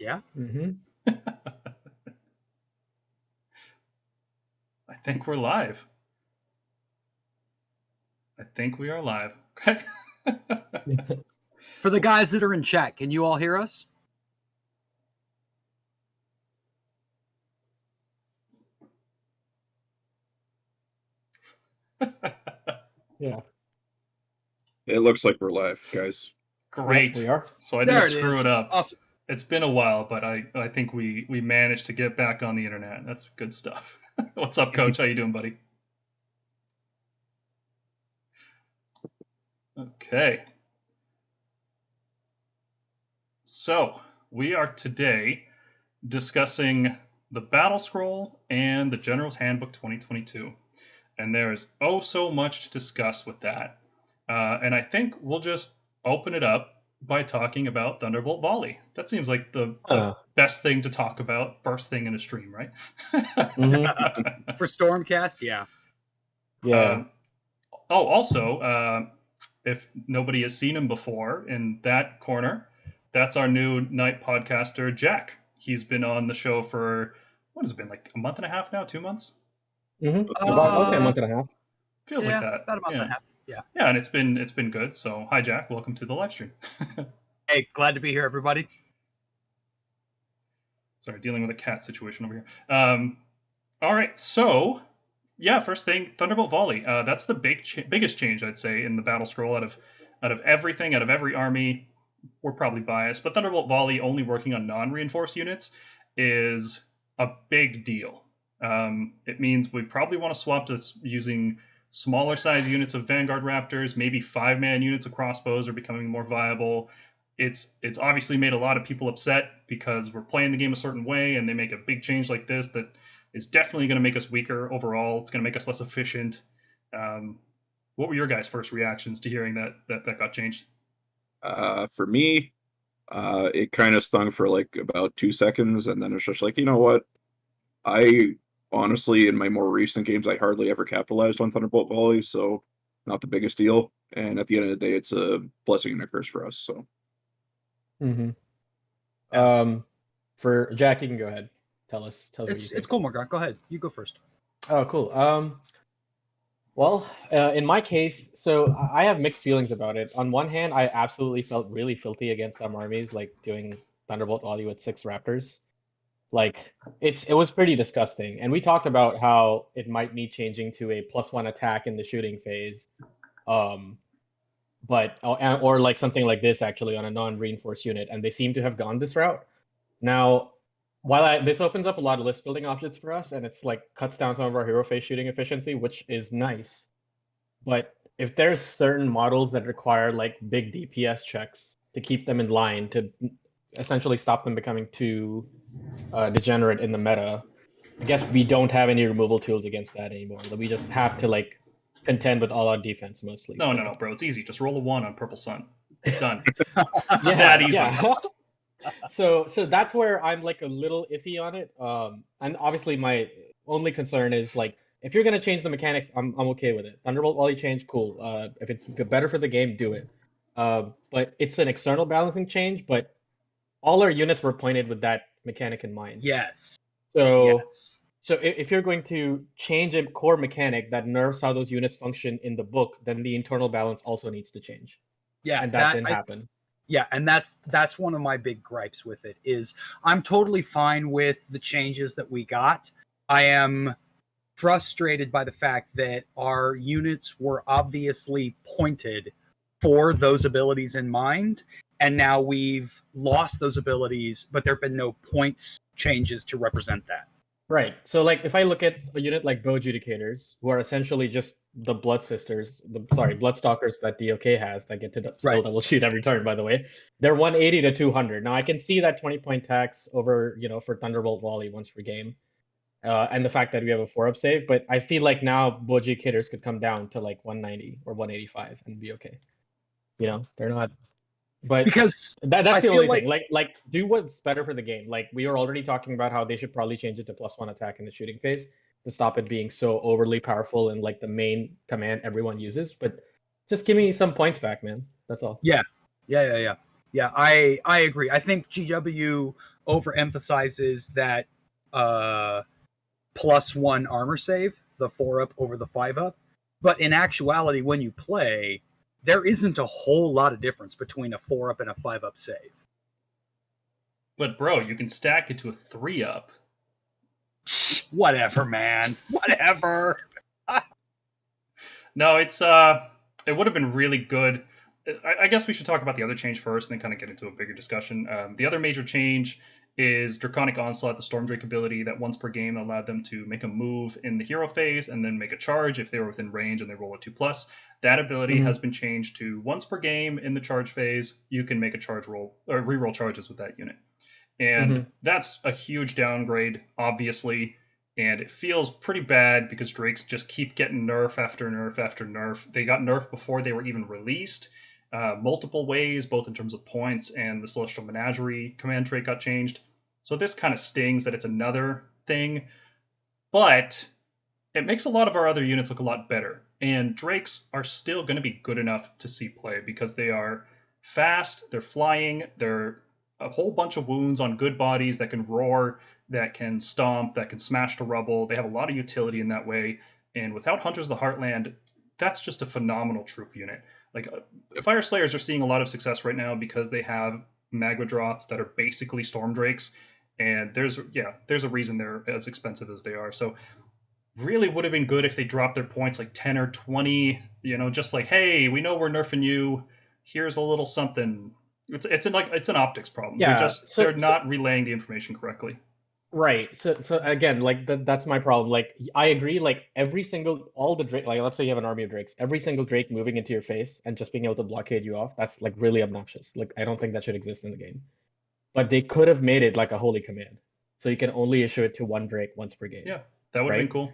Yeah. I think we're live. I think we are live. Okay. For the guys that are in chat, can you all hear us? Yeah. It looks like we're live, guys. Great. Yep, we are. So I There didn't it screw is. it up. Awesome. It's been a while, but I think we managed to get back on the internet. That's good stuff. What's up, Coach? How you doing, buddy? Okay. So we are today discussing the Battlescroll and the General's Handbook 2022. And there is oh so much to discuss with that. And I think we'll just open it up by talking about Thunderbolt Volley. That seems like the best thing to talk about first thing in a stream, right? For Stormcast, yeah. Yeah. Also, if nobody has seen him before, in that corner, that's our new night podcaster, Jack. He's been on the show for, what has it been, like a month and a half now? 2 months? I'll say a month and a half. Feels like that. About a month and a half. Yeah. Yeah, and it's been good. So hi, Jack. Welcome to the live stream. Hey, glad to be here, everybody. Sorry, dealing with a cat situation over here. All right, so yeah, first thing, Thunderbolt Volley. That's the biggest change, I'd say, in the Battlescroll out of everything, out of every army. We're probably biased, but Thunderbolt Volley only working on non-reinforced units is a big deal. It means we probably want to swap to using smaller size units of Vanguard Raptors. Maybe 5-man units of crossbows are becoming more viable. It's obviously made a lot of people upset because we're playing the game a certain way, and they make a big change like this that is definitely going to make us weaker overall. It's going to make us less efficient. What were your guys' first reactions to hearing that got changed? For me, it kind of stung for like about 2 seconds, and then it's just like, you know what? I honestly, in my more recent games, I hardly ever capitalized on Thunderbolt Volley, so not the biggest deal. And at the end of the day, it's a blessing and a curse for us. So. For Jack, you can go ahead. Tell us what you think. It's cool, Morgan. Go ahead. You go first. Oh, cool. Well, in my case, so I have mixed feelings about it. On one hand, I absolutely felt really filthy against some armies, like doing Thunderbolt Volley with 6 Raptors. Like, it was pretty disgusting. And we talked about how it might need changing to a +1 attack in the shooting phase. But or like something like this actually on a non-reinforced unit, and they seem to have gone this route. Now, while this opens up a lot of list building options for us, and it's like cuts down some of our hero phase shooting efficiency, which is nice. But if there's certain models that require like big DPS checks to keep them in line to essentially stop them becoming too degenerate in the meta, I guess we don't have any removal tools against that anymore. We just have to like contend with all-out defense mostly. No, bro. It's easy. Just roll a 1 on Purple Sun. Done. Yeah, that easy. Yeah. So that's where I'm like a little iffy on it. And obviously my only concern is like if you're gonna change the mechanics, I'm okay with it. Thunderbolt Volley change, cool. If it's better for the game, do it. But it's an external balancing change. But all our units were pointed with that mechanic in mind. Yes. So. Yes. So if you're going to change a core mechanic that nerfs how those units function in the book, then the internal balance also needs to change. Yeah, and that didn't happen. Yeah, and that's one of my big gripes with it is I'm totally fine with the changes that we got. I am frustrated by the fact that our units were obviously pointed for those abilities in mind, and now we've lost those abilities, but there have been no points changes to represent that. Right. So, like, if I look at a unit like Bow Adjudicators, who are essentially just the Blood Sisters, Bloodstalkers that DOK has that get to still double shoot every turn, by the way, they're 180 to 200. Now, I can see that 20-point tax over, for Thunderbolt Volley once per game, and the fact that we have a 4-up save, but I feel like now Bow Adjudicators could come down to like 190 or 185 and be okay. They're not. But because that's the only thing. Like, do what's better for the game. Like, we were already talking about how they should probably change it to +1 attack in the shooting phase to stop it being so overly powerful and like the main command everyone uses. But just give me some points back, man. That's all. Yeah. I agree. I think GW overemphasizes that +1 armor save, the 4-up over the 5-up. But in actuality, when you play, there isn't a whole lot of difference between a 4-up and a 5-up save. But bro, you can stack it to a 3-up. Whatever, man. Whatever. No, it would have been really good. I guess we should talk about the other change first and then kind of get into a bigger discussion. The other major change is Draconic Onslaught, the Stormdrake ability that once per game allowed them to make a move in the hero phase and then make a charge if they were within range and they roll a 2+. That ability has been changed to once per game in the charge phase, you can make a charge roll or reroll charges with that unit. And that's a huge downgrade, obviously. And it feels pretty bad because Drakes just keep getting nerf after nerf after nerf. They got nerfed before they were even released, multiple ways, both in terms of points and the Celestial Menagerie command trait got changed. So this kind of stings that it's another thing. But it makes a lot of our other units look a lot better. And Drakes are still going to be good enough to see play because they are fast, they're flying, they're a whole bunch of wounds on good bodies that can roar, that can stomp, that can smash to rubble. They have a lot of utility in that way. And without Hunters of the Heartland, that's just a phenomenal troop unit. Like Fire Slayers are seeing a lot of success right now because they have Magmadroths that are basically Storm Drakes. And there's a reason they're as expensive as they are. So really would have been good if they dropped their points like 10 or 20, just like, hey, we know we're nerfing you. Here's a little something. It's an optics problem. Yeah, they're not relaying the information correctly. Right. So again, like that's my problem. Like I agree. Like all the Drake, like let's say you have an army of Drakes, every single Drake moving into your face and just being able to blockade you off, that's like really obnoxious. Like I don't think that should exist in the game. But they could have made it like a holy command, so you can only issue it to one Drake once per game. Yeah, that would have been cool.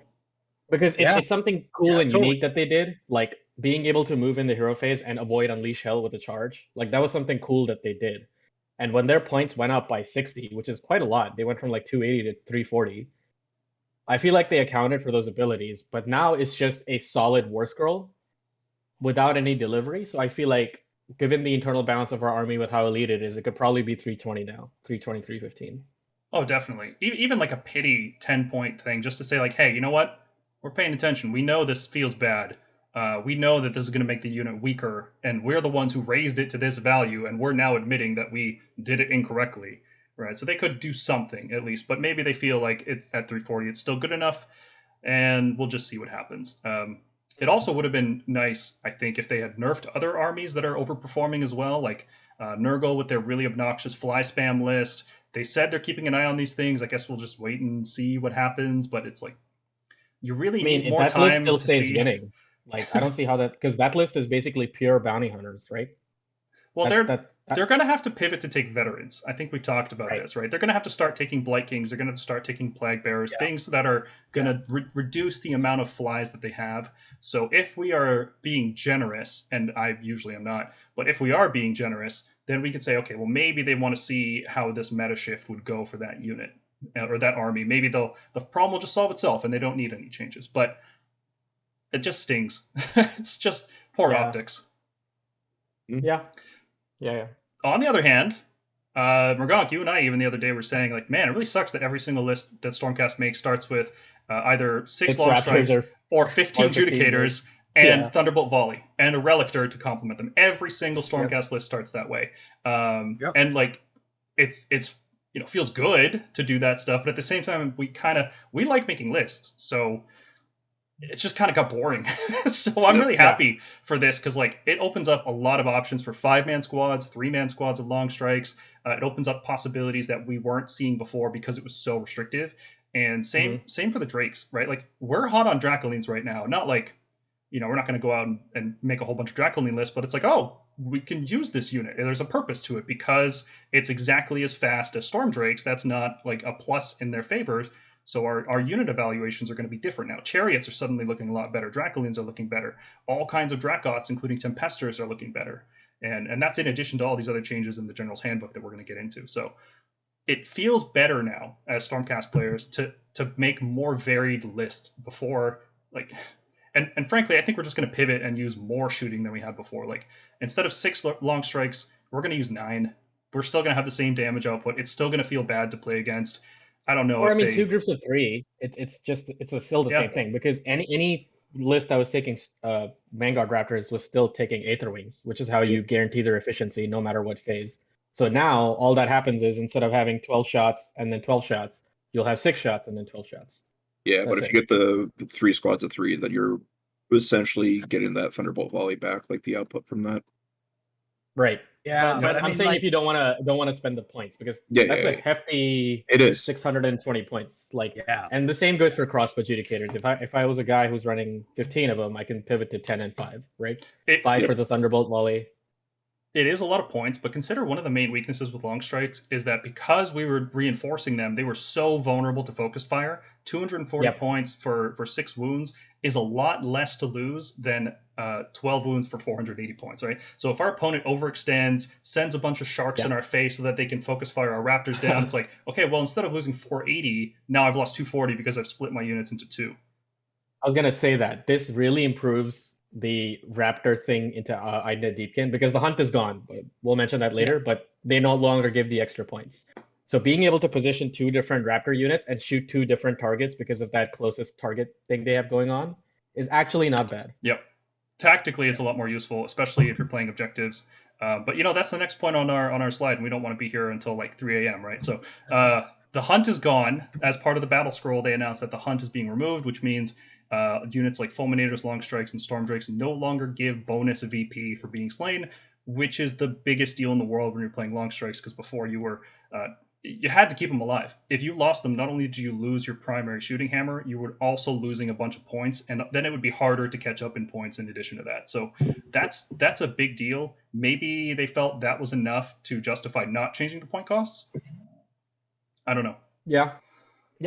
Because it's something cool and unique that they did, like being able to move in the hero phase and avoid Unleash Hell with a charge. Like that was something cool that they did. And when their points went up by 60, which is quite a lot, they went from like 280 to 340. I feel like they accounted for those abilities, but now it's just a solid War Scroll without any delivery. So I feel like, given the internal balance of our army with how elite it is, it could probably be 320 now, 320, 315. Oh, definitely. Even like a pity 10-point thing, just to say like, hey, you know what? We're paying attention. We know this feels bad. We know that this is going to make the unit weaker, and we're the ones who raised it to this value, and we're now admitting that we did it incorrectly, right? So they could do something at least, but maybe they feel like it's at 340, it's still good enough, and we'll just see what happens. It also would have been nice, I think, if they had nerfed other armies that are overperforming as well, like Nurgle with their really obnoxious fly spam list. They said they're keeping an eye on these things. I guess we'll just wait and see what happens, but it's like, you really need more time list still to stays see. Winning. Like I don't see how that, because that list is basically pure bounty hunters, right? Well, they're going to have to pivot to take veterans. I think we've talked about this, right? They're going to have to start taking Blight Kings. They're going to have to start taking Plague Bearers, things that are going to reduce the amount of flies that they have. So if we are being generous, and I usually am not, but if we are being generous, then we can say, okay, well, maybe they want to see how this meta shift would go for that unit or that army. Maybe the problem will just solve itself and they don't need any changes. But it just stings. It's just poor optics. Yeah. On the other hand, Mergonk, you and I even the other day were saying, like, man, it really sucks that every single list that Stormcast makes starts with either 6 Long Strikes or 15 Judicators and Thunderbolt Volley and a Relictor to complement them. Every single Stormcast list starts that way. And like, it's feels good to do that stuff, but at the same time, we like making lists, so it's just kind of got boring. So I'm really happy for this because like it opens up a lot of options for 5-man squads, 3-man squads of Long Strikes. It opens up possibilities that we weren't seeing before because it was so restrictive. And same for the Drakes, right? Like we're hot on Dracolines right now. Not like, we're not going to go out and make a whole bunch of Dracoline lists, but it's like, oh, we can use this unit. There's a purpose to it because it's exactly as fast as Storm Drakes. That's not like a plus in their favor. So our unit evaluations are going to be different now. Chariots are suddenly looking a lot better. Dracolines are looking better. All kinds of Dracots, including Tempesters, are looking better. And that's in addition to all these other changes in the General's Handbook that we're going to get into. So it feels better now as Stormcast players to make more varied lists before, like, and frankly, I think we're just going to pivot and use more shooting than we had before. Like instead of 6 Long Strikes, we're going to use 9. we're still going to have the same damage output. It's still going to feel bad to play against. I don't know Or if I mean, they... 2 groups of 3. Still the same thing, because any list I was taking Vanguard Raptors was still taking Aether Wings, which is how you guarantee their efficiency no matter what phase. So now all that happens is instead of having 12 shots and then 12 shots, you'll have 6 shots and then 12 shots. Yeah, but if you get the 3 squads of 3, then you're essentially getting that Thunderbolt volley back, like the output from that. Right. Yeah, but I I'm mean, saying like, if you don't want to spend the points, because Yeah, that's yeah, a hefty It is. 620 points. Like, yeah, and the same goes for crossbow adjudicators. If I was a guy who's running 15 of them, I can pivot to 10 and 5, right? 5 for the Thunderbolt volley. It is a lot of points, but consider one of the main weaknesses with long strikes is that because we were reinforcing them, they were so vulnerable to focus fire. 240 points for 6 wounds is a lot less to lose than 12 wounds for 480 points, right? So if our opponent overextends, sends a bunch of sharks in our face so that they can focus fire our raptors down, it's like, okay, well, instead of losing 480, now I've lost 240 because I've split my units into 2. I was going to say that this really improves the Raptor thing into Aida Deepkin, because the hunt is gone. We'll mention that later, but they no longer give the extra points. So being able to position 2 different Raptor units and shoot 2 different targets because of that closest target thing they have going on is actually not bad. Yep. Tactically, it's a lot more useful, especially if you're playing objectives. But that's the next point on our slide, and we don't want to be here until like 3 a.m., right? So the hunt is gone. As part of the battle scroll, they announced that the hunt is being removed, which means units like Fulminators, Long Strikes, and Storm Drakes no longer give bonus VP for being slain, which is the biggest deal in the world when you're playing Long Strikes, because before you had to keep them alive. If you lost them, not only did you lose your primary shooting hammer, you were also losing a bunch of points, and then it would be harder to catch up in points in addition to that. So that's a big deal. Maybe they felt that was enough to justify not changing the point costs. I don't know. Yeah.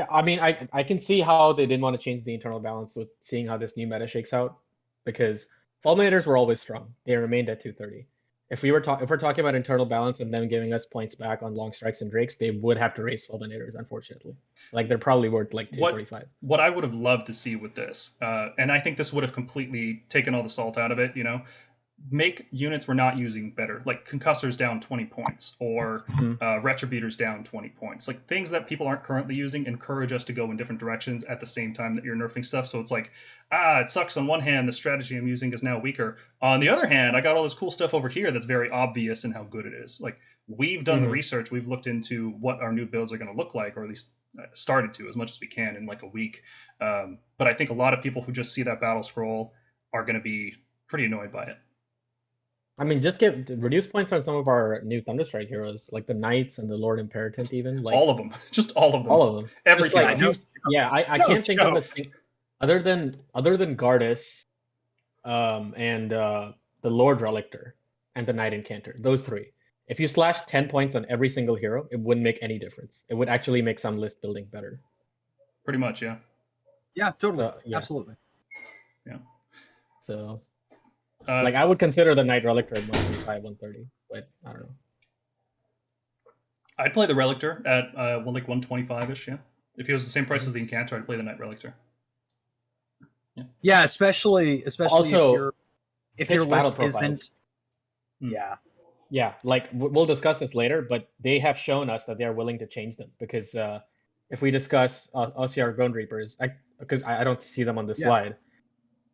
I mean, I can see how they didn't want to change the internal balance with seeing how this new meta shakes out, because Fulminators were always strong. They remained at 230. If we're talking about internal balance and them giving us points back on Long Strikes and Drakes, they would have to raise Fulminators, unfortunately. Like, they're probably worth like 245. What I would have loved to see with this, and I think this would have completely taken all the salt out of it, make units we're not using better, like Concussors down 20 points, or Retributors down 20 points. Like, things that people aren't currently using encourage us to go in different directions at the same time that you're nerfing stuff. So it's like, it sucks on one hand, the strategy I'm using is now weaker. On the other hand, I got all this cool stuff over here that's very obvious in how good it is. Like, we've done the research, we've looked into what our new builds are going to look like, or at least started to as much as we can in like a week. But I think a lot of people who just see that battle scroll are going to be pretty annoyed by it. I mean, just reduce points on some of our new Thunderstrike heroes, like the Knights and the Lord Imperatant, even. Like, all of them. Just all of them. All of them. Everything. Like, I can't think of a thing other than Gardas, and the Lord Relictor and the Knight Incanter. Those 3. If you slash 10 points on every single hero, it wouldn't make any difference. It would actually make some list building better. Pretty much, yeah. Yeah, totally. So, yeah. Absolutely. Yeah. So, like, I would consider the Knight Relictor at 125, 130, but I don't know. I'd play the Relictor at 125-ish, yeah. If he was the same price as the Incanter, I'd play the Knight Relictor. Yeah, especially also, if your list profiles. isn't. Yeah. Yeah, like, we'll discuss this later, but they have shown us that they are willing to change them, because if we discuss OCR Ground Reapers, because I don't see them on this slide,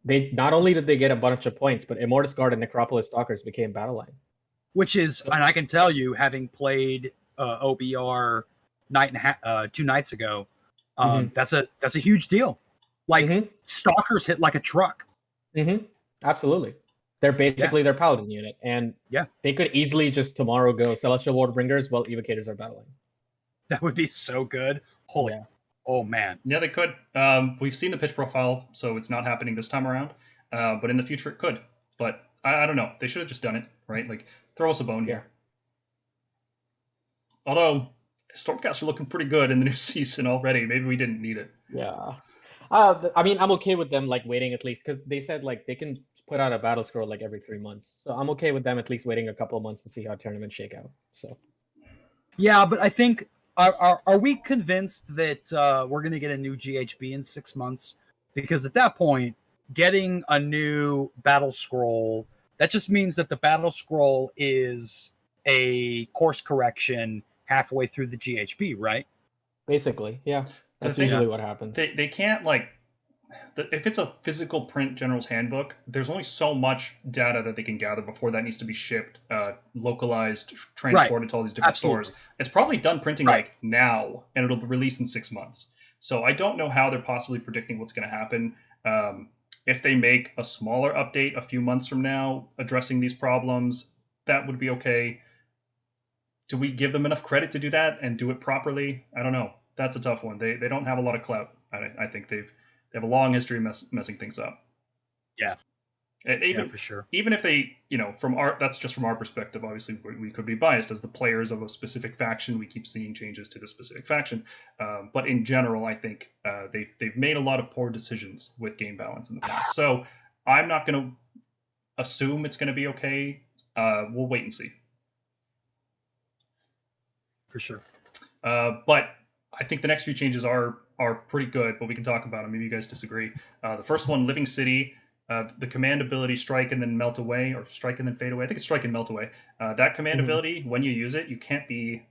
they not only did they get a bunch of points, but Immortus Guard and Necropolis Stalkers became battle line. Which is, and I can tell you, having played OBR 2 nights ago, that's a huge deal. Like, Stalkers hit like a truck. Absolutely. They're basically their paladin unit, and they could easily just tomorrow go Celestial Warbringers while Evocators are battling. That would be so good. Holy, oh man. Yeah, they could. We've seen the pitch profile, so it's not happening this time around. But in the future, it could. But I don't know. They should have just done it, right? Like, throw us a bone here. Although Stormcasts are looking pretty good in the new season already. Maybe we didn't need it. Yeah. I mean, I'm okay with them like waiting at least, because they said like they can put out a battle scroll like every 3 months. So I'm okay with them at least waiting a couple of months to see how tournaments shake out. So. Yeah, but I think are we convinced that we're going to get a new GHB in 6 months? Because at that point, getting a new battle scroll, that just means that the battle scroll is a course correction halfway through the GHB, right? Basically, yeah. That's thing- usually what happens. They can't like if it's a physical print General's Handbook, there's only so much data that they can gather before that needs to be shipped, localized, transported to all these different stores. It's probably done printing like now, and it'll be released in 6 months. So I don't know how they're possibly predicting what's going to happen. If they make a smaller update a few months from now addressing these problems, that would be okay. Do we give them enough credit to do that and do it properly? I don't know. That's a tough one. They don't have a lot of clout. I think they have a long history of messing things up. Yeah. And even, for sure. Even if they, that's just from our perspective. Obviously, we could be biased as the players of a specific faction. We keep seeing changes to the specific faction, but in general, I think they've made a lot of poor decisions with game balance in the past. So I'm not going to assume it's going to be okay. We'll wait and see. For sure. But I think the next few changes are pretty good, but we can talk about them. Maybe you guys disagree. The first one, Living City, the command ability Strike and then Melt Away, or Strike and then Fade Away. I think it's Strike and Melt Away. That command ability, when you use it, you can't be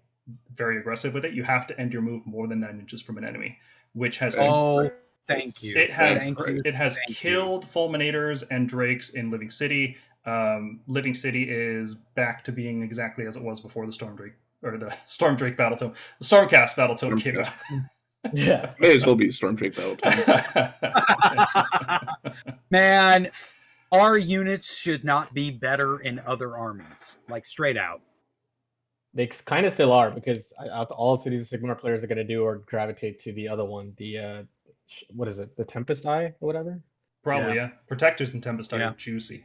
very aggressive with it. You have to end your move more than 9 inches from an enemy, which has thank you. It has killed Fulminators and Drakes in Living City. Living City is back to being exactly as it was before the Storm Drake or the Storm Drake Battletome, the Stormcast Battletome came out. Yeah, may as well be Storm Drake Battletome. Man, our units should not be better in other armies, like straight out. They kind of still are, because all Cities of Sigmar players are going to do or gravitate to the other one, the what is it, the Tempest Eye or whatever? Probably, yeah. Protectors and Tempest Eye are juicy.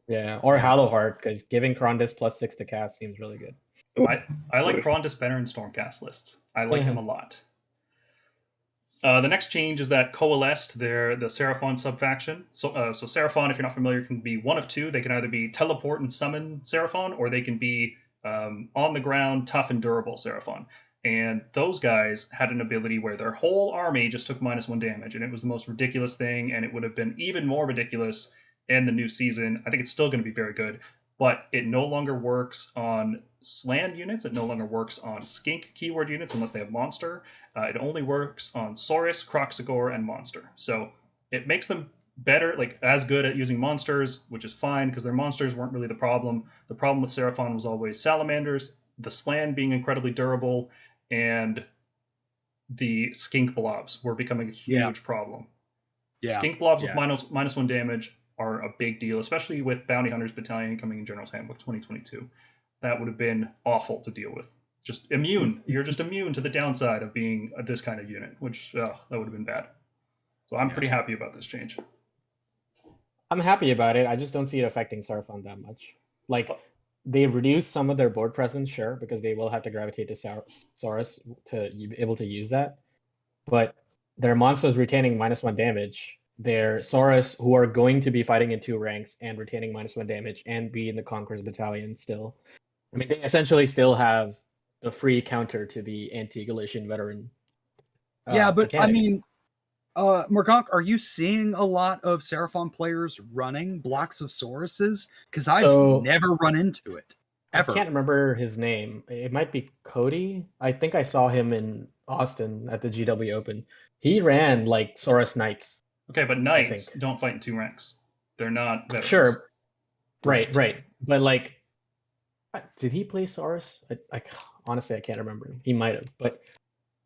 Yeah, or Hallowheart, because giving Krondis +6 to cast seems really good. I like Krondis better in Stormcast lists. I like him a lot. The next change is that Coalesced, they're the Seraphon subfaction. So Seraphon, if you're not familiar, can be one of two. They can either be teleport and summon Seraphon, or they can be on the ground, tough and durable Seraphon. And those guys had an ability where their whole army just took -1 damage, and it was the most ridiculous thing, and it would have been even more ridiculous in the new season. I think it's still going to be very good, but it no longer works on Sland units. It no longer works on Skink keyword units unless they have Monster. It only works on Saurus, Kroxigor, and Monster. So it makes them better, like as good at using monsters, which is fine because their monsters weren't really the problem. The problem with Seraphon was always Salamanders, the Slan being incredibly durable, and the Skink blobs were becoming a huge problem. Yeah. Skink blobs with -1 damage are a big deal, especially with Bounty Hunters Battalion coming in General's Handbook 2022. That would have been awful to deal with. Just immune. You're just immune to the downside of being this kind of unit, which that would have been bad. So I'm pretty happy about this change. I'm happy about it. I just don't see it affecting Seraphon that much. Like, they reduce some of their board presence, sure, because they will have to gravitate to Saurus to be able to use that. But their monsters retaining -1 damage, their Saurus, who are going to be fighting in 2 ranks and retaining -1 damage and be in the Conqueror's Battalion still. I mean, they essentially still have the free counter to the anti-Galatian veteran. But mechanic. I mean, Morgonk, are you seeing a lot of Seraphon players running blocks of Sauruses? Because I've never run into it, ever. I can't remember his name. It might be Cody. I think I saw him in Austin at the GW Open. He ran like Saurus Knights. Okay, but Knights don't fight in 2 ranks. They're not veterans. Sure. Right. But like, did he play Saurus? Honestly, I can't remember. He might have, but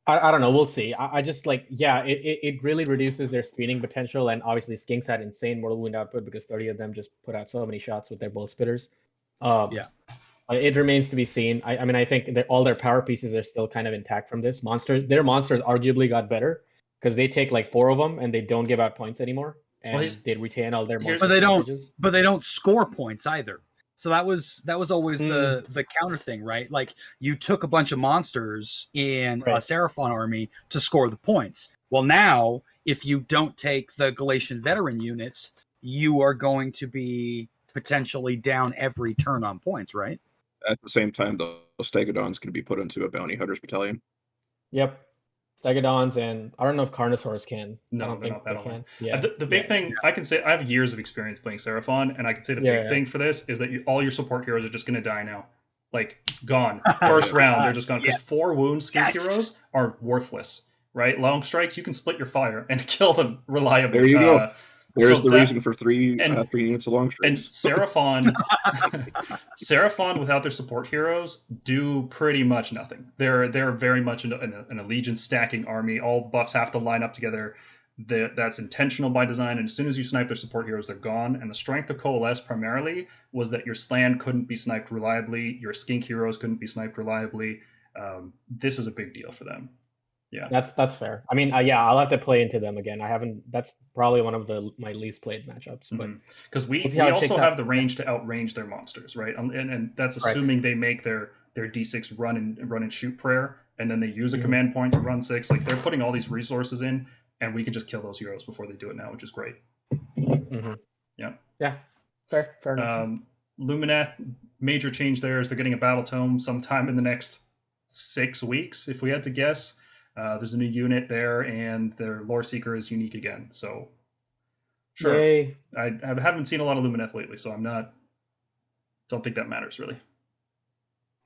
I don't know. We'll see. I just like, it really reduces their speeding potential, and obviously Skinks had insane mortal wound output because 30 of them just put out so many shots with their bolt spitters. It remains to be seen. I mean, I think that all their power pieces are still kind of intact from this. Their monsters arguably got better because they take like 4 of them and they don't give out points anymore, and they retain all their monsters. But they don't score points either. So that was always the counter thing, right? Like, you took a bunch of monsters in a Seraphon army to score the points. Well, now if you don't take the Galatian veteran units, you are going to be potentially down every turn on points, right? At the same time, the Stegodons can be put into a Bounty Hunters Battalion. Yep. Stegodons, and I don't know if Carnosaurs can. No, I don't think they can. Yeah. The big thing, I can say, I have years of experience playing Seraphon, and I can say the big thing for this is that all your support heroes are just going to die now. like gone. First round, they're just gone. Because Yes. 4 wound skink Yes. heroes are worthless, right? Long strikes, you can split your fire and kill them reliably. There you go. There's so the that- reason for three and- units of long And strikes. Seraphon without their support heroes do pretty much nothing. They're very much an allegiance stacking army. All the buffs have to line up together. That's intentional by design. And as soon as you snipe their support heroes, they're gone. And the strength of Coalesce primarily was that your Slan couldn't be sniped reliably. Your skink heroes couldn't be sniped reliably. This is a big deal for them. Yeah, That's fair. I mean, yeah, I'll have to play into them again. I haven't. That's probably one of my least played matchups. But because we see how it also shakes have out. the range to outrange their monsters, right? And that's assuming they make their D6 run and shoot prayer, and then they use a command point to run 6. Like they're putting all these resources in, and we can just kill those heroes before they do it now, which is great. Yeah. Yeah. Fair enough. Lumineth, major change there is they're getting a battle tome sometime in the next 6 weeks, if we had to guess. There's a new unit there, and their Lore Seeker is unique again. So, sure. Yay. I haven't seen a lot of Lumineth lately, so don't think that matters really.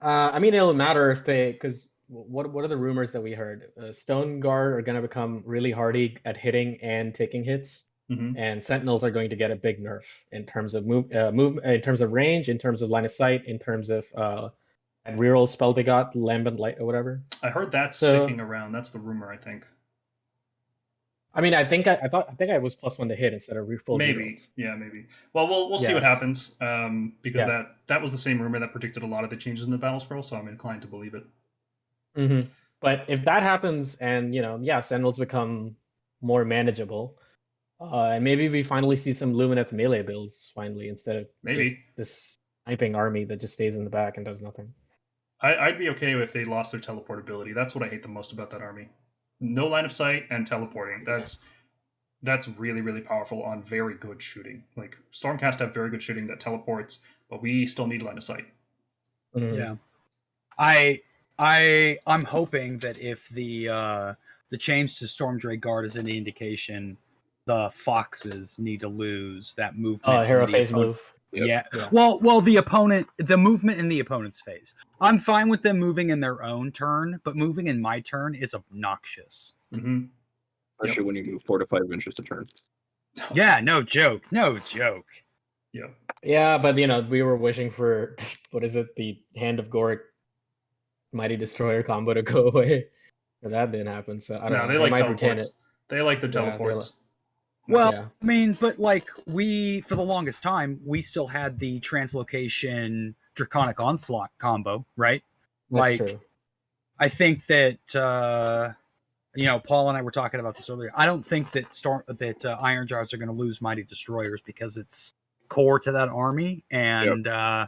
I mean, it'll matter if because what are the rumors that we heard? Stone Guard are going to become really hardy at hitting and taking hits, and Sentinels are going to get a big nerf in terms of in terms of range, in terms of line of sight, in terms of that reroll spell they got, Lambent Light or whatever. I heard that's sticking around. That's the rumor, I think. I mean, I think I was +1 to hit instead of full maybe. rerolls. Yeah, maybe. Well, we'll see what happens. Because that was the same rumor that predicted a lot of the changes in the Battlescroll, so I'm inclined to believe it. But if that happens, and Sentinels become more manageable, and maybe we finally see some Lumineth melee builds finally instead of just this sniping army that just stays in the back and does nothing. I'd be okay if they lost their teleportability. That's what I hate the most about that army. No line of sight and teleporting. That's really, really powerful on very good shooting. Like Stormcast have very good shooting that teleports, but we still need line of sight. Yeah, I'm hoping that if the change to Stormdrake Guard is any indication, the Foxes need to lose that movement. Hero phase move. Yeah. Well, the movement in the opponent's phase. I'm fine with them moving in their own turn, but moving in my turn is obnoxious. Especially when you move 4 to 5 inches a turn. Yeah, no joke. Yeah. Yeah, but we were wishing for what is it, the Hand of Goric Mighty Destroyer combo to go away. But that didn't happen, so I don't know. They like might retain it. teleports. They like their teleports. Well, I mean, but like for the longest time, we still had the Translocation Draconic Onslaught combo, right? That's true. I think that Paul and I were talking about this earlier. I don't think that Iron Jars are going to lose Mighty Destroyers because it's core to that army, and I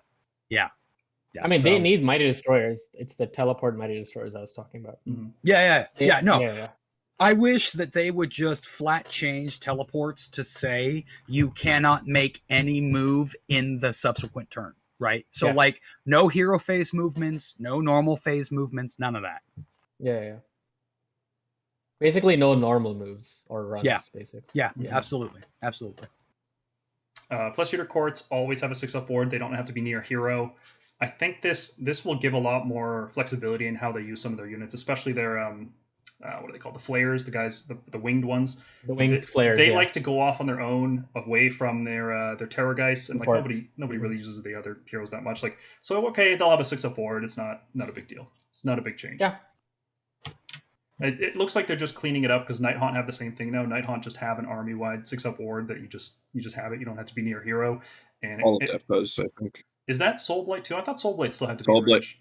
mean, they need Mighty Destroyers. It's the teleport Mighty Destroyers I was talking about. Yeah. I wish that they would just flat change teleports to say you cannot make any move in the subsequent turn, right? So like no hero phase movements, no normal phase movements, none of that. Yeah. Basically no normal moves or runs, basically. Yeah, absolutely. Flesh Eater Courts always have a 6-up board. They don't have to be near hero. I think this will give a lot more flexibility in how they use some of their units, especially their what are they called? The flares, the guys, the winged ones. The winged flares. They like to go off on their own, away from their Terrorgeists, and like nobody really uses the other heroes that much. Like, so okay, they'll have a 6-up board. It's not a big deal. It's not a big change. Yeah. It looks like they're just cleaning it up because Nighthaunt have the same thing now. Nighthaunt just have an army-wide 6-up board that you just have it. You don't have to be near hero. And all of Death does, I think. Is that Soulblight too? I thought Soulblight still had to be range.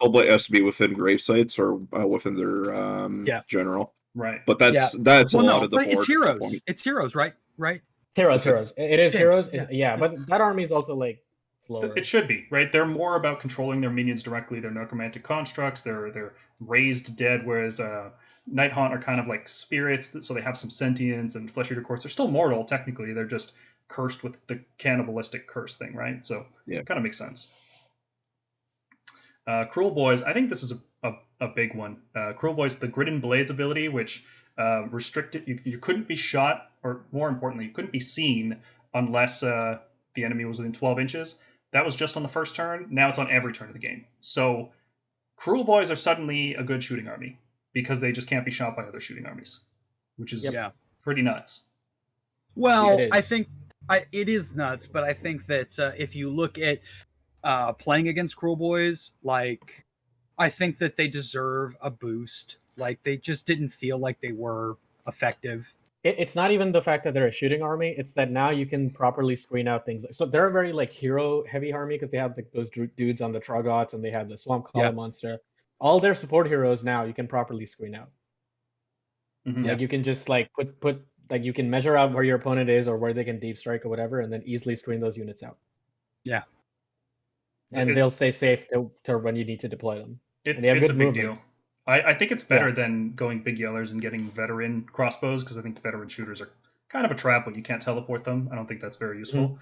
Soulblight has to be within grave sites or within their general. Right. But that's a lot of the board. It's heroes. It's heroes, right? Heroes. It is heroes. Yeah, but that army is also like slower. It should be, right? They're more about controlling their minions directly. They're necromantic constructs. They're raised dead, whereas Nighthaunt are kind of like spirits, so they have some sentience, and Flesh Eater Courts are still mortal, technically. They're just cursed with the cannibalistic curse thing, right? So it kind of makes sense. Cruel Boys, I think this is a big one. Cruel Boys, the Grid and Blades ability, which restricted, you couldn't be shot, or more importantly, you couldn't be seen unless the enemy was within 12 inches. That was just on the first turn. Now it's on every turn of the game. So Cruel Boys are suddenly a good shooting army because they just can't be shot by other shooting armies, which is pretty nuts. Well, I think it is nuts, but I think that if you look at playing against Cruel Boys, like, I think that they deserve a boost. Like, they just didn't feel like they were effective. It's not even the fact that they're a shooting army. It's that now you can properly screen out things. So they're a very like hero heavy army because they have like those dudes on the Troggots and they have the Swamp Column monster. All their support heroes now you can properly screen out. Mm-hmm. Like you can just like put like you can measure out where your opponent is or where they can deep strike or whatever, and then easily screen those units out. Yeah. And they'll stay safe to when you need to deploy them. It's a big deal. I think it's better than going big yellers and getting veteran crossbows, because I think veteran shooters are kind of a trap when you can't teleport them. I don't think that's very useful.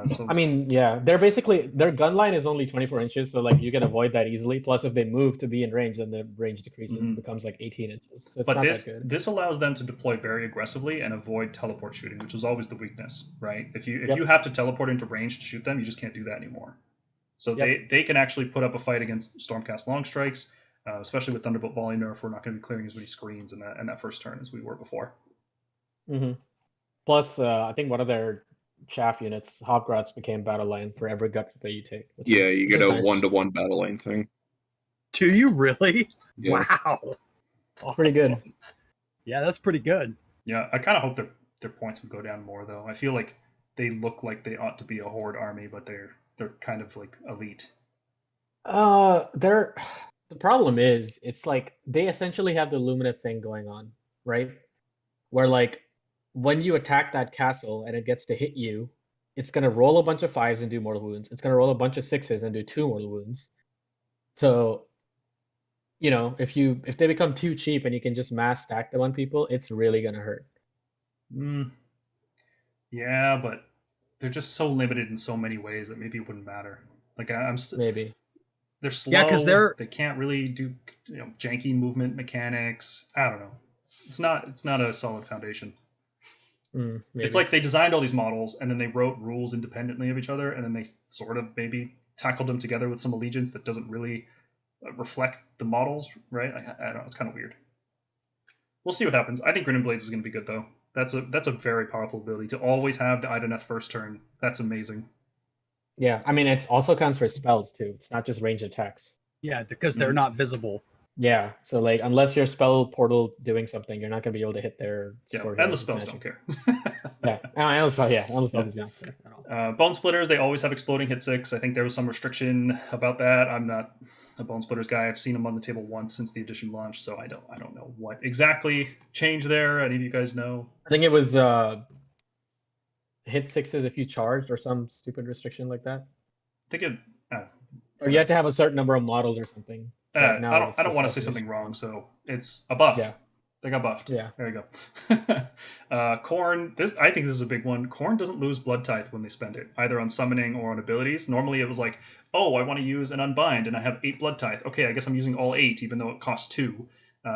So I mean, they're basically, their gun line is only 24 inches, so like you can avoid that easily. Plus, if they move to be in range, then the range decreases, becomes like 18 inches. So it's not that good. This allows them to deploy very aggressively and avoid teleport shooting, which was always the weakness, right? If you have to teleport into range to shoot them, you just can't do that anymore. So they can actually put up a fight against Stormcast long strikes. Especially with Thunderbolt Volley nerf, we're not going to be clearing as many screens in that first turn as we were before. Plus, I think one of their chaff units, Hobgrots, became battle line for every gut that you take. You get a 1-to-1 battle line thing. Do you really? Yeah. Wow. Awesome. Pretty good. Yeah, that's pretty good. Yeah, I kind of hope their points would go down more, though. I feel like they look like they ought to be a horde army, but they're kind of like elite. The problem is, it's like they essentially have the Lumineth thing going on, right? Where like when you attack that castle and it gets to hit you, it's gonna roll a bunch of 5s and do mortal wounds. It's gonna roll a bunch of 6s and do 2 mortal wounds. So, you know, if they become too cheap and you can just mass stack them on people, it's really gonna hurt. Yeah, but they're just so limited in so many ways that maybe it wouldn't matter. Like maybe. They're slow. Yeah, because they can't really do janky movement mechanics. I don't know. It's not a solid foundation. It's like they designed all these models and then they wrote rules independently of each other, and then they sort of maybe tackled them together with some allegiance that doesn't really reflect the models, right? I don't know. It's kind of weird. We'll see what happens. I think Grin and Blades is going to be good though. That's a very powerful ability to always have the Ideneth first turn. That's amazing. Yeah, I mean, it also counts for spells too. It's not just ranged attacks. Yeah, because they're not visible. Yeah, so like unless your spell portal doing something, you're not gonna be able to hit their. And the spells don't care. Endless spells don't care at all. Bone Splitters, they always have exploding hit 6. I think there was some restriction about that. I'm not a Bone Splitters guy. I've seen them on the table once since the edition launched, so I don't know what exactly changed there. Any of you guys know? I think it was hit 6s if you charged or some stupid restriction like that. I think it. Or you had to have a certain number of models or something. I don't want to say something wrong, so it's a buff. Yeah. They got buffed. Yeah. There you go. Khorne, I think this is a big one. Khorne doesn't lose Blood Tithe when they spend it, either on summoning or on abilities. Normally it was like, oh, I want to use an Unbind and I have 8 Blood Tithe. Okay, I guess I'm using all 8, even though it costs 2.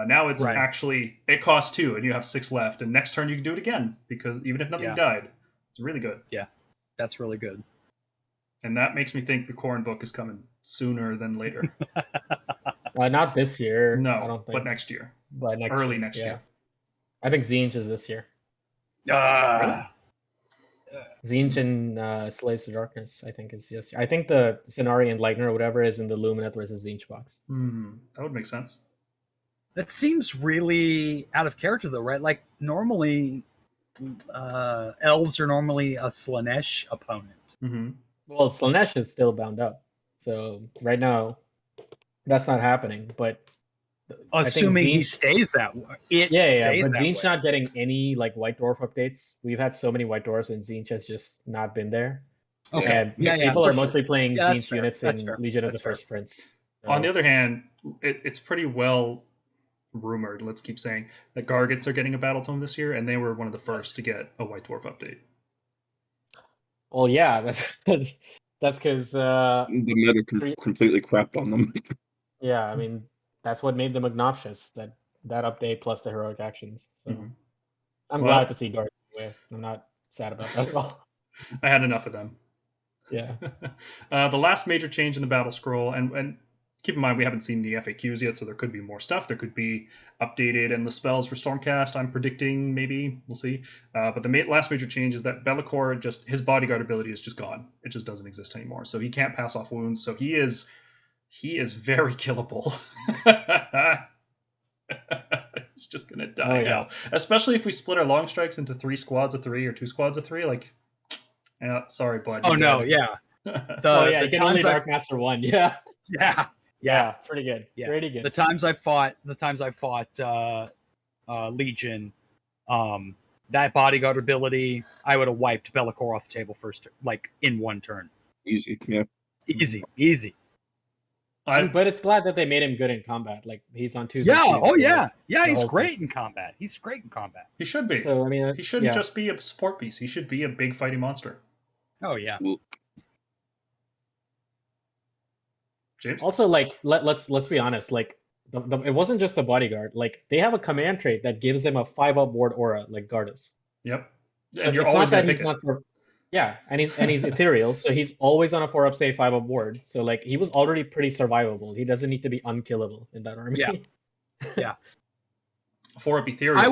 Now it's actually, it costs 2 and you have 6 left. And next turn you can do it again, because even if nothing died, it's really good. Yeah, that's really good. And that makes me think the Khorne book is coming sooner than later. Not this year. No, I don't think. But next year. But early next year. I think Tzeentch is this year. Really? Tzeentch and Slaves to Darkness, I think, is just. I think the Cenari and Lightner or whatever is in the Lumineth versus Tzeentch box. That would make sense. That seems really out of character, though, right? Like, normally, elves are normally a Slaanesh opponent. Well, Slaanesh is still bound up, so right now, that's not happening. But assuming he stays that way, but Tzeentch not getting any like White Dwarf updates. We've had so many White Dwarfs, and Tzeentch has just not been there. Okay, and people are mostly playing Tzeentch units in Legion of the First Prince. So. On the other hand, it's pretty well rumored, let's keep saying, that Gargants are getting a Battle Tome this year, and they were one of the first to get a White Dwarf update. Well, yeah, that's because the meta completely crapped on them. Yeah, I mean that's what made them obnoxious. That update plus the heroic actions. So I'm glad to see Gargant away. I'm not sad about that at all. I had enough of them. Yeah. The last major change in the battle scroll, and keep in mind we haven't seen the FAQs yet, so there could be more stuff. There could be updated endless spells for Stormcast. I'm predicting, maybe we'll see. But the last major change is that Be'lakor, just his bodyguard ability is just gone. It just doesn't exist anymore. So he can't pass off wounds. So he is very killable. He's just gonna die now. Especially if we split our long strikes into 3 squads of 3 or 2 squads of 3. Like, sorry, bud. Oh no, yeah. You can only Dark Master 1. Yeah. Yeah, it's pretty good. Yeah. Pretty good. The times I fought Legion, that bodyguard ability, I would have wiped Be'lakor off the table first, like in one turn. Easy, yeah. Easy. But it's glad that they made him good in combat. Like, he's on 2. Yeah. He's great in combat. He should be. So I mean, he shouldn't just be a support piece. He should be a big fighting monster. Oh yeah. James? Also, like, let's be honest. Like, it wasn't just the bodyguard. Like, they have a command trait that gives them a 5-up ward aura, like Gardas. Yep. And And you're it's always not that gonna he's pick not for. Yeah, and he's ethereal, so he's always on a 4-up save 5-up ward. So like, he was already pretty survivable. He doesn't need to be unkillable in that army. Yeah. 4-up ethereal. I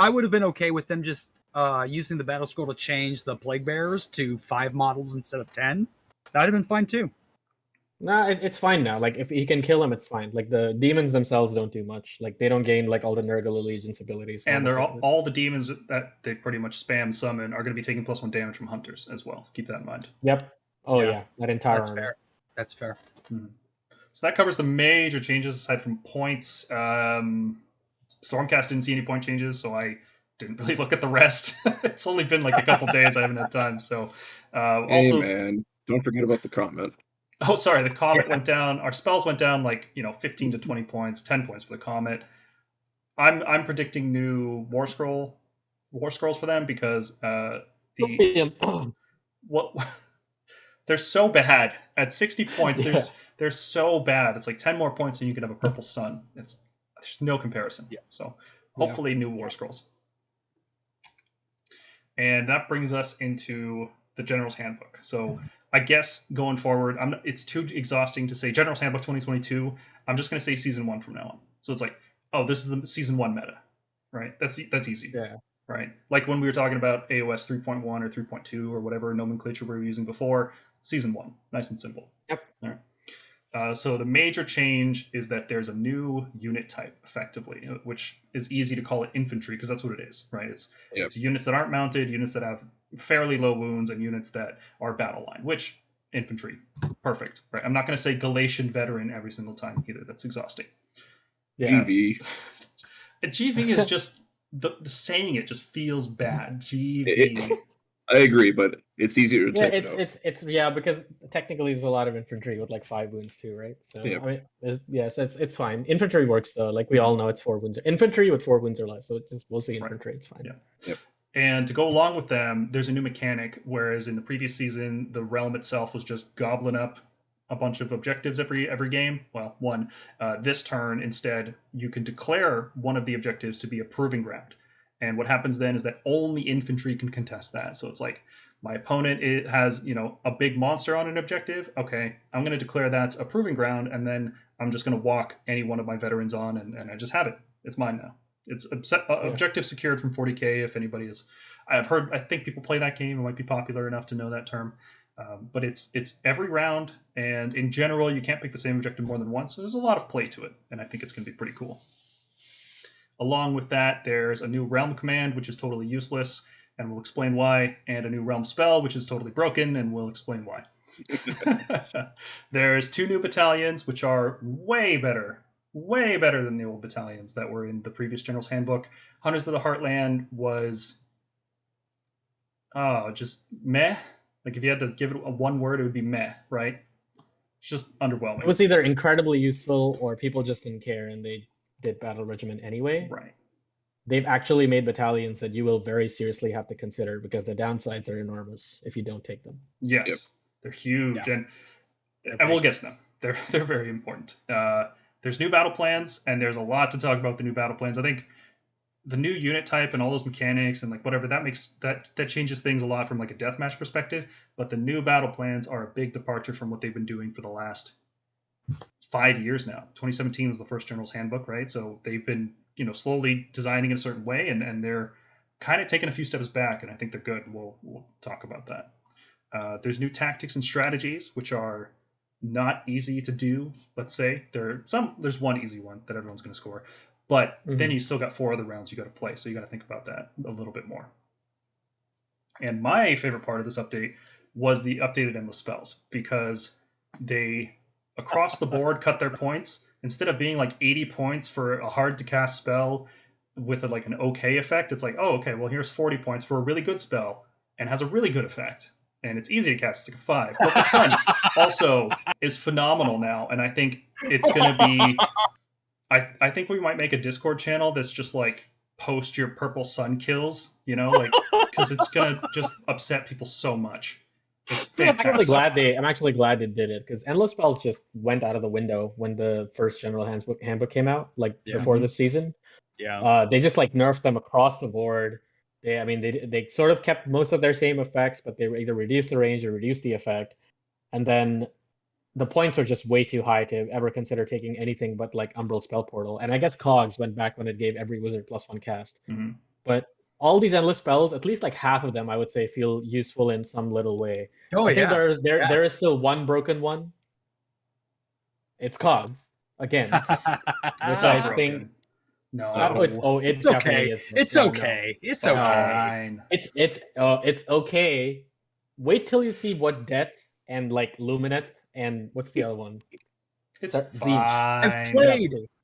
would have been okay with them just using the battle scroll to change the plague bearers to 5 models instead of 10. That'd have been fine too. Nah, it's fine now. Like, if he can kill him, it's fine. Like, the demons themselves don't do much. Like, they don't gain like all the Nurgle Allegiance abilities. And they're all the demons that they pretty much spam summon are going to be taking +1 damage from hunters as well. Keep that in mind. Yep. Oh yeah, that entire That's army. fair. That's fair. So that covers the major changes aside from points. Stormcast didn't see any point changes, so I didn't really look at the rest. It's only been like a couple days. I haven't had time. So Hey man, don't forget about the comment. Oh, sorry. The comet went down. Our spells went down like 15 to 20 points, 10 points for the comet. I'm predicting new war scrolls for them because they're so bad at 60 points. They're so bad. It's like 10 more points and you can have a purple sun. There's no comparison. Yeah. So hopefully new war scrolls. And that brings us into the General's Handbook. So I guess going forward, it's too exhausting to say General's Handbook 2022. I'm just going to say Season 1 from now on. So it's like, oh, this is the Season 1 meta, right? That's easy. Yeah. Right? Like when we were talking about AOS 3.1 or 3.2 or whatever nomenclature we were using before, Season 1. Nice and simple. Yep. All right. So the major change is that there's a new unit type, effectively, which is easy to call it infantry because that's what it is, right? It's units that aren't mounted, units that have fairly low wounds, and units that are battle line, which infantry, perfect, right? I'm not going to say Galatian veteran every single time either. That's exhausting. Yeah. GV. GV is just the saying it just feels bad. GV. I agree, but it's easier to Yeah, take. it's because technically there's a lot of infantry with like 5 wounds too, right? So Yeah. I mean, it's fine. Infantry works though. Like we all know, it's 4 wounds. Infantry with 4 wounds or less. So it's just mostly infantry. It's fine. Yeah. Yep. And to go along with them, there's a new mechanic, whereas in the previous season, the realm itself was just gobbling up a bunch of objectives every game. Well, one. This turn, instead, you can declare one of the objectives to be a proving ground. And what happens then is that only infantry can contest that. So it's like, my opponent has, a big monster on an objective. Okay, I'm going to declare that's a proving ground, and then I'm just going to walk any one of my veterans on, and I just have it. It's mine now. It's objective secured from 40k. If anybody is, I think people play that game. It might be popular enough to know that term. But it's every round, and in general, you can't pick the same objective more than once. So there's a lot of play to it, and I think it's going to be pretty cool. Along with that, there's a new realm command, which is totally useless, and we'll explain why, and a new realm spell, which is totally broken, and we'll explain why. There's 2 new battalions, which are way better than the old battalions that were in the previous General's Handbook. Hunters of the Heartland was just meh. Like if you had to give it a one word, it would be meh, right? It's just underwhelming. It was either incredibly useful or people just didn't care and they did Battle Regiment anyway. Right. They've actually made battalions that you will very seriously have to consider because the downsides are enormous if you don't take them. Yes, Yep. They're huge, Yeah. and we'll get to them. They're very important. There's new battle plans, and there's a lot to talk about the new battle plans. I think the new unit type and all those mechanics and like whatever that changes things a lot from like a deathmatch perspective. But the new battle plans are a big departure from what they've been doing for the last 5 years now. 2017 was the first General's Handbook, right? So they've been slowly designing in a certain way, and they're kind of taking a few steps back, and I think they're good. We'll talk about that. There's new tactics and strategies, which are not easy to do. Let's say there's one easy one that everyone's going to score. But then you still got 4 other rounds you got to play, so you got to think about that a little bit more. And my favorite part of this update was the updated endless spells, because they, across the board, cut their points. Instead of being like 80 points for a hard-to-cast spell with like an okay effect, it's like, oh, okay, well, here's 40 points for a really good spell and has a really good effect. And it's easy to cast, like a 5. But the sun also is phenomenal now, and I think it's going to be... I think we might make a Discord channel that's just like post your purple sun kills, like because it's gonna just upset people so much. It's fantastic. I'm actually glad they did it, because endless spells just went out of the window when the first General Handbook came out, like before this season. Yeah. They just like nerfed them across the board. They sort of kept most of their same effects, but they either reduced the range or reduced the effect, and then the points are just way too high to ever consider taking anything but like Umbral Spell Portal. And I guess Cogs went back when it gave every wizard +1 cast. But all these endless spells, at least like half of them, I would say, feel useful in some little way. I think there is still one broken one. It's Cogs again. Which I think. No. It's okay. It's okay. It's okay. It's okay. Wait till you see what Death and like Lumineth and what's the other one? It's fine.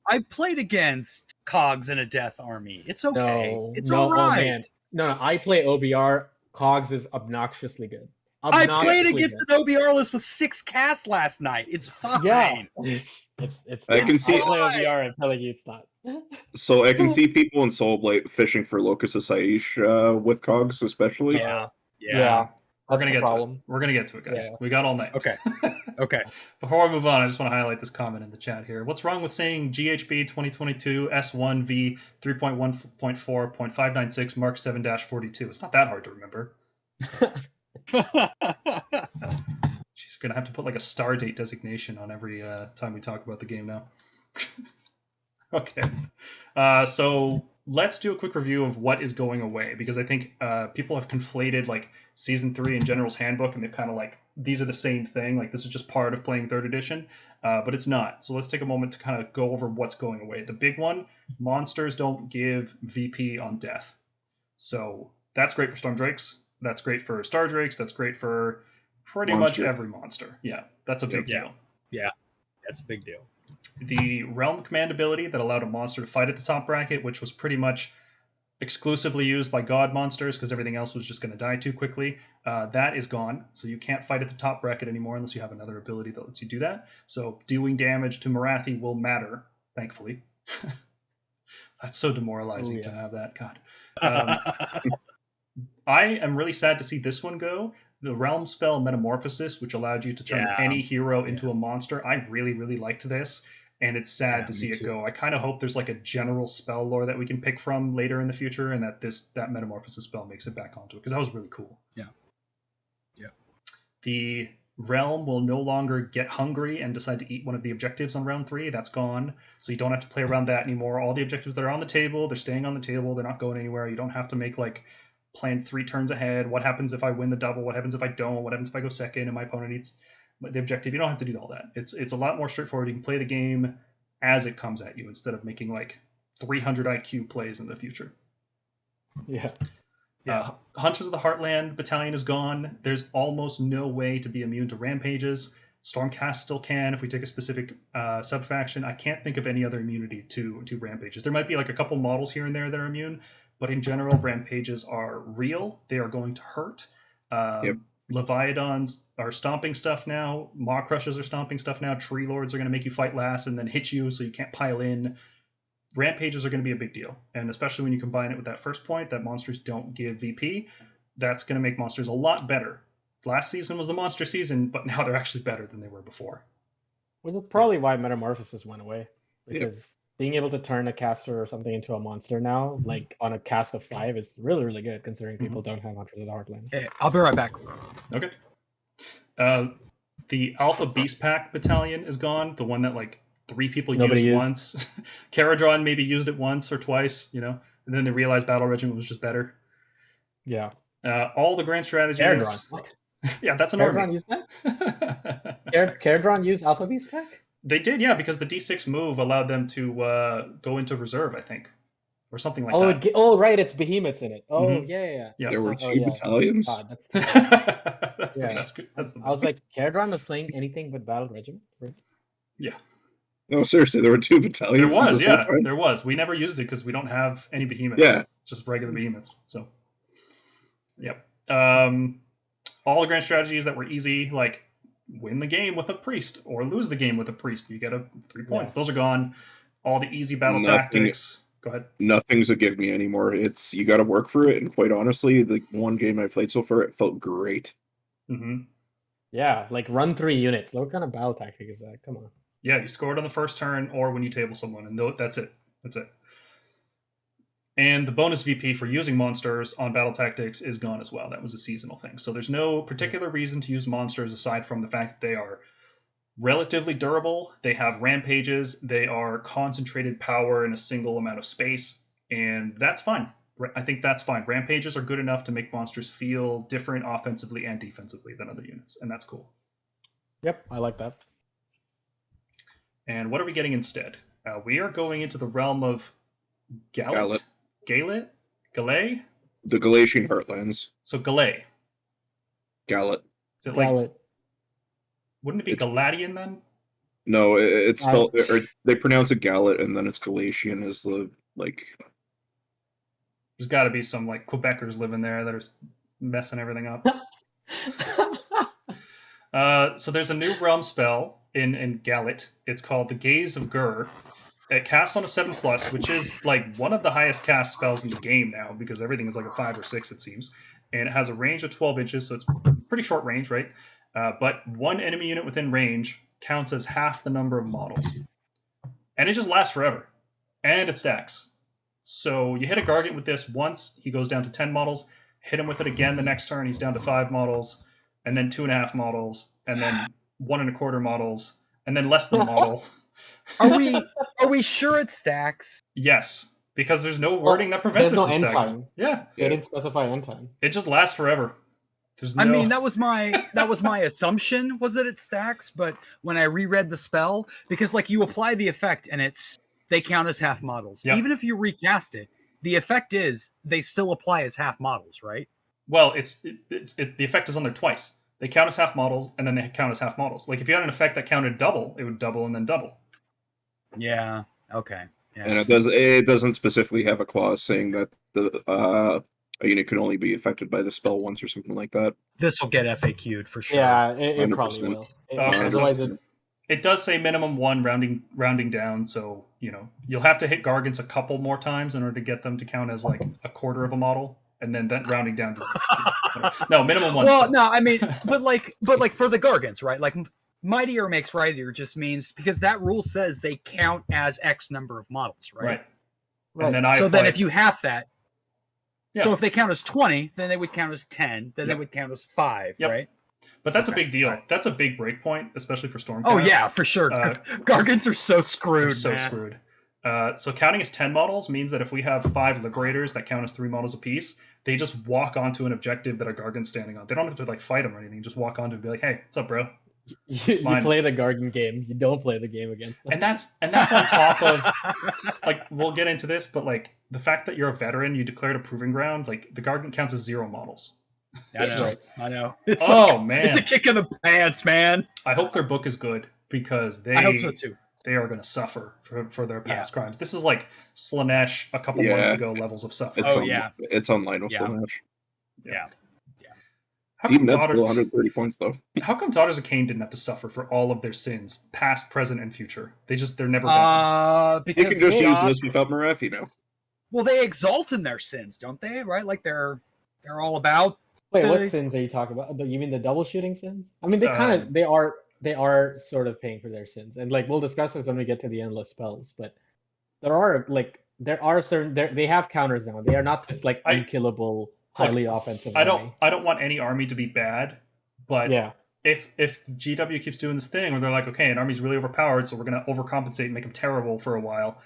I've played against Cogs in a Death army. It's okay. It's all right. Oh, man. No, I play OBR. Cogs is obnoxiously good. I played against an OBR list with 6 casts last night. It's fine. Yeah. I can see play OBR and telling you it's not. So I can see people in Soul Blade fishing for Locus of Saish with Cogs, especially. Yeah. We're gonna get to it. We're gonna get to it, guys. Yeah. We got all night. Okay. Before I move on, I just want to highlight this comment in the chat here. What's wrong with saying GHB 2022 S1V 3.1.4.596 Mark 7-42? It's not that hard to remember. She's gonna have to put like a star date designation on every time we talk about the game now. Okay. So let's do a quick review of what is going away, because I think people have conflated like Season 3 and General's Handbook, and they've kind of like, these are the same thing, like this is just part of playing 3rd edition, but it's not. So let's take a moment to kind of go over what's going away. The big one, monsters don't give VP on death. So that's great for Storm Drakes, that's great for Star Drakes, that's great for pretty much every monster. Yeah, that's a big deal. Yeah, that's a big deal. The Realm Command ability that allowed a monster to fight at the top bracket, which was pretty much exclusively used by God monsters because everything else was just going to die too quickly, that is gone. So you can't fight at the top bracket anymore unless you have another ability that lets you do that. So doing damage to Morathi will matter, thankfully. That's so demoralizing to have that. God. I am really sad to see this one go. The Realm spell Metamorphosis, which allowed you to turn any hero into a monster. I really, really liked this, and it's sad to see it go. I kind of hope there's like a general spell lore that we can pick from later in the future, and that Metamorphosis spell makes it back onto it, because that was really cool. Yeah. The Realm will no longer get hungry and decide to eat one of the objectives on round 3. That's gone, so you don't have to play around that anymore. All the objectives that are on the table, they're staying on the table. They're not going anywhere. You don't have to make like plan 3 turns ahead. What happens if I win the double? What happens if I don't? What happens if I go second and my opponent eats the objective? You don't have to do all that. It's a lot more straightforward. You can play the game as it comes at you instead of making like 300 IQ plays in the future. Yeah. Hunters of the Heartland Battalion is gone. There's almost no way to be immune to rampages. Stormcast still can if we take a specific sub-faction. I can't think of any other immunity to rampages. There might be like a couple models here and there that are immune, but in general, rampages are real. They are going to hurt. Leviathans are stomping stuff now. Maw Crushers are stomping stuff now. Tree Lords are going to make you fight last and then hit you so you can't pile in. Rampages are going to be a big deal. And especially when you combine it with that first point, that monsters don't give VP, that's going to make monsters a lot better. Last season was the monster season, but now they're actually better than they were before. Well, that's probably why Metamorphosis went away. Because being able to turn a caster or something into a monster now, like on a cast of 5, is really, really good considering people don't have Hunters of the Heartland. Okay, I'll be right back. Okay. The Alpha Beast Pack battalion is gone. The one that like 3 people Nobody used used. once. Caradron maybe used it once or twice, you know, and then they realized Battle Regiment was just better. Yeah. All the grand strategies. Caradron. What? Yeah, that's an Caradron army. used that? Caradron used Alpha Beast Pack? They did, yeah, because the D6 move allowed them to go into reserve, I think, or something like Oh, that. oh, right, it's behemoths in it. Oh, Mhm. yeah. Yeah. There were Oh, 2 yeah. battalions. God, that's That's Yeah. the best. That's the I was like, Caradron was playing anything but Battle Regiment? Right? yeah. No, seriously, there were 2 battalions. There was, this whole yeah, time? there was. We never used it because we don't have any behemoths. Yeah. Just regular behemoths. So, yep. All the grand strategies that were easy, like win the game with a priest or lose the game with a priest. You get 3 points. Yeah. Those are gone. All the easy battle Nothing- tactics. Go ahead. Nothing's a give me anymore. It's you got to work for it, and quite honestly, the one game I played so far, it felt great. Mm-hmm. Yeah, like run 3 units. What kind of battle tactic is that? Come on. Yeah, you scored on the first turn or when you table someone, and that's it. That's it. And the bonus VP for using monsters on battle tactics is gone as well. That was a seasonal thing. So there's no particular reason to use monsters aside from the fact that they are relatively durable. They have rampages. They are concentrated power in a single amount of space. And that's fine. I think that's fine. Rampages are good enough to make monsters feel different offensively and defensively than other units. And that's cool. Yep, I like that. And what are we getting instead? We are going into the realm of Gallet. Gallet? Gallet? The Galatian Heartlands. So Gallet. Gallet. Is it like, Gallet. wouldn't it be It's- Galatian then? No, it's spelled. Or they pronounce it Gallet, and then it's Galatian is the like. There's got to be some like Quebecers living there that are messing everything up. So there's a new realm spell in Gallet. It's called the Gaze of Gur. It casts on a 7+, which is like one of the highest cast spells in the game now because everything is like a 5 or 6 it seems, and it has a range of 12 inches, so it's pretty short range, right? But one enemy unit within range counts as half the number of models, and it just lasts forever, and it stacks. So you hit a Gargant with this once, he goes down to 10 models. Hit him with it again the next turn, he's down to 5 models, and then 2.5 models, and then 1.25 models, and then less than a model. Are we sure it stacks? Yes, because there's no wording that prevents There's no it from end stacking. time. Yeah, They didn't specify end time. it just lasts forever. There's no... I mean, that was my assumption was that it stacks, but when I reread the spell, because like you apply the effect and they count as half models. Yep. Even if you recast it, the effect is they still apply as half models, right? Well, the effect is on there twice. They count as half models, and then they count as half models. Like if you had an effect that counted double, it would double and then double. Yeah. Okay. Yeah. And it doesn't specifically have a clause saying that the a unit can only be affected by the spell once or something like that. This will get FAQ'd for sure. Yeah, it probably 100%. will. Okay, so- Otherwise, It does say minimum 1 rounding down, so you know you'll have to hit Gargants a couple more times in order to get them to count as like a quarter of a model, and then that rounding down to no minimum 1. Well, no, I mean, but like for the Gargants, right? Like mightier makes rightier just means because that rule says they count as X number of models, right? Right. right. And then I So then apply- if you half that, Yeah. so if they count as 20, then they would count as 10, then Yep. they would count as 5, Yep. right? but that's a Okay, big deal. alright. That's a big break point, especially for Stormcast. Oh yeah, for sure. Gargants are so They're screwed, so man. screwed. So counting as 10 models means that if we have 5 Liberators that count as 3 models apiece, they just walk onto an objective that a Gargant's standing on. They don't have to like fight them or anything. Just walk onto it and be like, "Hey, what's up, bro?" you mine. play the Garden game. You don't play the game against them. And that's on top of like we'll get into this, but like the fact that you're a veteran, you declared a proving ground. Like the Gargant counts as 0 models. I know. Right. I know. It's Oh like, man, it's a kick in the pants, man. I hope their book is good because I hope so too. they are going to suffer for their past crimes. This is like Slanesh a couple Yeah. months ago levels of suffering. It's Oh, yeah. It's online with Yeah. Slanesh. Yeah. How Deep come, Net's still 130 points though. how come Daughters of Cain didn't have to suffer for all of their sins, past, present, and future? They're never gone. You Because can just use God- this without Marathi now. well, they exalt in their sins, don't they? Right? Like they're all about. Wait, what the- sins are you talking about? You mean the double shooting sins? I mean, they Um, they are sort of paying for their sins, and like we'll discuss this when we get to the endless spells. But there are certain they have counters now. They are not this like unkillable, highly offensive army. I don't want any army to be bad, but Yeah. If GW keeps doing this thing where they're like, okay, an army's really overpowered, so we're gonna overcompensate and make them terrible for a while.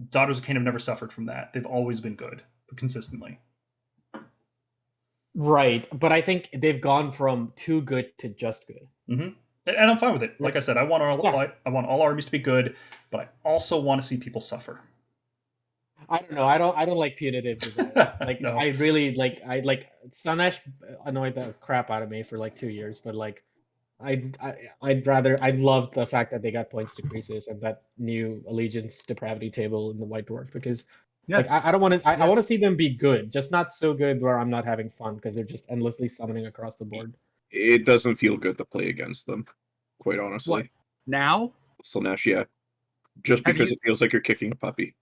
Daughters of Cain have never suffered from that. They've always been good, consistently. Right, but I think they've gone from too good to just good. Mm-hmm. And I'm fine with it. Like I said, I want all armies to be good, but I also want to see people suffer. I don't know. I don't like punitive design. Like No. I really like Slanesh annoyed the crap out of me for like 2 years, but like I love the fact that they got points decreases and that new allegiance depravity table in the White Dwarf because like I don't want to I want to see them be good, just not so good where I'm not having fun because they're just endlessly summoning across the board. It doesn't feel good to play against them, quite honestly. What? Now? Slanesh, yeah. Just because it feels like you're kicking a puppy.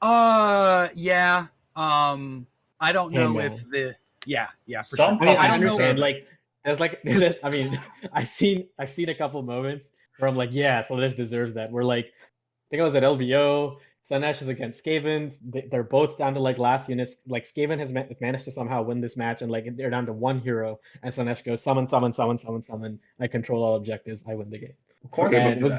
Yeah. I don't know if the for Some sure. I mean, I don't know. understand. Like, there's I mean, I've seen a couple moments where I'm like, yeah, Slanesh deserves that. We're like, I think I was at LVO. Slanesh is against Skaven's. They're both down to like last units. Like Skaven has managed to somehow win this match, and like they're down to one hero. And Slanesh goes summon, summon, summon, summon, summon. I control all objectives. I win the game. Of course, And it was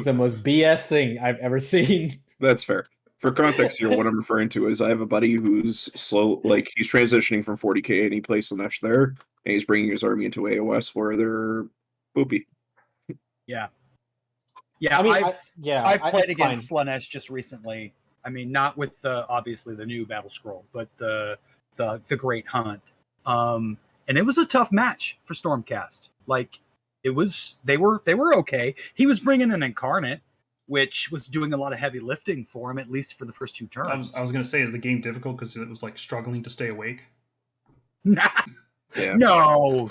the most BS thing I've ever seen. That's fair. For context here, what I'm referring to is I have a buddy who's slow, like he's transitioning from 40k and he plays Slanesh there, and he's bringing his army into AOS where they're poopy. Yeah. Yeah, I mean, I've played against Slanesh just recently. I mean, not with obviously the new Battlescroll, but the Great Hunt. And it was a tough match for Stormcast. Like they were okay. He was bringing an Incarnate, which was doing a lot of heavy lifting for him, at least for the first 2 turns. I was gonna say, is the game difficult because it was like struggling to stay awake? Nah. Yeah. No.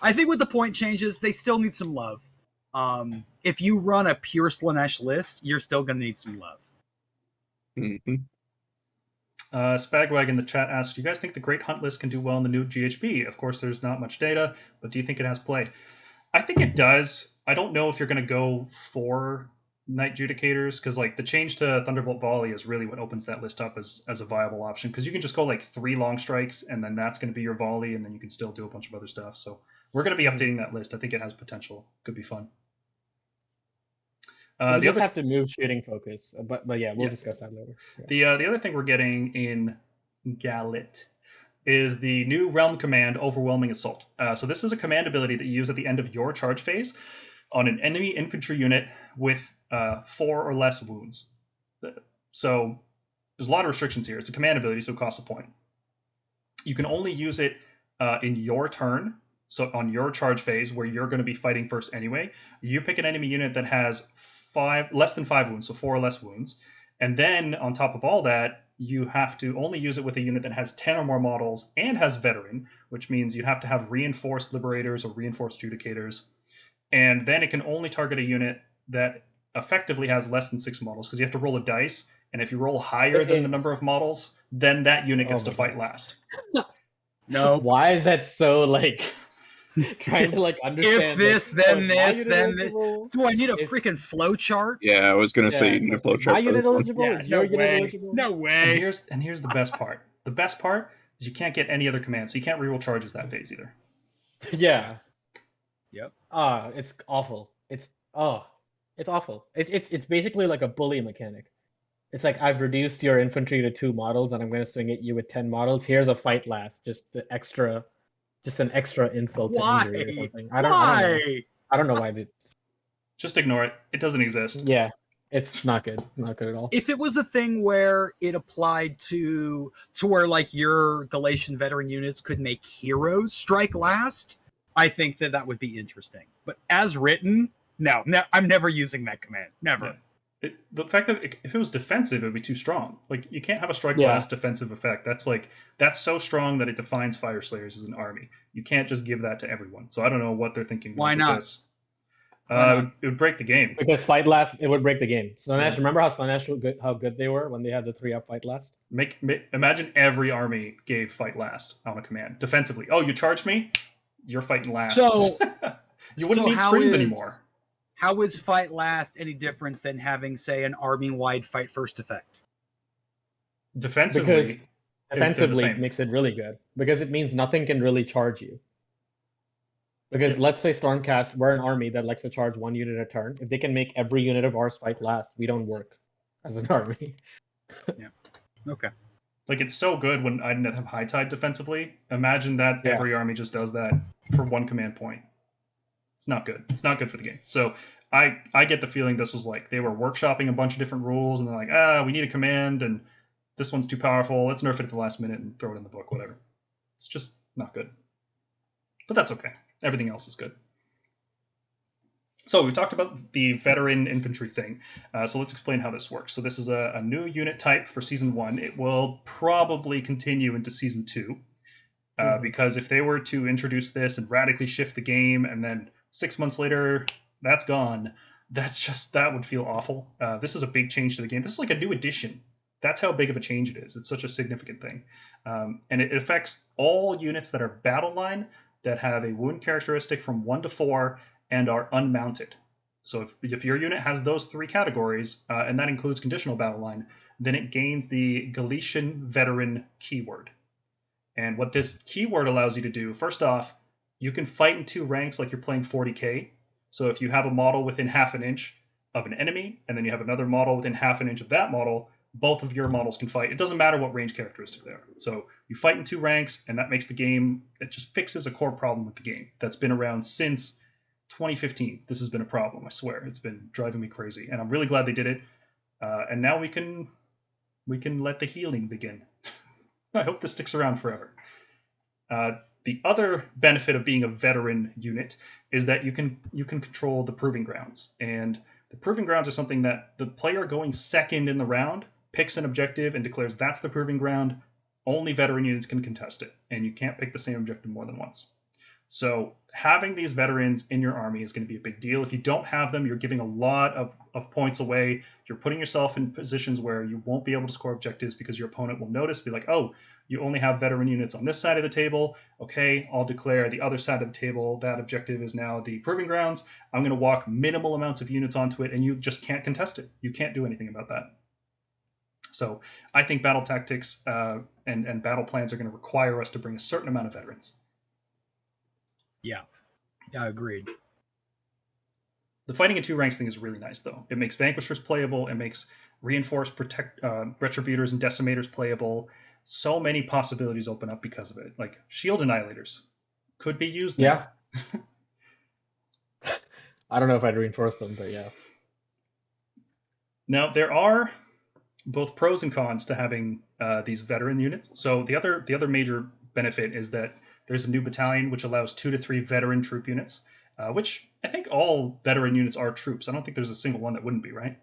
I think with the point changes, they still need some love. If you run a pure Slanesh list, you're still going to need some love. Mm-hmm. Spagwag in the chat asks, do you guys think the Great Hunt list can do well in the new GHB? Of course, there's not much data, but do you think it has play? I think it does. I don't know if you're going to go for Knight Judicators, because like the change to Thunderbolt Volley is really what opens that list up as a viable option, because you can just go like 3 long strikes, and then that's going to be your volley, and then you can still do a bunch of other stuff. So we're going to be updating that list. I think it has potential. Could be fun. We just have to move shooting focus, but yeah, we'll discuss that later. Yeah. The other thing we're getting in Gallet is the new Realm Command, Overwhelming Assault. So this is a command ability that you use at the end of your charge phase on an enemy infantry unit with 4 or less wounds. So there's a lot of restrictions here. It's a command ability, so it costs a point. You can only use it in your turn, so on your charge phase where you're going to be fighting first anyway. You pick an enemy unit that has less than 5 wounds, so 4 or less wounds. And then on top of all that, you have to only use it with a unit that has 10 or more models and has veteran, which means you have to have reinforced liberators or reinforced judicators. And then it can only target a unit that effectively has less than 6 models, because you have to roll a dice, and if you roll higher than the number of models, then that unit gets to fight last. No. Why is that so like trying to like understand? If this, then this, then this. Do I need a freaking flow chart? Yeah, I was gonna say you need a flow chart. My unit eligible? Is your unit eligible? No way. And here's the best part. The best part is you can't get any other commands, so you can't reroll charges that phase either. Yeah. Yep. It's awful. It's awful. It's basically like a bully mechanic. It's like, I've reduced your infantry to 2 models, and I'm going to swing at you with 10 models. Here's a fight last, just an extra insult to injury or something. I don't know why. Just ignore it. It doesn't exist. Yeah, it's not good. Not good at all. If it was a thing where it applied to where like your Galatian veteran units could make heroes strike last, I think that would be interesting. But as written, no, I'm never using that command. Never. Yeah. The fact that if it was defensive, it would be too strong. Like, you can't have a strike last defensive effect. That's so strong that it defines Fire Slayers as an army. You can't just give that to everyone. So I don't know what they're thinking. Why not? It would break the game. Because fight last, it would break the game. Slanesh, remember how good they were when they had the 3-up fight last? Imagine every army gave fight last on a command defensively. Oh, you charged me? You're fighting last. So you wouldn't need screens anymore. How is fight last any different than having, say, an army-wide fight first effect? Defensively, Because they're the defensively same. makes it really good. Because it means nothing can really charge you. Because Yeah. let's say Stormcast, we're an army that likes to charge 1 unit a turn. If they can make every unit of ours fight last, we don't work as an army. Okay. Like, it's so good when I didn't have High Tide defensively. Imagine that Yeah. every army just does that for one command point. It's not good. It's not good for the game. So I get the feeling this was like they were workshopping a bunch of different rules, and they're like, we need a command, and this one's too powerful. Let's nerf it at the last minute and throw it in the book, whatever. It's just not good. But that's okay. Everything else is good. So we talked about the veteran infantry thing. So let's explain how this works. So this is a new unit type for Season 1. It will probably continue into Season 2. Because if they were to introduce this and radically shift the game, and then 6 months later, that's gone, that would feel awful. This is a big change to the game. This is like a new addition. That's how big of a change it is. It's such a significant thing. And it affects all units that are battle line that have a wound characteristic from 1 to 4 and are unmounted. So if your unit has those 3 categories, and that includes conditional battle line, then it gains the Galletian veteran keyword. And what this keyword allows you to do, first off, you can fight in 2 ranks like you're playing 40k. So if you have a model within half an inch of an enemy, and then you have another model within half an inch of that model, both of your models can fight. It doesn't matter what range characteristic they are. So you fight in 2 ranks, and that makes the game, it just fixes a core problem with the game that's been around since 2015. This has been a problem, I swear. It's been driving me crazy, and I'm really glad they did it. And now we can let the healing begin. I hope this sticks around forever. The other benefit of being a veteran unit is that you can control the proving grounds, and the proving grounds are something that the player going second in the round picks an objective and declares that's the proving ground. Only veteran units can contest it, and you can't pick the same objective more than once. So having these veterans in your army is going to be a big deal. If you don't have them, you're giving a lot of points away. You're putting yourself in positions where you won't be able to score objectives because your opponent will notice, be like, oh, you only have veteran units on this side of the table. Okay, I'll declare the other side of the table. That objective is now the proving grounds. I'm going to walk minimal amounts of units onto it, and you just can't contest it. You can't do anything about that. So I think battle tactics and battle plans are going to require us to bring a certain amount of veterans. Yeah, agreed. The fighting in 2 ranks thing is really nice, though. It makes Vanquishers playable. It makes Reinforced Retributors and Decimators playable. So many possibilities open up because of it. Like, Shield Annihilators could be used now. Yeah. I don't know if I'd reinforce them, but yeah. Now, there are both pros and cons to having these veteran units. So the other major benefit is that there's a new battalion which allows 2 to 3 veteran troop units, which I think all veteran units are troops. I don't think there's a single one that wouldn't be, right?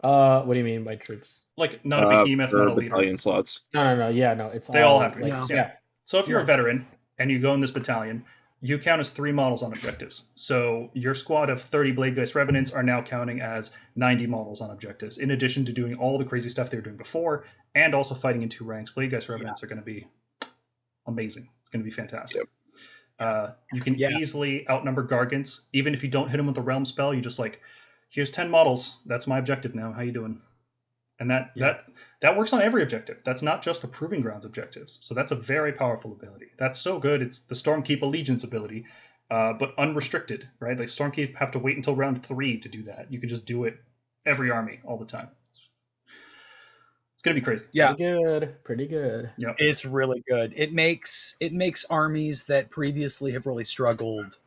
What do you mean by troops? Like, not a behemoth, not a leader. Battalion slots. No. Yeah, no. They all have like, troops. yeah. So if you're a veteran and you go in this battalion, you count as 3 models on objectives. So your squad of 30 Bladegeist Revenants are now counting as 90 models on objectives, in addition to doing all the crazy stuff they were doing before, and also fighting in 2 ranks. Bladegeist Revenants are going to be amazing. It's going to be fantastic. Yep. You can easily outnumber Gargants. Even if you don't hit them with the Realm spell, you just like, here's 10 models. That's my objective now. How you doing? And that works on every objective. That's not just the Proving Grounds objectives. So that's a very powerful ability. That's so good. It's the Stormkeep Allegiance ability, but unrestricted, right? Like, Stormkeep have to wait until round 3 to do that. You can just do it every army all the time. It's going to be crazy. Yeah. Pretty good. Yep. It's really good. It makes armies that previously have really struggled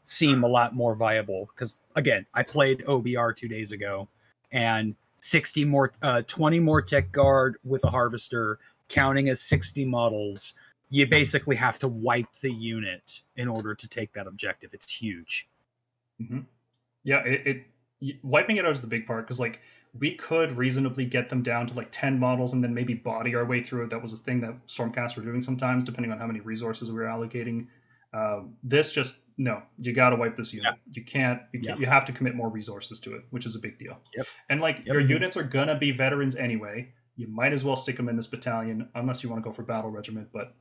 seem a lot more viable. Because, again, I played OBR 2 days ago, and 20 more Tech Guard with a Harvester, counting as 60 models. You basically have to wipe the unit in order to take that objective. It's huge. Mm-hmm. Yeah, wiping it out is the big part, because, like, we could reasonably get them down to like 10 models and then maybe body our way through it. That was a thing that Stormcast were doing sometimes, depending on how many resources we were allocating. This just, no, you got to wipe this unit. Yeah. You can't, you have to commit more resources to it, which is a big deal. Yep. And like, your units are going to be veterans anyway. You might as well stick them in this battalion, unless you want to go for battle regiment, but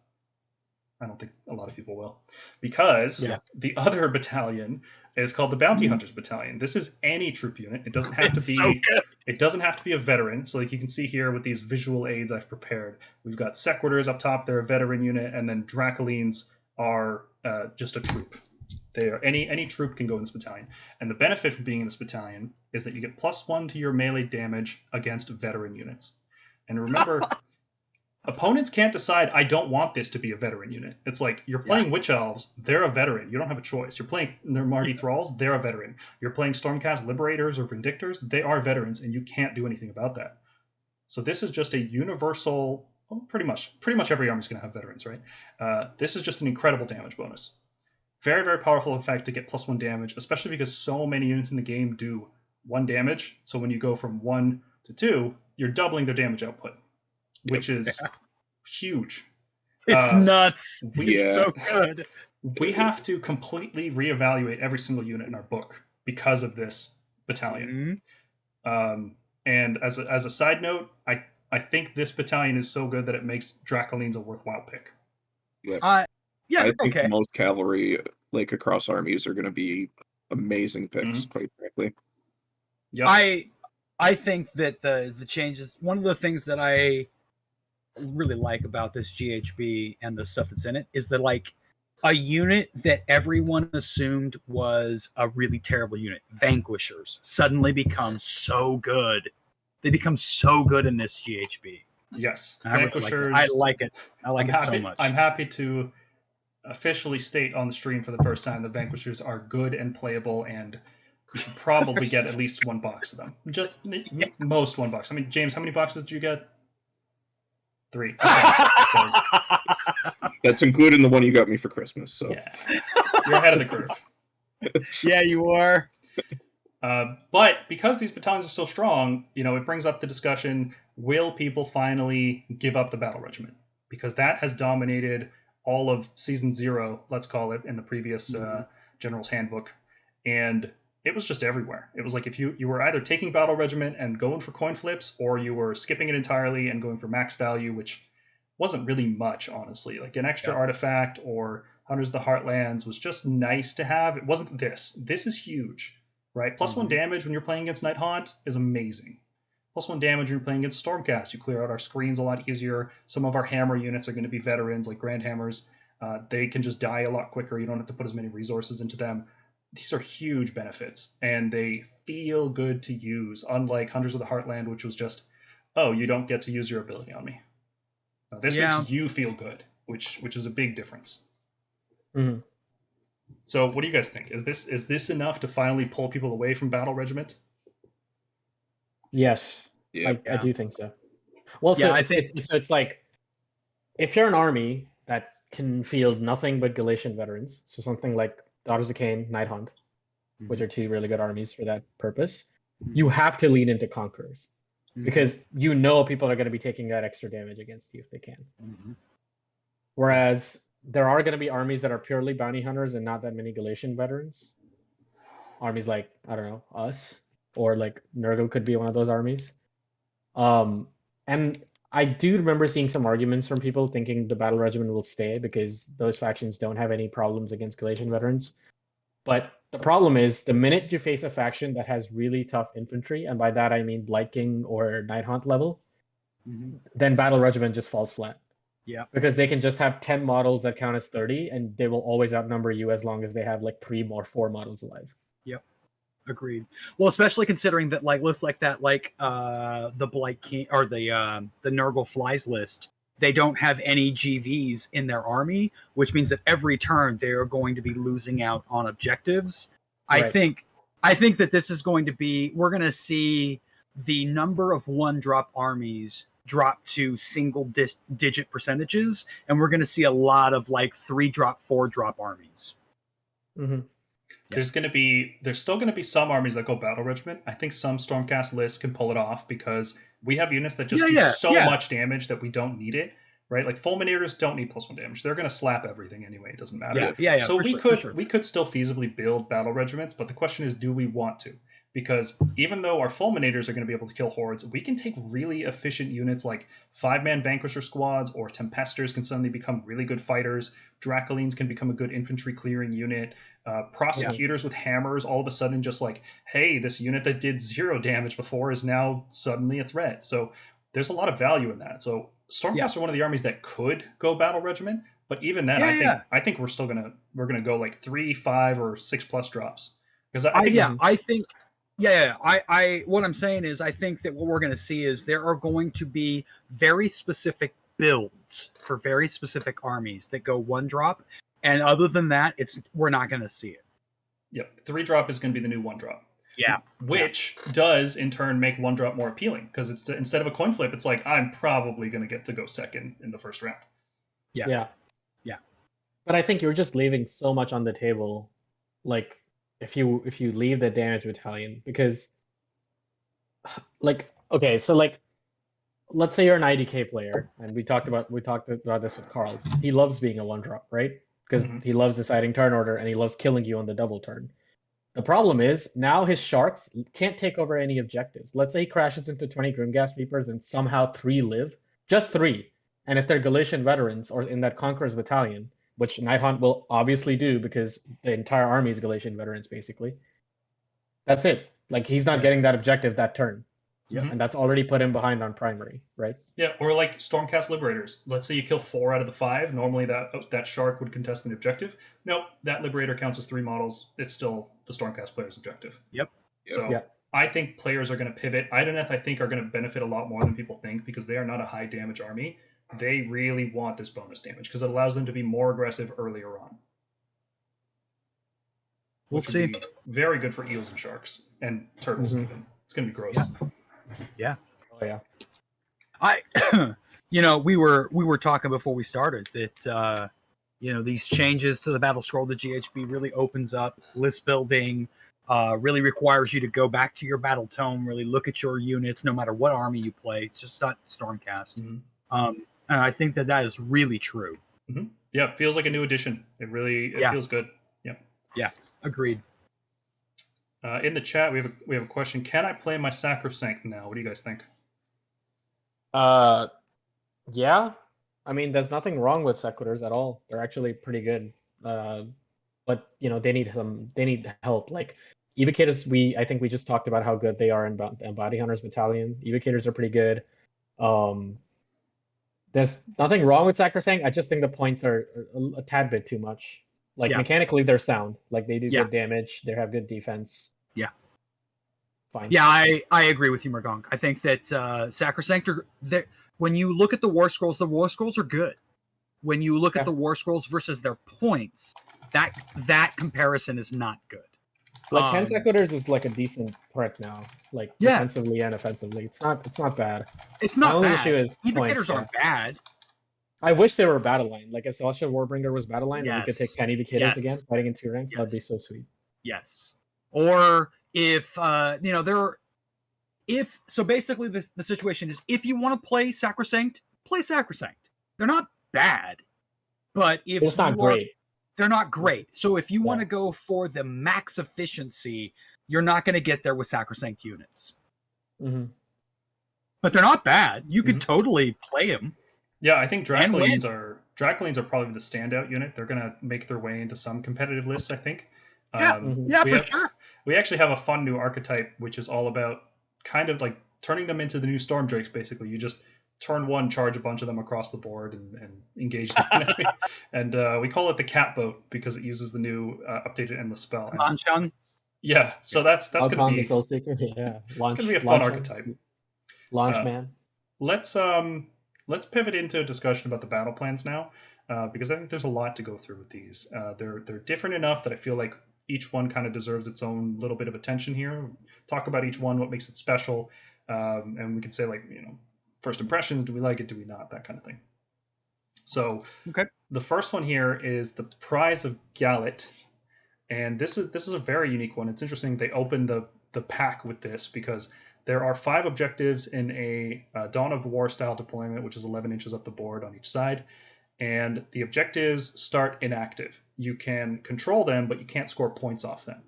I don't think a lot of people will, because the other battalion is called the Bounty Hunters Battalion. This is any troop unit. It doesn't have to be. So good. It doesn't have to be a veteran. So like you can see here with these visual aids I've prepared, we've got Sequitors up top. They're a veteran unit, and then Dracolines are just a troop. They are any troop can go in this battalion. And the benefit from being in this battalion is that you get +1 to your melee damage against veteran units. And remember, opponents can't decide, I don't want this to be a veteran unit. It's like, you're playing Witch Elves, they're a veteran. You don't have a choice. You're playing Mardi Thralls, they're a veteran. You're playing Stormcast Liberators or Vindictors, they are veterans, and you can't do anything about that. So this is just a universal, well, pretty much every army's going to have veterans, right? This is just an incredible damage bonus. Very, very powerful effect to get +1 damage, especially because so many units in the game do 1 damage. So when you go from 1 to 2, you're doubling their damage output, which is huge. It's nuts. It's so good. We have to completely reevaluate every single unit in our book because of this battalion. And as a side note, I think this battalion is so good that it makes Dracolines a worthwhile pick. I think most cavalry, like across armies, are going to be amazing picks, quite frankly. Yeah. I think that the changes, one of the things that I really like about this GHB and the stuff that's in it is that, like, a unit that everyone assumed was a really terrible unit, Vanquishers, suddenly become so good. They become so good in this GHB. Yes. Vanquishers. I like it. I like it so much. I'm happy to officially state on the stream for the first time that Vanquishers are good and playable, and you should probably get at least 1 box of them. Just most 1 box. I mean, James, how many boxes did you get? 3. Okay. So, that's including the one you got me for Christmas. So yeah, you're ahead of the curve. Yeah, you are. But because these battalions are so strong, it brings up the discussion: will people finally give up the battle regiment? Because that has dominated all of season 0, let's call it, in the previous General's Handbook, and it was just everywhere. It was like if you were either taking battle regiment and going for coin flips, or you were skipping it entirely and going for max value, which wasn't really much, honestly. Like an extra artifact or Hunters of the Heartlands was just nice to have. It wasn't this. This is huge, right? +1 damage when you're playing against Night Haunt is amazing. +1 damage when you're playing against Stormcast. You clear out our screens a lot easier. Some of our hammer units are going to be veterans, like Grand Hammers. They can just die a lot quicker. You don't have to put as many resources into them. These are huge benefits, and they feel good to use, unlike Hunters of the Heartland, which was just, oh, you don't get to use your ability on me. Now, this makes you feel good, which is a big difference. Mm-hmm. So what do you guys think? Is this enough to finally pull people away from Battle Regiment? Yes, I do think so. Well, so I think it's like, if you're an army that can field nothing but Galatian veterans, so something like Daughters of Cain, Night Hunt, which are 2 really good armies for that purpose, you have to lean into Conquerors, because people are going to be taking that extra damage against you if they can. Whereas there are going to be armies that are purely bounty hunters and not that many Galatian veterans. Armies like, I don't know, us, or like Nurgle could be one of those armies. And I do remember seeing some arguments from people thinking the battle regiment will stay because those factions don't have any problems against Galatian veterans. But the problem is, the minute you face a faction that has really tough infantry, and by that I mean Blight King or Night Hunt level, then battle regiment just falls flat. Yeah. Because they can just have 10 models that count as 30, and they will always outnumber you as long as they have like 3 or 4 models alive. Yep. Agreed. Well, especially considering that, like, lists like that, like the Blight King or the Nurgle Flies list, they don't have any GVs in their army, which means that every turn they are going to be losing out on objectives. Right. I think that this is going to be, we're going to see the number of 1-drop armies drop to single-digit percentages, and we're going to see a lot of like 3-drop, 4-drop armies. There's still going to be some armies that go battle regiment. I think some Stormcast lists can pull it off because we have units that just do so much damage that we don't need it, right? Like Fulminators don't need +1 damage. They're going to slap everything anyway. It doesn't matter. Yeah. So we could still feasibly build battle regiments, but the question is, do we want to? because even though our fulminators are going to be able to kill hordes, we can take really efficient units like 5-man vanquisher squads, or tempesters can suddenly become really good fighters. Dracolines can become a good infantry clearing unit. Prosecutors with hammers all of a sudden just like, hey, this unit that did 0 damage before is now suddenly a threat. So there's a lot of value in that. So Stormcast are one of the armies that could go battle regiment, but even then, I think we're gonna go like 3, 5, or 6+ drops, because what I'm saying is, I think that what we're going to see is there are going to be very specific builds for very specific armies that go 1 drop, and other than that, we're not going to see it. Yep, 3 drop is going to be the new 1 drop. Yeah, which does in turn make 1 drop more appealing, because it's instead of a coin flip, it's like, I'm probably going to get to go second in the first round. Yeah. But I think you're just leaving so much on the table, like if you leave the damage battalion, because like, okay, so like, let's say you're an IDK player, and we talked about this with Carl. He loves being a 1 drop, right? Because he loves deciding turn order and he loves killing you on the double turn. The problem is now his sharks can't take over any objectives. Let's say he crashes into 20 Grimghast Reapers and somehow 3 live, just 3. And if they're Galatian veterans or in that Conqueror's battalion, which Nighthaunt will obviously do because the entire army is Galatian veterans, basically. That's it. Like, he's not getting that objective that turn. Yeah. And that's already put him behind on primary, right? Yeah, or like Stormcast Liberators. Let's say you kill 4 out of the 5. Normally that shark would contest an objective. Nope, that Liberator counts as 3 models. It's still the Stormcast player's objective. Yep. So I think players are going to pivot. Idoneth, I think, are going to benefit a lot more than people think, because they are not a high damage army. They really want this bonus damage because it allows them to be more aggressive earlier on. We'll see. Very good for eels and sharks and turtles. Even it's going to be gross. Yeah. Oh yeah. We were talking before we started that these changes to the Battlescroll, the GHB really opens up list building. Really requires you to go back to your battle tome, really look at your units, no matter what army you play. It's just not Stormcast. And I think that is really true. Yeah, it feels like a new addition. It feels good. Yeah, agreed. In the chat, we have a question. Can I play my Sacrosanct now? What do you guys think? Yeah. I mean, there's nothing wrong with Sequitors at all. They're actually pretty good. But they need help. Like Evocators, I think we just talked about how good they are in Bounty Hunters Battalion. Evocators are pretty good. There's nothing wrong with Sacrosanct. I just think the points are a tad bit too much. Like, mechanically, they're sound. Like, they do good damage. They have good defense. Yeah. Fine. Yeah, I agree with you, Mergonk. I think that Sacrosanct when you look at the War Scrolls are good. When you look at the War Scrolls versus their points, that comparison is not good. Like 10 Sequitors is like a decent threat now, like defensively and offensively. It's not bad. It's not only bad. issue is Evocators aren't bad. I wish they were battle line. Like if Celestial Warbringer was battle line, and we could take 10 Evocators again, fighting in 2 ranks, that'd be so sweet. Yes. Or if so basically the situation is, if you want to play Sacrosanct, play Sacrosanct. They're not bad, but it's not great. They're not great. So if you want to go for the max efficiency, you're not going to get there with Sacrosanct units. But they're not bad. You can totally play them. Yeah, I think Dracolines are probably the standout unit. They're going to make their way into some competitive lists, I think. For sure. We actually have a fun new archetype, which is all about kind of like turning them into the new Storm Drakes, basically. You just turn 1, charge a bunch of them across the board and engage them. And we call it the cat boat because it uses the new updated endless spell. Yeah, so that's going to be Soul Seeker. Yeah, it's going to be a fun archetype. Launch man. Let's pivot into a discussion about the battle plans now, because I think there's a lot to go through with these. They're different enough that I feel like each one kind of deserves its own little bit of attention here. Talk about each one, what makes it special, and we can say, like, first impressions, do we like it, do we not, that kind of thing. So the first one here is the Prize of Gallet, and this is a very unique one. It's interesting they opened the pack with this because there are 5 objectives in a Dawn of War style deployment, which is 11 inches up the board on each side, and the objectives start inactive. You can control them, but you can't score points off them.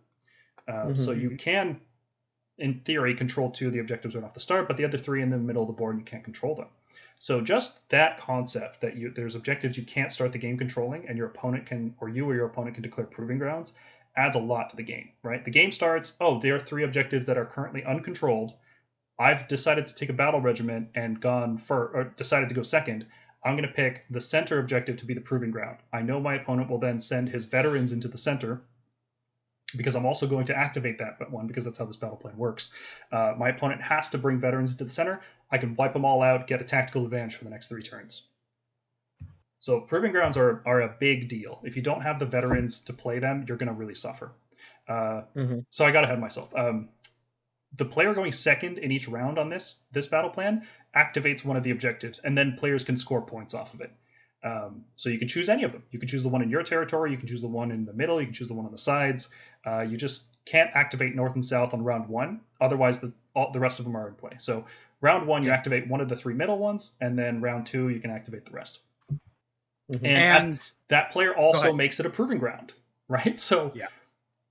So you can in theory, control 2 of the objectives right off the start, but the other 3 in the middle of the board, you can't control them. So just that concept that there's objectives you can't start the game controlling, and your opponent can, or you or your opponent can declare proving grounds, adds a lot to the game, right? The game starts, there are 3 objectives that are currently uncontrolled. I've decided to take a battle regiment and decided to go second. I'm going to pick the center objective to be the proving ground. I know my opponent will then send his veterans into the center, because I'm also going to activate that one, because that's how this battle plan works. My opponent has to bring veterans into the center. I can wipe them all out, get a tactical advantage for the next 3 turns. So proving grounds are a big deal. If you don't have the veterans to play them, you're going to really suffer. So I got ahead of myself. The player going second in each round on this battle plan activates one of the objectives, and then players can score points off of it. So you can choose any of them. You can choose the one in your territory, you can choose the one in the middle, you can choose the one on the sides. You just can't activate north and south on round 1, otherwise the rest of them are in play. So round 1, you activate one of the 3 middle ones, and then round 2, you can activate the rest. And that player also makes it a proving ground, right? So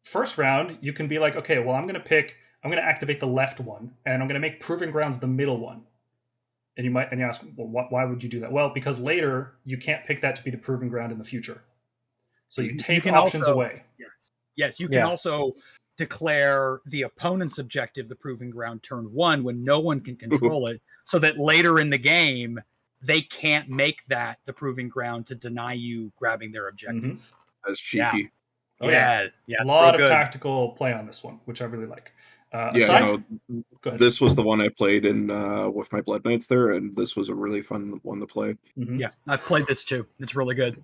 first round, you can be like, okay, well, I'm going to activate the left one, and I'm going to make proving grounds the middle one. And you ask, well, why would you do that? Well, because later you can't pick that to be the proving ground in the future. So you take options away. Yes, you can also declare the opponent's objective the proving ground turn 1 when no one can control it, so that later in the game they can't make that the proving ground to deny you grabbing their objective. That's cheeky. Yeah, a lot of tactical play on this one, which I really like. This was the one I played in with my Blood Knights there, and this was a really fun one to play. Yeah, I've played this too. It's really good.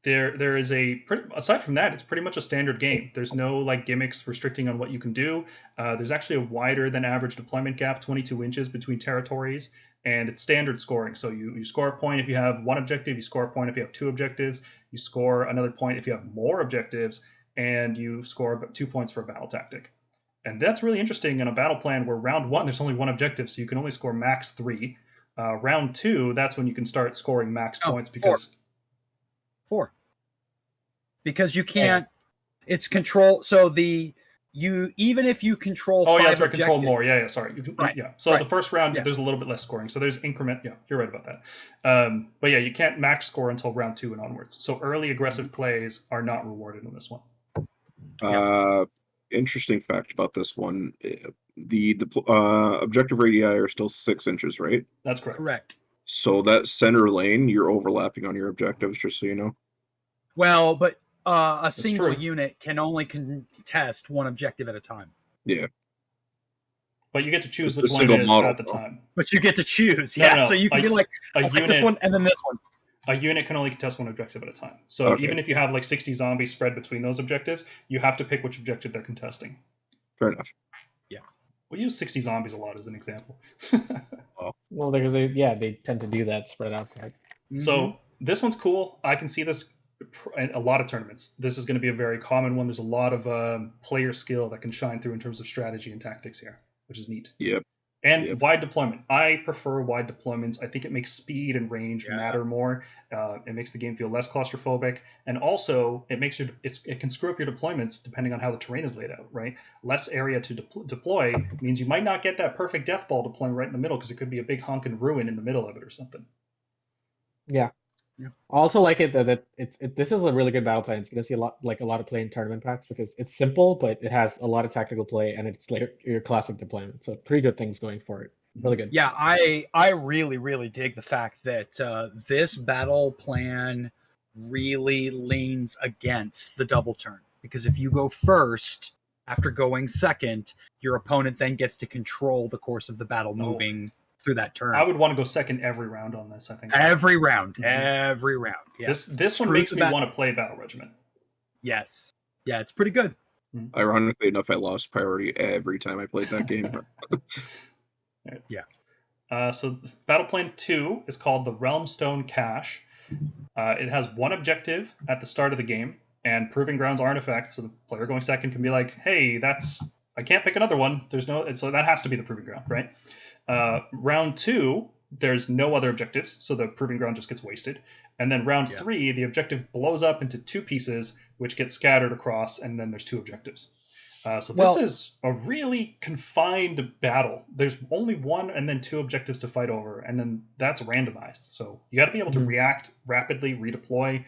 There is aside from that, it's pretty much a standard game. There's no like gimmicks restricting on what you can do. There's actually a wider than average deployment gap, 22 inches between territories, and it's standard scoring. So you score a point if you have 1 objective, you score a point if you have 2 objectives, you score another point if you have more objectives, and you score about 2 points for a battle tactic. And that's really interesting in a battle plan where round 1, there's only 1 objective, so you can only score max 3. Round 2, that's when you can start scoring max points because 4. Because you can't. It's control. So even if you control. Oh, 5 yeah, that's right. objectives, Control more. Yeah. Sorry. So the first round, there's a little bit less scoring. So there's increment. Yeah, you're right about that. But yeah, you can't max score until round 2 and onwards. So early aggressive plays are not rewarded on this one. Interesting fact about this one: the objective radii are still 6 inches, right? That's correct. Correct. So that center lane, you're overlapping on your objectives, just so you know. Well, but a single unit can only contest 1 objective at a time. Yeah. But you get to choose which one it is at the time. But you get to choose, So you can be like, unit, this one and then this one. A unit can only contest 1 objective at a time. So even if you have like 60 zombies spread between those objectives, you have to pick which objective they're contesting. Fair enough. Yeah. We use 60 zombies a lot as an example. Well, because they tend to do that spread out. Right? So this one's cool. I can see this in a lot of tournaments. This is going to be a very common one. There's a lot of player skill that can shine through in terms of strategy and tactics here, which is neat. Yep. And wide deployment. I prefer wide deployments. I think it makes speed and range matter more. It makes the game feel less claustrophobic, and also it makes it can screw up your deployments depending on how the terrain is laid out. Right, less area to deploy means you might not get that perfect death ball deploying right in the middle because it could be a big honking ruin in the middle of it or something. Yeah. I also like it that this is a really good battle plan. It's going to see a lot of play in tournament packs because it's simple, but it has a lot of tactical play and it's like your classic deployment. So pretty good things going for it. Really good. Yeah, I really, really dig the fact that this battle plan really leans against the double turn, because if you go first after going second, your opponent then gets to control the course of the battle moving through that turn. I would want to go second every round on this, I think. Every round. Yeah. This one makes me want to play Battle Regiment. Yes. Yeah, it's pretty good. Ironically enough, I lost priority every time I played that game. So Battle Plan 2 is called the Realmstone Cache. It has 1 objective at the start of the game, and Proving Grounds are in effect, so the player going second can be like, hey, I can't pick another one. So that has to be the Proving Ground, right? Round 2, there's no other objectives, so the Proving Ground just gets wasted. And then round 3, the objective blows up into 2 pieces, which get scattered across, and then there's 2 objectives. So this is a really confined battle. There's only 1 and then 2 objectives to fight over, and then that's randomized. So you got to be able to react rapidly, redeploy,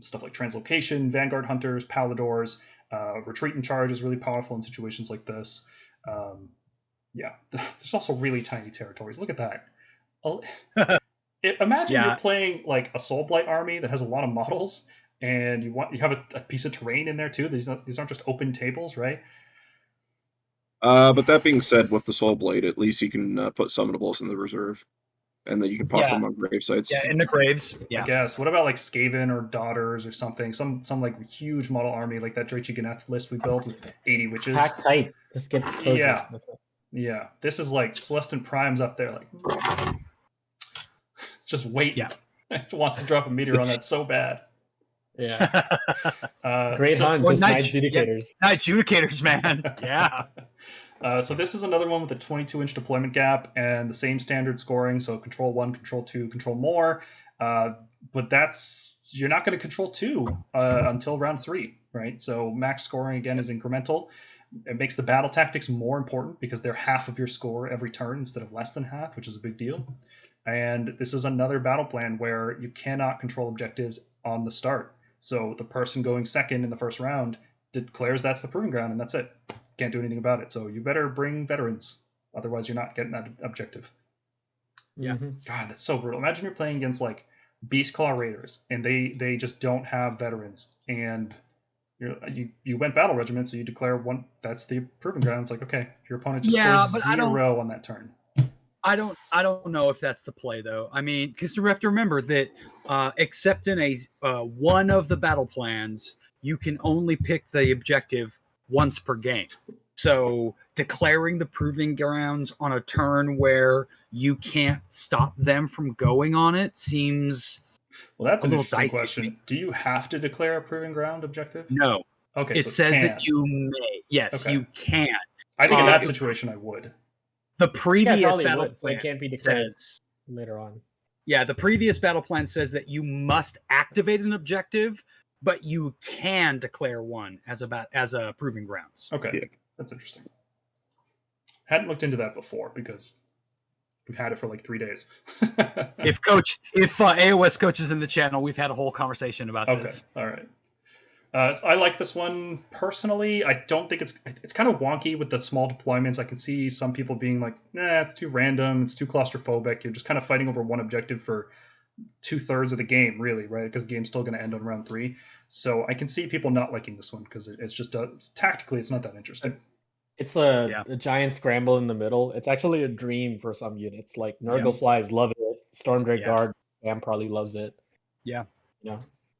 stuff like translocation, Vanguard Hunters, Paladors, retreat and charge is really powerful in situations like this. There's also really tiny territories. Look at that. Imagine you're playing like a Soulblight army that has a lot of models, and you have a piece of terrain in there too. These aren't just open tables, right? But that being said, with the Soulblade, at least you can put summonables in the reserve, and then you can pop them on grave sites. Yeah, in the graves. Yeah. I guess. What about like Skaven or Daughters or something? Some like huge model army like that Draichi Ganeth list we built with 80 witches. Pack tight. Just get close. Yeah. This is like Celestin Prime's up there, like just waiting. Yeah. It wants to drop a meteor on that so bad. Yeah. Great hunt, just Night Judicators. Night Judicators, man. Yeah. So this is another one with a 22-inch deployment gap and the same standard scoring. So control 1, control 2, control more. But you're not going to control 2 until round 3, right? So max scoring again is incremental. It makes the battle tactics more important because they're half of your score every turn instead of less than half, which is a big deal. And this is another battle plan where you cannot control objectives on the start. So the person going second in the first round declares that's the proving ground, and that's it. Can't do anything about it. So you better bring veterans. Otherwise, you're not getting that objective. Yeah. God, that's so brutal. Imagine you're playing against like Beastclaw Raiders, and they just don't have veterans. And you went battle regiment, so you declare one. That's the proving ground. It's like, okay, your opponent just scores 0 on that turn. I don't know if that's the play though. I mean, because you have to remember that except in one of the battle plans, you can only pick the objective once per game. So declaring the proving grounds on a turn where you can't stop them from going on it seems that's a an little interesting dicey. Question. Do you have to declare a proving ground objective? No. Okay. It says that you may. Yes, you can. I think in that situation I would. The previous battle plan, so it can't be declared says later on. Yeah, the previous battle plan says that you must activate an objective, but you can declare one as a proving grounds. Okay, that's interesting. Hadn't looked into that before because we've had it for like 3 days. if AOS Coach is in the channel, we've had a whole conversation about this. All right. I like this one personally. I don't think it's kind of wonky with the small deployments. I can see some people being like, nah, it's too random. It's too claustrophobic. You're just kind of fighting over one objective for 2/3 of the game, really, right? Because the game's still going to end on round 3. So I can see people not liking this one because it's just tactically, it's not that interesting. It's a giant scramble in the middle. It's actually a dream for some units. Like Nurgle Flies love it. Stormdrake Guard, Bam probably loves it. Yeah.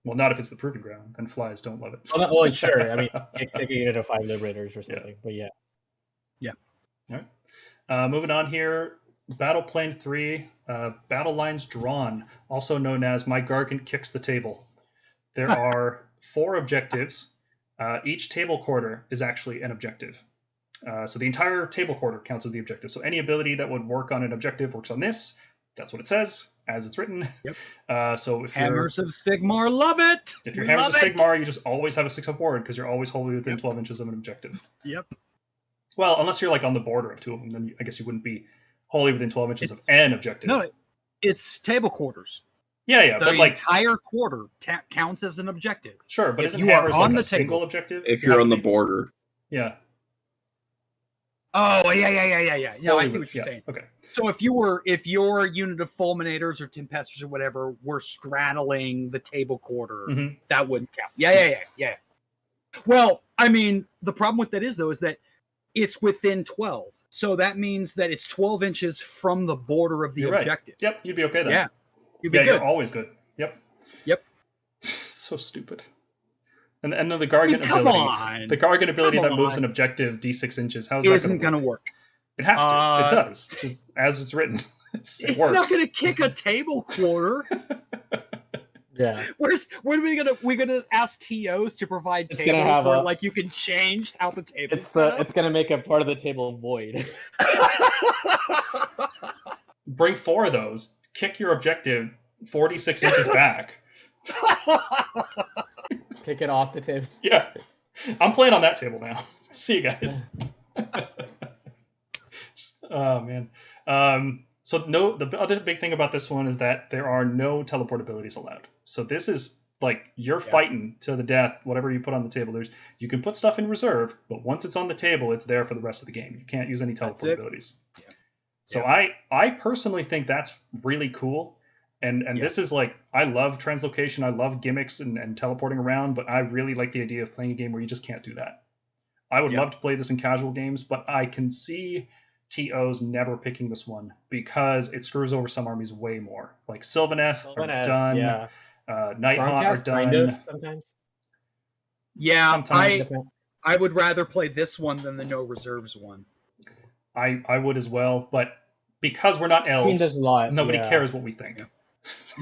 Well, not if it's the proving ground. Then Flies don't love it. Well, sure. I mean, taking it to 5 Liberators or something. But yeah. All right. Moving on here. Battle Plan 3, Battle Lines Drawn, also known as My Gargant Kicks the Table. There are 4 objectives. Each table quarter is actually an objective. So the entire table quarter counts as the objective. So any ability that would work on an objective works on this. That's what it says, as it's written. Yep. So if Hammers of Sigmar, love it! If you're Hammers of Sigmar, you just always have a 6 up board because you're always wholly within 12 inches of an objective. Yep. Well, unless you're like on the border of 2 of them, then I guess you wouldn't be wholly within 12 inches of an objective. No, it's table quarters. Yeah, the but like entire quarter counts as an objective. Sure, but if isn't you Hammers are on like the a single table, objective? If you're on the border. Yeah. Oh, yeah. No, I see what you're saying. Okay. So if your unit of Fulminators or Tempestors or whatever were straddling the table quarter, that wouldn't count. Yeah. Well, I mean, the problem with that is that it's within 12. So that means that it's 12 inches from the border of the objective. Right. Yep, you'd be okay then. Yeah. You'd be good. You're always good. Yep. So stupid. And then the Gargant ability. The Gargant ability that moves an objective d6 inches. How is that isn't going to work? It has to. It does. Just as it's written. It it's works. Not going to kick a table quarter. Yeah. When are we gonna ask TOs to provide tables where like you can change how the table? It's gonna make a part of the table void. Bring 4 of those. Kick your objective 46 inches back. Kick it off the table. Yeah, I'm playing on that table now. See you guys. Oh man. So the other big thing about this one is that there are no teleport abilities allowed. So this is like you're fighting to the death, whatever you put on the table. You can put stuff in reserve, but once it's on the table, it's there for the rest of the game. You can't use any teleport abilities. Yeah. So I personally think that's really cool. And this is like, I love translocation, I love gimmicks and teleporting around, but I really like the idea of playing a game where you just can't do that. I would love to play this in casual games, but I can see TOs never picking this one because it screws over some armies way more. Like Sylvaneth are done. Yeah. Nighthawk are done. Kind of, sometimes. Yeah, Sometimes. I would rather play this one than the no reserves one. I would as well, but because we're not elves, nobody cares what we think.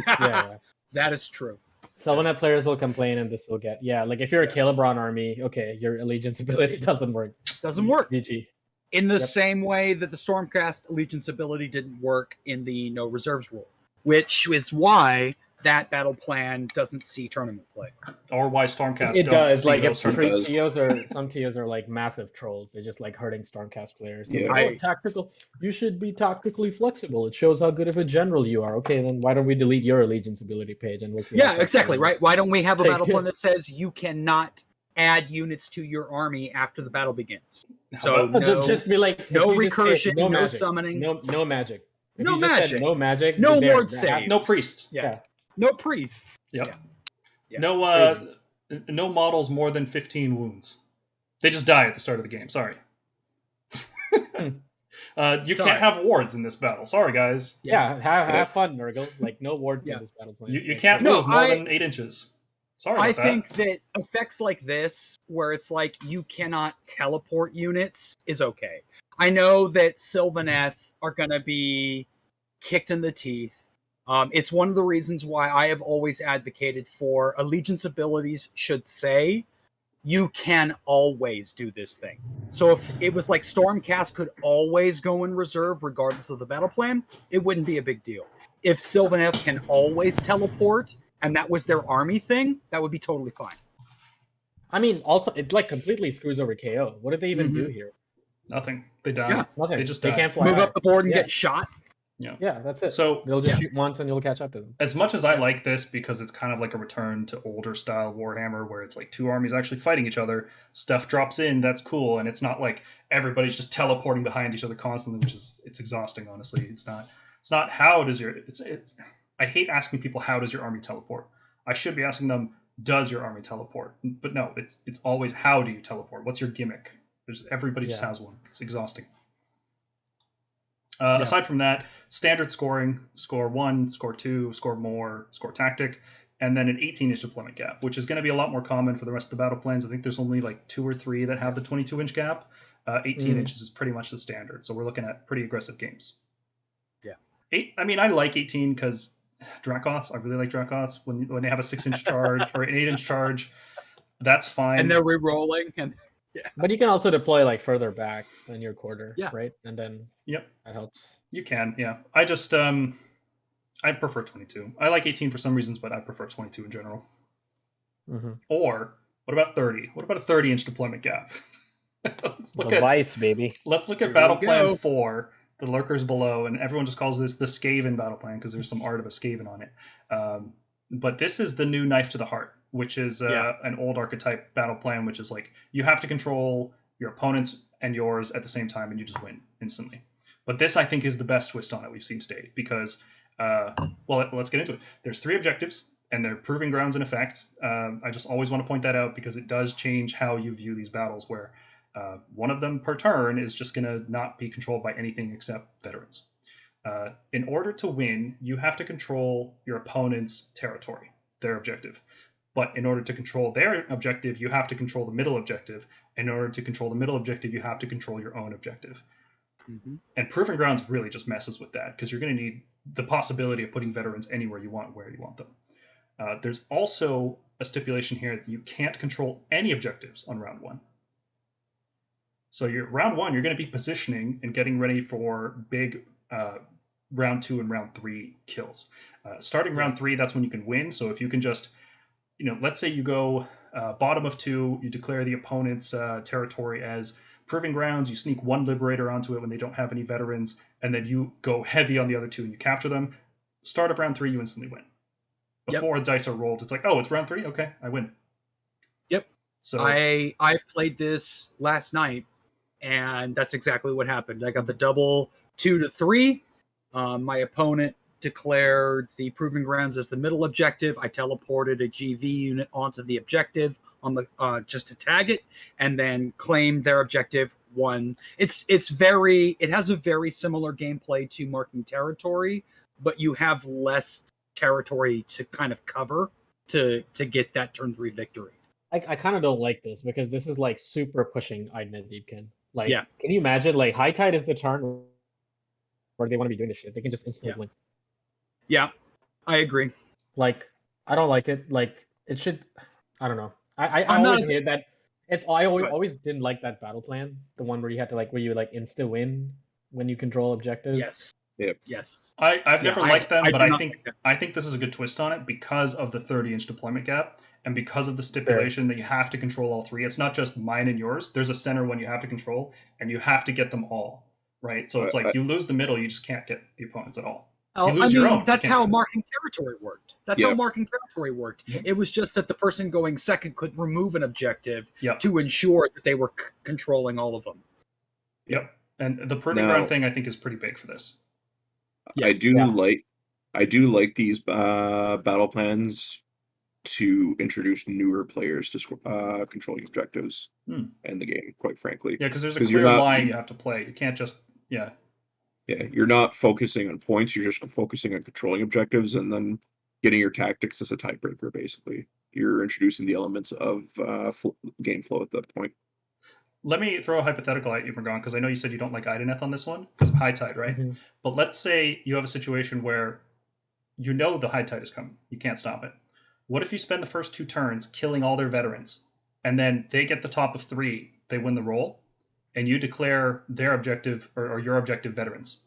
Yeah. That is true. Sylvaneth players will complain and this will get like if you're a Calibron army, okay, your allegiance ability doesn't work. Doesn't work. GG. In the same way that the Stormcast allegiance ability didn't work in the no reserves rule, which is why that battle plan doesn't see tournament play. Or why Stormcast it does. Like if some tournaments. TOs are like massive trolls. They just like hurting Stormcast players. Yeah. Like, tactical. You should be tactically flexible. It shows how good of a general you are. Okay, then why don't we delete your allegiance ability page and we'll see. Yeah, exactly. Right. Why don't we have a battle plan that says you cannot add units to your army after the battle begins? So just be like no recursion, no magic, summoning, no magic. If no magic, no magic, no ward saves, no priests. Yeah. No priests. Yep. Yeah. No models more than 15 wounds. They just die at the start of the game. Sorry. You can't have wards in this battle. Sorry, guys. Yeah, have fun, Nurgle. Like no wards in this battle plan. You can't move more than 8 inches. Sorry about that. I think that effects like this, where it's like you cannot teleport units, is okay. I know that Sylvaneth are going to be kicked in the teeth. It's one of the reasons why I have always advocated for allegiance abilities should say you can always do this thing. So if it was like Stormcast could always go in reserve regardless of the battle plan, it wouldn't be a big deal. If Sylvaneth can always teleport and that was their army thing, that would be totally fine. I mean, also it like completely screws over KO. What did they even do here? Nothing. They die. Yeah. Nothing. They just they die. Can't fly move high. up the board and get shot. Yeah, that's it. So they'll just shoot once and you'll catch up to them. As much as I like this because it's kind of like a return to older style Warhammer where it's like two armies actually fighting each other, stuff drops in, that's cool, and it's not like everybody's just teleporting behind each other constantly, which is it's exhausting, honestly. It's not how does your I hate asking people how does your army teleport. I should be asking them does your army teleport? But no, it's always how do you teleport? What's your gimmick? Everybody just has one. It's exhausting. Aside from that, standard scoring, score 1, score 2, score more, score tactic, and then an 18-inch deployment gap, which is going to be a lot more common for the rest of the battle plans. I think there's only like 2 or 3 that have the 22-inch gap. 18 inches is pretty much the standard, so we're looking at pretty aggressive games. Yeah. I like 18 because Dracoths, I really like Dracoths. When they have a 6-inch charge or an 8-inch charge, that's fine. And they're re-rolling. Yeah. But you can also deploy like further back than your quarter, right? And then that helps. You can, yeah. I just I prefer 22. I like 18 for some reasons, but I prefer 22 in general. Mm-hmm. Or what about 30? What about a 30-inch deployment gap? Let's look Vice, baby. Let's look at Battle Plan 4, the Lurkers Below, and everyone just calls this the Skaven battle plan because there's some art of a Skaven on it. But this is the new Knife to the Heart, which is an old archetype battle plan, which is like you have to control your opponents and yours at the same time, and you just win instantly. But this, I think, is the best twist on it we've seen to date because, let's get into it. There's 3 objectives, and they're proving grounds in effect. I just always want to point that out because it does change how you view these battles, where one of them per turn is just going to not be controlled by anything except veterans. In order to win, you have to control your opponent's territory, their objective. But in order to control their objective, you have to control the middle objective. In order to control the middle objective, you have to control your own objective. Mm-hmm. And Proving Grounds really just messes with that because you're going to need the possibility of putting veterans anywhere you want, where you want them. There's also a stipulation here that you can't control any objectives on round 1. So round 1, you're going to be positioning and getting ready for big round 2 and round 3 kills. Starting round 3, that's when you can win. So if you can just, let's say you go Bottom of 2, you declare the opponent's territory as proving grounds. You sneak 1 liberator onto it when they don't have any veterans, and then you go heavy on the other 2 and you capture them. Start of round 3, you instantly win. Before dice are rolled, it's like, oh, it's round 3? Okay, I win. Yep. So I played this last night, and that's exactly what happened. I got the double 2 to 3. My opponent declared the proving grounds as the middle objective. I teleported a GV unit onto the objective on the just to tag it, and then claimed their objective. Won. It has a very similar gameplay to marking territory, but you have less territory to kind of cover to get that turn 3 victory. I kind of don't like this because this is like super pushing Idnet Deepkin. Like, Yeah. Can you imagine? Like, High Tide is the turn where they want to be doing this shit. They can just instantly win. Yeah, I agree. Like, I don't like it. Like, it should. I don't know. I always hated that. I always didn't like that battle plan. The one where you had to where you insta win when you control objectives. Yes. Yep. Yes. I've never liked them, but I think this is a good twist on it because of the 30-inch deployment gap and because of the stipulation that you have to control all 3. It's not just mine and yours. There's a center one you have to control, and you have to get them all, right? So it's like you lose the middle, you just can't get the opponents at all. That's how marking territory worked. How marking territory worked. It was just that the person going second could remove an objective to ensure that they were controlling all of them. Yep. And the proving ground thing, I think, is pretty big for this. Yeah. I do like these battle plans to introduce newer players to controlling objectives in the game, quite frankly. Yeah, because there's a clear line you have to play. You can't just Yeah, you're not focusing on points, you're just focusing on controlling objectives and then getting your tactics as a tiebreaker, basically. You're introducing the elements of game flow at that point. Let me throw a hypothetical at you, Morgan, because I know you said you don't like Ideneth on this one because of High Tide, right? Mm-hmm. But let's say you have a situation where you know the High Tide is coming. You can't stop it. What if you spend the first 2 turns killing all their veterans, and then they get the top of 3, they win the roll, and you declare their objective or your objective veterans?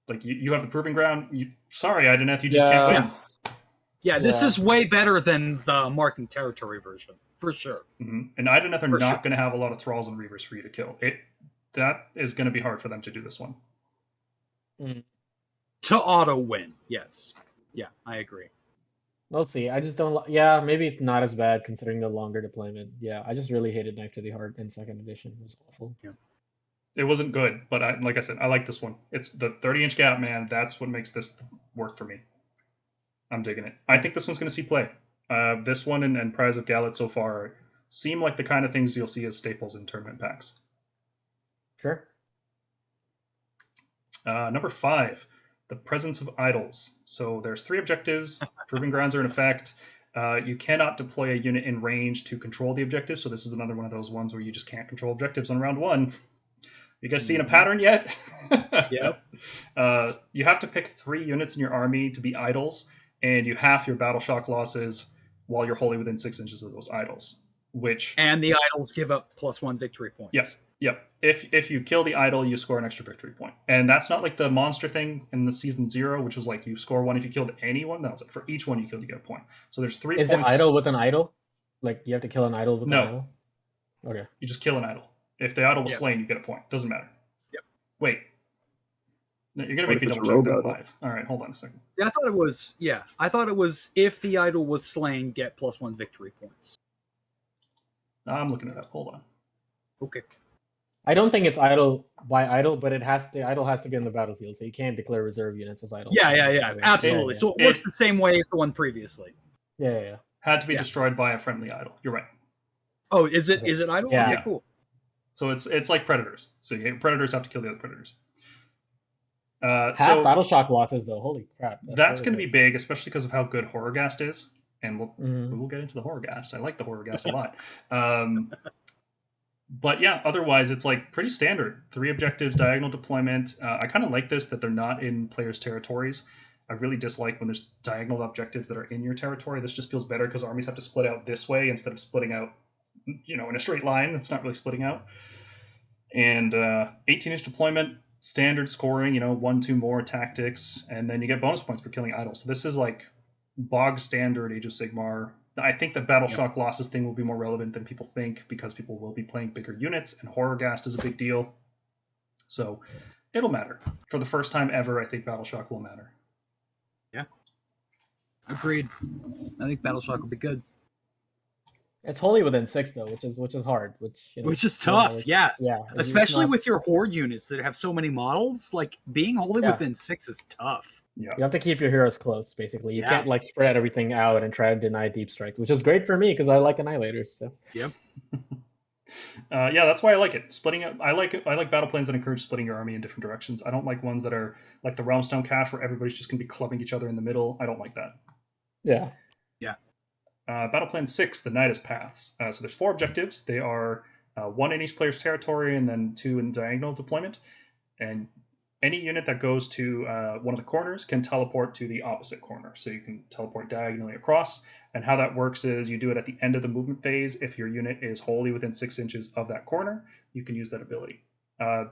Like, you have the proving ground. Sorry, Ideneth, you just can't win. Yeah, this is way better than the marking territory version, for sure. Mm-hmm. And Ideneth are not going to have a lot of Thralls and Reavers for you to kill. That is going to be hard for them to do this one. To auto-win, yes. Yeah, I agree. We'll see. I just don't... Yeah, maybe it's not as bad considering the longer deployment. Yeah, I just really hated Knife to the Heart in 2nd edition. It was awful. Yeah. It wasn't good, but like I said, I like this one. It's the 30-inch gap, man. That's what makes this work for me. I'm digging it. I think this one's going to see play. This one and Prize of Gallet so far seem like the kind of things you'll see as staples in tournament packs. Sure. Number 5, the presence of idols. So there's 3 objectives. Proving grounds are in effect. You cannot deploy a unit in range to control the objective. So this is another one of those ones where you just can't control objectives on round 1. You guys seen a pattern yet? Yep. You have to pick 3 units in your army to be idols, and you half your battle shock losses while you're wholly within 6 inches of those idols. And the idols give up +1 victory points. Yep. If you kill the idol, you score an extra victory point. And that's not like the monster thing in the season 0, which was like you score 1 if you killed anyone. That was like for each one you killed, you get a point. So there's 3 points. Is it idol with an idol? Like you have to kill an idol with an idol? Okay. You just kill an idol. If the idol was slain, you get a point. Doesn't matter. Yep. Wait. You're going to make me double check that live. All right, hold on a second. Yeah, I thought it was if the idol was slain, get +1 victory points. I'm looking it up. Hold on. Okay. I don't think it's idle by idle, but the idle has to be on the battlefield, so you can't declare reserve units as idle. Yeah, absolutely. So it works the same way as the one previously. Yeah. Had to be destroyed by a friendly idol. You're right. Oh, is it idle? Yeah. Okay, cool. So it's like predators. So predators have to kill the other predators. Half battle shock losses though. Holy crap! That's going to be big, especially because of how good Horrorghast is, and we'll get into the Horrorghast. I like the Horrorghast a lot. But yeah, otherwise it's like pretty standard. 3 objectives, diagonal deployment. I kind of like this that they're not in players' territories. I really dislike when there's diagonal objectives that are in your territory. This just feels better because armies have to split out this way instead of splitting out, in a straight line. It's not really splitting out. And 18-inch deployment, standard scoring, 1, 2 more tactics, and then you get bonus points for killing idols. So this is like bog standard Age of Sigmar I think the Battle Shock losses thing will be more relevant than people think because people will be playing bigger units, and Horror Ghast is a big deal. So it'll matter. For the first time ever, I think Battle Shock will matter. Yeah. Agreed. I think Battle Shock will be good. It's wholly within 6 though, which is hard, which is tough. Yeah. Yeah. Especially with your horde units that have so many models, like being wholly within 6 is tough. Yeah. You have to keep your heroes close, basically. You can't like spread everything out and try to deny deep strikes, which is great for me because I like annihilators. So. Yep. Yeah, that's why I like it. Splitting it. I like battle plans that encourage splitting your army in different directions. I don't like ones that are like the Realmstone Cache where everybody's just gonna be clubbing each other in the middle. I don't like that. Yeah. Yeah. Battle Plan 6, the Nidus Paths. So there's 4 objectives. They are 1 in each player's territory and then 2 in diagonal deployment. And any unit that goes to one of the corners can teleport to the opposite corner. So you can teleport diagonally across. And how that works is you do it at the end of the movement phase. If your unit is wholly within 6 inches of that corner, you can use that ability.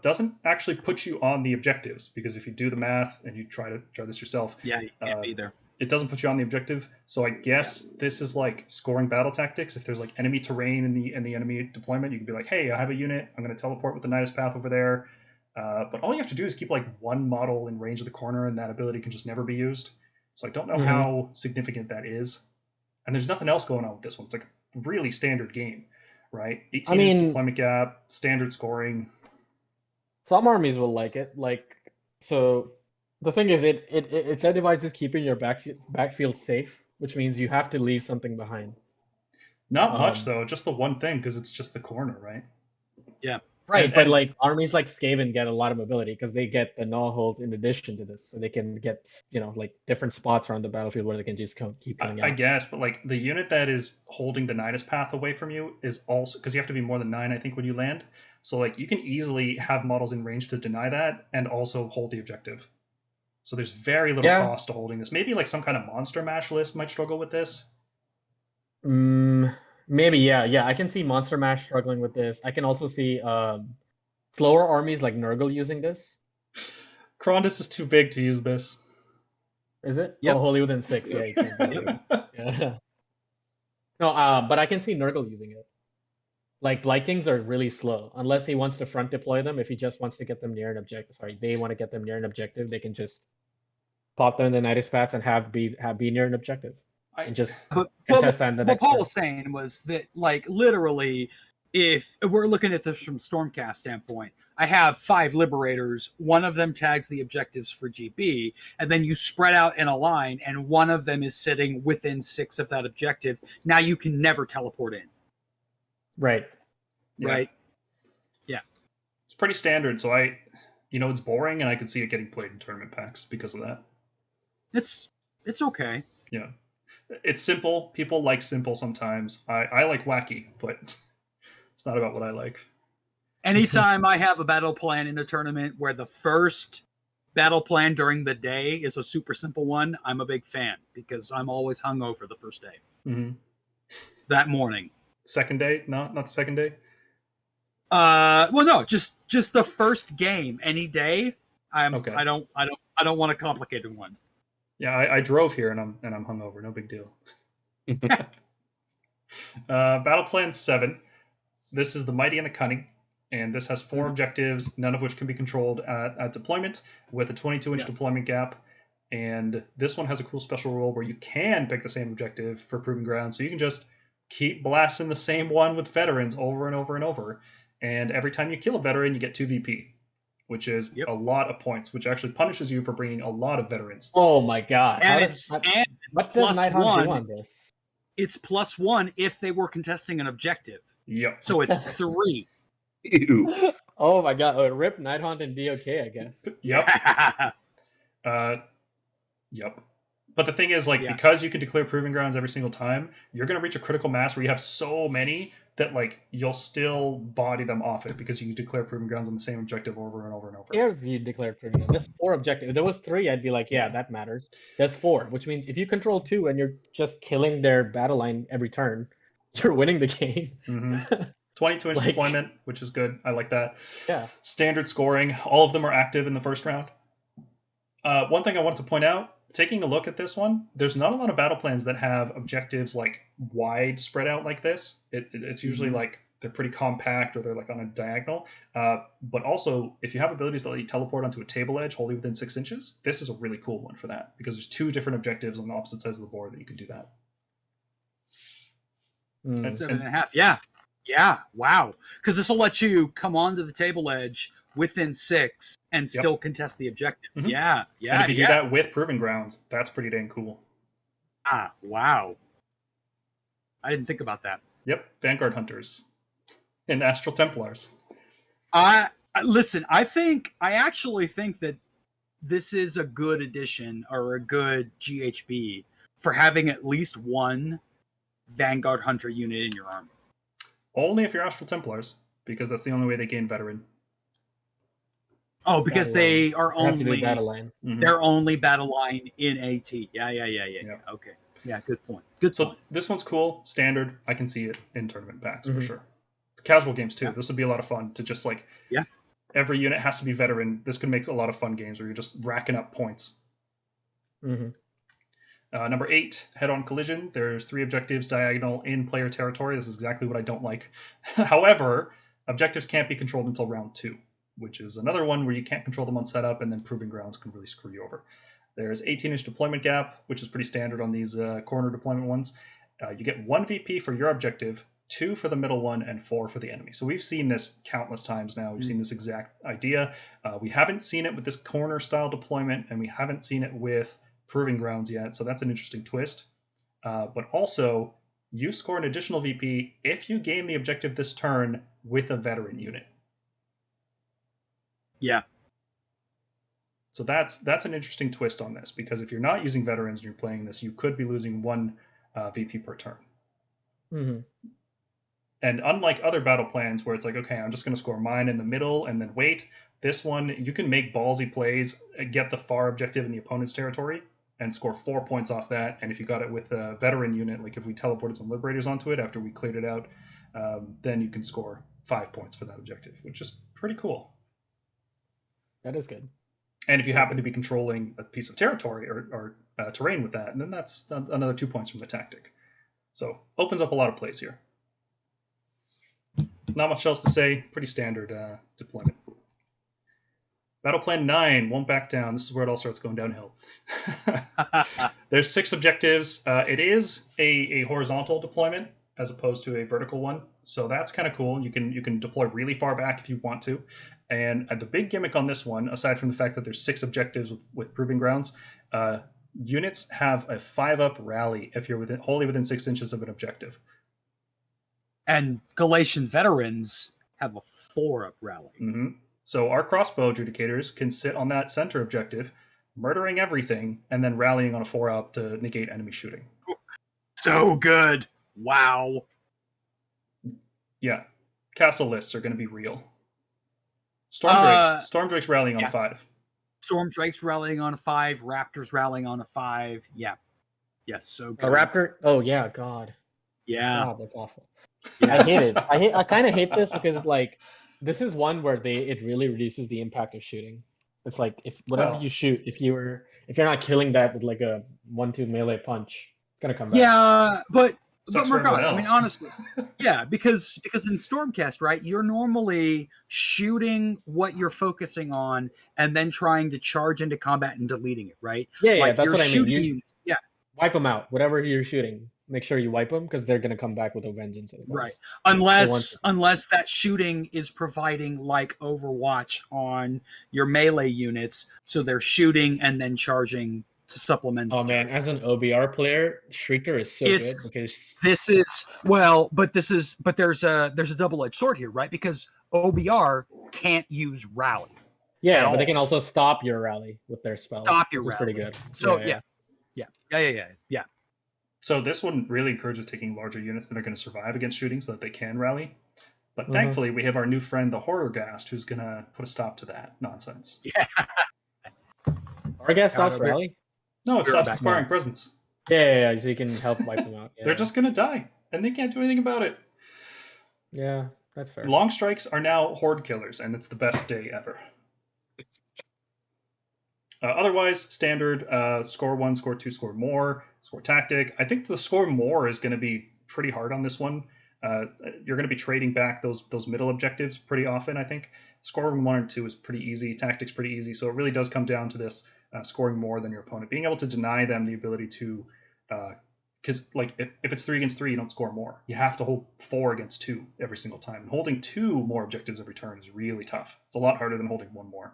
Doesn't actually put you on the objectives, because if you do the math and you try this yourself, you can't be there. It doesn't put you on the objective. So I guess this is like scoring battle tactics. If there's like enemy terrain in the enemy deployment, you can be like, hey, I have a unit. I'm going to teleport with the Nidus Path over there. But all you have to do is keep like 1 model in range of the corner, and that ability can just never be used. So I don't know how significant that is. And there's nothing else going on with this one. It's like a really standard game, right? 18-inch deployment gap, standard scoring. Some armies will like it. So the thing is, it incentivizes keeping your backfield safe, which means you have to leave something behind. Not much though, just the one thing, because it's just the corner, right? Yeah. Right, but like armies like Skaven get a lot of mobility because they get the null hold in addition to this, so they can get like different spots around the battlefield where they can just keep coming out. I guess, but like the unit that is holding the Nidus Path away from you is also, because you have to be more than 9, I think, when you land. So like you can easily have models in range to deny that and also hold the objective. So there's very little cost to holding this. Maybe like some kind of monster mash list might struggle with this. Maybe, yeah. I can see Monster Mash struggling with this. I can also see slower armies like Nurgle using this. Krondys is too big to use this. Is it? Yep. Oh, wholly within 6. Yeah, you can. Yeah. No, but I can see Nurgle using it. Like, Blight Kings are really slow. Unless he wants to front deploy them, if he just wants to get them near an objective. Sorry, they want to get them near an objective, they can just pop them in the Nidus Paths and have be near an objective. And just contest that in the next What Paul turn. was saying was that, like, literally, if we're looking at this from Stormcast standpoint, I have 5 Liberators, one of them tags the objectives for GB, and then you spread out in a line, and one of them is sitting within 6 of that objective. Now you can never teleport in. Right. Right? Yeah. It's pretty standard, so it's boring, and I could see it getting played in tournament packs because of that. It's okay. Yeah. It's simple. People like simple sometimes. I like wacky, but it's not about what I like. Anytime I have a battle plan in a tournament where the first battle plan during the day is a super simple one, I'm a big fan because I'm always hungover the first day. Mm-hmm. That morning. Second day? Not the second day? Well, no, just the first game any day. Okay. I don't want a complicated one. Yeah, I drove here and I'm hungover. No big deal. Battle Plan 7. This is the Mighty and the Cunning, and this has 4 objectives, none of which can be controlled at deployment, with a 22-inch deployment gap. And this one has a cool special rule where you can pick the same objective for Proving Ground, so you can just keep blasting the same one with veterans over and over and over. And every time you kill a veteran, you get 2 VP. Which is a lot of points, which actually punishes you for bringing a lot of veterans. Oh my god! And what does Nighthawk do on this? It's +1 if they were contesting an objective. Yep. So it's 3. Ew. Oh my god! Oh, rip Nighthawk and DOK, I guess. Yep. Yep. But the thing is, like, because you can declare Proving Grounds every single time, you're going to reach a critical mass where you have so many that, like, you'll still body them off it because you can declare Proving Grounds on the same objective over and over and over. Here's you declared Proving Grounds. There's 4 objectives. If there was 3, I'd be like, yeah, that matters. There's 4, which means if you control 2 and you're just killing their battle line every turn, you're winning the game. Mm-hmm. 22-inch deployment, which is good. I like that. Yeah. Standard scoring. All of them are active in the first round. One thing I wanted to point out, taking a look at this one, there's not a lot of battle plans that have objectives like wide spread out like this. It's usually like they're pretty compact or they're like on a diagonal. But also, if you have abilities that let you teleport onto a table edge wholly within 6 inches, this is a really cool one for that because there's 2 different objectives on the opposite sides of the board that you can do that. 7.5. Yeah. Wow. Because this will let you come onto the table edge within 6 and still contest the objective. Yeah. And if you do that with Proving Grounds, that's pretty dang cool. Wow. I didn't think about that. Yep. Vanguard Hunters and Astral Templars. Listen, I actually think that this is a good addition or a good GHB for having at least one Vanguard Hunter unit in your army. Only if you're Astral Templars, because that's the only way they gain veteran. Oh, because they are only battle line. They're only battle line in AT. Yeah. Okay. Yeah, good point. So this one's cool, standard. I can see it in tournament packs for sure. Casual games too. This would be a lot of fun to just like every unit has to be veteran. This could make a lot of fun games where you're just racking up points. Number 8, head-on collision. There's 3 objectives diagonal in player territory. This is exactly what I don't like. However, objectives can't be controlled until round 2, which is another one where you can't control them on setup, and then Proving Grounds can really screw you over. There's 18-inch deployment gap, which is pretty standard on these corner deployment ones. You get 1 VP for your objective, 2 for the middle one, and 4 for the enemy. So we've seen this countless times now. We've seen this exact idea. We haven't seen it with this corner-style deployment, and we haven't seen it with Proving Grounds yet, so that's an interesting twist. But also, you score an additional VP if you gain the objective this turn with a veteran unit. Yeah. So that's an interesting twist on this, because if you're not using veterans and you're playing this, you could be losing 1 VP per turn. And unlike other battle plans where it's like, okay, I'm just going to score mine in the middle and then wait, this one, you can make ballsy plays, get the far objective in the opponent's territory, and score 4 points off that. And if you got it with a veteran unit, like if we teleported some Liberators onto it after we cleared it out, then you can score 5 points for that objective, which is pretty cool. That is good. And if you happen to be controlling a piece of territory or terrain with that, and then that's another 2 points from the tactic. So opens up a lot of plays here. Not much else to say. Pretty standard deployment. Battle Plan 9 won't back down. This is where it all starts going downhill. There's 6 objectives. It is a horizontal deployment as opposed to a vertical one, so that's kind of cool. You can deploy really far back if you want to. And the big gimmick on this one, aside from the fact that there's 6 objectives with Proving Grounds, units have a 5-up rally if you're wholly within 6 inches of an objective. And Galatian veterans have a 4-up rally. So our crossbow adjudicators can sit on that center objective, murdering everything, and then rallying on a 4-up to negate enemy shooting. So good. Wow. Yeah. Castle lists are going to be real. Stormdrake's rallying on a 5. Stormdrake's rallying on a 5. Raptors rallying on a 5. Yeah. Yes, so good. A Raptor? Oh, yeah, God. Yeah. God, that's awful. Yeah. I hate it. I kind of hate this because like this is one where it really reduces the impact of shooting. It's like if whatever you shoot, if you're not killing that with like a 1-2 melee punch, it's gonna come back. Yeah, but Sucks Mark, for everyone I mean else. honestly, yeah, because in Stormcast, right, you're normally shooting what you're focusing on and then trying to charge into combat and deleting it, right? Yeah, like that's what I mean. Yeah, Wipe them out. Whatever you're shooting, make sure you wipe them because they're gonna come back with a vengeance. right. Unless that shooting is providing like Overwatch on your melee units, so they're shooting and then charging to supplement. Oh man, as an OBR player, Shrieker is so good because but there's a double-edged sword here, right? Because OBR can't use rally. Yeah, but they can also stop your rally with their spell. Stop your which is rally. pretty good. So yeah. So this one really encourages taking larger units that are going to survive against shooting so that they can rally. But thankfully, we have our new friend, the Horrorghast, who's going to put a stop to that nonsense. Yeah. Horrorghast stops rally? No, it stops inspiring presence. Yeah, so you can help wipe them out. Yeah. They're just going to die, and they can't do anything about it. Yeah, that's fair. Long strikes are now horde killers, and it's the best day ever. Otherwise, standard score 1, score 2, score more, score tactic. I think the score more is going to be pretty hard on this one. You're going to be trading back those middle objectives pretty often, I think. Scoring 1 and 2 is pretty easy. Tactic's pretty easy. So it really does come down to this scoring more than your opponent. Being able to deny them the ability to... Because like if it's 3 against 3, you don't score more. You have to hold 4 against 2 every single time. And holding 2 more objectives every turn is really tough. It's a lot harder than holding 1 more.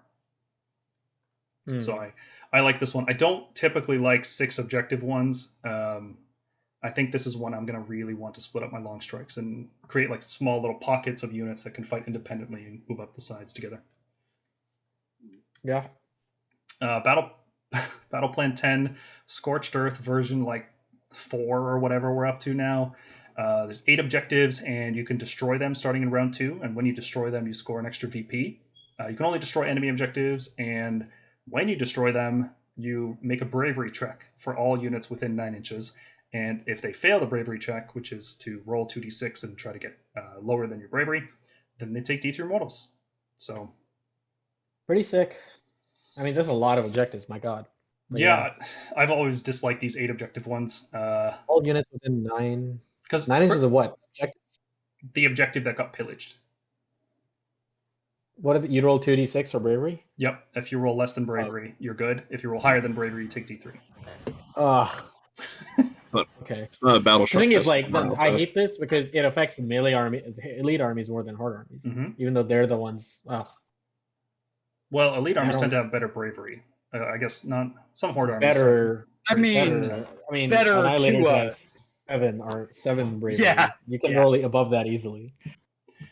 So I like this one. I don't typically like 6 objective ones. I think this is one I'm going to really want to split up my long strikes and create like small little pockets of units that can fight independently and move up the sides together. Yeah. Battleplan 10, Scorched Earth version like 4 or whatever we're up to now. There's 8 objectives and you can destroy them starting in round 2. And when you destroy them, you score an extra VP. You can only destroy enemy objectives, and when you destroy them, you make a bravery check for all units within 9 inches. And if they fail the bravery check, which is to roll 2d6 and try to get lower than your bravery, then they take D3 mortals. So pretty sick. I mean, there's a lot of objectives, my god. But yeah, I've always disliked these 8 objective ones. All units within 9... Because 9 inches of what? Objectives? The objective that got pillaged. What you roll 2d6 for bravery? Yep. If you roll less than bravery, you're good. If you roll higher than bravery, you take D3. Okay. Battle The thing is, like, I hate this because it affects melee elite armies more than horde armies, even though they're the ones. Well, elite armies tend to have better bravery. I guess not some horde armies. Better. Better Annihilators to have 7 or 7 bravery. Yeah. You can roll above that easily.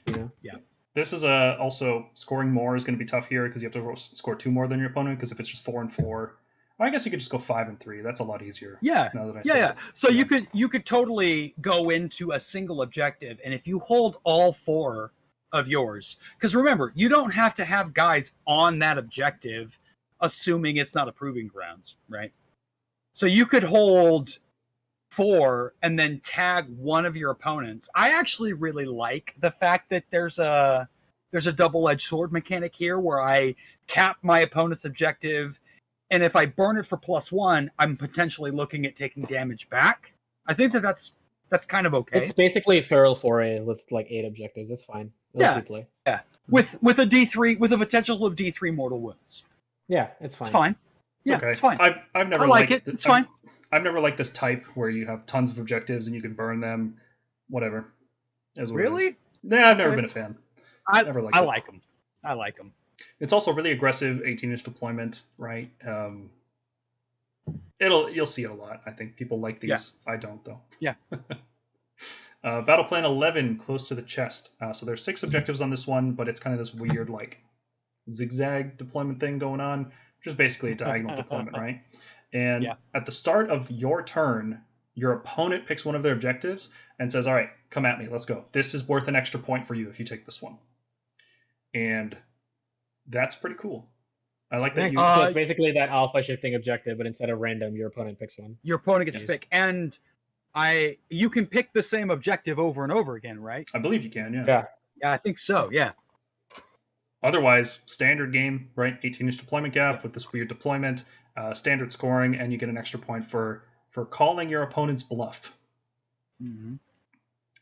You know? Yeah. This is also scoring more is going to be tough here because you have to score 2 more than your opponent. Because if it's just 4 and 4, I guess you could just go 5 and 3. That's a lot easier. Yeah. Now that I yeah. So you could totally go into a single objective, and if you hold all 4 of yours, because remember, you don't have to have guys on that objective, assuming it's not a proving grounds, right? So you could hold 4 and then tag one of your opponents. I actually really like the fact that there's a double-edged sword mechanic here where I cap my opponent's objective, and if I burn it for +1, I'm potentially looking at taking damage back. I think that's kind of okay. It's basically Feral Foray with like 8 objectives. It's fine. Yeah. With a D3 with a potential of D3 mortal wounds. Yeah, it's fine. It's fine. Yeah, okay. It's fine. I've never I like liked it. It's fine. I've never liked this type where you have tons of objectives and you can burn them. Whatever. Really? Yeah, I've never been a fan. I like them. I like them. It's also really aggressive 18-inch deployment, right? You'll see it a lot. I think people like these. Yeah. I don't though. Yeah. Battleplan 11, close to the chest. So there's 6 objectives on this one, but it's kind of this weird like zigzag deployment thing going on, which is basically a diagonal deployment, right? And at the start of your turn, your opponent picks one of their objectives and says, all right, come at me, let's go. This is worth an extra point for you if you take this one. And that's pretty cool. I like that. So it's basically that alpha shifting objective, but instead of random, your opponent picks one. Your opponent gets to pick. And you can pick the same objective over and over again, right? I believe you can, Yeah, I think so, yeah. Otherwise, standard game, right? 18-inch deployment gap with this weird deployment, standard scoring, and you get an extra point for calling your opponent's bluff. Mm-hmm.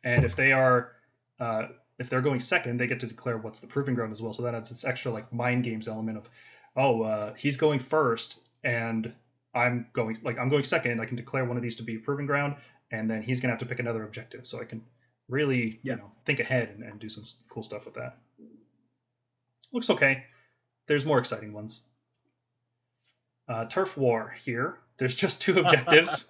And if they're going second, they get to declare what's the proving ground as well. So that adds this extra like mind games element of, he's going first and I'm going second. I can declare one of these to be a proving ground, and then he's gonna have to pick another objective. So I can really think ahead and do some cool stuff with that. Looks okay. There's more exciting ones. Turf War here. There's just 2 objectives.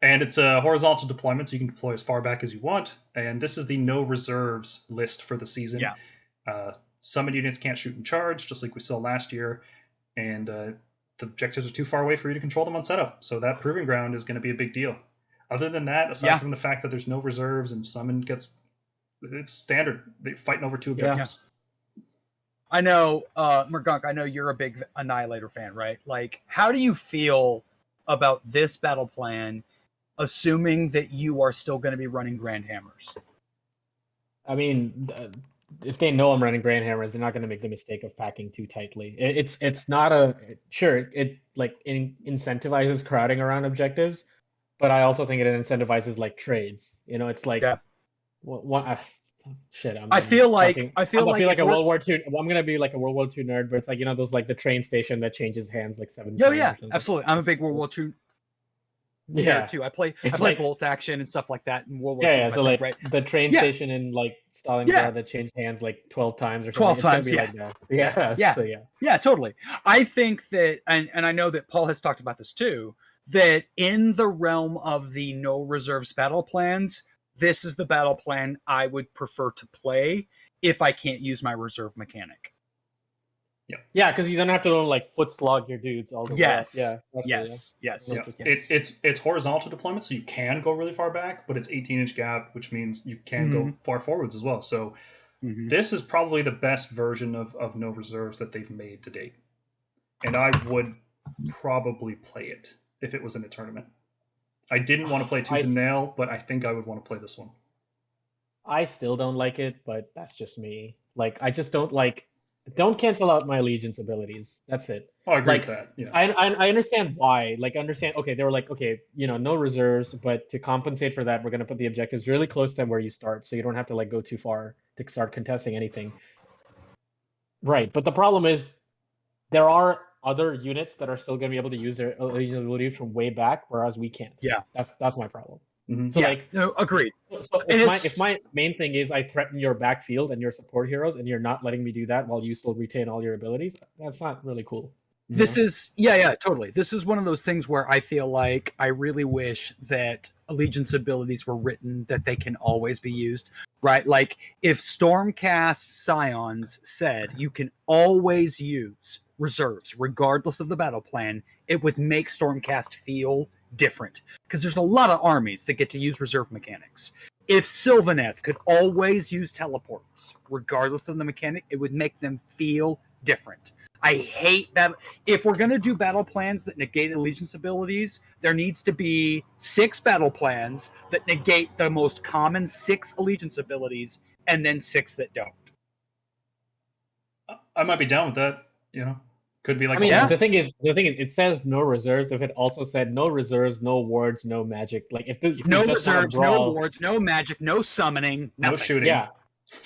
And it's a horizontal deployment, so you can deploy as far back as you want. And this is the no reserves list for the season. Yeah. Summon units can't shoot and charge, just like we saw last year. And the objectives are too far away for you to control them on setup. So that proving ground is going to be a big deal. Other than that, aside from the fact that there's no reserves and summon it's standard. They're fighting over 2 objectives. Yeah. I know, Mergunk, I know you're a big Annihilator fan, right? Like, how do you feel about this battle plan, assuming that you are still going to be running Grand Hammers? I mean, if they know I'm running Grand Hammers, they're not going to make the mistake of packing too tightly. It's not a sure it like incentivizes crowding around objectives, but I also think it incentivizes like trades. You know, it's like Yeah. what shit. I feel like talking, I feel I like feel if like a we're- World War II. I'm gonna be like a World War II nerd, but it's like those like the train station that changes hands like 7 Oh times or yeah, something. absolutely. I'm a big World War II Yeah. nerd too. I play It's play like- bolt action and stuff like that in World War Yeah, II. yeah. is my So thing, like right? the train Yeah. station in like Stalingrad Yeah. that changed hands like 12 times or 12 something. times, It's yeah. gonna be like that. Yeah. Yeah. So yeah. Yeah, totally. I think that, and I know that Paul has talked about this too, that in the realm of the no reserves battle plans, this is the battle plan I would prefer to play if I can't use my reserve mechanic. Yeah, because you don't have to like foot slog your dudes all the way. Yes. Yeah. Absolutely, Yes. Yes. Yeah. 100%. It's horizontal deployment, so you can go really far back, but it's 18-inch gap, which means you can go far forwards as well. So Mhm. this is probably the best version of no reserves that they've made to date, and I would probably play it if it was in a tournament. I didn't want to play Tooth and Nail, but I think I would want to play this one. I still don't like it, but that's just me. Like, I just don't like. Don't cancel out my allegiance abilities. That's it. Oh, I agree Like, with that. Yeah. I understand why. Like, understand. Okay, they were like, okay, no reserves, but to compensate for that, we're gonna put the objectives really close to where you start, so you don't have to like go too far to start contesting anything. Right, but the problem is there are other units that are still gonna be able to use their allegiance abilities from way back, whereas we can't. Yeah. That's my problem. Mhm. So Yeah. like, No, agreed. so And if my main thing is I threaten your backfield and your support heroes, and you're not letting me do that while you still retain all your abilities, that's not really cool. This is totally. This is one of those things where I feel like I really wish that allegiance abilities were written that they can always be used, right? Like if Stormcast Scions said you can always use reserves regardless of the battle plan, it would make Stormcast feel different because there's a lot of armies that get to use reserve mechanics. If Sylvaneth could always use teleports regardless of the mechanic, it would make them feel different. I hate that. If we're going to do battle plans that negate allegiance abilities, there needs to be 6 battle plans that negate the most common 6 allegiance abilities and then 6 that don't. I might be down with that. Could be like. I mean, Yeah. the thing is, it says no reserves. If it also said no reserves, no wards, no magic, like if you No just wanna reserves, no brawl, wards, no magic, no summoning, no nothing. shooting. yeah,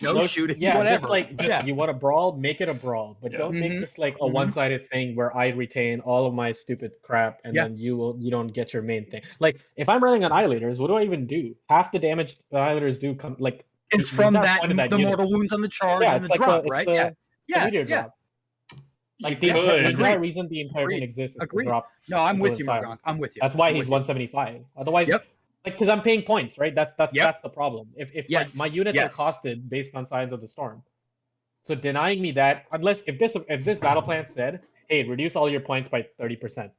No shooting, yeah, whatever. just you want to brawl, make it a brawl, but Yeah. don't make Mhm. this like a Mhm. one-sided thing where I retain all of my stupid crap and Yeah. then you don't get your main thing. Like if I'm running Annihilators, what do I even do? Half the damage Annihilators do come like It's the from entire that, point of that the unit. mortal wounds on the charge Yeah, and it's the like drop, it's right? the meteor Yeah. drop. Like You the could. entire reason the entire thing Agreed. exists is to Agreed. drop. No, I'm with Equivalent you, side. Morgan. I'm with you. That's why I'm he's with you. 175. Otherwise, Yep. like because I'm paying points, right? That's Yep. the problem. If Yes. my units Yes. are costed based on Signs of the Storm, so denying me that, unless if this battle plan said, hey, reduce all your points by 30%,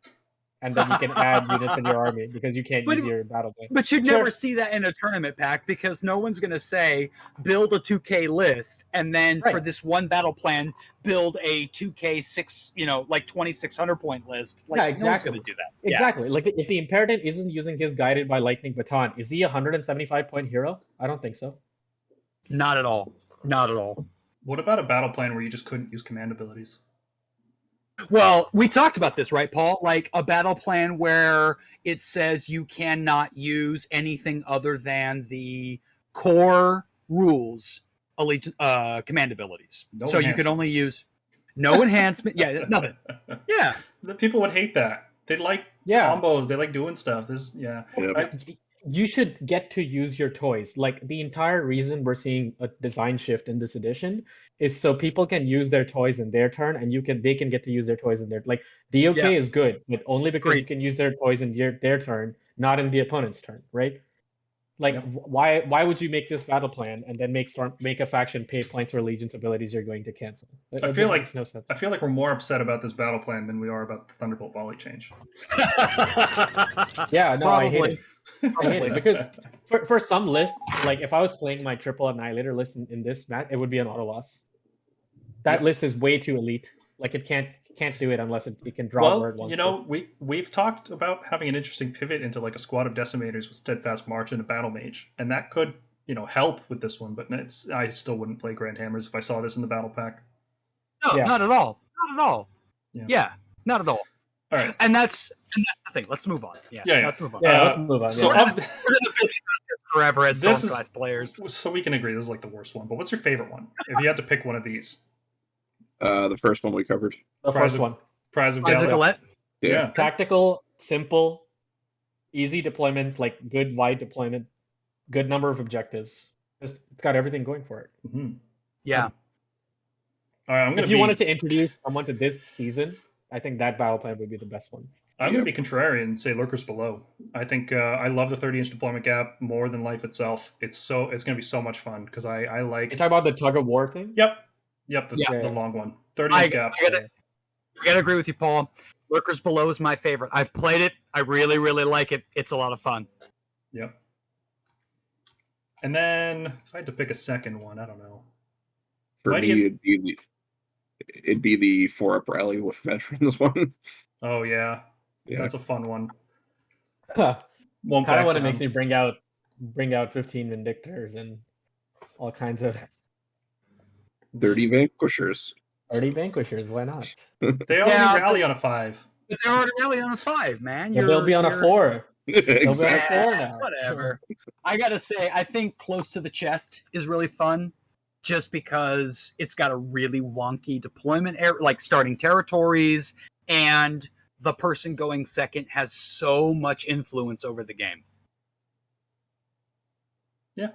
and then you can add units in your army because you can't But- use your battle plan. But you'd Sure. never see that in a tournament pack because no one's going to say build a 2K list and then for Right. this one battle plan build a 2K 6, like 2600 point list. Like Yeah, no one's exactly. going to do that. Yeah. Exactly. Like if the Imperator isn't using his Guided by Lightning Baton, is he a 175-point hero? I don't think so. Not at all. Not at all. What about a battle plan where you just couldn't use command abilities? Well, we talked about this, right, Paul? Like a battle plan where it says you cannot use anything other than the core rules, command abilities. No so you can only enhancements. use no enhancement. Yeah, nothing. Yeah. The people would hate that. They like Yeah. combos. They like doing stuff. Yep. You should get to use your toys. Like the entire reason we're seeing a design shift in this edition is so people can use their toys in their turn, and they can get to use their toys in their like DOK Yeah. is good, but only because you Agreed. can use their toys in their turn, not in the opponent's turn, right? Like Yep. why would you make this battle plan and then make a faction pay points for allegiance abilities you're going to cancel? It I just feel like- makes no sense. I feel like we're more upset about this battle plan than we are about the Thunderbolt volley change. Yeah, no, I hate Probably. it. I hate it because for some lists, like if I was playing my triple annihilator list in this match, it would be an auto loss. That Yep. list is way too elite. Like it can't do it unless it can draw where it Well, wants to. we've talked about having an interesting pivot into like a squad of decimators with steadfast march and a battle mage, and that could help with this one, but I still wouldn't play Grand Hammers if I saw this in the battle pack. No, Yeah. not at all. Not at all. Yeah. Yeah, not at all. All right. And that's the thing. Let's move on. Yeah, Yeah. let's move on. Yeah, let's move on. So yeah. We're gonna bitch about this forever as This is- Stormcast players. So we can agree this is like the worst one. But what's your favorite one? If you had to pick one of these, The first one we covered. The first one. Prize of Isaac Gallet. Gallet? Yeah. Tactical, simple, easy deployment, like good wide deployment, good number of objectives. It's got everything going for it. Mm-hmm. Yeah. All right, I'm gonna If you wanted to introduce someone to this season, I think that battle plan would be the best one. I'm going to be contrarian and say Lurkers Below. I think I love the 30-inch deployment gap more than life itself. It's going to be so much fun because I like. You talk about the tug of war thing? Yep, Yeah. the long one. 30-inch gap. I gotta agree with you, Paul. Lurkers Below is my favorite. I've played it. I really, really like it. It's a lot of fun. Yep. And then if I had to pick a second one, I don't know. For Why do me, it'd be the 4-up rally with veterans one. Oh yeah, Yeah. that's a fun one. Kind Won't of back when it down. makes me bring out 15 Vindictors and all kinds of 30 vanquishers. 30 Vanquishers. Why not? They already Yeah, rally on a 5. But they're already really on a 5, man. Well, they'll be on a You're- 4. They'll be on a Exactly. 4 now. Whatever. I gotta say, I think Close to the Chest is really fun, just because it's got a really wonky deployment area, like starting territories, and the person going second has so much influence over the game. Yeah.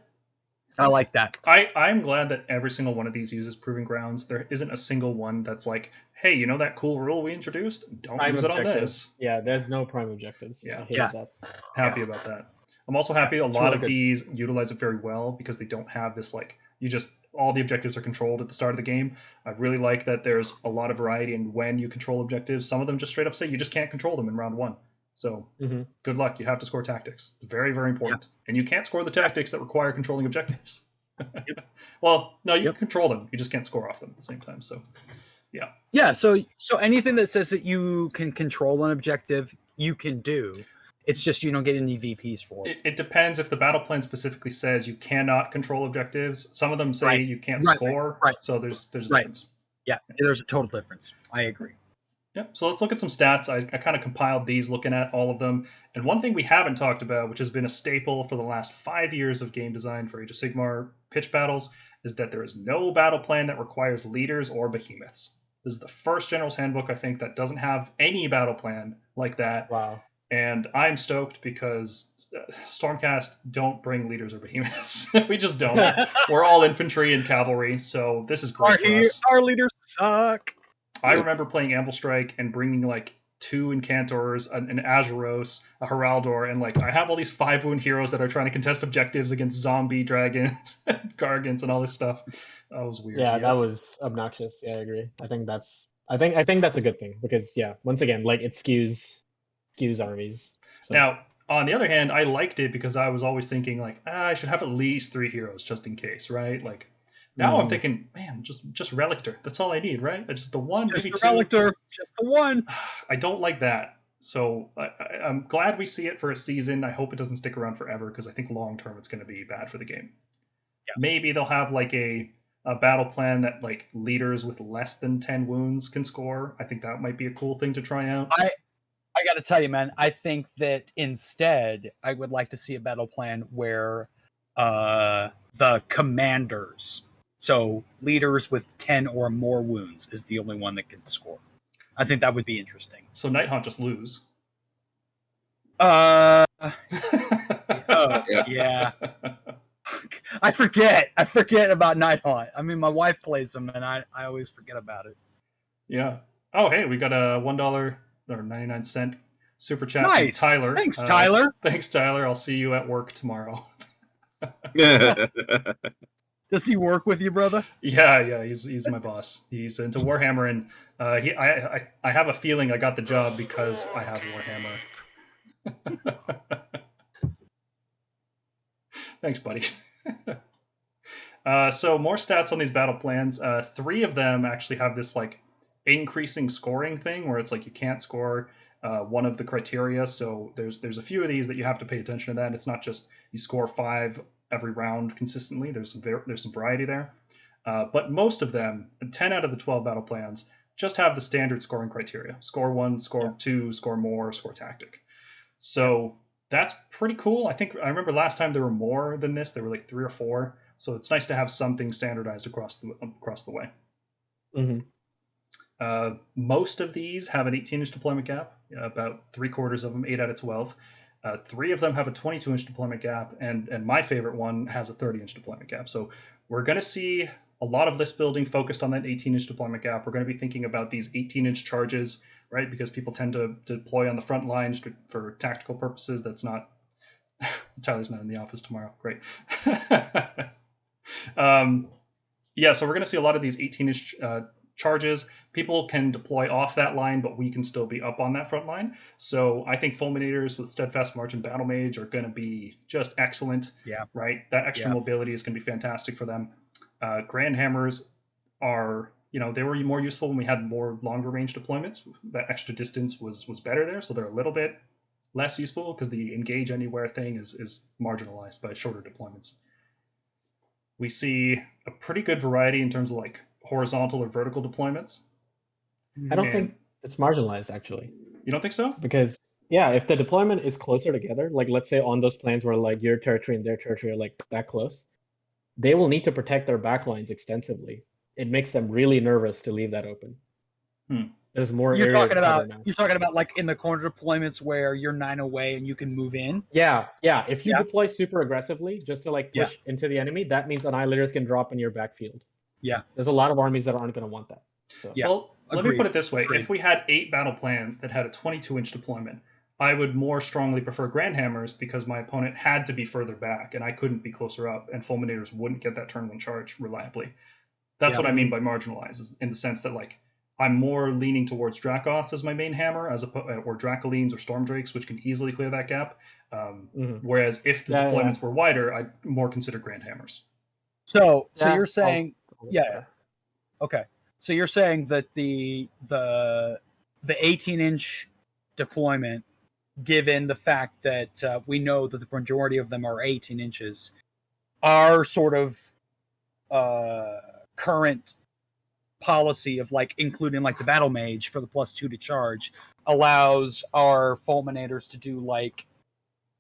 I like that. I'm glad that every single one of these uses Proving Grounds. There isn't a single one that's like, hey, you know that cool rule we introduced? Don't Prime use it on objective. this. Yeah, there's no prime objectives. Yeah. I hated Yeah. that. Happy about that. I'm also happy a It's lot really of good. these utilize it very well because they don't have this like all the objectives are controlled at the start of the game. I really like that there's a lot of variety in when you control objectives. Some of them just straight up say you just can't control them in round 1. So Mhm. good luck. You have to score tactics. Very, very important. And you can't score the tactics that require controlling objectives. Well, no, you Yep. can control them. You just can't score off them at the same time. So Yeah, so anything that says that you can control an objective, you can do. It's just you don't get any VPs for it. it depends if the battle plan specifically says you cannot control objectives. Some of them say Right. you can't Right. score. Right. So there's a Right. difference. Yeah, there's a total difference. I agree. Yep. So let's look at some stats. I kind of compiled these looking at all of them. And one thing we haven't talked about, which has been a staple for the last 5 years of game design for Age of Sigmar pitch battles, is that there is no battle plan that requires leaders or behemoths. This is the first General's Handbook, I think, that doesn't have any battle plan like that. Wow. And I'm stoked because Stormcast don't bring leaders or behemoths. We just don't. We're all infantry and cavalry, so this is great for us. Our leaders suck. I remember playing Amble Strike and bringing like 2 Incantors, an Azuros, a Heraldor, and like I have all these 5-wound heroes that are trying to contest objectives against zombie dragons, Gargants, and all this stuff. That was weird. Yeah, that was obnoxious. Yeah, I agree. I think that's a good thing because once again, like it skews armies. So. Now, on the other hand, I liked it because I was always thinking like I should have at least 3 heroes just in case, right? Like now I'm thinking, man, just Relictor. That's all I need, right? Just the one, Just maybe the 2. Relictor, just the one. I don't like that. So I'm glad we see it for a season. I hope it doesn't stick around forever because I think long term it's going to be bad for the game. Yeah. Maybe they'll have like a battle plan that like leaders with less than 10 wounds can score. I think that might be a cool thing to try out. I got to tell you, man, I think that instead I would like to see a battle plan where the commanders, so leaders with 10 or more wounds, is the only one that can score. I think that would be interesting. So Nighthaunt just lose. Yeah. I forget about Nighthaunt. I mean, my wife plays them, and I always forget about it. Yeah. Oh, hey, we got a $1 or 99-cent super chat Nice. from Tyler. Thanks, Tyler. Thanks, Tyler. I'll see you at work tomorrow. Does he work with you, brother? Yeah, he's my boss. He's into Warhammer, and I have a feeling I got the job because I have Warhammer. Thanks, buddy. So more stats on these battle plans. 3 of them actually have this like increasing scoring thing where it's like you can't score one of the criteria. So there's a few of these that you have to pay attention to that. It's not just you score 5 every round consistently. There's some variety there. But most of them, 10 out of the 12 battle plans, just have the standard scoring criteria: score 1, score 2, score more, score tactic. So that's pretty cool. I remember last time there were more than this. There were like 3 or 4. So it's nice to have something standardized across the way. Mm-hmm. Most of these have an 18-inch deployment gap. About 3/4 of them, 8 out of 12. 3 of them have a 22-inch deployment gap, and my favorite one has a 30-inch deployment gap. So we're going to see a lot of list building focused on that 18-inch deployment gap. We're going to be thinking about these 18-inch charges, right? Because people tend to deploy on the front lines for tactical purposes. That's not... Tyler's not in the office tomorrow. Great. Yeah, so we're going to see a lot of these 18-inch charges. People can deploy off that line, but we can still be up on that front line. So I think Fulminators with Steadfast March and Battle Mage are going to be just excellent. Yeah. Right? That extra mobility is going to be fantastic for them. Grand Hammers are, they were more useful when we had more longer range deployments. That extra distance was better there, so they're a little bit less useful because the engage anywhere thing is marginalized by shorter deployments. We see a pretty good variety in terms of like horizontal or vertical deployments. I don't think it's marginalized, actually. You don't think so? Because, yeah, if the deployment is closer together, like let's say on those plans where like your territory and their territory are like that close, they will need to protect their backlines extensively. It makes them really nervous to leave that open. There's more You're area talking to cover about now. you're talking about like in the corner deployments where you're 9 away and you can move in. Yeah. If you deploy super aggressively just to like push into the enemy, that means Annihilators can drop in your backfield. Yeah. There's a lot of armies that aren't going to want that. So. Yeah. Well, let me put it this way. Agreed. If we had 8 battle plans that had a 22-inch deployment, I would more strongly prefer Grand Hammers because my opponent had to be further back and I couldn't be closer up, and Fulminators wouldn't get that turn 1 charge reliably. That's what I mean by marginalized, is in the sense that like I'm more leaning towards Dracoths as my main hammer, or Dracolines or Stormdrakes, which can easily clear that gap. Whereas if the deployments were wider, I'd more consider Grand Hammers. So you're saying, okay. So you're saying that the 18-inch deployment, given the fact that we know that the majority of them are 18 inches, our sort of current policy of like including like the Battle Mage for the +2 to charge allows our Fulminators to do like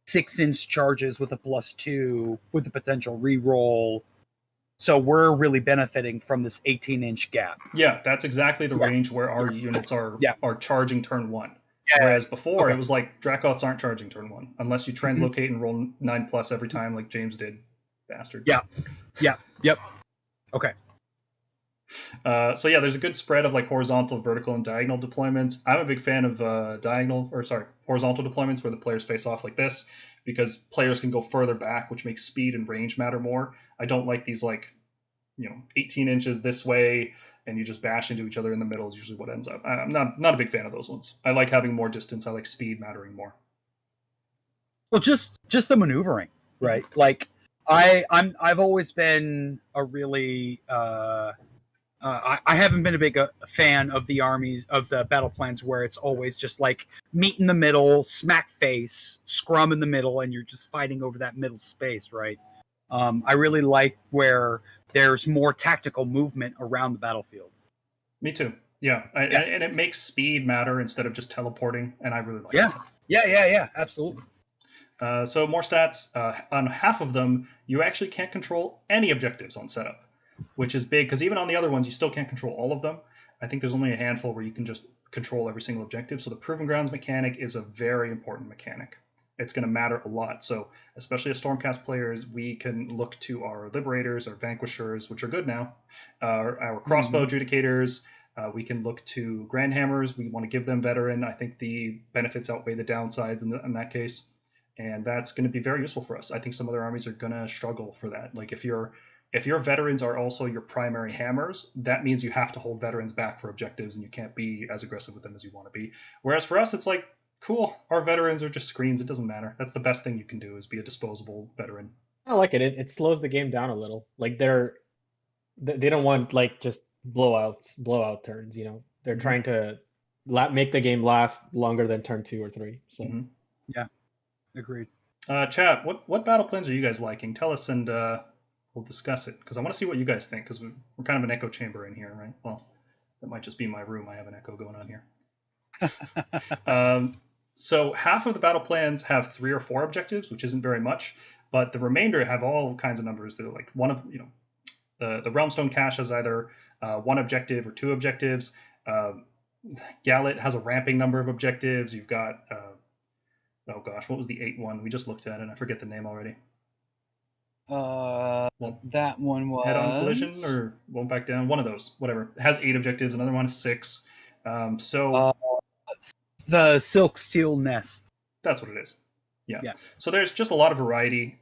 6-inch charges with a +2 with the potential reroll. So we're really benefiting from this 18-inch gap. Yeah, that's exactly the range where our units are charging turn 1. Whereas before it was like Dracoths aren't charging turn 1 unless you translocate and roll 9+ every time like James did, bastard. Yep. Okay. So yeah, there's a good spread of like horizontal, vertical, and diagonal deployments. I'm a big fan of horizontal deployments where the players face off like this, because players can go further back, which makes speed and range matter more. I don't like these 18 inches this way and you just bash into each other in the middle is usually what ends up. I'm not a big fan of those ones. I like having more distance. I like speed mattering more. Well, just the maneuvering, right? Like I've always been a really I haven't been a big fan of the armies of the battle plans where it's always just like meet in the middle, smack face, scrum in the middle, and you're just fighting over that middle space, right? I really like where there's more tactical movement around the battlefield. Me too. Yeah, and it makes speed matter instead of just teleporting, and I really like that. Yeah, absolutely. So more stats. On half of them, you actually can't control any objectives on setup, which is big because even on the other ones, you still can't control all of them. I think there's only a handful where you can just control every single objective. So the Proving Grounds mechanic is a very important mechanic. It's going to matter a lot. So especially as Stormcast players, we can look to our Liberators, our Vanquishers, which are good now, our Crossbow Adjudicators. We can look to Grand Hammers. We want to give them Veteran. I think the benefits outweigh the downsides in that case. And that's going to be very useful for us. I think some other armies are going to struggle for that. Like if your Veterans are also your primary hammers, that means you have to hold Veterans back for objectives and you can't be as aggressive with them as you want to be. Whereas for us, it's like, cool, our Veterans are just screens. It doesn't matter. That's the best thing you can do, is be a disposable Veteran. I like it. It slows the game down a little. Like they don't want like just blowout turns, you know. They're trying to make the game last longer than turn 2 or 3. So Yeah, agreed. Chat, what battle plans are you guys liking? Tell us, and we'll discuss it, because I want to see what you guys think, because we're kind of an echo chamber in here, right? Well, that might just be my room. I have an echo going on here. So half of the battle plans have 3 or 4 objectives, which isn't very much, but the remainder have all kinds of numbers. They're like one of, the Realmstone Cache has either 1 objective or 2 objectives. Gallet has a ramping number of objectives. You've got, oh gosh, what was the 8 one? We just looked at it. I forget the name already. That one was Head-on collision or won't back down. One of those, whatever. It has 8 objectives. Another one is 6. The Silk Steel Nest. That's what it is. Yeah. So there's just a lot of variety.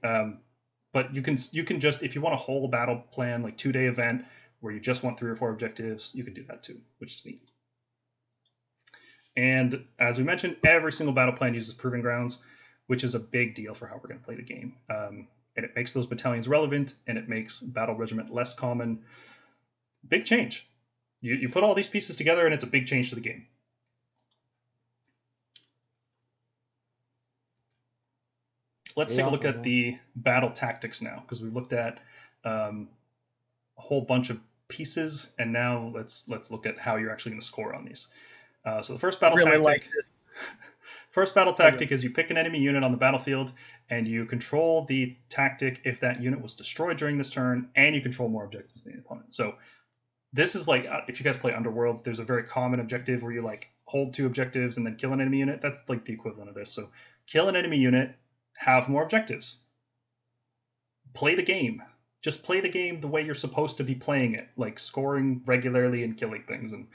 But you can just, if you want a whole battle plan, like 2-day event where you just want 3 or 4 objectives, you can do that too, which is neat. And as we mentioned, every single battle plan uses Proving Grounds, which is a big deal for how we're going to play the game. And it makes those battalions relevant, and it makes Battle Regiment less common. Big change. You put all these pieces together, and it's a big change to the game. Let's take a look at the battle tactics now, because we've looked at a whole bunch of pieces, and now let's look at how you're actually going to score on these. So the first battle tactic. First battle tactic is you pick an enemy unit on the battlefield, and you control the tactic if that unit was destroyed during this turn, and you control more objectives than the opponent. So this is like, if you guys play Underworlds, there's a very common objective where you like hold 2 objectives and then kill an enemy unit. That's like the equivalent of this. So kill an enemy unit, have more objectives. Play the game. Just play the game the way you're supposed to be playing it, like scoring regularly and killing things. And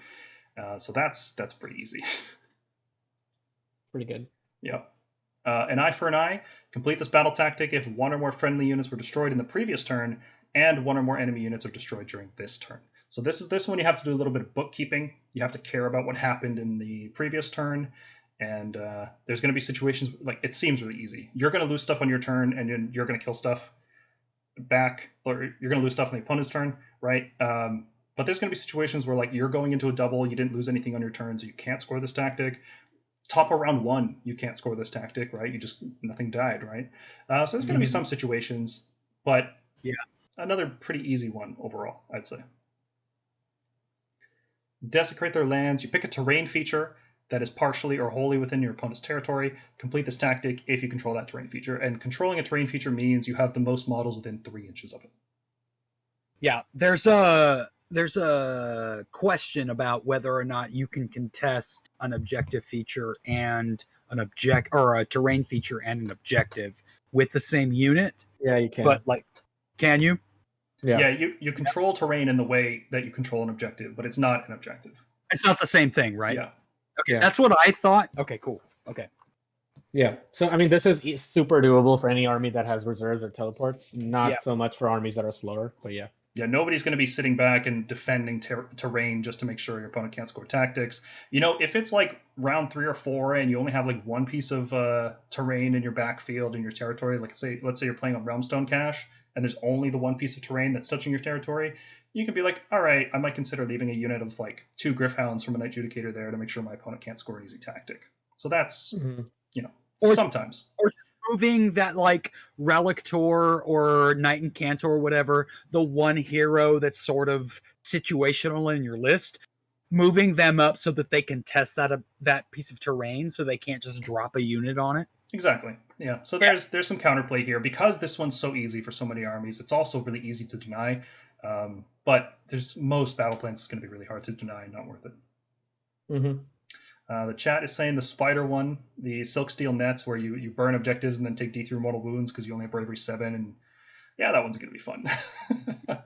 so that's pretty easy. Pretty good. Yep. An eye for an eye. Complete this battle tactic if 1 or more friendly units were destroyed in the previous turn, and 1 or more enemy units are destroyed during this turn. So this one you have to do a little bit of bookkeeping. You have to care about what happened in the previous turn, and there's going to be situations, like, it seems really easy. You're going to lose stuff on your turn, and then you're going to kill stuff back, or you're going to lose stuff on the opponent's turn, right? But there's going to be situations where, like, you're going into a double, you didn't lose anything on your turn, so you can't score this tactic. Top of round 1, you can't score this tactic, right? Nothing died, right? So there's going to be some situations, but yeah, another pretty easy one overall, I'd say. Desecrate their lands. You pick a terrain feature that is partially or wholly within your opponent's territory. Complete this tactic if you control that terrain feature. And controlling a terrain feature means you have the most models within 3 inches of it. Yeah, there's a question about whether or not you can contest an objective feature and a terrain feature and an objective with the same unit. Yeah, you can. But can you? Yeah, you control terrain in the way that you control an objective, but it's not an objective. It's not the same thing, right? Yeah. Okay, yeah. That's what I thought. Okay, cool. Okay. Yeah. So I mean, this is super doable for any army that has reserves or teleports. Not so much for armies that are slower, but yeah. Yeah, nobody's going to be sitting back and defending terrain just to make sure your opponent can't score tactics. If it's like round 3 or 4 and you only have like 1 piece of terrain in your backfield in your territory, like let's say you're playing on Realmstone Cache and there's only the 1 piece of terrain that's touching your territory, you can be like, all right, I might consider leaving a unit of like 2 Gryph-hounds from a Night Judicator there to make sure my opponent can't score an easy tactic. So that's, sometimes. Or moving that like Relictor or Knight Incantor or whatever, the one hero that's sort of situational in your list, moving them up so that they can test that piece of terrain so they can't just drop a unit on it. Exactly. Yeah. So there's some counterplay here. Because this one's so easy for so many armies, it's also really easy to deny. But there's most battle plans it's going to be really hard to deny, not worth it. Mm-hmm. The chat is saying the spider one, the silk steel nets, where you burn objectives and then take D3 mortal wounds because you only have bravery 7, and yeah, that one's gonna be fun.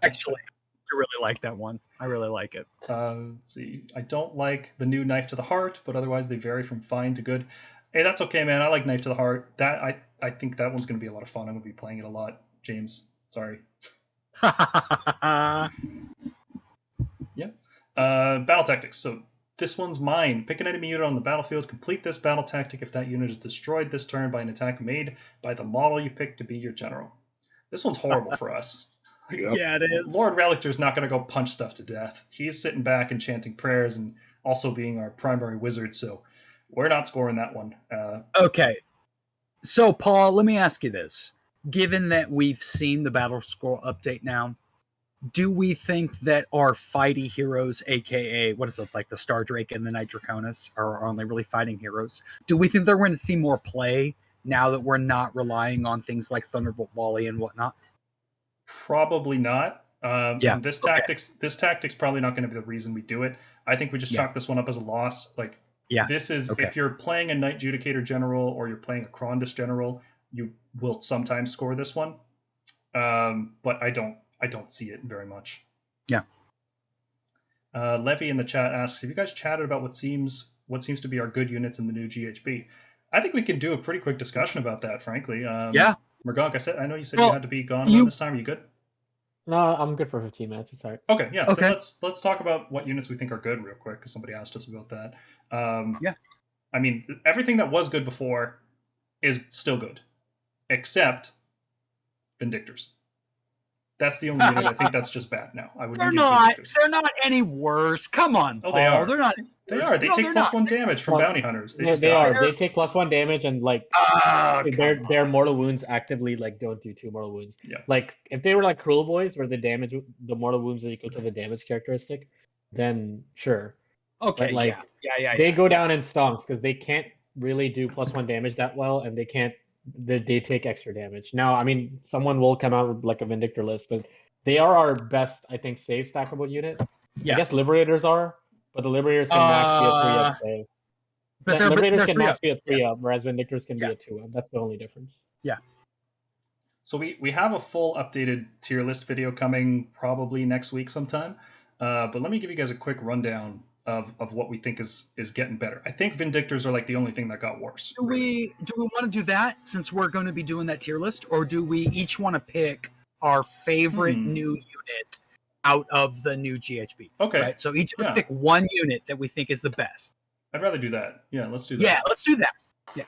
Actually, I really like that one. I really like it. Let's see. I don't like the new knife to the heart, but otherwise they vary from fine to good. Hey, that's okay, man. I like knife to the heart. That I think that one's gonna be a lot of fun. I'm gonna be playing it a lot. James, sorry. Yeah. Battle tactics. So this one's mine. Pick an enemy unit on the battlefield. Complete this battle tactic if that unit is destroyed this turn by an attack made by the model you picked to be your general. This one's horrible for us. Yeah, it is. Lord Relictor's not going to go punch stuff to death. He's sitting back and chanting prayers and also being our primary wizard, so we're not scoring that one. Okay. So, Paul, let me ask you this. Given that we've seen the Battlescroll update now, do we think that our fighty heroes, aka what is it, like the Star Drake and the Night Draconis, are only really fighting heroes? Do we think they're going to see more play now that we're not relying on things like Thunderbolt Volley and whatnot? Probably not. Yeah, And this okay. tactic's probably not going to be the reason we do it. I think we just Yeah. chalk this one up as a loss. Like, Yeah, this is okay. if you're playing a Knight Judicator General or you're playing a Krondus General, you will sometimes score this one. But I don't see it very much. Yeah. Levy in the chat asks, have you guys chatted about what seems to be our good units in the new GHB? I think we can do a pretty quick discussion about that, frankly. Yeah. Mergonk, I know you said Well, you had to be gone around this time. Are you good? No, I'm good for 15 minutes. It's all right. Okay, yeah. Okay. Then let's talk about what units we think are good real quick, because somebody asked us about that. Yeah. I mean, everything that was good before is still good, except Vindictors. That's the only unit I think that's just bad now. I would. They're not any worse. Come on, Paul. Oh, they are. They're not. They are. They take +1 damage from bounty hunters. They just They die. are. They take +1 damage, and like their mortal wounds actively like don't do 2 mortal wounds. Yeah. Like if they were like Cruel Boys, where the mortal wounds are equal to the damage characteristic, then sure. Okay. But, like, yeah. They go down in stonks because they can't really do +1 damage that well, and they can't. They take extra damage. Now, I mean, someone will come out with like a Vindictor list, but they are our best, I think, save stackable unit. Yeah. I guess Liberators are, but the Liberators can max be a 3-up save. But Liberators can three max up. be a 3-up, whereas Vindictors can Yeah. be a 2-up. That's the only difference. Yeah. So we have a full updated tier list video coming probably next week sometime. But let me give you guys a quick rundown of what we think is getting better. I think Vindictors are like the only thing that got worse. Do we want to do that since we're going to be doing that tier list, or do we each want to pick our favorite new unit out of the new GHB? Okay. Right. So each of us pick one unit that we think is the best. I'd rather do that. Yeah, let's do that. Yeah, let's do that. Yeah.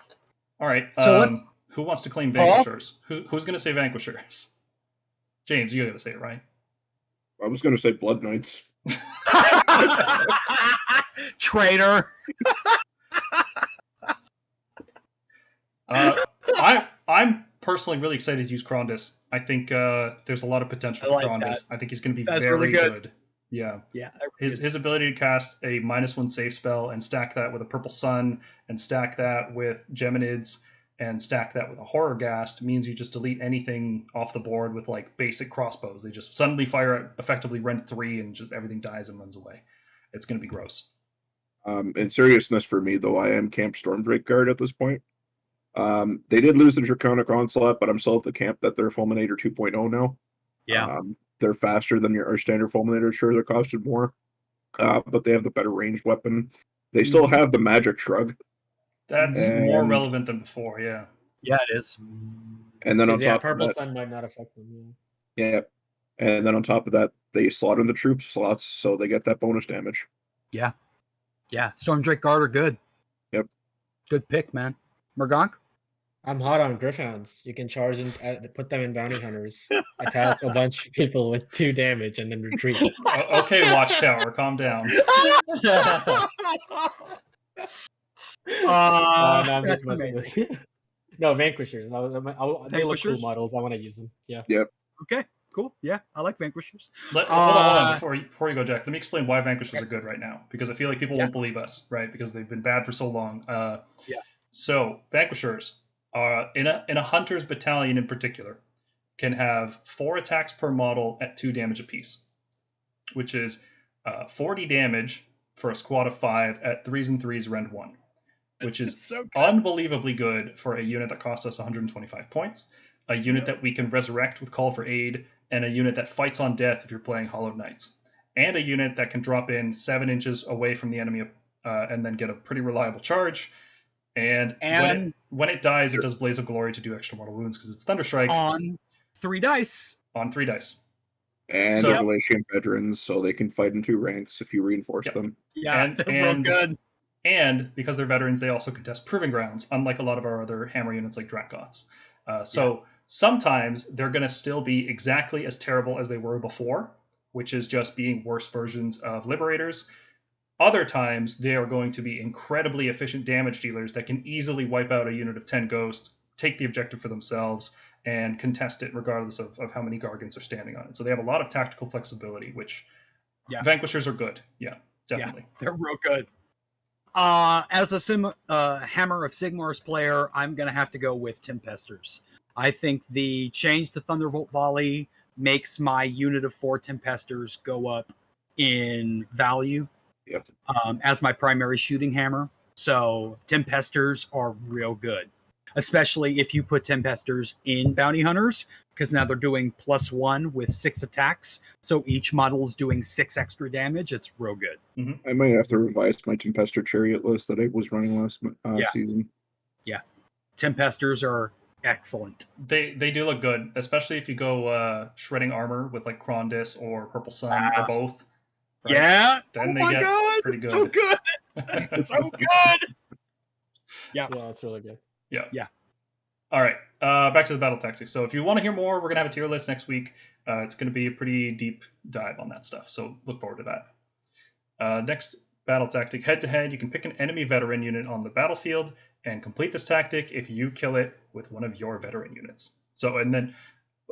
All right. So who wants to claim Vanquishers? Who's going to say Vanquishers? James, you got to say it, right? I was going to say Blood Knights. Traitor. I'm personally really excited to use Krondus. I think there's a lot of potential for Krondus. I think he's going to be very really good. Yeah. Yeah. His ability to cast a -1 save spell and stack that with a Purple Sun and stack that with Geminids and stack that with a Horror Ghast means you just delete anything off the board with like basic crossbows. They just suddenly fire at effectively rend 3 and just everything dies and runs away. It's going to be gross. In seriousness for me, though, I am Camp Stormdrake Guard at this point. They did lose the Draconic Onslaught, but I'm still at the camp that they're Fulminator 2.0 now. Yeah. They're faster than your standard Fulminator. Sure, they're costed more, but they have the better ranged weapon. They still have the Magic Shrug. That's more relevant than before, yeah. Yeah, it is. And then on top Purple of that, Sun might not affect them. Yeah. And then on top of that, they slot in the troop slots, so they get that bonus damage. Yeah. Yeah. Stormdrake Guard are good. Yep. Good pick, man. Mergonk? I'm hot on Griffhounds. You can charge and put them in bounty hunters. Attach a bunch of people with 2 damage and then retreat. Okay, Watchtower, calm down. That's amazing. No, Vanquishers. They look cool models. I want to use them. Yeah. Yep. Okay, cool. Yeah, I like Vanquishers. Hold on. Before you go, Jack, let me explain why Vanquishers are good right now, because I feel like people won't believe us, right? Because they've been bad for so long. So Vanquishers in a hunter's battalion in particular can have 4 attacks per model at 2 damage apiece, which is 40 damage for a squad of 5 at 3s and 3s rend 1, which is so unbelievably good for a unit that costs us 125 points, a unit that we can resurrect with Call for Aid, and a unit that fights on death if you're playing Hollow Knights, and a unit that can drop in 7 inches away from the enemy and then get a pretty reliable charge. And when it dies, it does Blaze of Glory to do extra mortal wounds because it's Thunderstrike. On 3 dice. On 3 dice. And Galatian veterans, so they can fight in 2 ranks if you reinforce them. Yeah, they're real good. And because they're veterans, they also contest Proving Grounds, unlike a lot of our other hammer units like Dracots. Sometimes they're going to still be exactly as terrible as they were before, which is just being worse versions of Liberators. Other times, they are going to be incredibly efficient damage dealers that can easily wipe out a unit of 10 ghosts, take the objective for themselves and contest it regardless of how many Gargants are standing on it. So they have a lot of tactical flexibility, which Vanquishers are good. Yeah, definitely. Yeah, they're real good. As a Hammer of Sigmar's player, I'm going to have to go with Tempesters. I think the change to Thunderbolt Volley makes my unit of 4 Tempesters go up in value as my primary shooting hammer. So Tempesters are real good, especially if you put Tempesters in Bounty Hunters, because now they're doing +1 with 6 attacks. So each model is doing 6 extra damage. It's real good. Mm-hmm. I might have to revise my Tempester Chariot list that I was running last season. Yeah. Tempesters are excellent. They do look good, especially if you go shredding armor with like Krondis or Purple Sun or both. Right? Yeah. Then they get pretty good. So good. It's so good. Yeah, it's really good. Yeah. All right. Back to the battle tactics. So if you want to hear more, we're gonna have a tier list next week. It's gonna be a pretty deep dive on that stuff. So look forward to that. Next battle tactic: head to head. You can pick an enemy veteran unit on the battlefield and complete this tactic if you kill it with one of your veteran units. So, and then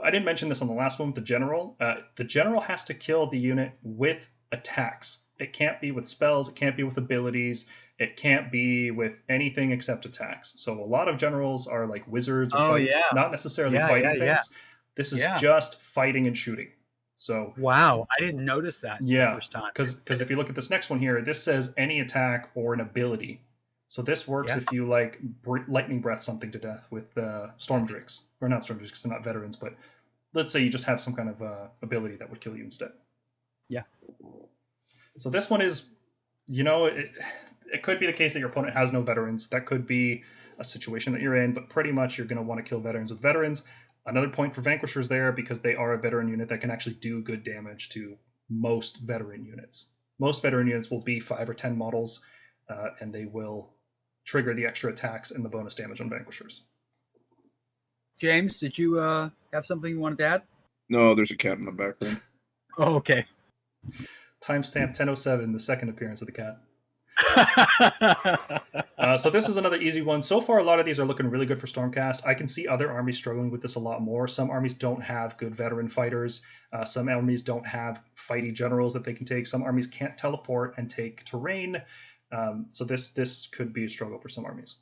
I didn't mention this on the last one with the general. The general has to kill the unit with attacks. It can't be with spells. It can't be with abilities. It can't be with anything except attacks. So a lot of generals are like wizards, not necessarily fighting things. This is just fighting and shooting. So wow, I didn't notice that the first time. Because if you look at this next one here, this says any attack or an ability. So this works if you like lightning breath something to death with storm drakes, or not storm drakes because they're not veterans, but let's say you just have some kind of ability that would kill you instead. Yeah. So this one is, it could be the case that your opponent has no veterans. That could be a situation that you're in, but pretty much you're going to want to kill veterans with veterans. Another point for Vanquishers there, because they are a veteran unit that can actually do good damage to most veteran units. Most veteran units will be 5 or 10 models, and they will trigger the extra attacks and the bonus damage on Vanquishers. James, did you have something you wanted to add? No, there's a cat in the background. Oh, okay. Timestamp 1007, the second appearance of the cat. So this is another easy one. So far, a lot of these are looking really good for Stormcast. I can see other armies struggling with this a lot more. Some armies don't have good veteran fighters. Some armies don't have fighty generals that they can take. Some armies can't teleport and take terrain. So this could be a struggle for some armies.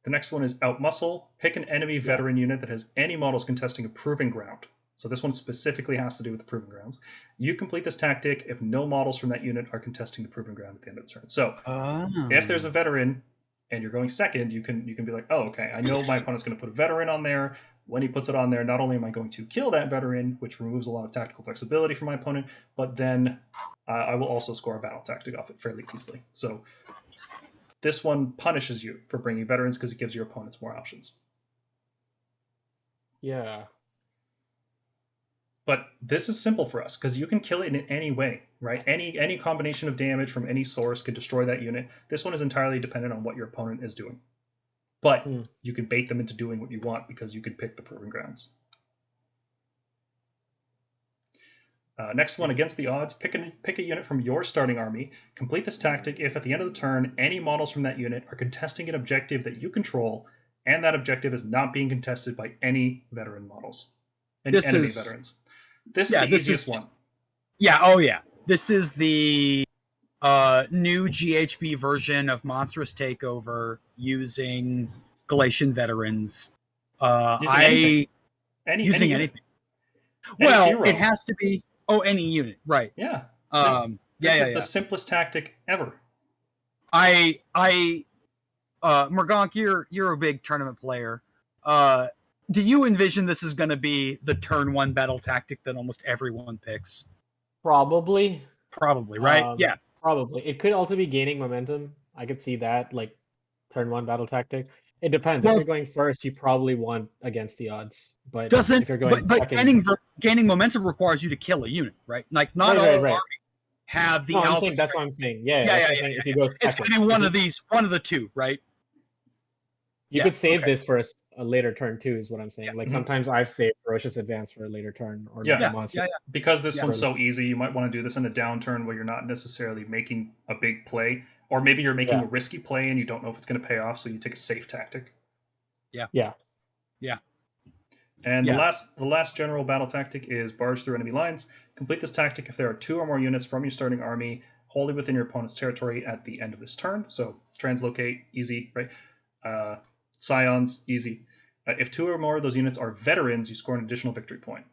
The next one is Outmuscle. Pick an enemy veteran unit that has any models contesting a proving ground. So this one specifically has to do with the proving grounds. You complete this tactic if no models from that unit are contesting the proving ground at the end of the turn. So if there's a veteran and you're going second, you can be like, oh, okay, I know my opponent's going to put a veteran on there. When he puts it on there, not only am I going to kill that veteran, which removes a lot of tactical flexibility from my opponent, but then I will also score a battle tactic off it fairly easily. So this one punishes you for bringing veterans because it gives your opponents more options. Yeah. But this is simple for us because you can kill it in any way, right? Any combination of damage from any source could destroy that unit. This one is entirely dependent on what your opponent is doing. But you can bait them into doing what you want because you can pick the proving grounds. Next one, against the odds, pick a unit from your starting army. Complete this tactic if at the end of the turn, any models from that unit are contesting an objective that you control, and that objective is not being contested by any veteran models. Enemy veterans. This is the easiest one. Yeah, oh yeah. This is the new GHB version of Monstrous Takeover using Galatian veterans. Using anything. Well, it has to be any unit, right? Yeah. This is the simplest tactic ever. Morgonk, you're a big tournament player. Do you envision this is going to be the turn 1 battle tactic that almost everyone picks? Probably, right? Yeah. Probably. It could also be gaining momentum. I could see that, like, turn 1 battle tactic. It depends. If you're going first, you probably want against the odds. But if you're going second, gaining momentum requires you to kill a unit, right? Like, not all armies have the alpha. That's what I'm saying. Yeah. If you go second, it's going to be one of the two, right? You could save this for a later turn too, is what I'm saying. Like sometimes I've saved Ferocious Advance for a later turn or monster. Yeah. Because this one's so easy, you might want to do this in a downturn where you're not necessarily making a big play, or maybe you're making a risky play and you don't know if it's going to pay off, so you take a safe tactic. Yeah. And Yeah. the last general battle tactic is barge through enemy lines. Complete this tactic if there are 2 or more units from your starting army wholly within your opponent's territory at the end of this turn. So translocate, easy, right? Scions, easy. If 2 or more of those units are veterans, you score an additional victory point.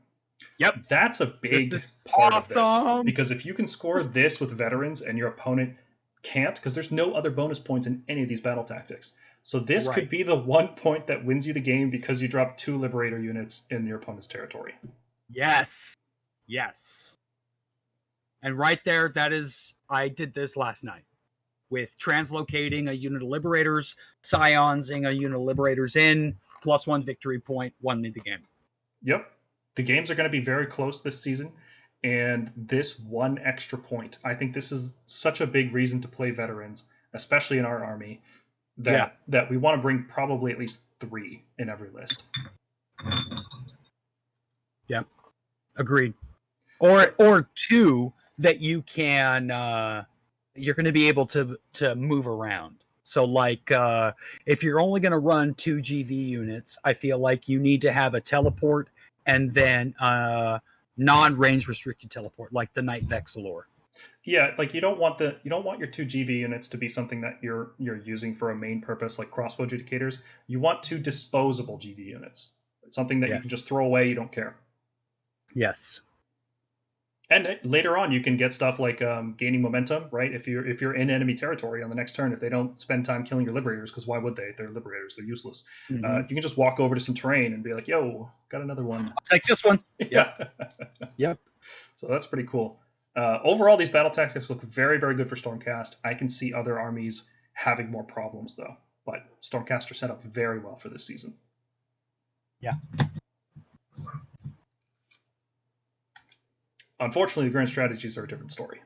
Yep. That's a big This is part of awesome. this. Because if you can score this with veterans and your opponent can't, because there's no other bonus points in any of these battle tactics. So this could be the one point that wins you the game because you drop 2 Liberator units in your opponent's territory. Yes. And right there, I did this last night with translocating a unit of Liberators, Scionsing a unit of Liberators in, +1 victory point, won me the game. Yep. The games are going to be very close this season, and this one extra point, I think this is such a big reason to play veterans, especially in our army, that we want to bring probably at least 3 in every list. Yep. Agreed. Or 2 that you can you're going to be able to move around. So like if you're only going to run 2 GV units, I feel like you need to have a teleport and then non-range restricted teleport like the Knight Vexilor. Yeah, like you don't want your 2 GV units to be something that you're using for a main purpose like crossbow adjudicators. You want 2 disposable GV units. It's something that you can just throw away, you don't care. Yes. And later on, you can get stuff like gaining momentum, right? If you're in enemy territory on the next turn, if they don't spend time killing your Liberators, because why would they? They're Liberators, they're useless. Mm-hmm. You can just walk over to some terrain and be like, "Yo, got another one. I'll take this one." Yeah. Yep. So that's pretty cool. Overall, these battle tactics look very, very good for Stormcast. I can see other armies having more problems though, but Stormcast are set up very well for this season. Yeah. Unfortunately, the grand strategies are a different story.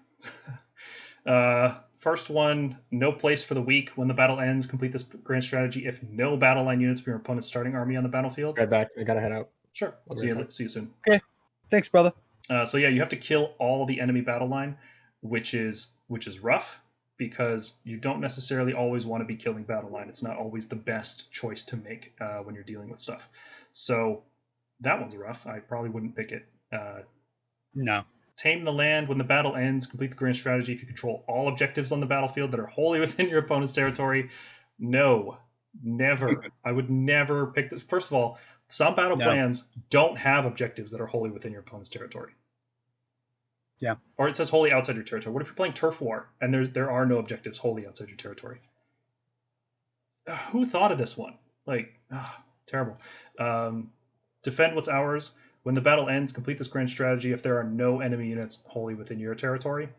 First one, no place for the weak. When the battle ends, complete this grand strategy if no battle line units from your opponent's starting army on the battlefield. Right back. I gotta head out. Sure. See you soon. Okay. Thanks, brother. So yeah, you have to kill all the enemy battle line, which is rough because you don't necessarily always want to be killing battle line. It's not always the best choice to make when you're dealing with stuff. So that one's rough. I probably wouldn't pick it. No. Tame the land. When the battle ends, complete the grand strategy if you control all objectives on the battlefield that are wholly within your opponent's territory. No, never. I would never pick this. First of all, some battle plans don't have objectives that are wholly within your opponent's territory. Yeah. Or it says wholly outside your territory. What if you're playing Turf War and there are no objectives wholly outside your territory? Who thought of this one? Terrible. Defend what's ours. When the battle ends, complete this grand strategy if there are no enemy units wholly within your territory.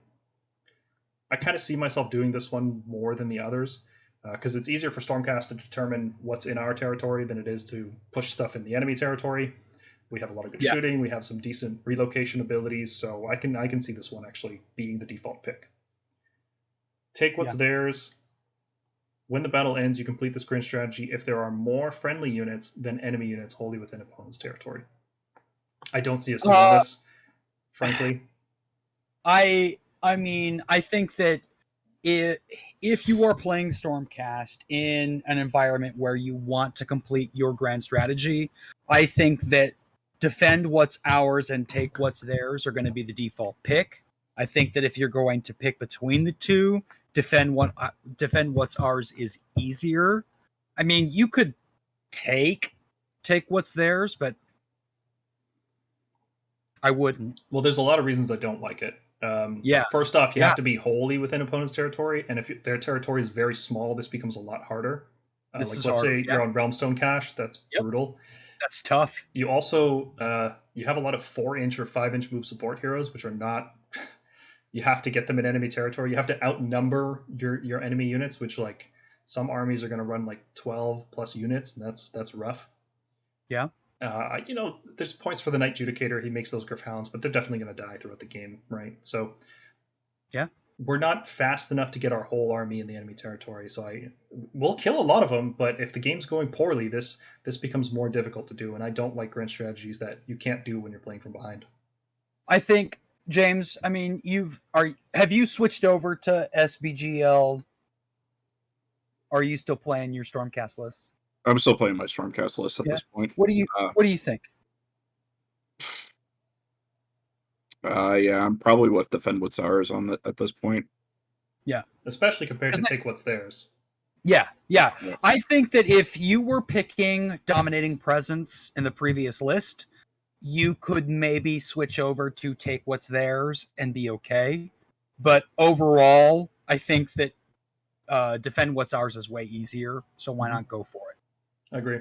I kind of see myself doing this one more than the others because it's easier for Stormcast to determine what's in our territory than it is to push stuff in the enemy territory. We have a lot of good shooting. We have some decent relocation abilities, so I can see this one actually being the default pick. Take what's theirs. When the battle ends, you complete this grand strategy if there are more friendly units than enemy units wholly within opponent's territory. I don't see us doing this, frankly. I mean, I think that if you are playing Stormcast in an environment where you want to complete your grand strategy, I think that defend what's ours and take what's theirs are going to be the default pick. I think that if you're going to pick between the two, defend what's ours is easier. I mean, you could take what's theirs, but I wouldn't. Well, there's a lot of reasons I don't like it. First off, you have to be wholly within opponent's territory, and if their territory is very small, this becomes a lot harder. Let's say you're on Realmstone Cache, that's brutal. That's tough. You also you have a lot of 4-inch or 5-inch move support heroes, which are not. You have to get them in enemy territory. You have to outnumber your enemy units, which like some armies are going to run like 12 plus units, and that's rough. Yeah. There's points for the Knight Judicator. He makes those Griffhounds, but they're definitely going to die throughout the game, right? So, we're not fast enough to get our whole army in the enemy territory. So we'll kill a lot of them, but if the game's going poorly, this becomes more difficult to do. And I don't like grand strategies that you can't do when you're playing from behind. I think, James, I mean, have you switched over to SBGL? Or are you still playing your Stormcast list? I'm still playing my Stormcast list at Yeah. this point. What do you think? Yeah, I'm probably with Defend What's Ours at this point. Yeah. Especially compared to Isn't it- Take What's Theirs. Yeah. Yeah. I think that if you were picking Dominating Presence in the previous list, you could maybe switch over to Take What's Theirs and be okay. But overall, I think that Defend What's Ours is way easier, so why not go for it? I agree.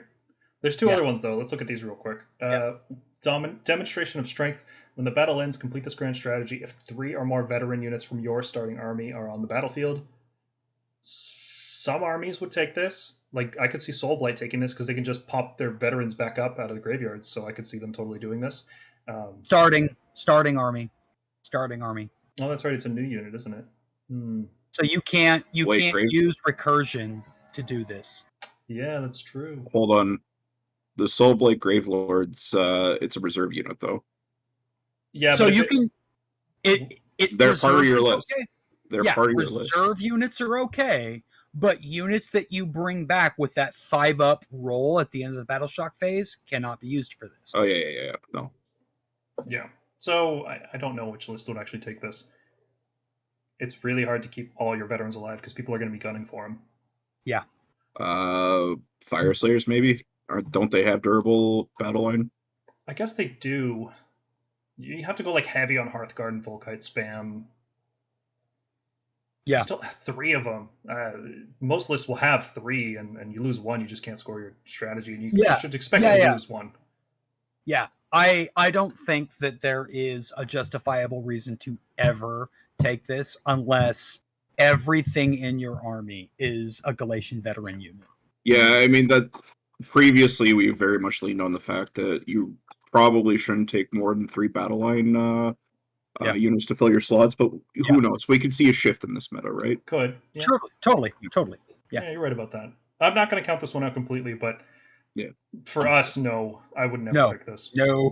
There's two Yeah. other ones, though. Let's look at these real quick. Yeah. Demonstration of Strength. When the battle ends, complete this grand strategy if 3 or more veteran units from your starting army are on the battlefield. Some armies would take this. Like, I could see Soulblight taking this because they can just pop their veterans back up out of the graveyards, so I could see them totally doing this. Starting army. Oh, that's right. It's a new unit, isn't it? So you can't Grave- use recursion to do this. Yeah, that's true. Hold on. The Soulblight Gravelords, it's a reserve unit, though. Yeah, so but you can. They're part of your reserves is list. okay. They're Yeah, part of your list. reserve units are okay, but units that you bring back with that 5-up roll at the end of the battle shock phase cannot be used for this. Oh, yeah. No. Yeah. So I don't know which list would actually take this. It's really hard to keep all your veterans alive because people are going to be gunning for them. Yeah. Fire Slayers, maybe? Or don't they have durable battle line? I guess they do. You have to go like heavy on Hearthguard and Volkite spam. Yeah. Still 3 of them. Most lists will have 3, and you lose 1, you just can't score your strategy, and you should expect to lose 1. Yeah. I don't think that there is a justifiable reason to ever take this unless everything in your army is a Galatian veteran unit. Yeah, I mean, that previously we very much leaned on the fact that you probably shouldn't take more than 3 battle line units to fill your slots, but who knows? We can see a shift in this meta, right? Could. Yeah. Totally. Yeah, you're right about that. I'm not going to count this one out completely, but for us, no, I would never pick this. No.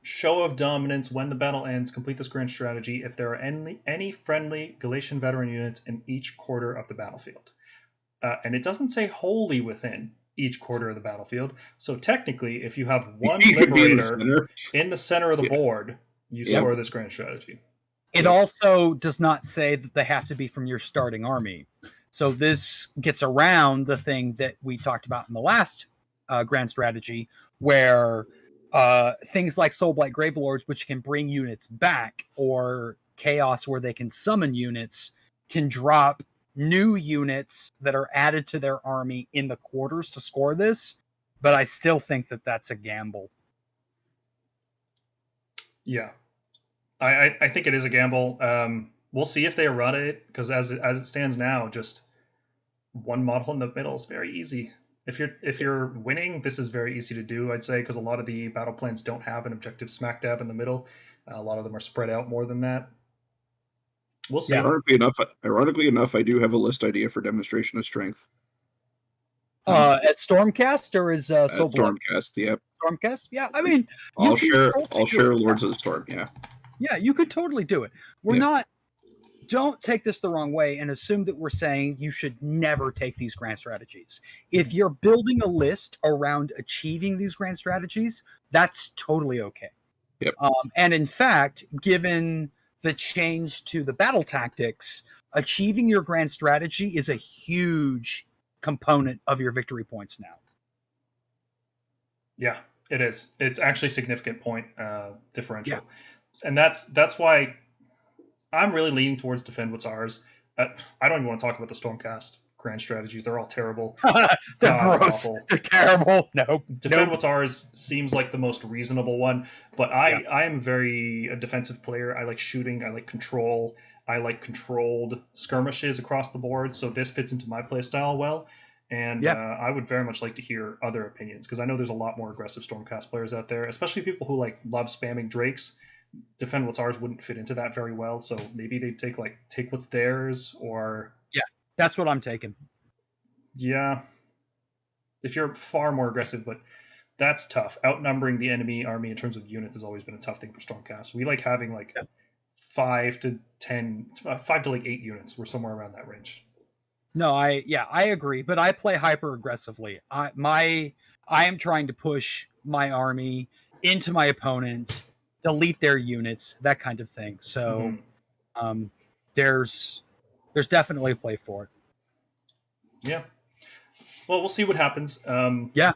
Show of Dominance. When the battle ends, complete this grand strategy if there are any friendly Galatian veteran units in each quarter of the battlefield. And it doesn't say wholly within each quarter of the battlefield. So technically, if you have one Liberator in the center of the board, you score this grand strategy. It also does not say that they have to be from your starting army. So this gets around the thing that we talked about in the last grand strategy, where things like Soulblight Gravelords, which can bring units back, or Chaos, where they can summon units, can drop new units that are added to their army in the quarters to score this. But I still think that that's a gamble. Yeah. I think it is a gamble. We'll see if they run it, because as it stands now, just one model in the middle is very easy. If you're winning, this is very easy to do, I'd say, because a lot of the battle plans don't have an objective smack dab in the middle. A lot of them are spread out more than that. We'll see. Ironically enough, I do have a list idea for Demonstration of Strength. At Stormcast or is Soulblight? Stormcast, yeah. Stormcast, yeah. I mean, I'll share Lords of the Storm, yeah. Yeah, you could totally do it. Don't take this the wrong way and assume that we're saying you should never take these grand strategies. If you're building a list around achieving these grand strategies, that's totally okay. Yep. And in fact, given the change to the battle tactics, achieving your grand strategy is a huge component of your victory points now. Yeah, it is. It's actually a significant point differential. Yeah. And that's why I'm really leaning towards Defend What's Ours. I don't even want to talk about the Stormcast grand strategies. They're all terrible. They're gross. Awful. They're terrible. No. Defend What's Ours seems like the most reasonable one, but I am a defensive player. I like shooting. I like control. I like controlled skirmishes across the board. So this fits into my playstyle well. And I would very much like to hear other opinions, because I know there's a lot more aggressive Stormcast players out there, especially people who like love spamming Drakes. Defend What's Ours wouldn't fit into that very well, so maybe they'd take What's Theirs, or that's what I'm taking. Yeah, if you're far more aggressive, but that's tough. Outnumbering the enemy army in terms of units has always been a tough thing for Stormcast. We like having 5 to 8 units. We're somewhere around that range. No, I agree, but I play hyper aggressively. I am trying to push my army into my opponent, delete their units, that kind of thing. So there's definitely a play for it. Yeah. Well, we'll see what happens. Yeah,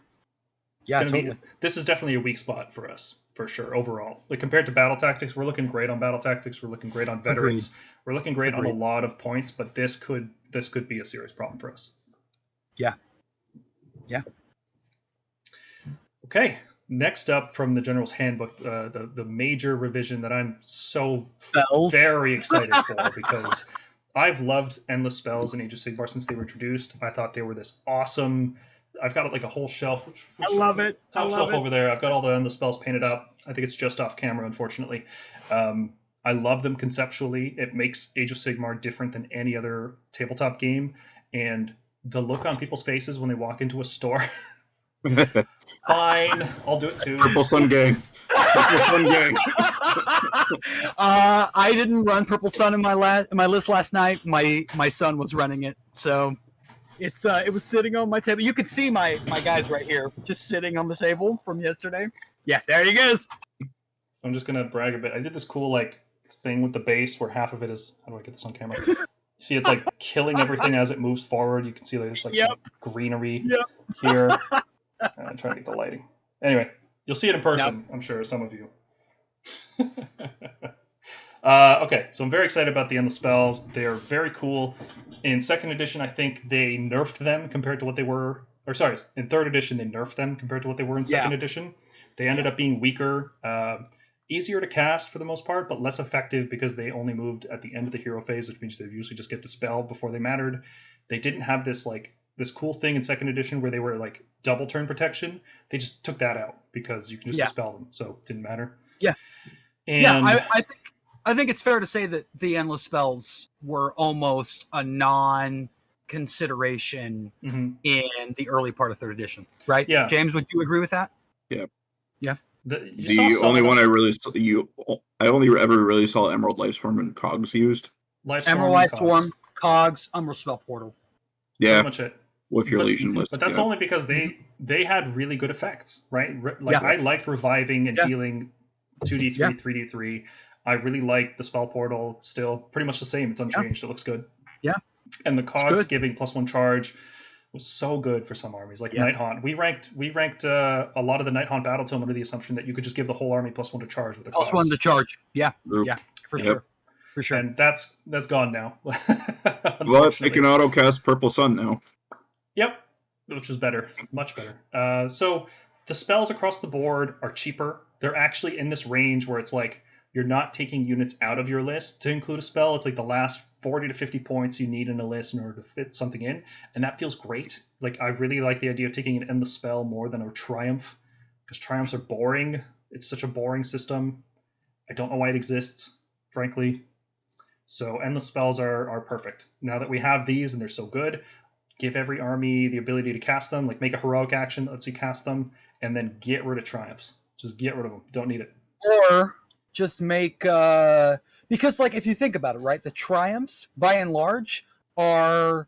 totally. This is definitely a weak spot for us, for sure, overall. Like, compared to battle tactics, we're looking great on battle tactics. We're looking great on veterans. Agreed. We're looking great on a lot of points, but this could be a serious problem for us. Yeah. Okay. Next up from the General's Handbook, the major revision that I'm so very excited for, because I've loved endless spells in Age of Sigmar since they were introduced. I thought they were this awesome. I've got like a whole shelf. I love it. Top shelf over there. I've got all the endless spells painted up. I think it's just off camera, unfortunately. I love them conceptually. It makes Age of Sigmar different than any other tabletop game, and the look on people's faces when they walk into a store. Fine, I'll do it too. Purple Sun Gang. Purple Sun Gang. I didn't run Purple Sun in my list last night. My son was running it, so it was sitting on my table. You could see my guys right here, just sitting on the table from yesterday. Yeah, there he goes. I'm just gonna brag a bit. I did this cool like thing with the base where half of it is. How do I get this on camera? See, it's like killing everything as it moves forward. You can see there's like some greenery here. I'm trying to get the lighting. Anyway, you'll see it in person, I'm sure, some of you. Okay, so I'm very excited about the endless spells. They're very cool. In second edition, I think they nerfed them compared to what they were. Or sorry, in third edition, they nerfed them compared to what they were in second edition. They ended up being weaker, easier to cast for the most part, but less effective because they only moved at the end of the hero phase, which means they usually just get dispelled before they mattered. They didn't have this cool thing in second edition where they were like double turn protection. They just took that out because you can just dispel them, so it didn't matter. Yeah. And I think it's fair to say that the endless spells were almost a non-consideration in the early part of third edition, right? Yeah. James, would you agree with that? Yeah. Yeah. The only one I only ever really saw Emerald Lifestorm and Cogs used. Emerald Lifestorm, Cogs, Umbral Spell Portal. Yeah. Pretty much it. With your Legion list. But that's only because they had really good effects, right? I liked reviving and healing 2d3, 3d3. I really like the spell portal still. Pretty much the same. It's unchanged. It looks good. Yeah. And the cogs giving +1 charge was so good for some armies. Like Night Haunt. We ranked a lot of the Night Haunt Battle Tome under the assumption that you could just give the whole army +1 to charge with the cogs. +1 to charge. Yeah. Yeah. For sure. For sure. And that's gone now. But they can auto-cast Purple Sun now. Yep, which is better, much better. So the spells across the board are cheaper. They're actually in this range where it's like you're not taking units out of your list to include a spell. It's like the last 40 to 50 points you need in a list in order to fit something in, and that feels great. Like, I really like the idea of taking an endless spell more than a triumph, because triumphs are boring. It's such a boring system. I don't know why it exists, frankly. So endless spells are perfect. Now that we have these and they're so good, give every army the ability to cast them, like make a heroic action that lets you cast them, and then get rid of triumphs. Just get rid of them. Don't need it. Or just make because like if you think about it, right, the triumphs by and large are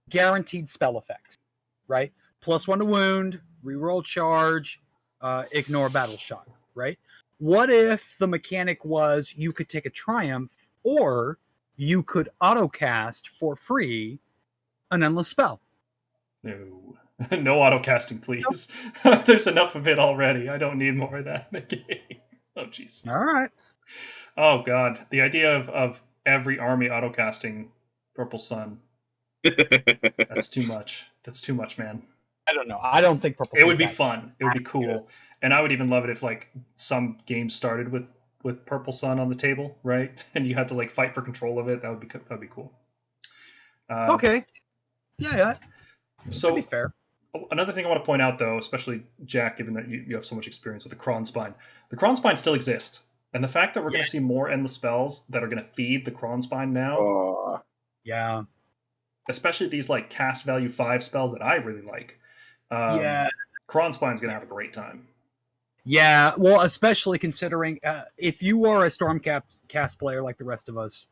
guaranteed spell effects, right? +1 to wound, reroll charge, ignore battle shock, right? What if the mechanic was you could take a triumph, or you could auto cast for free an endless spell? No auto casting, please. Nope. There's enough of it already. I don't need more of that in the game. Oh, jeez. All right. Oh, God. The idea of every army auto casting Purple Sun. That's too much. That's too much, man. I don't know. I don't think Purple Sun. It would be fun. It would be cool. Good. And I would even love it if like some games started with Purple Sun on the table, right? And you had to like fight for control of it. That'd be cool. Okay. Yeah. So that'd be fair. Another thing I want to point out, though, especially Jack, given that you have so much experience with the Cron Spine, the Cron Spine still exists. And the fact that we're going to see more endless spells that are going to feed the Cron Spine now, especially these like cast value 5 spells that I really like, Cron Spine's going to have a great time. Yeah, well, especially considering if you are a Stormcast player like the rest of us,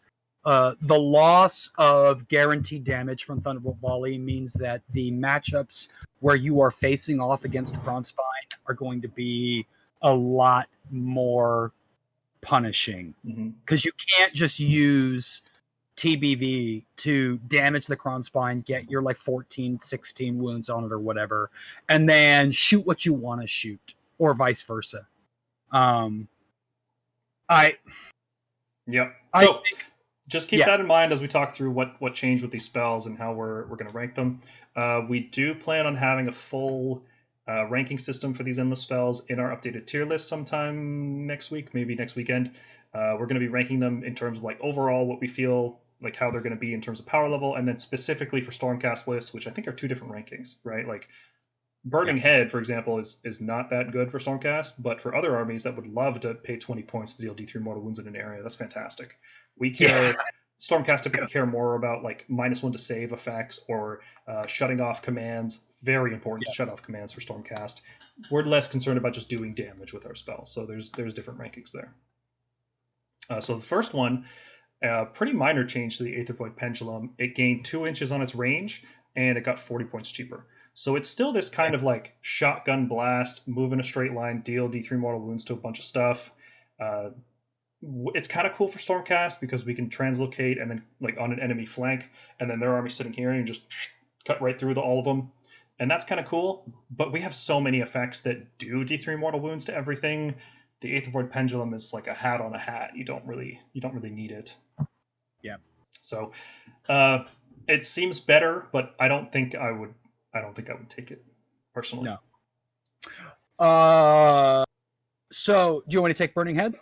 The loss of guaranteed damage from Thunderbolt Volley means that the matchups where you are facing off against Kronspine are going to be a lot more punishing, because you can't just use TBV to damage the Kronspine, get your like 14, 16 wounds on it or whatever, and then shoot what you want to shoot, or vice versa. So just keep that in mind as we talk through what changed with these spells and how we're going to rank them. We do plan on having a full ranking system for these endless spells in our updated tier list sometime next week, maybe next weekend. We're going to be ranking them in terms of like overall what we feel like how they're going to be in terms of power level, and then specifically for Stormcast lists, which I think are 2 different rankings, right? Like Burning Head, for example, is not that good for Stormcast, but for other armies that would love to pay 20 points to deal D3 mortal wounds in an area, that's fantastic. We care. Stormcast typically care more about like -1 to save effects or shutting off commands. Very important to shut off commands for Stormcast. We're less concerned about just doing damage with our spells. So there's different rankings there. So the first one, pretty minor change to the Aether Void Pendulum. It gained 2 inches on its range, and it got 40 points cheaper. So it's still this kind of like shotgun blast, move in a straight line, deal D3 mortal wounds to a bunch of stuff. It's kind of cool for Stormcast because we can translocate and then like on an enemy flank, and then their army sitting here and just cut right through all of them, and that's kind of cool. But we have so many effects that do D3 mortal wounds to everything. The Aether Void Pendulum is like a hat on a hat. You don't really need it. Yeah. So it seems better, but I don't think I would take it personally. No. So do you want me to take Burning Head?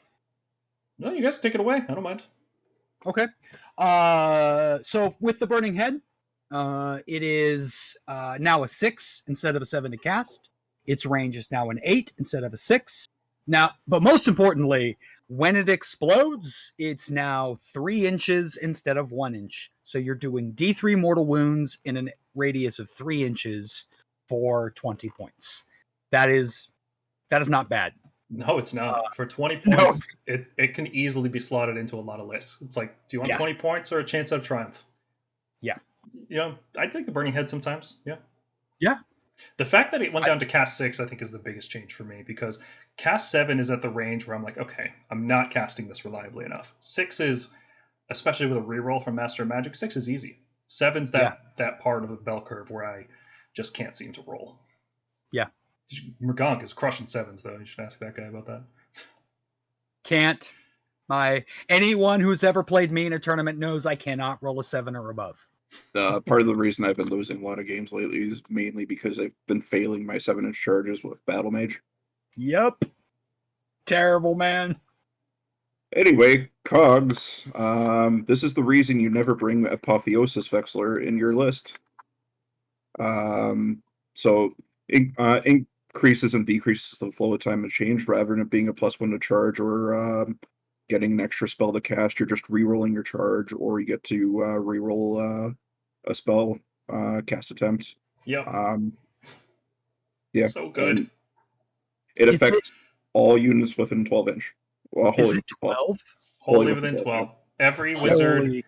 No, you guys take it away. I don't mind. Okay. So with the Burning Head, it is now a 6 instead of a 7 to cast. Its range is now an 8 instead of a 6. Now, but most importantly, when it explodes, it's now 3 inches instead of 1 inch. So you're doing D3 mortal wounds in a radius of 3 inches for 20 points. That is not bad. No, it's not. For 20 points, it can easily be slotted into a lot of lists. It's like, do you want 20 points or a chance at a triumph? Yeah. I'd take the Burning Head sometimes. Yeah. Yeah. The fact that it went down to cast 6, I think, is the biggest change for me, because cast 7 is at the range where I'm like, okay, I'm not casting this reliably enough. 6 is, especially with a reroll from Master of Magic, 6 is easy. 7's that part of the bell curve where I just can't seem to roll. Yeah. Murgonk is crushing 7s, though. You should ask that guy about that. Can't. Anyone who's ever played me in a tournament knows I cannot roll a 7 or above. Part of the reason I've been losing a lot of games lately is mainly because I've been failing my 7-inch charges with Battle Mage. Yep. Terrible, man. Anyway, Cogs. This is the reason you never bring Apotheosis Vexler in your list. So increases and decreases the flow of time and change, rather than it being a +1 to charge or getting an extra spell to cast. You're just re-rolling your charge, or you get to re-roll a spell cast attempt. Yep. Yeah. So good. And it affects all units within 12 inch. Well, is it 12? Wholly within 12. Every wizard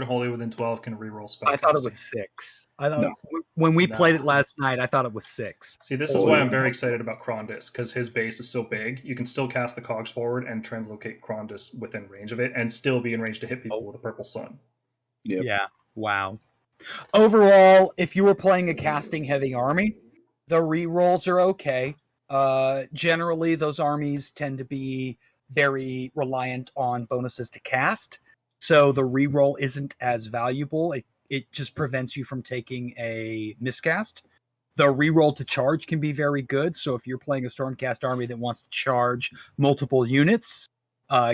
wholly within 12 can reroll spells. I thought it was 6. I thought when we played it last night, I thought it was 6. See, this is why I'm very excited about Krondys, because his base is so big. You can still cast the cogs forward and translocate Krondys within range of it, and still be in range to hit people with a purple sun. Yep. Yeah. Wow. Overall, if you were playing a casting heavy army, the rerolls are okay. Generally, those armies tend to be very reliant on bonuses to cast, so the reroll isn't as valuable. It just prevents you from taking a miscast. The reroll to charge can be very good, so if you're playing a Stormcast army that wants to charge multiple units,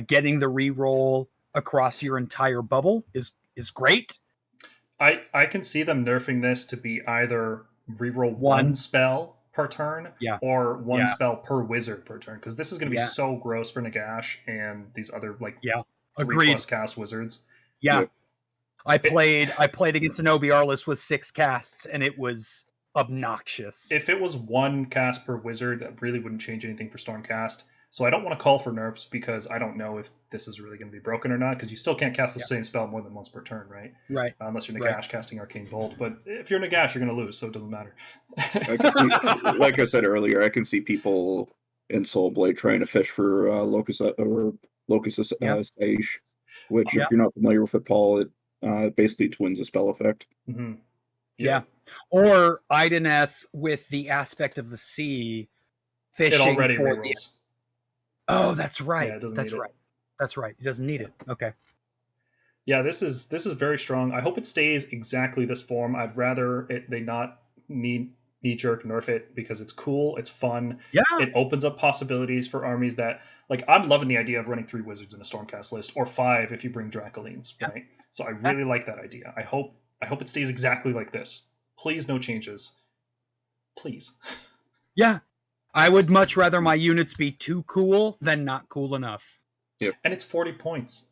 getting the reroll across your entire bubble is great. I can see them nerfing this to be either reroll one spell per turn, or one spell per wizard per turn, because this is going to be so gross for Nagash and these other 3+ cast wizards. Yeah. I played against an OBR list with 6 casts, and it was obnoxious. If it was 1 cast per wizard, that really wouldn't change anything for Stormcast. So I don't want to call for nerfs because I don't know if this is really going to be broken or not, because you still can't cast the same spell more than once per turn, right? Right. Unless you're Nagash casting Arcane Bolt. But if you're Nagash, you're going to lose, so it doesn't matter. Like I said earlier, I can see people in Soulblade trying to fish for Locus Sage, which if you're not familiar with it, Paul, it basically twins a spell effect. Mm-hmm. Yeah. Or Ideneth with the aspect of the sea fishing it already for rerolls. Oh, that's right. Yeah, it doesn't that's need right. That's right. It doesn't need it. Okay. Yeah, this is very strong. I hope it stays exactly this form. I'd rather they not knee-jerk nerf it because it's cool, it's fun. Yeah. It opens up possibilities for armies that, like, I'm loving the idea of running 3 wizards in a Stormcast list, or 5 if you bring Dracolines, right? So I really like that idea. I hope it stays exactly like this. Please, no changes. Please. Yeah. I would much rather my units be too cool than not cool enough. Yep. And it's 40 points.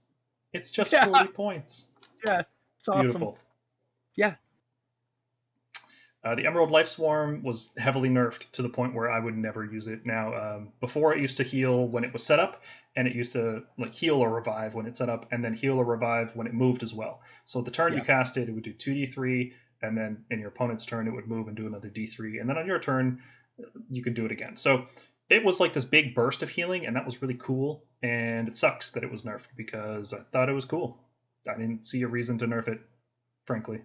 It's just 40 points. Yeah. It's awesome. Beautiful. Yeah. The Emerald Life Swarm was heavily nerfed to the point where I would never use it now. Before, it used to heal when it was set up, and it used to heal or revive when it's set up, and then heal or revive when it moved as well. So the turn you cast it would do 2d3, and then in your opponent's turn it would move and do another d3, and then on your turn you could do it again. So it was like this big burst of healing, and that was really cool, and it sucks that it was nerfed because I thought it was cool. I didn't see a reason to nerf it, frankly.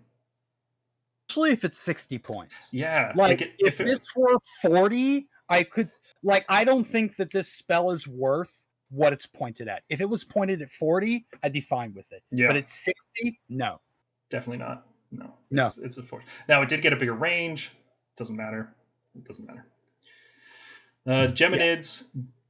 Especially if it's 60 points. Yeah. If this were 40, I could, I don't think that this spell is worth what it's pointed at. If it was pointed at 40, I'd be fine with it. Yeah. But at 60, no. Definitely not. No. It's a force. Now, it did get a bigger range. Doesn't matter. It doesn't matter. Geminids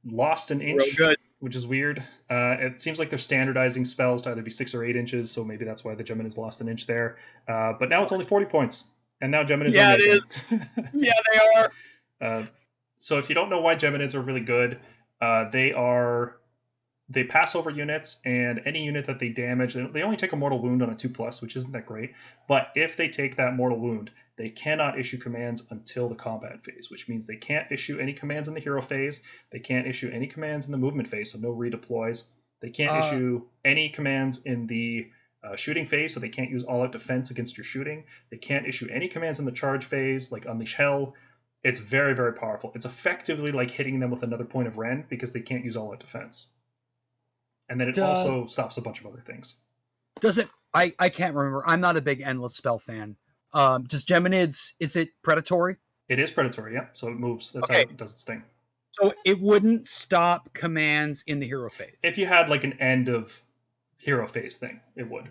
lost an inch, which is weird. It seems like they're standardizing spells to either be 6 or 8 inches, so maybe that's why the Geminids lost an inch there. But now it's only 40 points, and now Geminids are it is. Yeah, they are. So if you don't know why Geminids are really good, they pass over units, and any unit that they damage, they only take a mortal wound on a 2+, which isn't that great. But if they take that mortal wound, they cannot issue commands until the combat phase, which means they can't issue any commands in the hero phase. They can't issue any commands in the movement phase, so no redeploys. They can't issue any commands in the shooting phase, so they can't use all-out defense against your shooting. They can't issue any commands in the charge phase, like Unleash Hell. It's very, very powerful. It's effectively like hitting them with another point of Ren because they can't use all-out defense. And then it also stops a bunch of other things. Does it? I can't remember. I'm not a big Endless Spell fan. Does Geminids, is it predatory? It is predatory, yeah. So it moves. That's how it does its thing. So it wouldn't stop commands in the hero phase. If you had an end of hero phase thing, it would.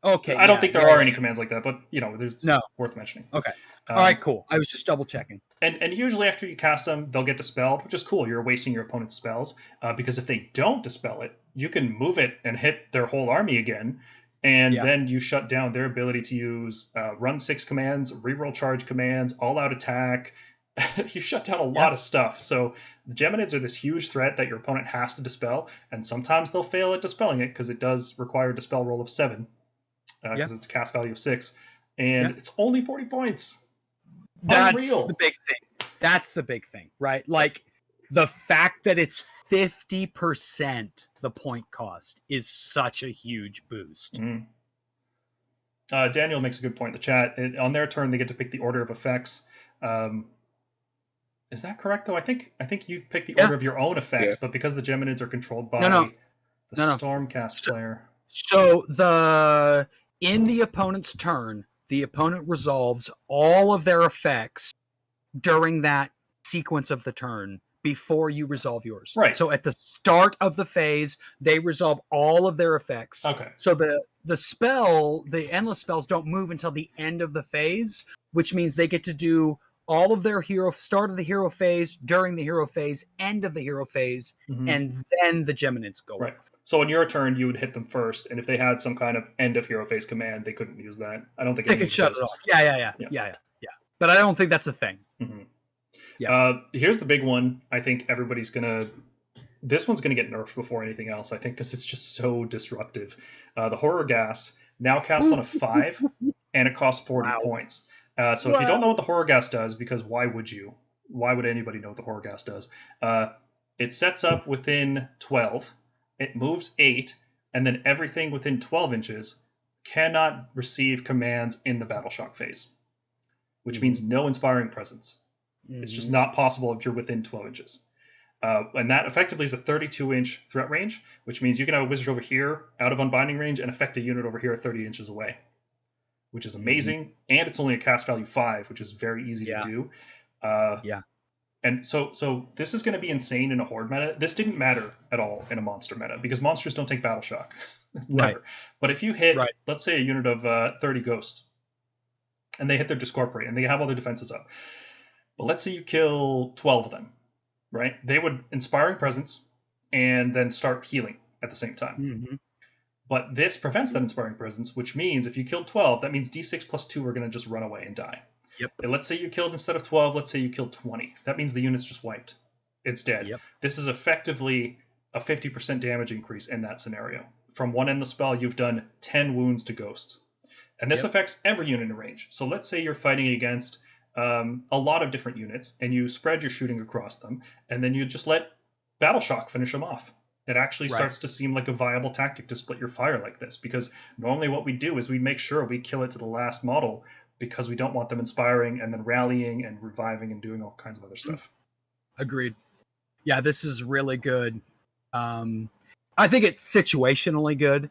Okay. I don't think there are any commands like that, but there's worth mentioning. Okay. All right, cool. I was just double checking. And usually after you cast them, they'll get dispelled, which is cool. You're wasting your opponent's spells because if they don't dispel it, you can move it and hit their whole army again. And then you shut down their ability to use run 6 commands, reroll charge commands, all-out attack. You shut down a lot of stuff. So the Geminids are this huge threat that your opponent has to dispel, and sometimes they'll fail at dispelling it because it does require a dispel roll of 7 because it's a cast value of 6, and it's only 40 points. That's Unreal. the big thing. That's the big thing, right? The fact that it's 50% the point cost is such a huge boost. Mm. Daniel makes a good point in the chat. On their turn, they get to pick the order of effects. Is that correct, though? I think you pick the order of your own effects, but because the Geminids are controlled by the Stormcast player. So in the opponent's turn, the opponent resolves all of their effects during that sequence of the turn before you resolve yours. Right. So at the start of the phase, they resolve all of their effects. Okay. So the endless spells don't move until the end of the phase, which means they get to do all of their start of the hero phase, during the hero phase, end of the hero phase, and then the Geminids go. Right. So on your turn, you would hit them first, and if they had some kind of end of hero phase command, they couldn't use that. I don't think they could shut it off. Yeah. But I don't think that's a thing. Mm-hmm. Yeah. Here's the big one. I think everybody's this one's gonna get nerfed before anything else. I think because it's just so disruptive. The Horror Ghast now casts on a 5, and it costs 40 points. So if you don't know what the Horror Ghast does, because why would you? Why would anybody know what the Horror Ghast does? It sets up within 12, it moves 8, and then everything within 12 inches cannot receive commands in the battle shock phase, which means no inspiring presence. It's just not possible if you're within 12 inches. And that effectively is a 32-inch threat range, which means you can have a wizard over here out of unbinding range and affect a unit over here 30 inches away, which is amazing. And it's only a cast value 5, which is very easy to do. And so this is going to be insane in a horde meta. This didn't matter at all in a monster meta because monsters don't take battle shock. Never. But if you hit, let's say, a unit of 30 ghosts, and they hit their discorporate, and they have all their defenses up, but let's say you kill 12 of them, right? They would Inspiring Presence and then start healing at the same time. But this prevents that Inspiring Presence, which means if you killed 12, that means D6 plus 2 are going to just run away and die. And let's say you killed, instead of 12, let's say you killed 20. That means the unit's just wiped. It's dead. This is effectively a 50% damage increase in that scenario. From one end of the spell, you've done 10 wounds to ghosts. And this affects every unit in range. So let's say you're fighting against a lot of different units, and you spread your shooting across them, and then you just let Battle Shock finish them off. It actually starts to seem like a viable tactic to split your fire like this, because normally what we do is we make sure we kill it to the last model, because we don't want them inspiring and then rallying and reviving and doing all kinds of other stuff. Agreed. Yeah, this is really good. I think it's situationally good,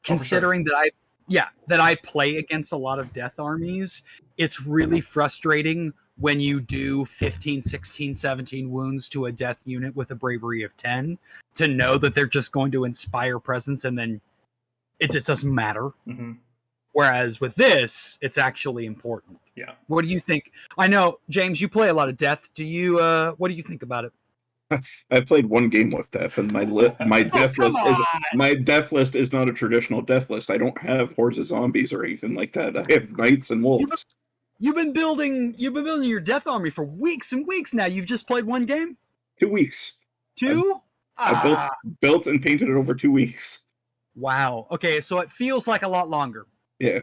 considering that I play against a lot of death armies. It's really frustrating when you do 15, 16, 17 wounds to a death unit with a bravery of 10 to know that they're just going to inspire presence and then it just doesn't matter. Whereas with this, it's actually important. What do you think? I know, James, you play a lot of death. Do you? What do you think about it? I played one game with death, and my death list is not a traditional death list. I don't have hordes of zombies or anything like that. I have knights and wolves. You've been building your death army for weeks and weeks now. You've just played one game? 2 weeks. Two? I built and painted it over 2 weeks. Wow. Okay, so it feels like a lot longer. Yeah.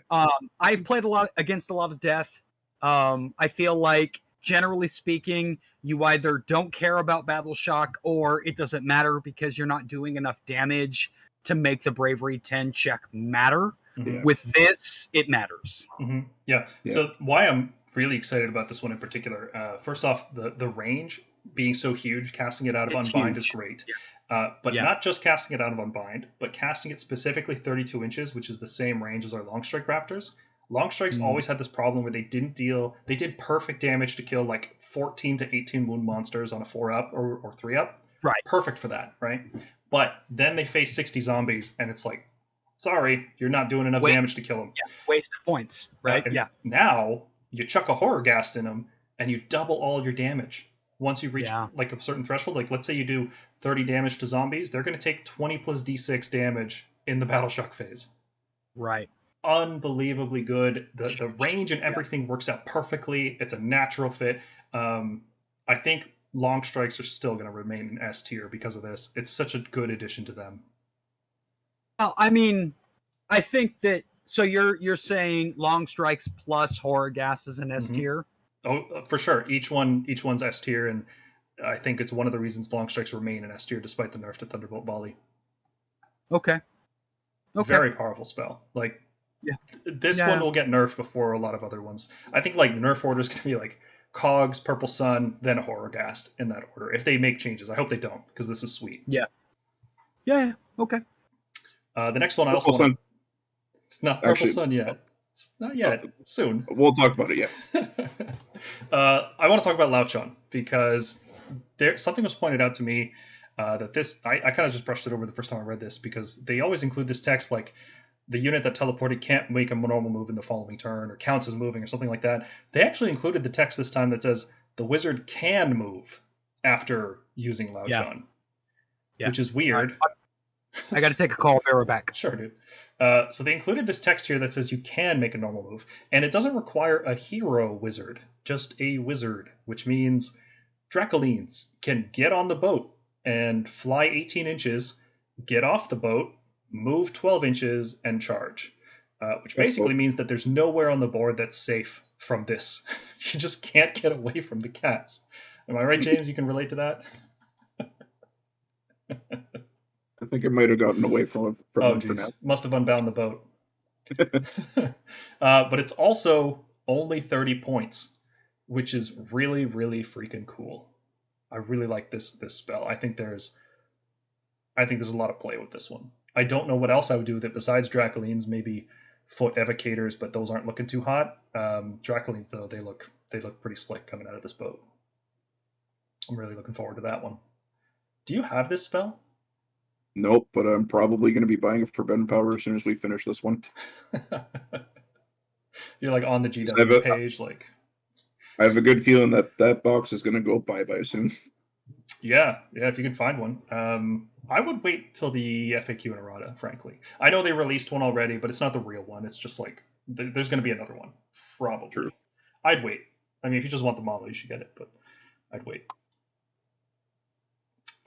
I've played against a lot of death. I feel like, generally speaking, you either don't care about battle shock or it doesn't matter because you're not doing enough damage to make the bravery 10 check matter. With this, it matters. So why I'm really excited about this one in particular, first off, the range being so huge, casting it out of Unbind is great. But not just casting it out of Unbind, but casting it specifically 32 inches, which is the same range as our Longstrike Raptors. Longstrikes always had this problem where they did perfect damage to kill like 14 to 18 wound monsters on a 4-up or 3-up. Perfect for that, right? But then they face 60 zombies, and it's like, sorry, you're not doing enough damage to kill them. Wasted points, right? Now you chuck a Horror Ghast in them, and you double all your damage. Once you reach like a certain threshold, like let's say you do 30 damage to zombies, they're going to take 20 plus d6 damage in the battle shock phase. Unbelievably good. The range and everything works out perfectly. It's a natural fit. I think long strikes are still going to remain in S tier because of this. It's such a good addition to them. Well, I mean, I think that, so you're saying long strikes plus Horror Ghast is an S tier? Oh, for sure. Each one's S tier, and I think it's one of the reasons long strikes remain in S tier despite the nerf to Thunderbolt Volley. Okay. Very powerful spell. Like, this one will get nerfed before a lot of other ones. I think like nerf order is going to be like Cogs, Purple Sun, then Horror Ghast in that order. If they make changes, I hope they don't, because this is sweet. Okay. The next one I also want. It's not Purple Sun yet. It's not yet. Soon. We'll talk about it. I want to talk about Lauchon because something was pointed out to me that this I kind of just brushed it over the first time I read this, because they always include this text like the unit that teleported can't make a normal move in the following turn or counts as moving or something like that. They actually included the text this time that says the wizard can move after using Lauchon, which is weird. I got to take a call. Bear back. Sure, dude. So they included this text here that says you can make a normal move, and it doesn't require a hero wizard, just a wizard, which means Dracolines can get on the boat and fly 18 inches, get off the boat, move 12 inches, and charge, which basically means that there's nowhere on the board that's safe from this. You just can't get away from the cats. Am I right, James? You can relate to that? I think it might have gotten away from Oh, them for geez. now. Must have unbound the boat. But it's also only 30 points, which is really, really freaking cool. I really like this spell. I think there's a lot of play with this one. I don't know what else I would do with it besides Dracolines, maybe foot evocators, but those aren't looking too hot. Dracolines, though, they look pretty slick coming out of this boat. I'm really looking forward to that one. Do you have this spell? Nope, but I'm probably going to be buying it for Ben Power as soon as we finish this one. You're like on the GW page, like. I have a good feeling that box is going to go bye-bye soon. Yeah, if you can find one. I would wait till the FAQ and errata, frankly. I know they released one already, but it's not the real one. It's just like, there's going to be another one. Probably. True. I'd wait. I mean, if you just want the model, you should get it, but I'd wait.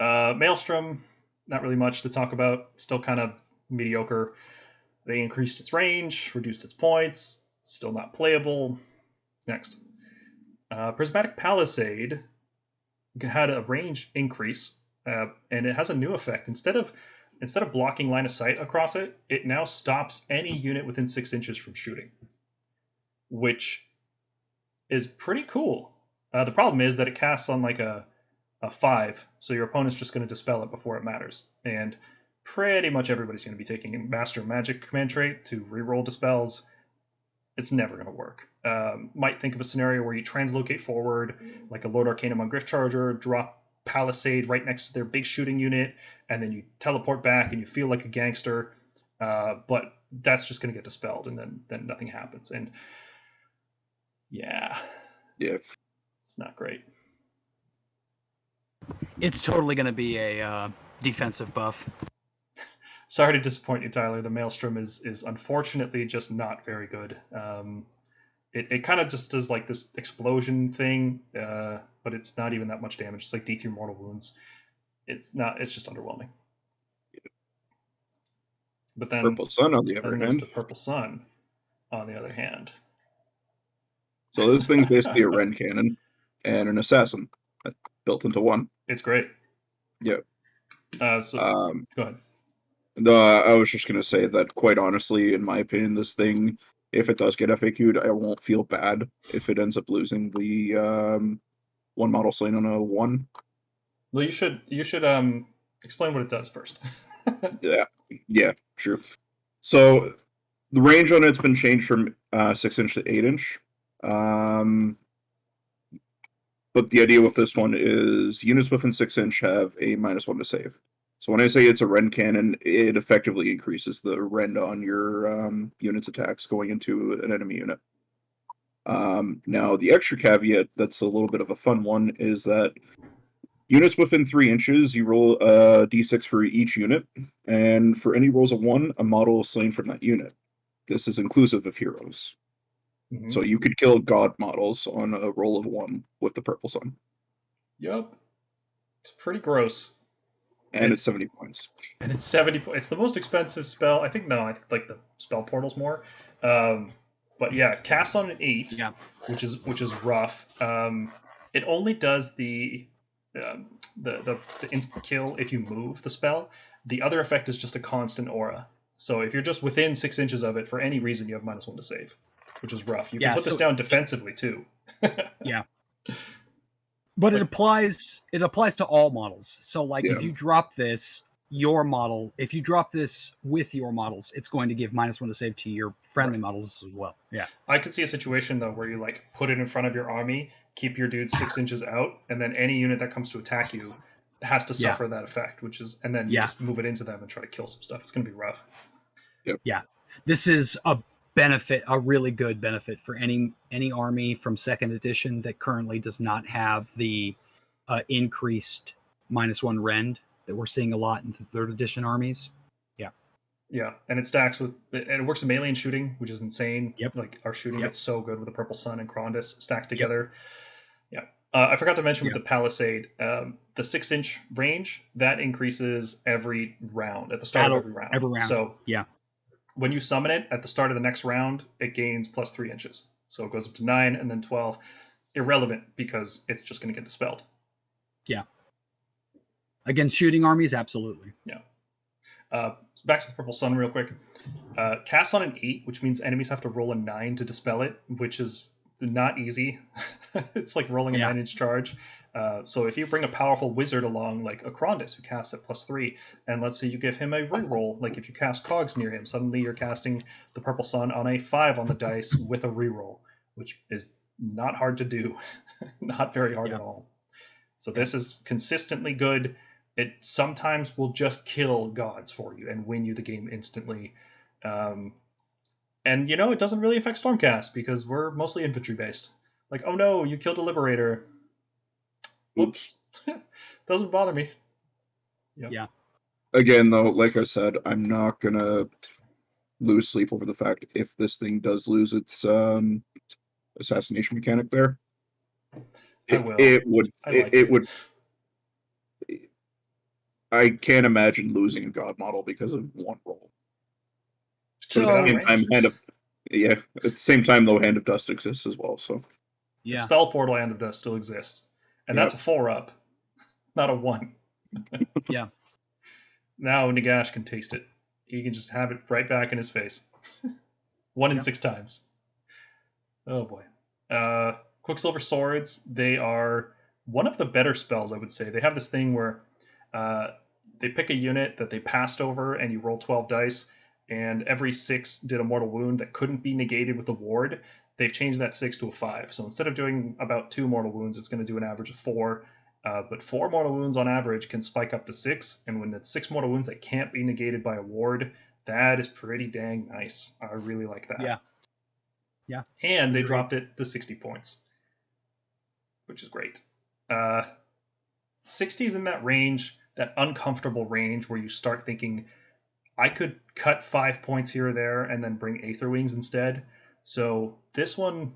Maelstrom, not really much to talk about. Still kind of mediocre. They increased its range, reduced its points. Still not playable. Next. Prismatic Palisade had a range increase, and it has a new effect. Instead of blocking line of sight across it, it now stops any unit within 6 inches from shooting, which is pretty cool. The problem is that it casts on like a 5, so your opponent's just going to dispel it before it matters. And pretty much everybody's going to be taking a Master Magic command trait to reroll dispels. It's never going to work. Might think of a scenario where you translocate forward, like a Lord Arcanum on Griff Charger, drop Palisade right next to their big shooting unit, and then you teleport back and you feel like a gangster, but that's just going to get dispelled, and then nothing happens. And yeah, it's not great. It's totally going to be a defensive buff. Sorry to disappoint you, Tyler. The Maelstrom is unfortunately just not very good. It kind of just does like this explosion thing, but it's not even that much damage. It's like D3 mortal wounds. It's just underwhelming. But then Purple Sun on the other hand. The Purple Sun on the other hand. So this thing's basically a Ren cannon and an assassin built into one. It's great. Yeah. Go ahead. I was just going to say that, quite honestly, in my opinion, this thing, if it does get FAQ'd, I won't feel bad if it ends up losing the one model slain on a 1. Well, you should explain what it does first. Yeah, true. So the range on it's been changed from 6 inch to 8 inch. But the idea with this one is units within 6 inch have a -1 to save. So when I say it's a Ren cannon, it effectively increases the Ren on your unit's attacks going into an enemy unit. Now, the extra caveat that's a little bit of a fun one is that units within 3 inches, you roll a d6 for each unit, and for any rolls of 1, a model is slain from that unit. This is inclusive of heroes. Mm-hmm. So you could kill god models on a roll of 1 with the Purple Sun. Yep. It's pretty gross. And it's 70 points. And it's 70 points. It's the most expensive spell. I think like the spell portal's more. But yeah, cast on an 8, which is rough. It only does the instant kill if you move the spell. The other effect is just a constant aura. So if you're just within 6 inches of it for any reason, you have -1 to save, which is rough. You can put this down defensively too. Yeah. But it applies to all models. So like if you drop this, if you drop this with your models, it's going to give -1 to save to your friendly models as well. Yeah. I could see a situation though where you like put it in front of your army, keep your dudes 6 inches out, and then any unit that comes to attack you has to suffer that effect, and then you just move it into them and try to kill some stuff. It's gonna be rough. Yep. Yeah. This is a really good benefit for any army from 2nd edition that currently does not have the increased -1 rend that we're seeing a lot in the 3rd edition armies. Yeah, and it stacks and it works in melee and shooting, which is insane. Yep. Like our shooting gets so good with the Purple Sun and Krondys stacked together. Yep. Yeah. I forgot to mention with the Palisade, the 6 inch range that increases every round at the start of every round. Every round. So when you summon it at the start of the next round, it gains +3 inches. So it goes up to 9 and then 12. Irrelevant because it's just going to get dispelled. Yeah. Against shooting armies, absolutely. So back to the Purple Sun real quick. Cast on an 8, which means enemies have to roll a 9 to dispel it, which is not easy. It's like rolling a 9-inch charge. So if you bring a powerful wizard along, like Acrondis, who casts at +3, and let's say you give him a reroll, like if you cast Cogs near him, suddenly you're casting the Purple Sun on a 5 on the dice with a reroll, which is not hard to do. Not very hard at all. So this is consistently good. It sometimes will just kill gods for you and win you the game instantly. And, it doesn't really affect Stormcast because we're mostly infantry based. Like, oh no, you killed a Liberator. Whoops. Doesn't bother me. Yeah. Again, though, like I said, I'm not going to lose sleep over the fact if this thing does lose its assassination mechanic there. It would. I can't imagine losing a god model because of one roll. So at the same time, though, Hand of Dust exists as well. So the spell portal Hand of Dust still exists, and that's a 4-up, not a 1. Yeah. Now Nagash can taste it. He can just have it right back in his face. 1 in 6 times. Oh boy. Quicksilver Swords. They are one of the better spells, I would say. They have this thing where they pick a unit that they passed over and you roll 12 dice, and every 6 did a mortal wound that couldn't be negated with a ward. They've changed that 6 to a 5. So instead of doing about 2 mortal wounds, it's going to do an average of 4. But 4 mortal wounds on average can spike up to 6. And when it's 6 mortal wounds that can't be negated by a ward, that is pretty dang nice. I really like that. Yeah. And they dropped it to 60 points, which is great. 60 is in that range, that uncomfortable range where you start thinking, I could cut 5 points here or there and then bring Aether Wings instead. So this one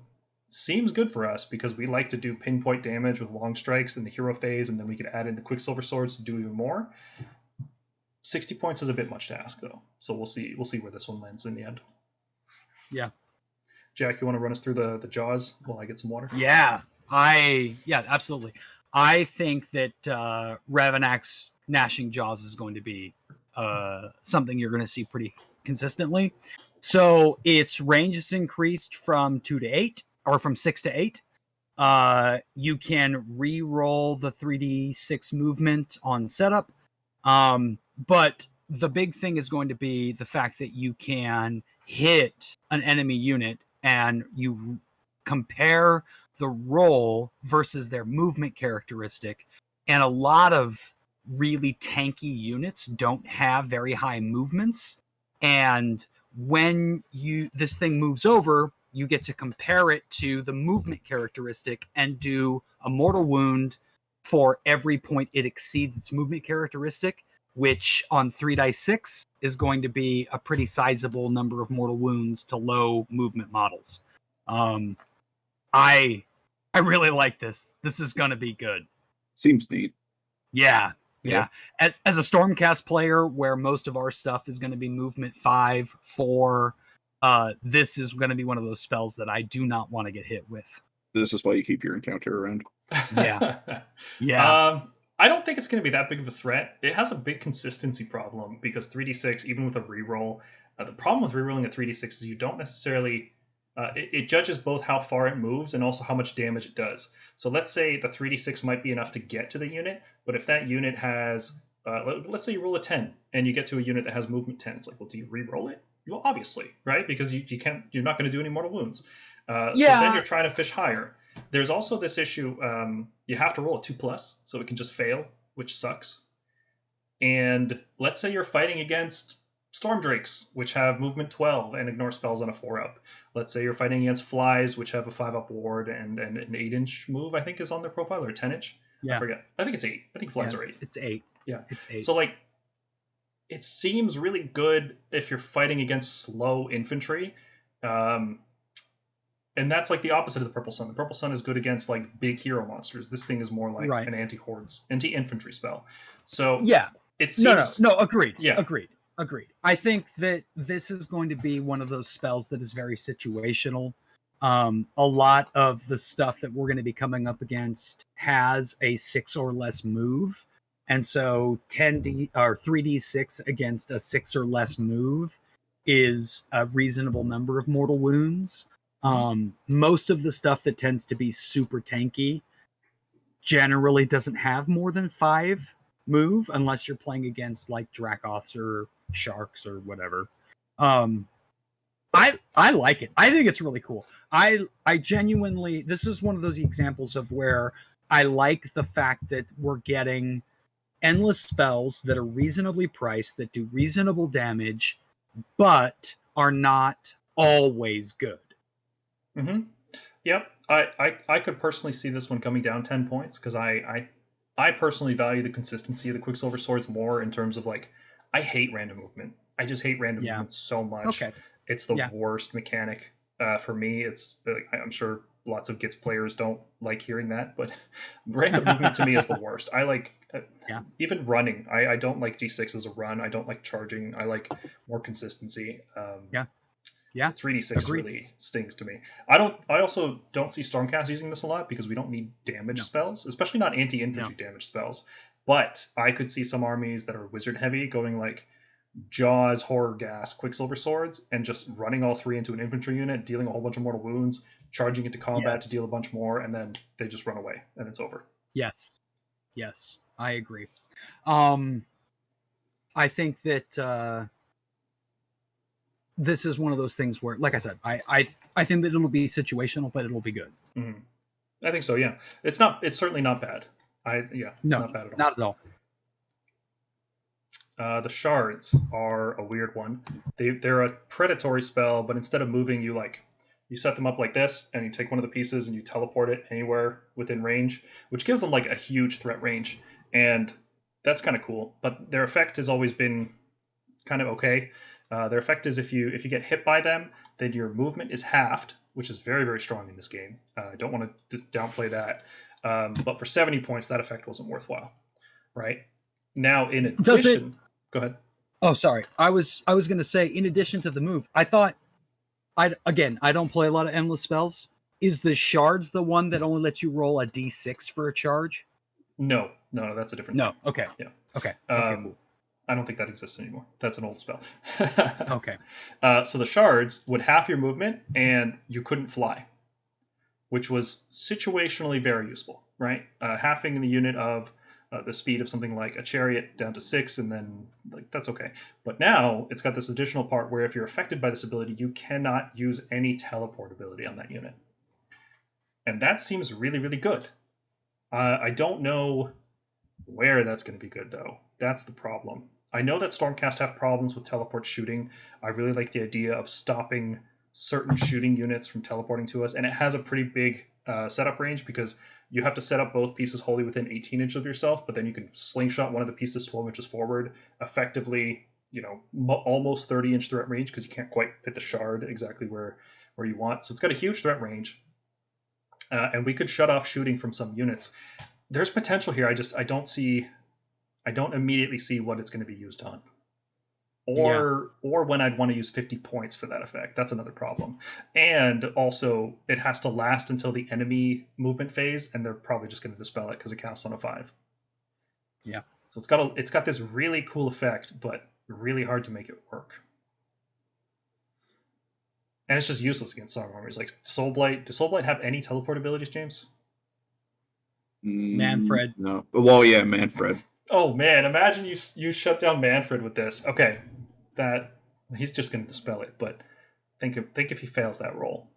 seems good for us because we like to do pinpoint damage with long strikes in the hero phase, and then we could add in the Quicksilver Swords to do even more. 60 points is a bit much to ask, though. So we'll see where this one lands in the end. Yeah. Jack, you want to run us through the Jaws while I get some water? Yeah, absolutely. I think that Ravenak's Gnashing Jaws is going to be something you're going to see pretty consistently. So its range is increased from 2 to 8, or from 6 to 8. You can re-roll the 3d6 movement on setup. But the big thing is going to be the fact that you can hit an enemy unit and you compare the roll versus their movement characteristic. And a lot of really tanky units don't have very high movements. And when this thing moves over, you get to compare it to the movement characteristic and do a mortal wound for every point it exceeds its movement characteristic, which on 3d6 is going to be a pretty sizable number of mortal wounds to low movement models. I really like this. This is going to be good. Seems neat. Yeah. As a Stormcast player, where most of our stuff is going to be movement 5, 4, this is going to be one of those spells that I do not want to get hit with. This is why you keep your encounter around. Yeah. I don't think it's going to be that big of a threat. It has a big consistency problem because 3d6, even with a reroll, the problem with rerolling a 3d6 is you don't necessarily... it judges both how far it moves and also how much damage it does. So let's say the 3d6 might be enough to get to the unit, but if that unit has... let's say you roll a 10 and you get to a unit that has movement 10. It's like, well, do you re-roll it? Well, obviously, right? Because you're not going to do any mortal wounds. So then you're trying to fish higher. There's also this issue, you have to roll a 2+, so it can just fail, which sucks. And let's say you're fighting against Storm Drakes, which have movement 12 and ignore spells on a 4-up. Let's say you're fighting against Flies, which have a 5-up ward and an 8-inch move, I think, is on their profile, or a 10-inch. Yeah. I forget. I think it's 8. I think Flies are 8. It's 8. Yeah. It's 8. So, it seems really good if you're fighting against slow infantry. And that's the opposite of the Purple Sun. The Purple Sun is good against big hero monsters. This thing is more like an anti-infantry spell. So it seems... No, agreed. Yeah. Agreed. I think that this is going to be one of those spells that is very situational. A lot of the stuff that we're going to be coming up against has a 6 or less move. And so 10d or 3d6 against a 6 or less move is a reasonable number of mortal wounds. Most of the stuff that tends to be super tanky generally doesn't have more than 5 move unless you're playing against like Dracoths or Sharks or whatever. I like it. I think it's really cool. I genuinely, this is one of those examples of where I like the fact that we're getting endless spells that are reasonably priced, that do reasonable damage, but are not always good. Mm-hmm. Yep. I could personally see this one coming down 10 points because I personally value the consistency of the Quicksilver Swords more in terms of like, I hate random movement. I just hate random movement so much. Okay. It's the worst mechanic for me. It's I'm sure lots of Gits players don't like hearing that, but random movement to me is the worst. I like even running. I don't like D6 as a run. I don't like charging. I like more consistency. Yeah. 3d6 really stings to me. I also don't see Stormcast using this a lot because we don't need damage spells, especially not anti-infantry damage spells. But I could see some armies that are wizard heavy going like Jaws, Horror Gas, Quicksilver Swords, and just running all 3 into an infantry unit, dealing a whole bunch of mortal wounds, charging into combat to deal a bunch more, and then they just run away and it's over. Yes, I agree. I think that this is one of those things where, like I said, I think that it'll be situational, but it'll be good. Mm-hmm. I think so. Yeah, it's certainly not bad. Not bad at all. Not at all. The shards are a weird one. They're a predatory spell, but instead of moving, you set them up like this, and you take one of the pieces and you teleport it anywhere within range, which gives them like a huge threat range, and that's kind of cool. But their effect has always been kind of okay. Their effect is if you get hit by them, then your movement is halved, which is very, very strong in this game. I don't want to downplay that. But for 70 points, that effect wasn't worthwhile, right? Now, in addition, go ahead. Oh, sorry. I was going to say, in addition to the move, I thought, I don't play a lot of endless spells. Is the shards the one that only lets you roll a d6 for a charge? No, that's a different thing. Okay. Yeah. Okay. Cool. I don't think that exists anymore. That's an old spell. Okay. So the shards would half your movement, and you couldn't fly, which was situationally very useful, right? Halving the unit of the speed of something like a chariot down to 6, and then that's okay. But now it's got this additional part where if you're affected by this ability, you cannot use any teleport ability on that unit. And that seems really, really good. I don't know where that's going to be good, though. That's the problem. I know that Stormcast have problems with teleport shooting. I really like the idea of stopping certain shooting units from teleporting to us, and it has a pretty big setup range because you have to set up both pieces wholly within 18 inches of yourself, but then you can slingshot one of the pieces 12 inches forward, effectively, almost 30-inch threat range because you can't quite hit the shard exactly where you want. So it's got a huge threat range, and we could shut off shooting from some units. There's potential here. I don't immediately see what it's going to be used on. Or when I'd want to use 50 points for that effect. That's another problem. And also, it has to last until the enemy movement phase, and they're probably just going to dispel it because it casts on a 5. Yeah. So it's got this really cool effect, but really hard to make it work. And it's just useless against strong armies. Like Soulblight. Does Soulblight have any teleport abilities, James? Manfred. No. Well, yeah, Manfred. Oh man, imagine you shut down Manfred with this. Okay, he's just going to dispel it, but think if he fails that roll.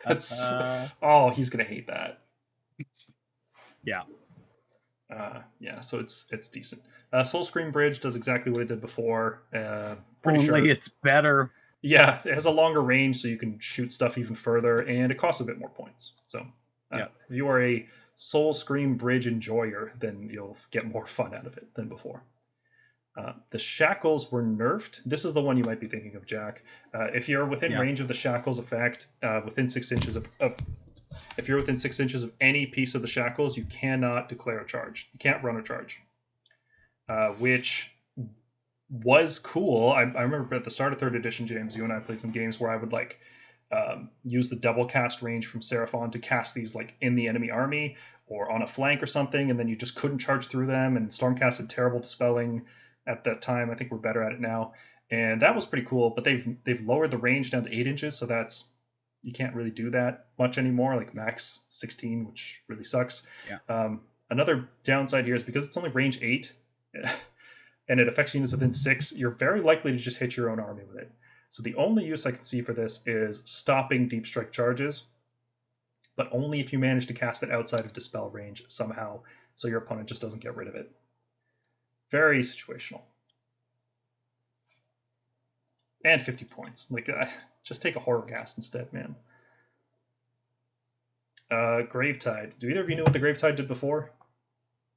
That's he's going to hate that. Yeah. So it's decent. Soulscream Bridge does exactly what it did before. Only it's better. Yeah, it has a longer range, so you can shoot stuff even further, and it costs a bit more points. So if you are a Soulscream Bridge enjoyer, then you'll get more fun out of it than before. The shackles were nerfed. This is the one you might be thinking of, Jack. If you're within range of the shackles effect, within 6 inches of if you're within 6 inches of any piece of the shackles, you cannot declare a charge. You can't run a charge, which was cool. I remember at the start of 3rd edition, James, you and I played some games where I would use the double cast range from Seraphon to cast these like in the enemy army or on a flank or something, and then you just couldn't charge through them. And Stormcast had terrible dispelling at that time. I think we're better at it now, and that was pretty cool. But they've lowered the range down to 8 inches, so that's you can't really do that much anymore. Like max 16, which really sucks. Yeah. Another downside here is because it's only range 8, and it affects units within 6. You're very likely to just hit your own army with it. So the only use I can see for this is stopping deep strike charges, but only if you manage to cast it outside of dispel range somehow, so your opponent just doesn't get rid of it. Very situational. And 50 points. Like, just take a horror gas instead, man. Gravetide. Do either of you know what the Gravetide did before?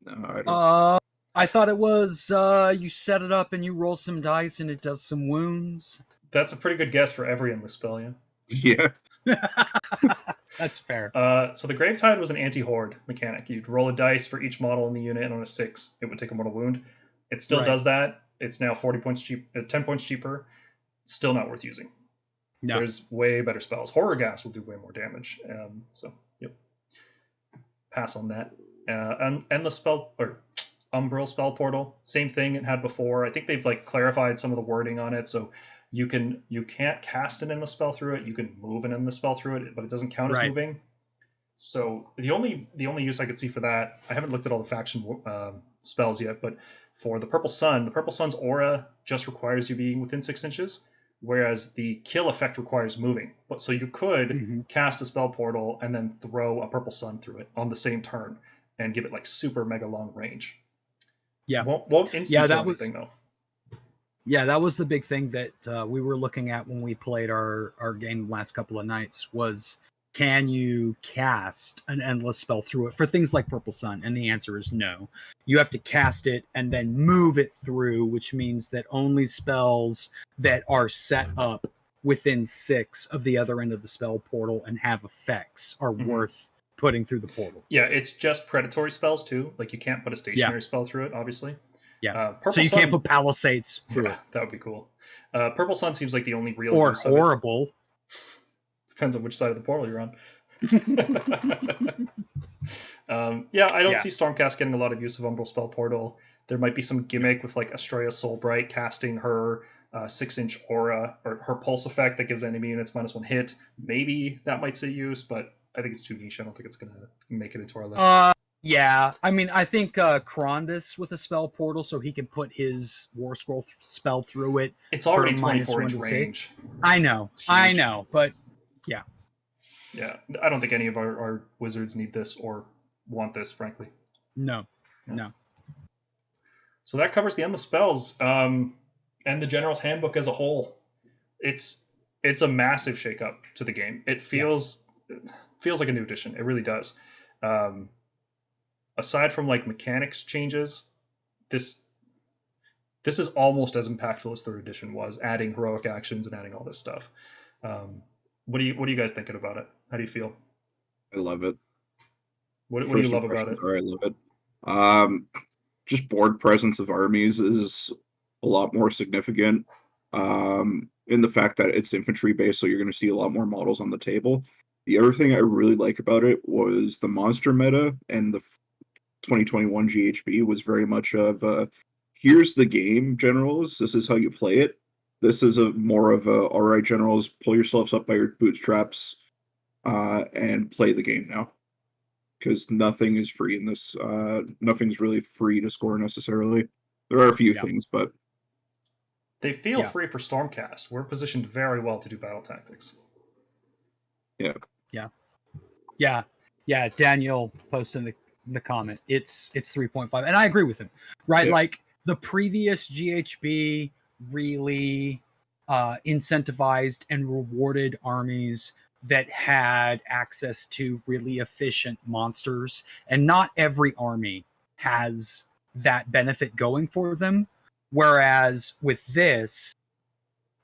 No, I don't. I thought it was you set it up and you roll some dice and it does some wounds. That's a pretty good guess for every endless spell, yeah. Yeah. That's fair. So the Gravetide was an anti-horde mechanic. You'd roll a dice for each model in the unit, and on a 6, it would take a mortal wound. It still does that. It's now 40 points cheap, 10 points cheaper. It's still not worth using. No. There's way better spells. Horror Gas will do way more damage. So, yep. Pass on that. Endless spell or Umbral Spell Portal, same thing it had before. I think they've like clarified some of the wording on it, so you can't cast an endless spell through it. You can move an endless spell through it, but it doesn't count as moving. So the only use I could see for that, I haven't looked at all the faction spells yet, but for the Purple Sun's aura just requires you being within 6 inches, whereas the kill effect requires moving. But so you could cast a spell portal and then throw a Purple Sun through it on the same turn and give it like super mega long range. Yeah, won't instant kill anything though. Yeah, that was the big thing that we were looking at when we played our game the last couple of nights was, can you cast an endless spell through it for things like Purple Sun? And the answer is no. You have to cast it and then move it through, which means that only spells that are set up within 6 of the other end of the spell portal and have effects are worth putting through the portal. Yeah, it's just predatory spells too. Like you can't put a stationary spell through it, obviously. Yeah. So you can't put Palisades through it. That would be cool. Purple Sun seems like the only real or use horrible. Depends on which side of the portal you're on. I don't see Stormcast getting a lot of use of Umbral Spell Portal. There might be some gimmick with like Estrella Soulbright casting her 6-inch aura or her pulse effect that gives enemy units -1 hit. Maybe that might see use, but I think it's too niche. I don't think it's going to make it into our list. Yeah, I mean, I think Krondus with a spell portal, so he can put his War Scroll spell through it. It's already 24-inch range. I know, but yeah. Yeah, I don't think any of our wizards need this or want this, frankly. No. So that covers the endless spells and the General's Handbook as a whole. It's a massive shakeup to the game. It feels like a new edition. It really does. Aside from like mechanics changes, this is almost as impactful as 3rd edition was, adding heroic actions and adding all this stuff. What are you guys thinking about it? How do you feel? I love it. What do you love about it? I love it. Just board presence of armies is a lot more significant in the fact that it's infantry based, so you're going to see a lot more models on the table. The other thing I really like about it was the monster meta, and the 2021 GHB was very much of here's the game, generals. This is how you play it. This is more of a, all right, generals, pull yourselves up by your bootstraps and play the game now. Because nothing is free in this. Nothing's really free to score necessarily. There are a few things, but they feel free for Stormcast. We're positioned very well to do battle tactics. Yeah. Daniel posted in the comment. It's 3.5, and I agree with him. Right, like the previous GHB really incentivized and rewarded armies that had access to really efficient monsters, and not every army has that benefit going for them. Whereas with this,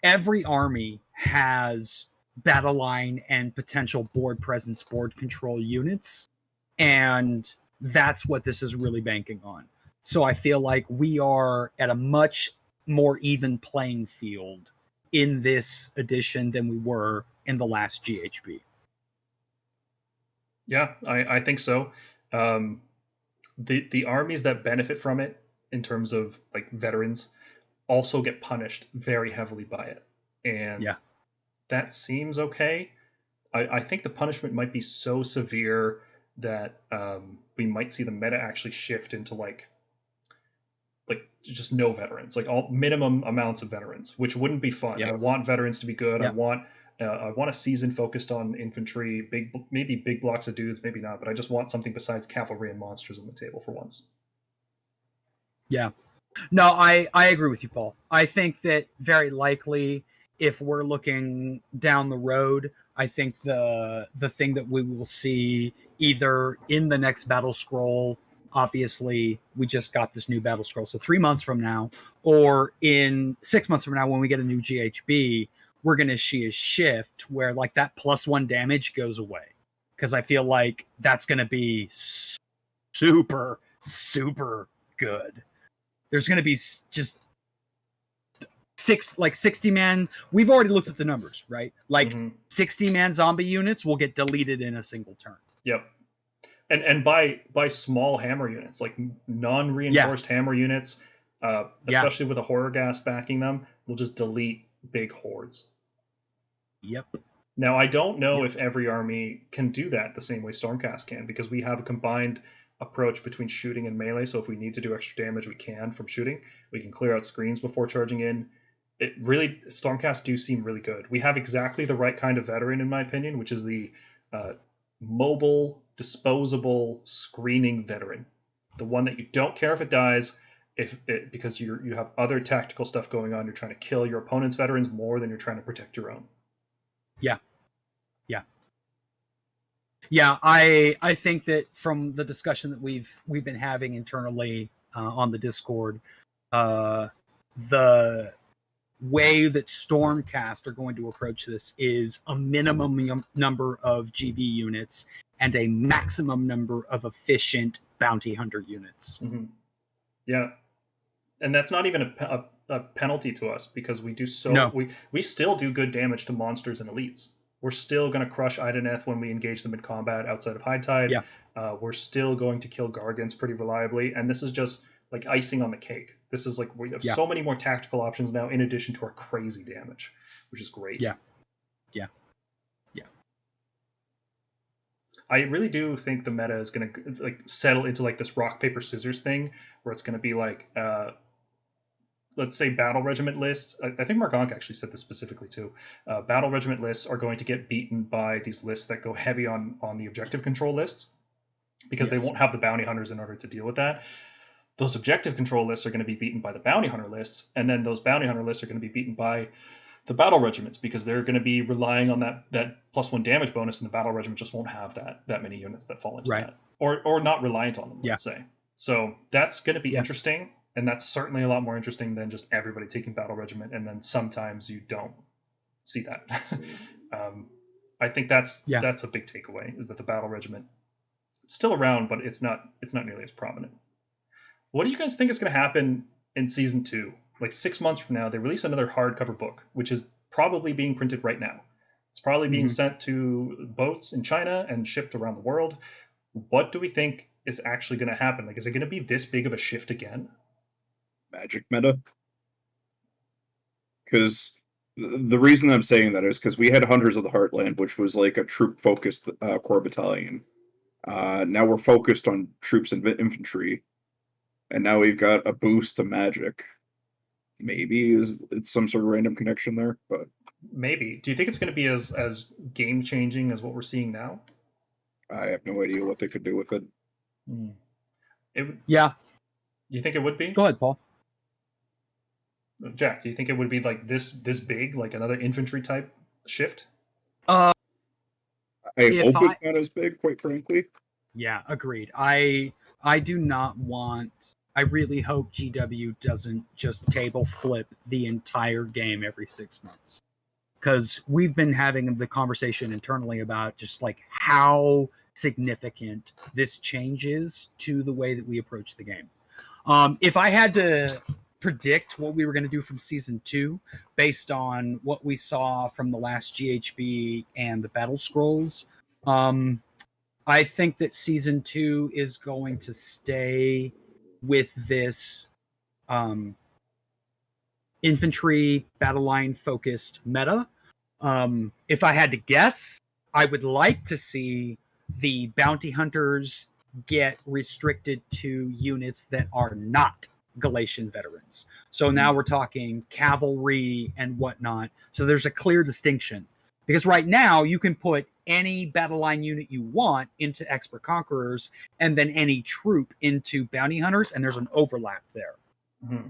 every army has battle line and potential board presence, board control units, and that's what this is really banking on. So I feel like we are at a much more even playing field in this edition than we were in the last GHB. Yeah, I think so. The armies that benefit from it in terms of like veterans also get punished very heavily by it, and Yeah. that seems okay. I think the punishment might be so severe that we might see the meta actually shift into like just no veterans, like all minimum amounts of veterans, which wouldn't be fun. Yeah. I want veterans to be good. Yeah. I want a season focused on infantry, maybe big blocks of dudes, maybe not, but I just want something besides cavalry and monsters on the table for once. Yeah. No, I agree with you, Paul. I think that very likely, if we're looking down the road, I think the thing that we will see either in the next Battlescroll, obviously we just got this new Battlescroll, so 3 months from now, or in 6 months from now when we get a new GHB, we're going to see a shift where like that +1 damage goes away. Because I feel like that's going to be super, super good. There's going to be just 60-man. We've already looked at the numbers, right? Like 60-man zombie units will get deleted in a single turn. Yep. And by small hammer units, like non-reinforced hammer units, especially with a horror gas backing them, will just delete big hordes. Yep. Now, I don't know if every army can do that the same way Stormcast can, because we have a combined approach between shooting and melee. So if we need to do extra damage, we can from shooting. We can clear out screens before charging in. It really, Stormcast do seem really good. We have exactly the right kind of veteran, in my opinion, which is the mobile, disposable, screening veteran. The one that you don't care if it dies, because you have other tactical stuff going on. You're trying to kill your opponent's veterans more than you're trying to protect your own. Yeah, I think that from the discussion that we've been having internally on the Discord, the way that Stormcast are going to approach this is a minimum number of GB units and a maximum number of efficient bounty hunter units. Mm-hmm. Yeah, and that's not even a penalty to us, because we do we still do good damage to monsters and elites. We're still going to crush Ideneth when we engage them in combat outside of High Tide. Yeah. We're still going to kill Gargants pretty reliably, and this is just like icing on the cake. This is like we have so many more tactical options now in addition to our crazy damage, which is great. Yeah. I really do think the meta is going to like settle into like this rock paper scissors thing, where it's going to be like let's say battle regiment lists. I think Margonk actually said this specifically too. Battle regiment lists are going to get beaten by these lists that go heavy on the objective control lists, because they won't have the bounty hunters in order to deal with that. Those objective control lists are going to be beaten by the bounty hunter lists, and then those bounty hunter lists are going to be beaten by the battle regiments, because they're going to be relying on that +1 damage bonus, and the battle regiment just won't have that many units that fall into that, or not reliant on them. Let's say. So that's going to be interesting. And that's certainly a lot more interesting than just everybody taking battle regiment, and then sometimes you don't see that. I think that's a big takeaway, is that the battle regiment is still around, but it's not nearly as prominent. What do you guys think is going to happen in season 2? Like 6 months from now, they release another hardcover book, which is probably being printed right now. It's probably being sent to boats in China and shipped around the world. What do we think is actually going to happen? Like, is it going to be this big of a shift again? Magic meta. Because the reason I'm saying that is because we had Hunters of the Heartland, which was like a troop-focused core battalion. Now we're focused on troops and infantry, and now we've got a boost to magic. Maybe it's some sort of random connection there, but maybe. Do you think it's going to be as game-changing as what we're seeing now? I have no idea what they could do with it. You think it would be? Go ahead, Paul. Jack, do you think it would be like this big, like another infantry type shift? I hope it's not as big, quite frankly. Yeah, agreed. I do not want. I really hope GW doesn't just table flip the entire game every 6 months, because we've been having the conversation internally about just like how significant this changes to the way that we approach the game. If I had to predict what we were going to do from season 2 based on what we saw from the last GHB and the battle scrolls. I think that season 2 is going to stay with this infantry battle line focused meta. If I had to guess, I would like to see the bounty hunters get restricted to units that are not Galatian veterans. So now we're talking cavalry and whatnot. So there's a clear distinction. Because right now you can put any battle line unit you want into expert conquerors and then any troop into bounty hunters, and there's an overlap there. Mm-hmm.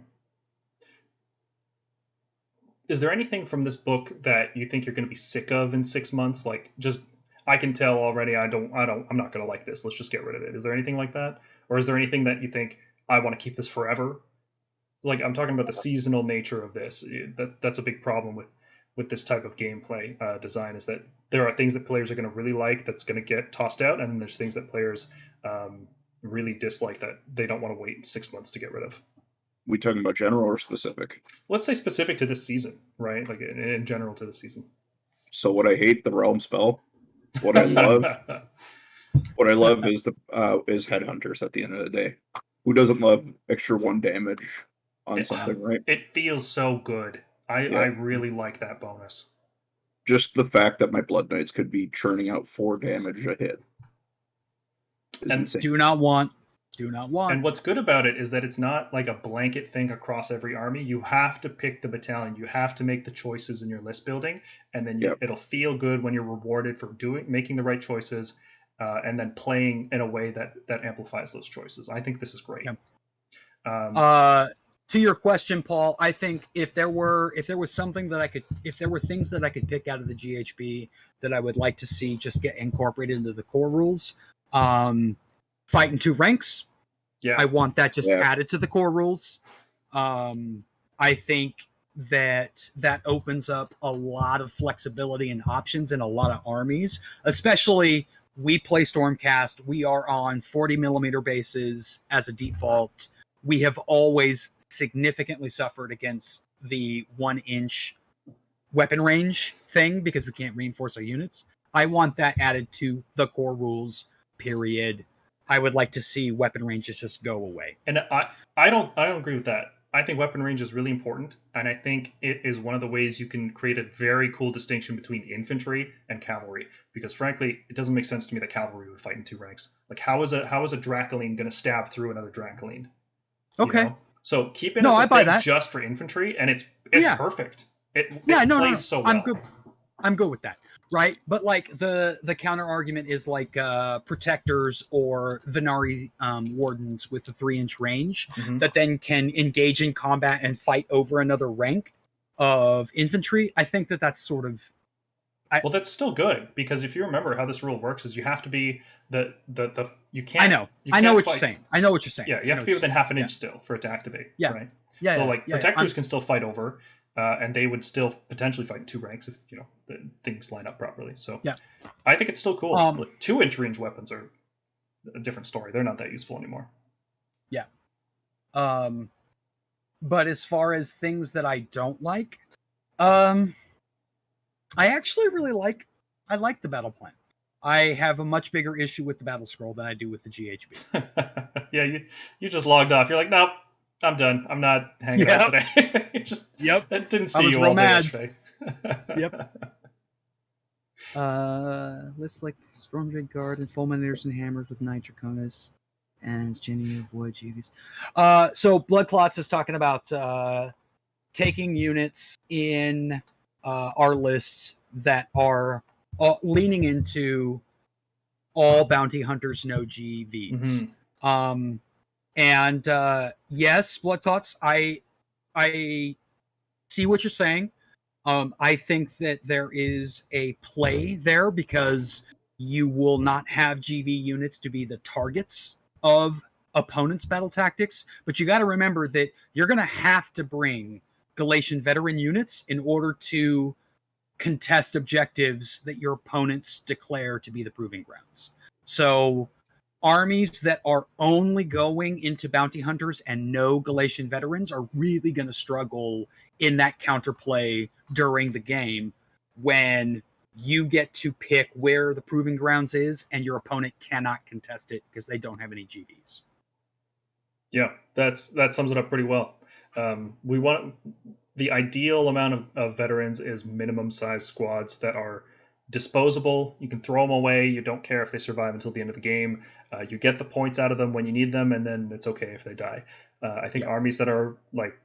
Is there anything from this book that you think you're going to be sick of in 6 months? Like, just, I can tell already I'm not going to like this. Let's just get rid of it. Is there anything like that? Or is there anything that you think, I want to keep this forever? Like, I'm talking about the seasonal nature of this. That's a big problem with this type of gameplay design, is that there are things that players are going to really like that's going to get tossed out, and then there's things that players really dislike that they don't want to wait 6 months to get rid of. We talking about general or specific? Let's say specific to this season, right? Like in general to the season. So what I hate, the realm spell. What I love, is is headhunters. At the end of the day, who doesn't love extra 1 damage on something, right? It feels so good. I really like that bonus. Just the fact that my Blood Knights could be churning out 4 damage a hit is insane. Do not want. And what's good about it is that it's not like a blanket thing across every army. You have to pick the battalion. You have to make the choices in your list building, and then it'll feel good when you're rewarded for making the right choices, and then playing in a way that amplifies those choices. I think this is great. Yep. To your question, Paul, I think if there were things that I could pick out of the GHB that I would like to see just get incorporated into the core rules, fight in 2 ranks. Yeah, I want that just added to the core rules. I think that opens up a lot of flexibility and options in a lot of armies, especially we play Stormcast. We are on 40 millimeter bases as a default. We have always significantly suffered against the 1-inch weapon range thing because we can't reinforce our units. I want that added to the core rules, period. I would like to see weapon ranges just go away. And I don't agree with that. I think weapon range is really important, and I think it is one of the ways you can create a very cool distinction between infantry and cavalry. Because frankly, it doesn't make sense to me that cavalry would fight in 2 ranks. Like, how is a Dracoline going to stab through another Dracoline? Okay. You know? So keep it as a thing just for infantry, and it's perfect. It plays so well. I'm good with that. Right, but like the counter argument is like protectors or Venari wardens with a 3-inch range that then can engage in combat and fight over another rank of infantry. I think that's sort of. Well, that's still good, because if you remember how this rule works, is you have to be you can't. I know what you're saying. Yeah, you have to be within half an inch still for it to activate. Yeah. Right. Yeah. So protectors can still fight over. And they would still potentially fight in 2 ranks if the things line up properly. So I think it's still cool. 2-inch range weapons are a different story. They're not that useful anymore. Yeah. But as far as things that I don't like, I actually really like. I like the battle plan. I have a much bigger issue with the Battlescroll than I do with the GHB. Yeah, you just logged off. You're like, nope. I'm done. I'm not hanging out today. I didn't see you all day yesterday. Lists like Stormkeep Guard and Fulminators and Hammers with Nitroconus and Jenny of Wood GVs. So Blood Clots is talking about taking units in our lists that are leaning into all bounty hunters, no GVs. And yes, Blood Clots, I see what you're saying. I think that there is a play there because you will not have GV units to be the targets of opponents' battle tactics, but you got to remember that you're going to have to bring Galatian veteran units in order to contest objectives that your opponents declare to be the proving grounds. So armies that are only going into bounty hunters and no Galatian veterans are really going to struggle in that counterplay during the game when you get to pick where the proving grounds is and your opponent cannot contest it because they don't have any GVs. Yeah, that sums it up pretty well. We want the ideal amount of veterans is minimum size squads that are disposable. You can throw them away. You don't care if they survive until the end of the game. You get the points out of them when you need them, and then it's okay if they die. I think armies that are like,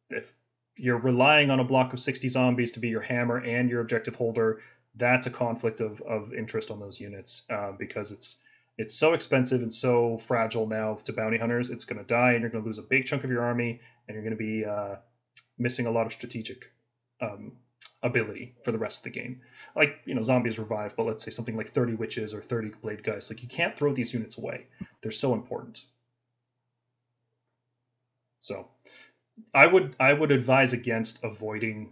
if you're relying on a block of 60 zombies to be your hammer and your objective holder, that's a conflict of interest on those units because it's so expensive and so fragile now to bounty hunters. It's going to die, and you're going to lose a big chunk of your army, and you're going to be missing a lot of strategic ability for the rest of the game. Like, zombies revive, but let's say something like 30 witches or 30 blade guys. Like, you can't throw these units away. They're so important. So I would advise against avoiding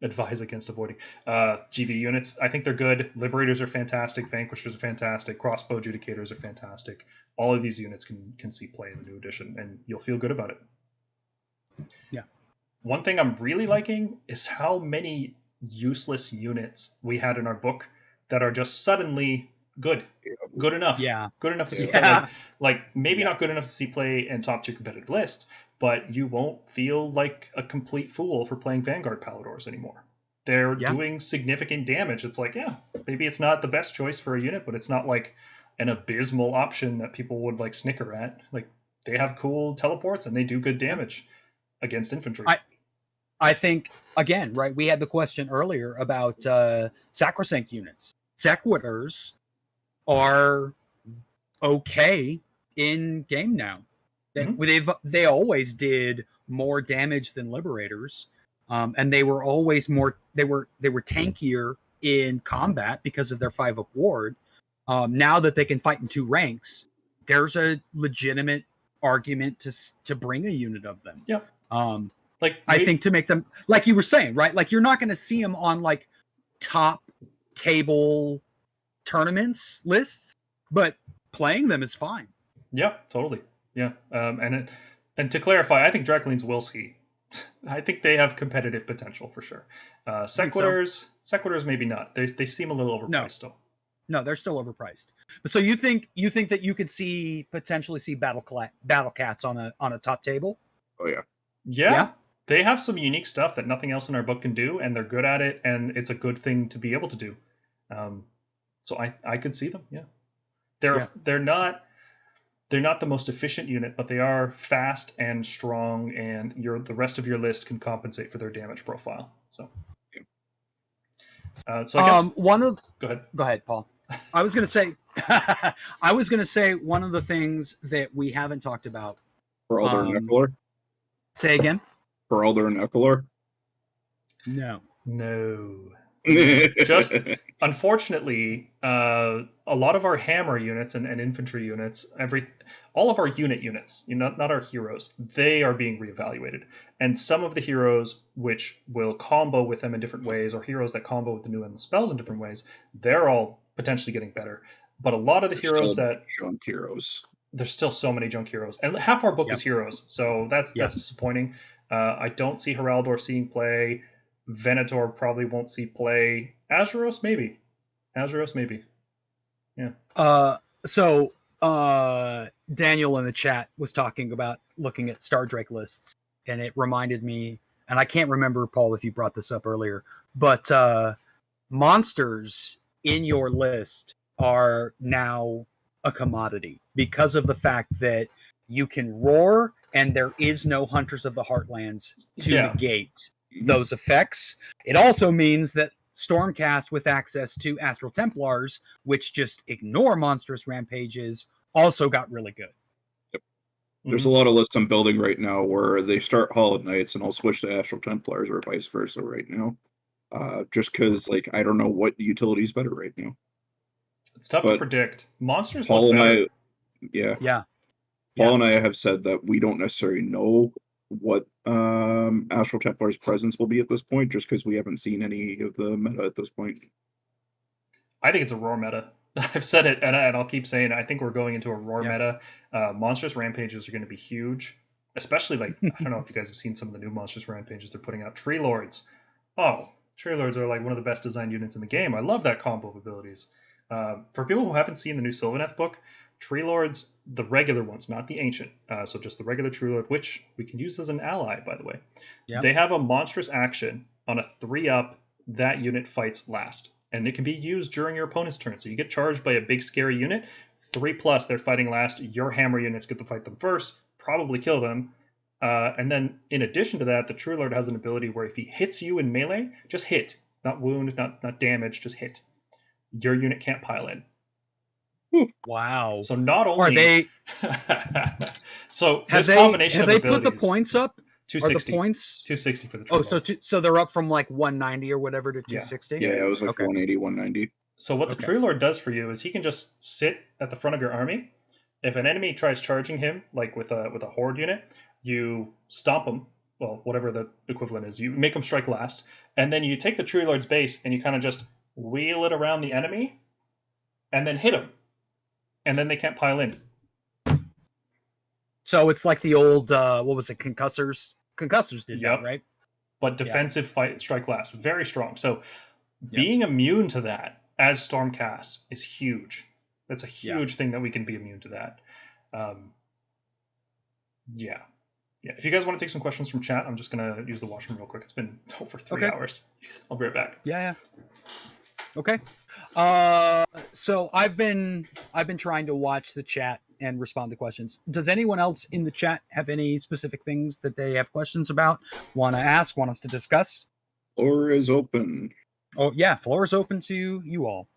GV units. I think they're good. Liberators are fantastic. Vanquishers are fantastic. Crossbow adjudicators are fantastic. All of these units can see play in the new edition, and you'll feel good about it. Yeah. One thing I'm really liking is how many useless units we had in our book that are just suddenly good enough. Yeah. Good enough to see play. Like maybe not good enough to see play in top 2 competitive lists, but you won't feel like a complete fool for playing Vanguard Paladors anymore. They're doing significant damage. It's like, maybe it's not the best choice for a unit, but it's not like an abysmal option that people would like snicker at. Like, they have cool teleports and they do good damage against infantry. I think, again, right, we had the question earlier about sacrosanct units. Sequitors are okay in game now. They always did more damage than Liberators, and they were always they were tankier in combat because of their 5-up ward. Now that they can fight in 2 ranks, there's a legitimate argument to bring a unit of them. Yeah. I think to make them, like you were saying, right? Like, you're not going to see them on like top table tournaments lists, but playing them is fine. Yeah, totally. Yeah. And to clarify, I think Dracolines will see. I think they have competitive potential for sure. Sequitors maybe not. They seem a little overpriced still. No, they're still overpriced. So you think that you could potentially see battle cats on a top table? Oh yeah. Yeah. They have some unique stuff that nothing else in our book can do, and they're good at it, and it's a good thing to be able to do. So I could see them. Yeah. They're not the most efficient unit, but they are fast and strong, and the rest of your list can compensate for their damage profile. So. So I guess go ahead, Paul. I was going to say one of the things that we haven't talked about. Beralder and Eckler? Say again? Beralder and Eckler? No. Just unfortunately, a lot of our hammer units and infantry units, all of our units, not our heroes, they are being reevaluated. And some of the heroes which will combo with them in different ways, or heroes that combo with the new and spells in different ways, they're all potentially getting better. But a lot of the heroes junk heroes. There's still so many junk heroes, and half our book is heroes, so that's disappointing. I don't see Heraldor seeing play. Venator probably won't see play. Azuros maybe. Yeah. So Daniel in the chat was talking about looking at Star Drake lists, and it reminded me, and I can't remember, Paul, if you brought this up earlier, but monsters in your list are now a commodity because of the fact that you can roar and there is no Hunters of the Heartlands to negate those effects. It also means that Stormcast with access to Astral Templars, which just ignore monstrous rampages, also got really good. Yep. There's a lot of lists I'm building right now where they start Hall of Knights and I'll switch to Astral Templars or vice versa right now. Just because I don't know what utility is better right now. It's tough to predict. Monsters Paul look and better. Paul and I have said that we don't necessarily know what Astral Templar's presence will be at this point, just because we haven't seen any of the meta at this point. I think it's a roar meta. I've said it, and I'll keep saying it. I think we're going into a roar Yeah. meta. Monstrous rampages are going to be huge, especially like I don't know if you guys have seen some of the new monstrous rampages they're putting out. Tree Lords. Oh, Tree Lords are like one of the best designed units in the game. I love that combo of abilities. For people who haven't seen the new Sylvaneth book, Tree Lords, the regular ones, not the ancient, so just the regular Tree Lord, which we can use as an ally, by the way. Yep. They have a monstrous action on a 3-up. That unit fights last, and it can be used during your opponent's turn. So you get charged by a big scary unit, 3+, they're fighting last. Your hammer units get to fight them first, probably kill them. And then in addition to that, the True Lord has an ability where if he hits you in melee, just hit, not wound, not damage, just hit. Your unit can't pile in. Wow. So not only Are they? so Have this they? combination Have of they abilities, put the points up? Are the 260, points? 260 for the True Oh, Lord. so they're up from like 190 or whatever to Yeah. 260. Yeah, it was like Okay. 180, 190. So what the Okay. True Lord does for you is he can just sit at the front of your army. If an enemy tries charging him, like with a horde unit, you stomp him. Well, whatever the equivalent is, you make him strike last, and then you take the True Lord's base and you kind of just wheel it around the enemy, and then hit him, and then they can't pile in. So it's like the old what was it? Concussors. Concussors did Yep. that, right? But defensive fight strike last, very strong. So being immune to that as Stormcast is huge. That's a huge thing that we can be immune to that. Yeah. If you guys want to take some questions from chat, I'm just gonna use the washroom real quick. It's been over 3 hours. I'll be right back. Yeah. Okay. So I've been trying to watch the chat and respond to questions. Does anyone else in the chat have any specific things that they have questions about, want to ask, want us to discuss? Floor is open. Oh yeah, floor is open to you all.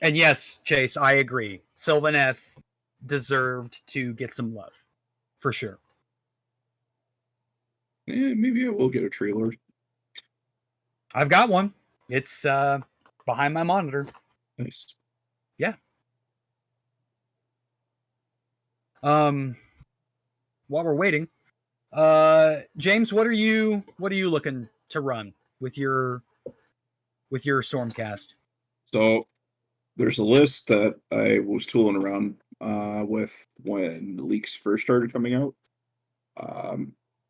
And yes, Chase, I agree. Sylvaneth deserved to get some love, for sure. Maybe I will get a Tree Lord. I've got one. It's behind my monitor. Nice. Yeah. While we're waiting, James, what are you looking to run with your Stormcast? So there's a list that I was tooling around with when the leaks first started coming out.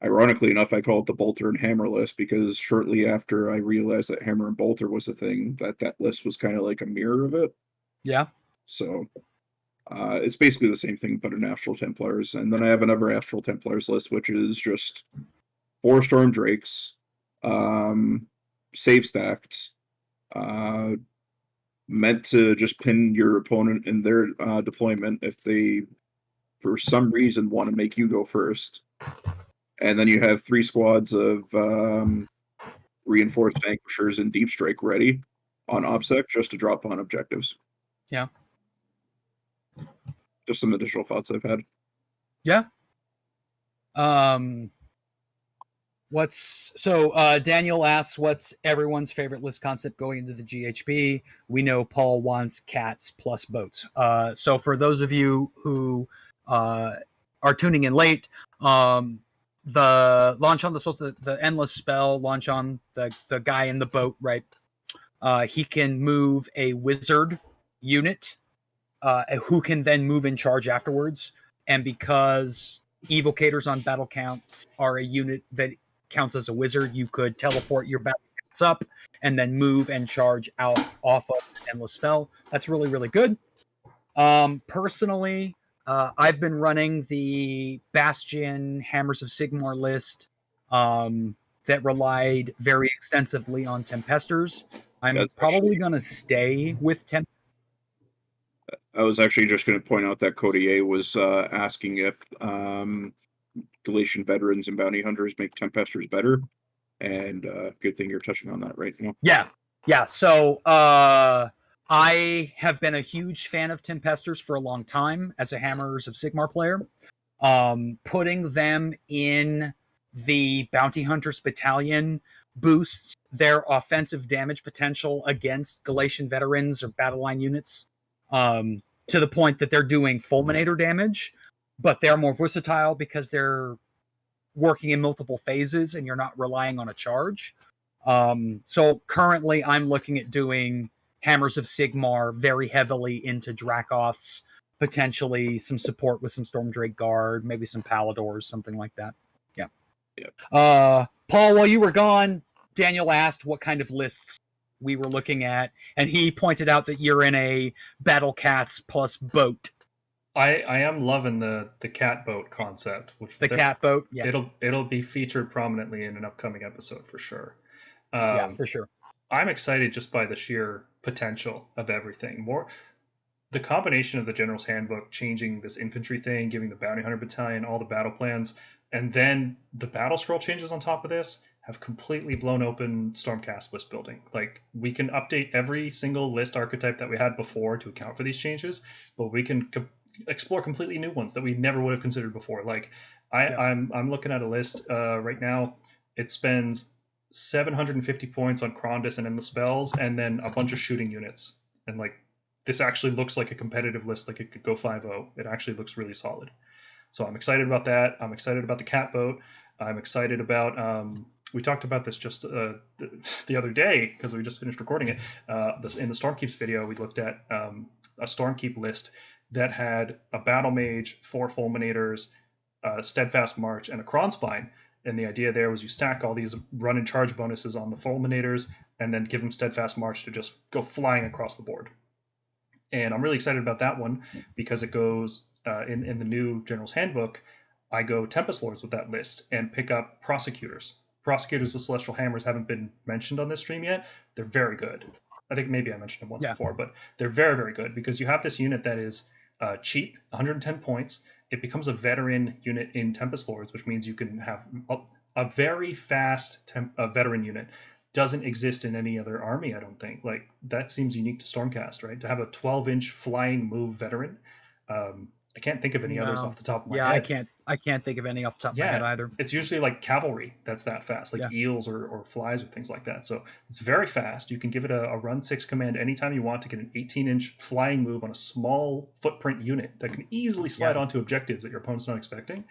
Ironically enough, I call it the Bolter and Hammer list because shortly after I realized that Hammer and Bolter was a thing, that list was kind of like a mirror of it. Yeah. So it's basically the same thing, but in Astral Templars. And then I have another Astral Templars list, which is just 4 Storm Drakes, save stacked, meant to just pin your opponent in their deployment if they, for some reason, want to make you go first. And then you have 3 squads of reinforced vanquishers and deep strike ready on OPSEC just to drop on objectives. Yeah. Just some additional thoughts I've had. Yeah. Daniel asks, what's everyone's favorite list concept going into the GHB? We know Paul wants cats plus boats. So for those of you who are tuning in late, the launch on the endless spell, launch on the guy in the boat, right? He can move a wizard unit who can then move in charge afterwards. And because evocators on battle counts are a unit that counts as a wizard, you could teleport your battle counts up and then move and charge out off of an endless spell. That's really, really good. Personally, I've been running the Bastion Hammers of Sigmar list that relied very extensively on Tempesters. I'm probably going to stay with Tempesters. I was actually just going to point out that Cody A was asking if Galatian veterans and bounty hunters make Tempesters better. And good thing you're touching on that right now. Yeah. So I have been a huge fan of Tempesters for a long time as a Hammers of Sigmar player. Putting them in the Bounty Hunters Battalion boosts their offensive damage potential against Galatian veterans or battle line units to the point that they're doing fulminator damage, but they're more versatile because they're working in multiple phases and you're not relying on a charge. So currently I'm looking at doing Hammers of Sigmar very heavily into Dracoths, potentially some support with some Stormdrake Guard, maybe some Paladors, something like that. Yeah. Paul, while you were gone, Daniel asked what kind of lists we were looking at, and he pointed out that you're in a Battle Cats plus boat. I am loving the cat boat concept. Which The cat boat, yeah. It'll be featured prominently in an upcoming episode for sure. Yeah, for sure. I'm excited just by the sheer potential of everything. The combination of the General's Handbook changing this infantry thing, giving the Bounty Hunter Battalion all the battle plans, and then the Battlescroll changes on top of this have completely blown open Stormcast list building. Like, we can update every single list archetype that we had before to account for these changes, but we can explore completely new ones that we never would have considered before. Like, I'm looking at a list right now. It spends 750 points on Krondus and Endless Spells, and then a bunch of shooting units. And like, this actually looks like a competitive list. Like, it could go 5-0. It actually looks really solid. So I'm excited about that. I'm excited about the cat boat. I'm excited about. We talked about this just the other day because we just finished recording it. In the Stormkeeps video, we looked at a Stormkeep list that had a Battle Mage, 4 Fulminators, Steadfast March, and a Kronspine. And the idea there was you stack all these run and charge bonuses on the Fulminators and then give them Steadfast March to just go flying across the board. And I'm really excited about that one because it goes in the new General's Handbook. I go Tempest Lords with that list and pick up Prosecutors. Prosecutors with Celestial Hammers haven't been mentioned on this stream yet. They're very good. I think maybe I mentioned them once before, but they're very, very good because you have this unit that is cheap, 110 points. It becomes a veteran unit in Tempest Lords, which means you can have a very fast veteran unit. Doesn't exist in any other army, I don't think. Like, that seems unique to Stormcast, right? To have a 12-inch flying move veteran. I can't think of any others off the top of my head. Yeah, I can't think of any off the top of my head either. It's usually like cavalry that's that fast, like eels or flies or things like that. So it's very fast. You can give it a run 6 command anytime you want to get an 18-inch flying move on a small footprint unit that can easily slide onto objectives that your opponent's not expecting.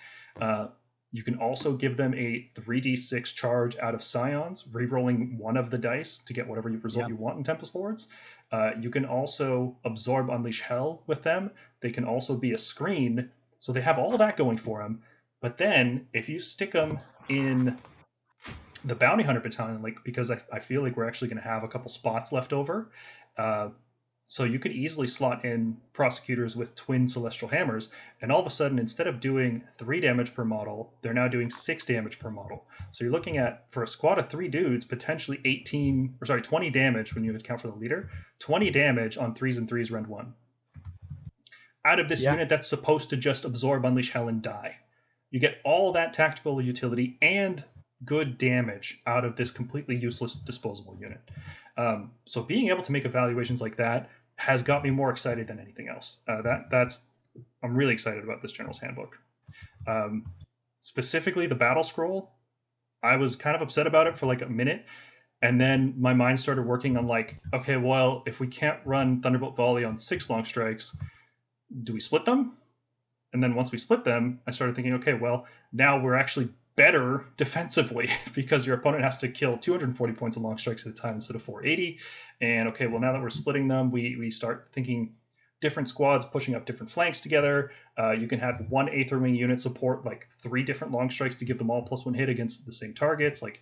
You can also give them a 3d6 charge out of Scions, re-rolling one of the dice to get whatever result you want in Tempest Lords. You can also absorb Unleash Hell with them. They can also be a screen, so they have all that going for them. But then, if you stick them in the Bounty Hunter Battalion, like, because I feel like we're actually going to have a couple spots left over, so you could easily slot in Prosecutors with twin Celestial Hammers, and all of a sudden, instead of doing 3 damage per model, they're now doing 6 damage per model. So you're looking at, for a squad of 3 dudes, potentially 20 damage when you account for the leader, 20 damage on 3s and 3s rend 1. Out of this unit that's supposed to just absorb Unleash Hell and die. You get all that tactical utility and good damage out of this completely useless disposable unit. So being able to make evaluations like that has got me more excited than anything else. I'm really excited about this General's Handbook. Specifically the Battlescroll, I was kind of upset about it for like a minute, and then my mind started working on like, okay, well, if we can't run Thunderbolt Volley on 6 long strikes, do we split them? And then once we split them, I started thinking, okay, well, now we're actually better defensively because your opponent has to kill 240 points of long strikes at a time instead of 480. And okay, well, now that we're splitting them, we start thinking different squads pushing up different flanks together. You can have one Aether Wing unit support like 3 different long strikes to give them all +1 hit against the same targets. Like,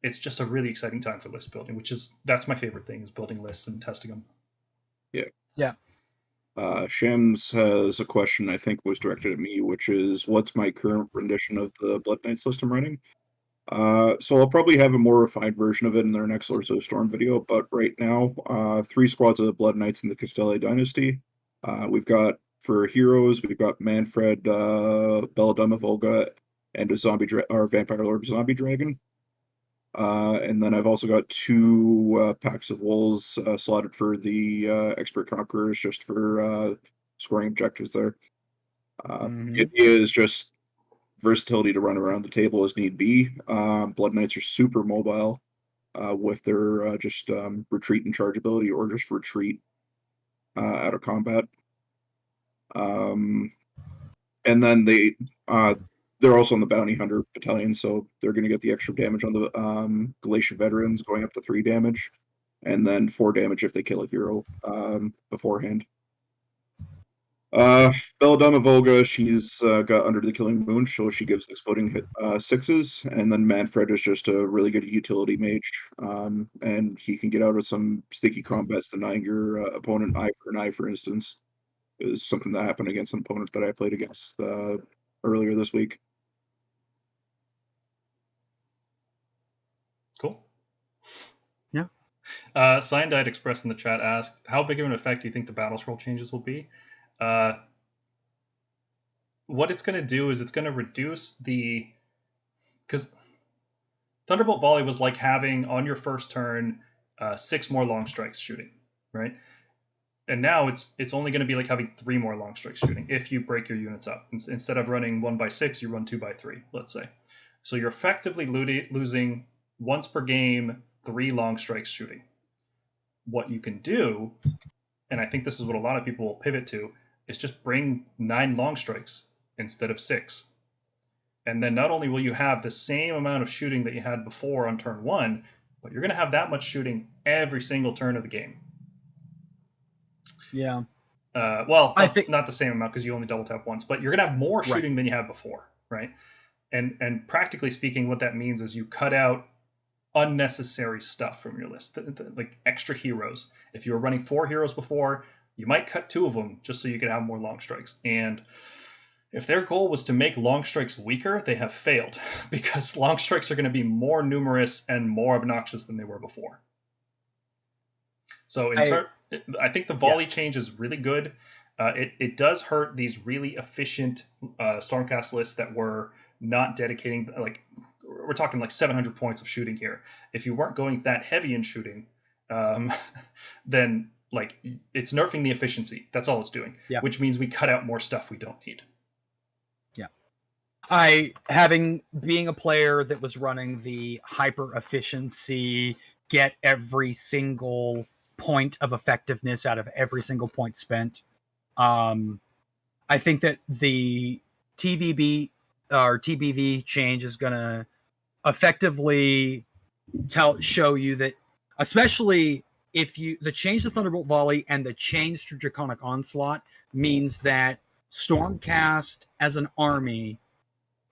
it's just a really exciting time for list building, that's my favorite thing, is building lists and testing them. Yeah. Shams has a question I think was directed at me, which is, what's my current rendition of the Blood Knights list I'm running? So I'll probably have a more refined version of it in their next Lords of the Storm video, but right now, 3 squads of the Blood Knights in the Castelia Dynasty. We've got, for heroes, we've got Manfred, Belladonna Volga, and a Vampire Lord Zombie Dragon. And then I've also got 2 packs of wolves slotted for the Expert Conquerors, just for scoring objectives there. The idea is just versatility to run around the table as need be. Blood Knights are super mobile with their just retreat and charge ability, or just retreat out of combat. And then they're also on the Bounty Hunter Battalion, so they're going to get the extra damage on the Galatia Veterans, going up to 3 damage, and then 4 damage if they kill a hero beforehand. Belladonna Volga, she's got Under the Killing Moon, so she gives exploding hit 6s, and then Manfred is just a really good utility mage, and he can get out of some sticky combats, denying your opponent eye for an eye, for instance. Is something that happened against an opponent that I played against earlier this week. Cool. Yeah. Cyanide Express in the chat asked, how big of an effect do you think the Battlescroll changes will be? What it's going to do is it's going to reduce the... Because Thunderbolt Volley was like having, on your first turn, 6 more long strikes shooting, right? And now it's only going to be like having 3 more long strikes shooting if you break your units up. Instead of running 1x6, you run 2x3, let's say. So you're effectively losing once per game 3 long strikes shooting. What you can do, and I think this is what a lot of people will pivot to, is just bring 9 long strikes instead of 6. And then not only will you have the same amount of shooting that you had before on turn 1, but you're going to have that much shooting every single turn of the game. Yeah. Well, I think not the same amount because you only double tap once, but you're going to have more shooting than you had before, right? And practically speaking, what that means is you cut out unnecessary stuff from your list, like extra heroes. If you were running 4 heroes before, you might cut 2 of them just so you could have more long strikes. And if their goal was to make long strikes weaker, they have failed because long strikes are going to be more numerous and more obnoxious than they were before. So I think the volley change is really good. It does hurt these really efficient Stormcast lists that were not dedicating, like, we're talking like 700 points of shooting here. If you weren't going that heavy in shooting, then like it's nerfing the efficiency. That's all it's doing, which means we cut out more stuff we don't need. Being a player that was running the hyper efficiency, get every single point of effectiveness out of every single point spent. I think that the TVB or TBV change is going to effectively show you that, especially if the change to Thunderbolt Volley and the change to Draconic Onslaught means that Stormcast as an army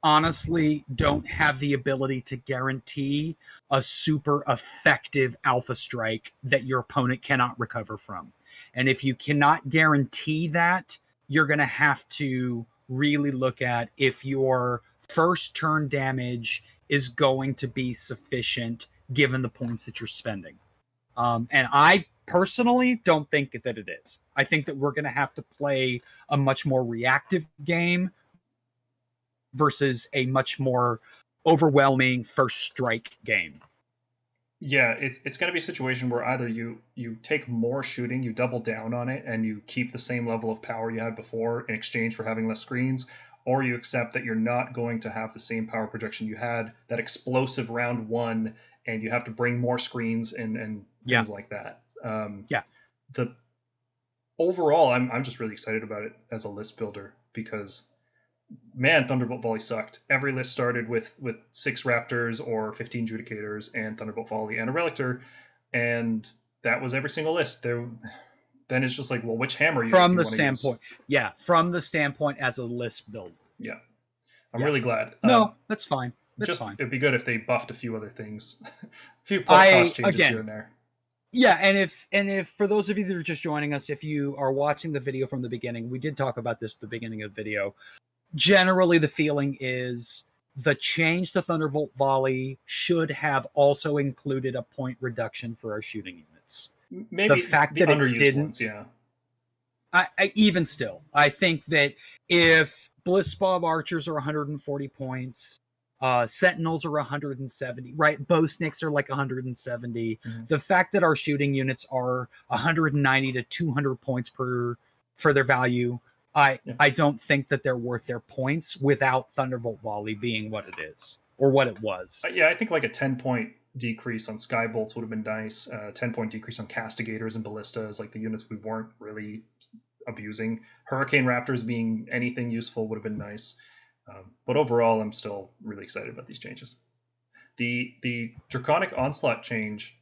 honestly don't have the ability to guarantee a super effective alpha strike that your opponent cannot recover from. And if you cannot guarantee that, you're going to have to really look at if your first turn damage is going to be sufficient given the points that you're spending. And I personally don't think that it is. I think that we're going to have to play a much more reactive game versus a much more overwhelming first strike game. Yeah, it's going to be a situation where either you take more shooting, you double down on it, and you keep the same level of power you had before in exchange for having less screens, or you accept that you're not going to have the same power projection you had, that explosive round 1, and you have to bring more screens and things like that. Overall, I'm just really excited about it as a list builder because, man, Thunderbolt Volley sucked. Every list started with 6 Raptors or 15 Judicators and Thunderbolt Volley and a Relictor, and that was every single list. Then it's just like, well, which hammer from the standpoint? Yeah, from the standpoint as a list builder. Yeah, I'm really glad. No, that's fine. That's fine. It'd be good if they buffed a few other things, a few cost changes here and there. Yeah, and if for those of you that are just joining us, if you are watching the video from the beginning, we did talk about this at the beginning of the video. Generally, the feeling is the change to Thunderbolt Volley should have also included a point reduction for our shooting units. Maybe the fact that it didn't, ones, yeah. I even still, I think that if Blitzbob archers are 140 points, Sentinels are 170, right? Bow Snicks are like 170. Mm-hmm. The fact that our shooting units are 190 to 200 points for their value, I don't think that they're worth their points without Thunderbolt Volley being what it is or what it was. Yeah, I think like a 10-point decrease on Skybolts would have been nice. 10-point decrease on Castigators and Ballistas, like the units we weren't really abusing. Hurricane Raptors being anything useful would have been nice. But overall, I'm still really excited about these changes. The Draconic Onslaught change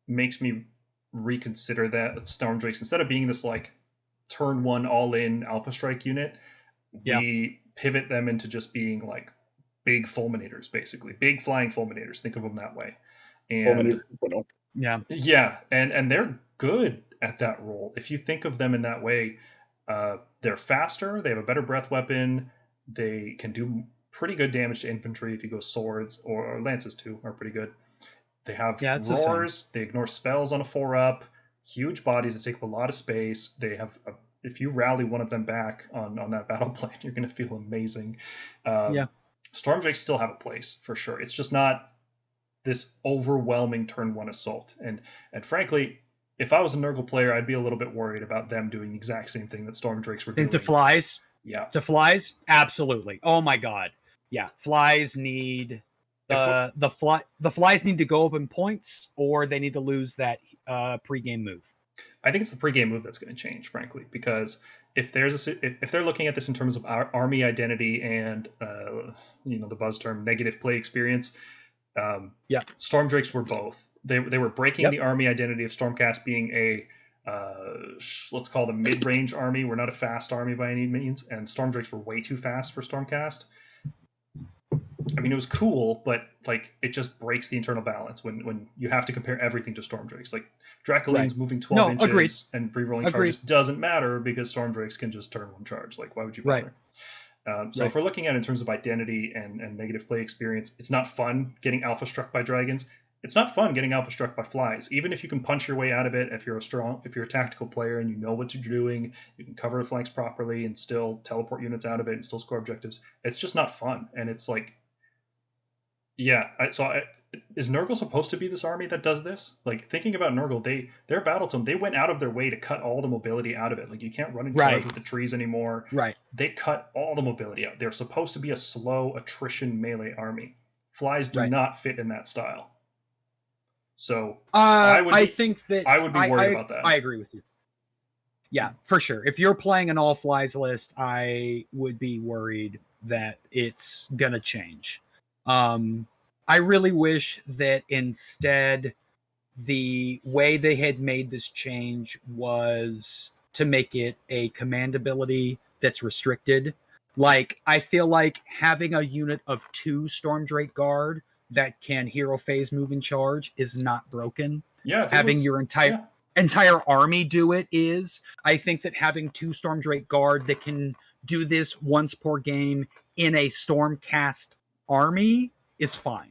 makes me reconsider that Storm Drakes, instead of being this like turn one all in Alpha Strike unit, we pivot them into just being like big fulminators, basically big flying fulminators. Think of them that way. And yeah, and they're good at that role. If you think of them in that way, they're faster, they have a better breath weapon, they can do pretty good damage to infantry if you go swords, or lances too are pretty good. They have roars, they ignore spells on a 4-up, huge bodies that take up a lot of space. They have if you rally one of them back on that battle plan, you're going to feel amazing. Storm Drakes still have a place for sure. It's just not this overwhelming turn one assault. And frankly, if I was a Nurgle player, I'd be a little bit worried about them doing the exact same thing that Storm Drakes were doing. To flies? Yeah. To flies? Absolutely. Oh my god. Yeah. Flies need the flies need to go up in points, or they need to lose that pregame move. I think it's the pregame move that's going to change, frankly, because if they're looking at this in terms of our army identity and the buzz term negative play experience, Storm Drakes were both. They were breaking the army identity of Stormcast being a let's call them mid-range army. We're not a fast army by any means, and Storm Drakes were way too fast for Stormcast. I mean, it was cool, but like it just breaks the internal balance when you have to compare everything to Storm Drakes. Like Dracoleans moving 12 inches and re-rolling charges doesn't matter because Storm Drakes can just turn one charge. Like, why would you bother? So if we're looking at it in terms of identity and negative play experience, it's not fun getting alpha struck by dragons. It's not fun getting alpha struck by flies. Even if you can punch your way out of it, if you're a tactical player and you know what you're doing, you can cover the flanks properly and still teleport units out of it and still score objectives. It's just not fun. And it's like, is Nurgle supposed to be this army that does this? Like, thinking about Nurgle, their battle tome, they went out of their way to cut all the mobility out of it. Like, you can't run and charge with the trees anymore. They cut all the mobility out. They're supposed to be a slow attrition melee army. Flies do not fit in that style. So I would be worried about that. I agree with you. Yeah, for sure. If you're playing an all flies list, I would be worried that it's gonna change. I really wish that instead the way they had made this change was to make it a command ability that's restricted. Like, I feel like having a unit of 2 Stormdrake Guard that can hero phase move and charge is not broken. Yeah. Having your entire army do it is. I think that having 2 Stormdrake Guard that can do this once per game in a Stormcast army is fine.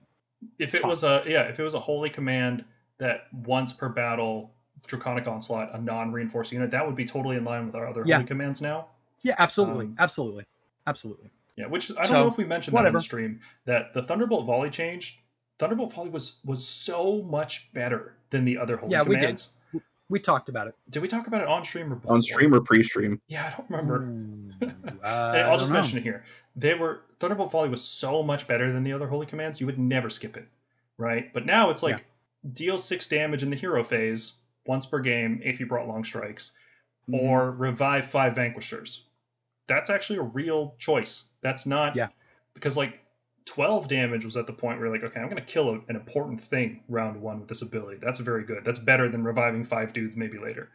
If it was a holy command that once per battle, Draconic Onslaught, a non-reinforced unit, that would be totally in line with our other holy commands now. Yeah, absolutely. Absolutely. Yeah, which I don't know if we mentioned that on the stream, that the Thunderbolt Volley change, Thunderbolt Volley was so much better than the other holy commands. We did. We talked about it. Did we talk about it on stream or before? On stream or pre-stream? Yeah, I don't remember. I'll just mention it here. Thunderbolt Volley was so much better than the other holy commands, you would never skip it, right? But now it's like deal 6 damage in the hero phase once per game if you brought long strikes, or revive 5 vanquishers. That's actually a real choice. That's not because like 12 damage was at the point where you're like, okay, I'm going to kill an important thing round 1 with this ability. That's very good. That's better than reviving 5 dudes maybe later.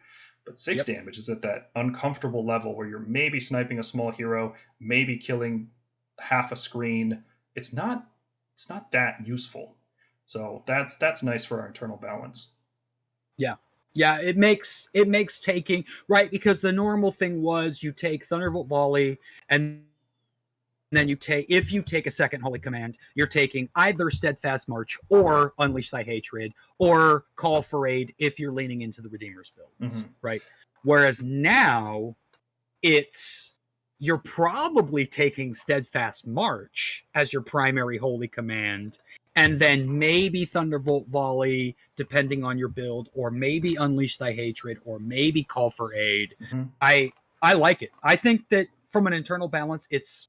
But 6 damage is at that uncomfortable level where you're maybe sniping a small hero, maybe killing half a screen. It's not that useful. So that's nice for our internal balance. Yeah, it makes taking right, because the normal thing was you take Thunderbolt Volley and then if you take a second holy command, you're taking either Steadfast March or Unleash Thy Hatred or Call for Aid if you're leaning into the Redeemer's builds, right? Whereas now you're probably taking Steadfast March as your primary holy command, and then maybe Thunderbolt Volley, depending on your build, or maybe Unleash Thy Hatred, or maybe Call for Aid. I like it. I think that from an internal balance, it's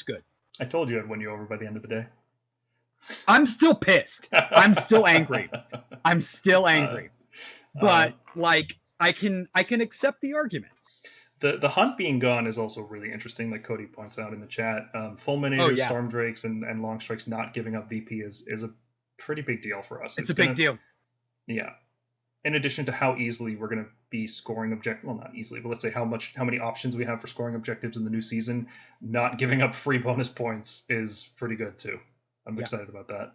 good. I told you I'd win you over by the end of the day. I'm still pissed. I'm still angry. But like I can accept the argument. The hunt being gone is also really interesting, like Cody points out in the chat. Fulminators, yeah. Storm Drakes, and Long Strikes not giving up VP is a pretty big deal for us. It's a big deal. Yeah. In addition to how easily we're going to be scoring well, not easily, but let's say how many options we have for scoring objectives in the new season, not giving up free bonus points is pretty good too. I'm excited about that.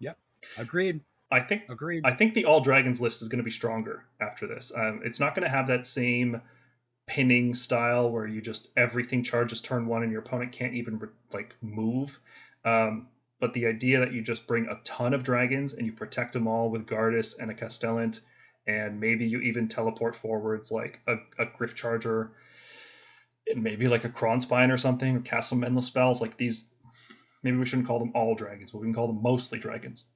Yep. Agreed. I think the All Dragons list is going to be stronger after this. It's not going to have that same pinning style where you just everything charges turn one and your opponent can't even move. But the idea that you just bring a ton of dragons and you protect them all with Gardas and a Castellant, and maybe you even teleport forwards like a Griff Charger, and maybe like a Kronspine or something, or cast some endless spells like these. Maybe we shouldn't call them all dragons, but we can call them mostly dragons.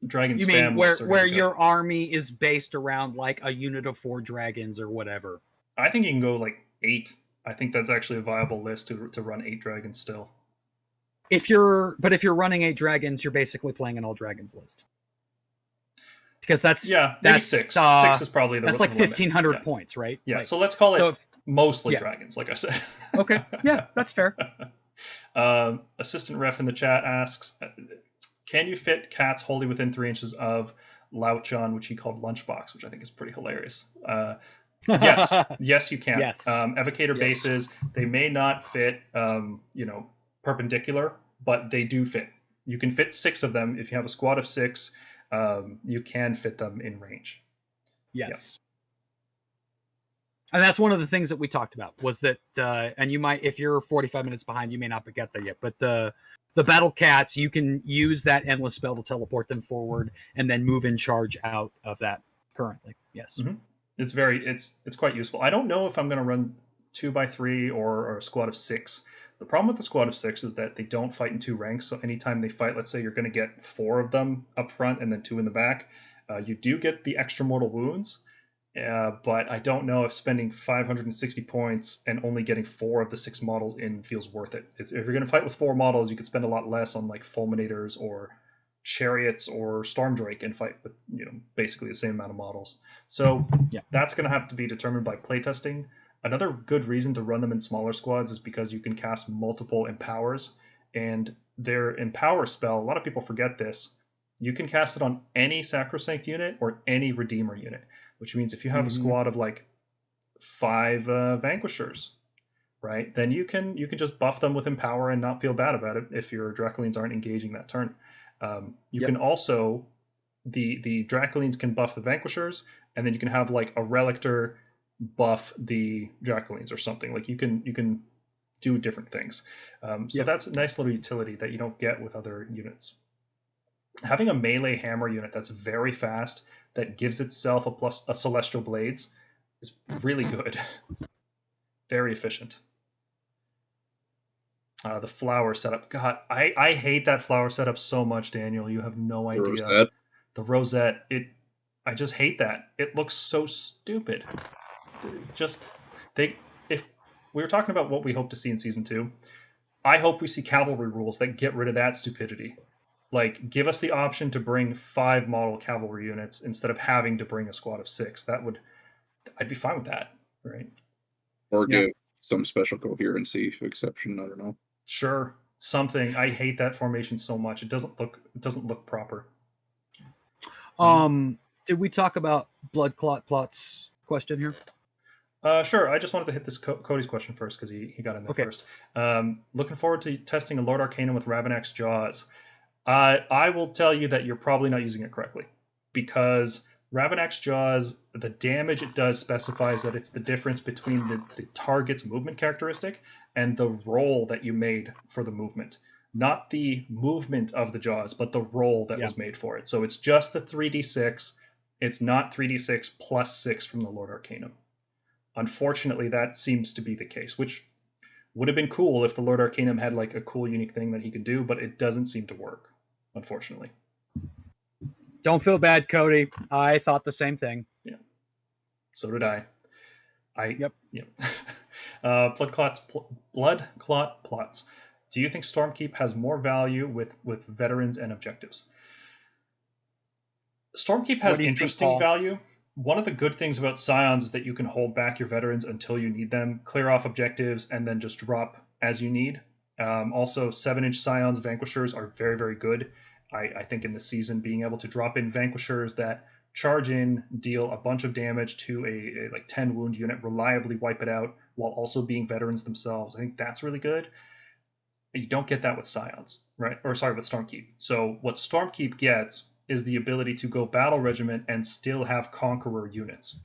Dragon you spam mean where your army is based around like a unit of 4 dragons or whatever? I think you can go like 8. I think that's actually a viable list to run 8 dragons still. If you're running 8 dragons, you're basically playing an all dragons list. Because that's maybe 6. 6 is probably that's like 1,500 points, right? Yeah, like, so let's call it mostly dragons, like I said. Okay, yeah, that's fair. Assistant Ref in the chat asks, can you fit cats wholly within 3 inches of Lauchan, which he called Lunchbox, which I think is pretty hilarious. Yes, you can. Yes. Evocator bases, they may not fit, perpendicular, but they do fit. You can fit 6 of them. If you have a squad of 6, you can fit them in range. Yes. And that's one of the things that we talked about was that, and you might, if you're 45 minutes behind, you may not get there yet, but the battle cats, you can use that endless spell to teleport them forward and then move in charge out of that currently. Yes. Mm-hmm. It's quite useful. I don't know if I'm going to run 2x3 or a squad of 6. The problem with the squad of 6 is that they don't fight in 2 ranks. So anytime they fight, let's say you're going to get 4 of them up front and then 2 in the back. You do get the extra mortal wounds, but I don't know if spending 560 points and only getting 4 of the 6 models in feels worth it. If you're going to fight with 4 models, you could spend a lot less on like Fulminators or Chariots or Stormdrake and fight with basically the same amount of models. So that's going to have to be determined by playtesting. Another good reason to run them in smaller squads is because you can cast multiple Empowers, and their Empower spell, a lot of people forget this, you can cast it on any Sacrosanct unit or any Redeemer unit, which means if you have a squad of like 5 Vanquishers, right, then you can just buff them with Empower and not feel bad about it if your Draculines aren't engaging that turn. You can also, the Draculines can buff the Vanquishers, and then you can have like a Relictor buff the Draculines or something. Like you can do different things. So that's a nice little utility that you don't get with other units. Having a melee hammer unit that's very fast, that gives itself a Celestial Blades, is really good. Very efficient. The flower setup. God, I hate that flower setup so much, Daniel. You have no idea. The rosette. I just hate that. It looks so stupid. If we were talking about what we hope to see in season 2, I hope we see cavalry rules that get rid of that stupidity. Like, give us the option to bring 5 model cavalry units instead of having to bring a squad of 6. I'd be fine with that, right? Or give some special coherency exception. I don't know. Sure, something. I hate that formation so much. It doesn't look proper. Did we talk about blood clot plots question here? Sure. I just wanted to hit this Cody's question first because he got in there first. Looking forward to testing a Lord Arcanum with Ravanax Jaws. I will tell you that you're probably not using it correctly, because Ravanax Jaws, the damage it does specifies that it's the difference between the target's movement characteristic and the roll that you made for the movement. Not the movement of the Jaws, but the roll that was made for it. So it's just the 3d6. It's not 3d6 plus 6 from the Lord Arcanum. Unfortunately, that seems to be the case, which would have been cool if the Lord Arcanum had like a cool, unique thing that he could do, but it doesn't seem to work, unfortunately. Don't feel bad, Cody. I thought the same thing. Yeah. So did I. Yep. Blood clot plots. Do you think Stormkeep has more value with veterans and objectives? Stormkeep has interesting value. one of the good things about Scions is that you can hold back your veterans until you need them, clear off objectives, and then just drop as you need. Also, 7-inch Scions Vanquishers are very, very good. I think in this season, being able to drop in Vanquishers that charge in, deal a bunch of damage to a like 10 wound unit, reliably wipe it out, while also being veterans themselves. I think that's really good. You don't get that with Scions, right? Or sorry, with Stormkeep. So what Stormkeep gets is the ability to go Battle Regiment and still have Conqueror units.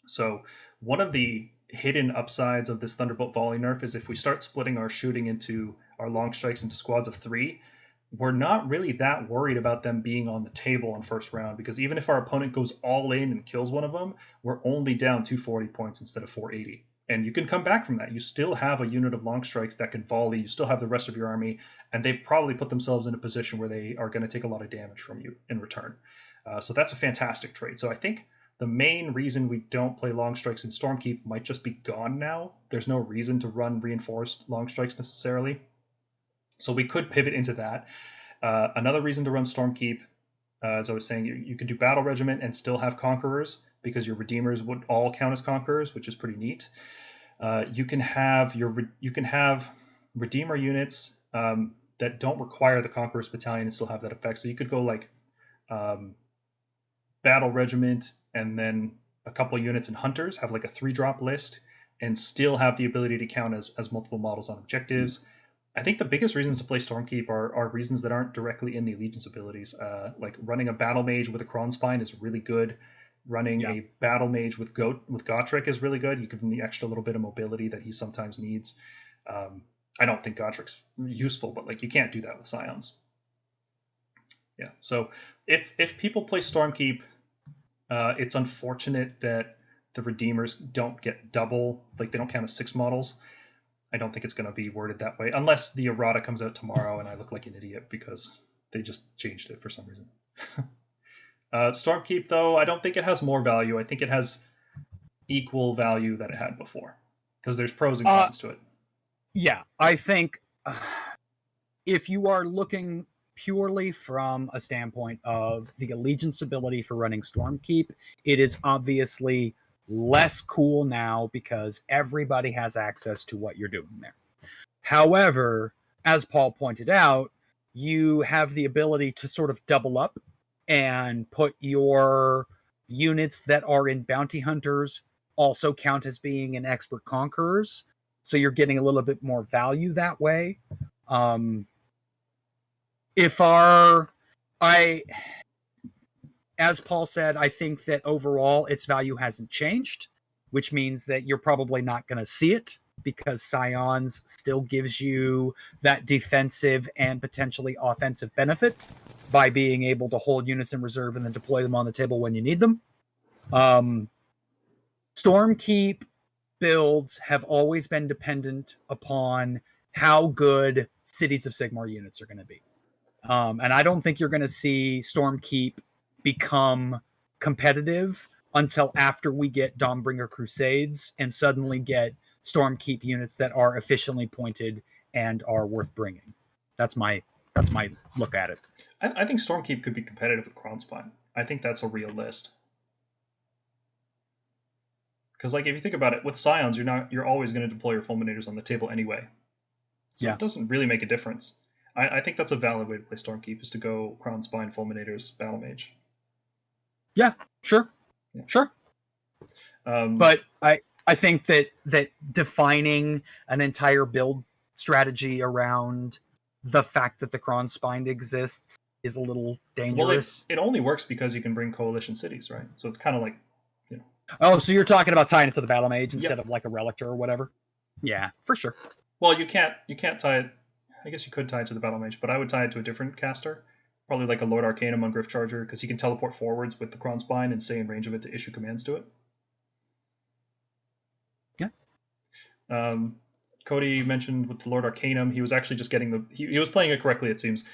So one of the hidden upsides of this Thunderbolt Volley nerf is if we start splitting our shooting into our long strikes into squads of 3, we're not really that worried about them being on the table on first round, because even if our opponent goes all in and kills one of them, we're only down 240 points instead of 480. And you can come back from that. You still have a unit of long strikes that can volley. You still have the rest of your army, and they've probably put themselves in a position where they are going to take a lot of damage from you in return. So that's a fantastic trade. So I think the main reason we don't play long strikes in Stormkeep might just be gone now. There's no reason to run reinforced long strikes necessarily. So we could pivot into that. Another reason to run Stormkeep, as I was saying, you could do Battle Regiment and still have Conquerors, because your Redeemers would all count as Conquerors, which is pretty neat. You can have Redeemer units that don't require the Conquerors Battalion and still have that effect. So you could go like Battle Regiment and then a couple units in Hunters, have like a 3-drop list, and still have the ability to count as multiple models on objectives. I think the biggest reasons to play Stormkeep are reasons that aren't directly in the Allegiance abilities. Like running a Battle Mage with a Kronspine is really good. Running a Battle Mage with Gotrek is really good. You give him the extra little bit of mobility that he sometimes needs. I don't think Gotrek's useful, but like you can't do that with Scions. Yeah. So if people play Stormkeep, it's unfortunate that the Redeemers don't get double, like they don't count as 6 models. I don't think it's going to be worded that way, unless the errata comes out tomorrow and I look like an idiot because they just changed it for some reason. Stormkeep, though, I don't think it has more value. I think it has equal value that it had before, because there's pros and cons to it. Yeah, I think if you are looking purely from a standpoint of the Allegiance ability for running Stormkeep, it is obviously less cool now because everybody has access to what you're doing there. However, as Paul pointed out, you have the ability to sort of double up and put your units that are in Bounty Hunters also count as being in Expert Conquerors. So you're getting a little bit more value that way. As Paul said, I think that overall its value hasn't changed, which means that you're probably not going to see it because Scions still gives you that defensive and potentially offensive benefit by being able to hold units in reserve and then deploy them on the table when you need them. Stormkeep builds have always been dependent upon how good Cities of Sigmar units are going to be. And I don't think you're going to see Stormkeep become competitive until after we get Dawnbringer Crusades and suddenly get Stormkeep units that are efficiently pointed and are worth bringing. That's my look at it. I think Stormkeep could be competitive with Kronspine. I think that's a real list. Because like if you think about it, with Scions, you're always going to deploy your Fulminators on the table anyway. So It doesn't really make a difference. I think that's a valid way to play Stormkeep, is to go Kronspine, Fulminators, Battle Mage. Yeah, sure. But I think that defining an entire build strategy around the fact that the Kronspine exists is a little dangerous. Well, it only works because you can bring coalition cities, right? So it's kind of like, Oh, so you're talking about tying it to the Battle Mage instead of like a Relictor or whatever? Yeah, for sure. Well, you can't tie it. I guess you could tie it to the Battle Mage, but I would tie it to a different caster. Probably like a Lord Arcanum on Griff Charger, because he can teleport forwards with the Kronspine and stay in range of it to issue commands to it. Yeah. Cody mentioned with the Lord Arcanum, he was actually just getting he was playing it correctly, it seems.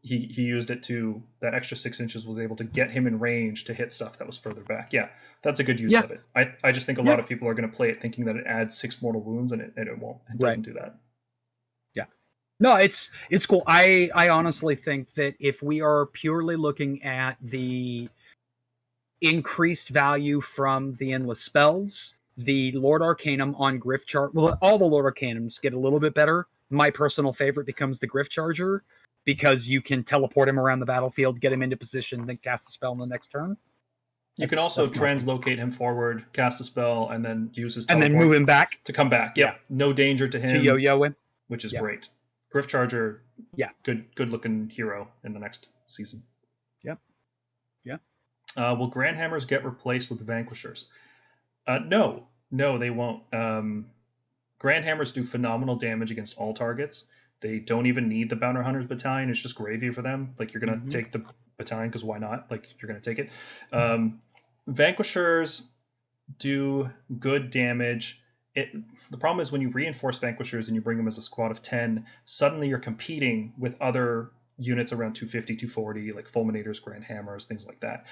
He used it to, that extra 6 inches was able to get him in range to hit stuff that was further back. Yeah, that's a good use of it. I just think a lot of people are going to play it thinking that it adds 6 mortal wounds, and it won't. It doesn't do that. Yeah. No, it's cool. I honestly think that if we are purely looking at the increased value from the endless spells. The Lord Arcanum on Griff Charge. Well, all the Lord Arcanums get a little bit better. My personal favorite becomes the Griff Charger because you can teleport him around the battlefield, get him into position, then cast a spell in the next turn. You can also translocate him forward, cast a spell, and then use his teleport. And then move him back. To come back. Yep. Yeah. No danger to him. To yo-yo him. Which is great. Griff Charger, good looking hero in the next season. Yep. Yeah. Will Grandhammers get replaced with Vanquishers? No, they won't. Grandhammers do phenomenal damage against all targets. They don't even need the Bounty Hunters battalion. It's just gravy for them. Like, you're going to take the battalion because why not? Like, you're going to take it. Vanquishers do good damage. The problem is when you reinforce Vanquishers and you bring them as a squad of 10, suddenly you're competing with other units around 250, 240, like Fulminators, Grand Hammers, things like that.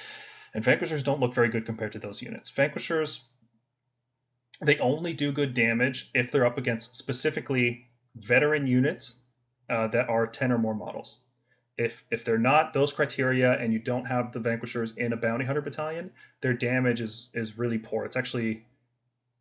And Vanquishers don't look very good compared to those units. Vanquishers, they only do good damage if they're up against specifically veteran units that are 10 or more models. If they're not those criteria and you don't have the Vanquishers in a Bounty Hunter battalion, their damage is really poor. It's actually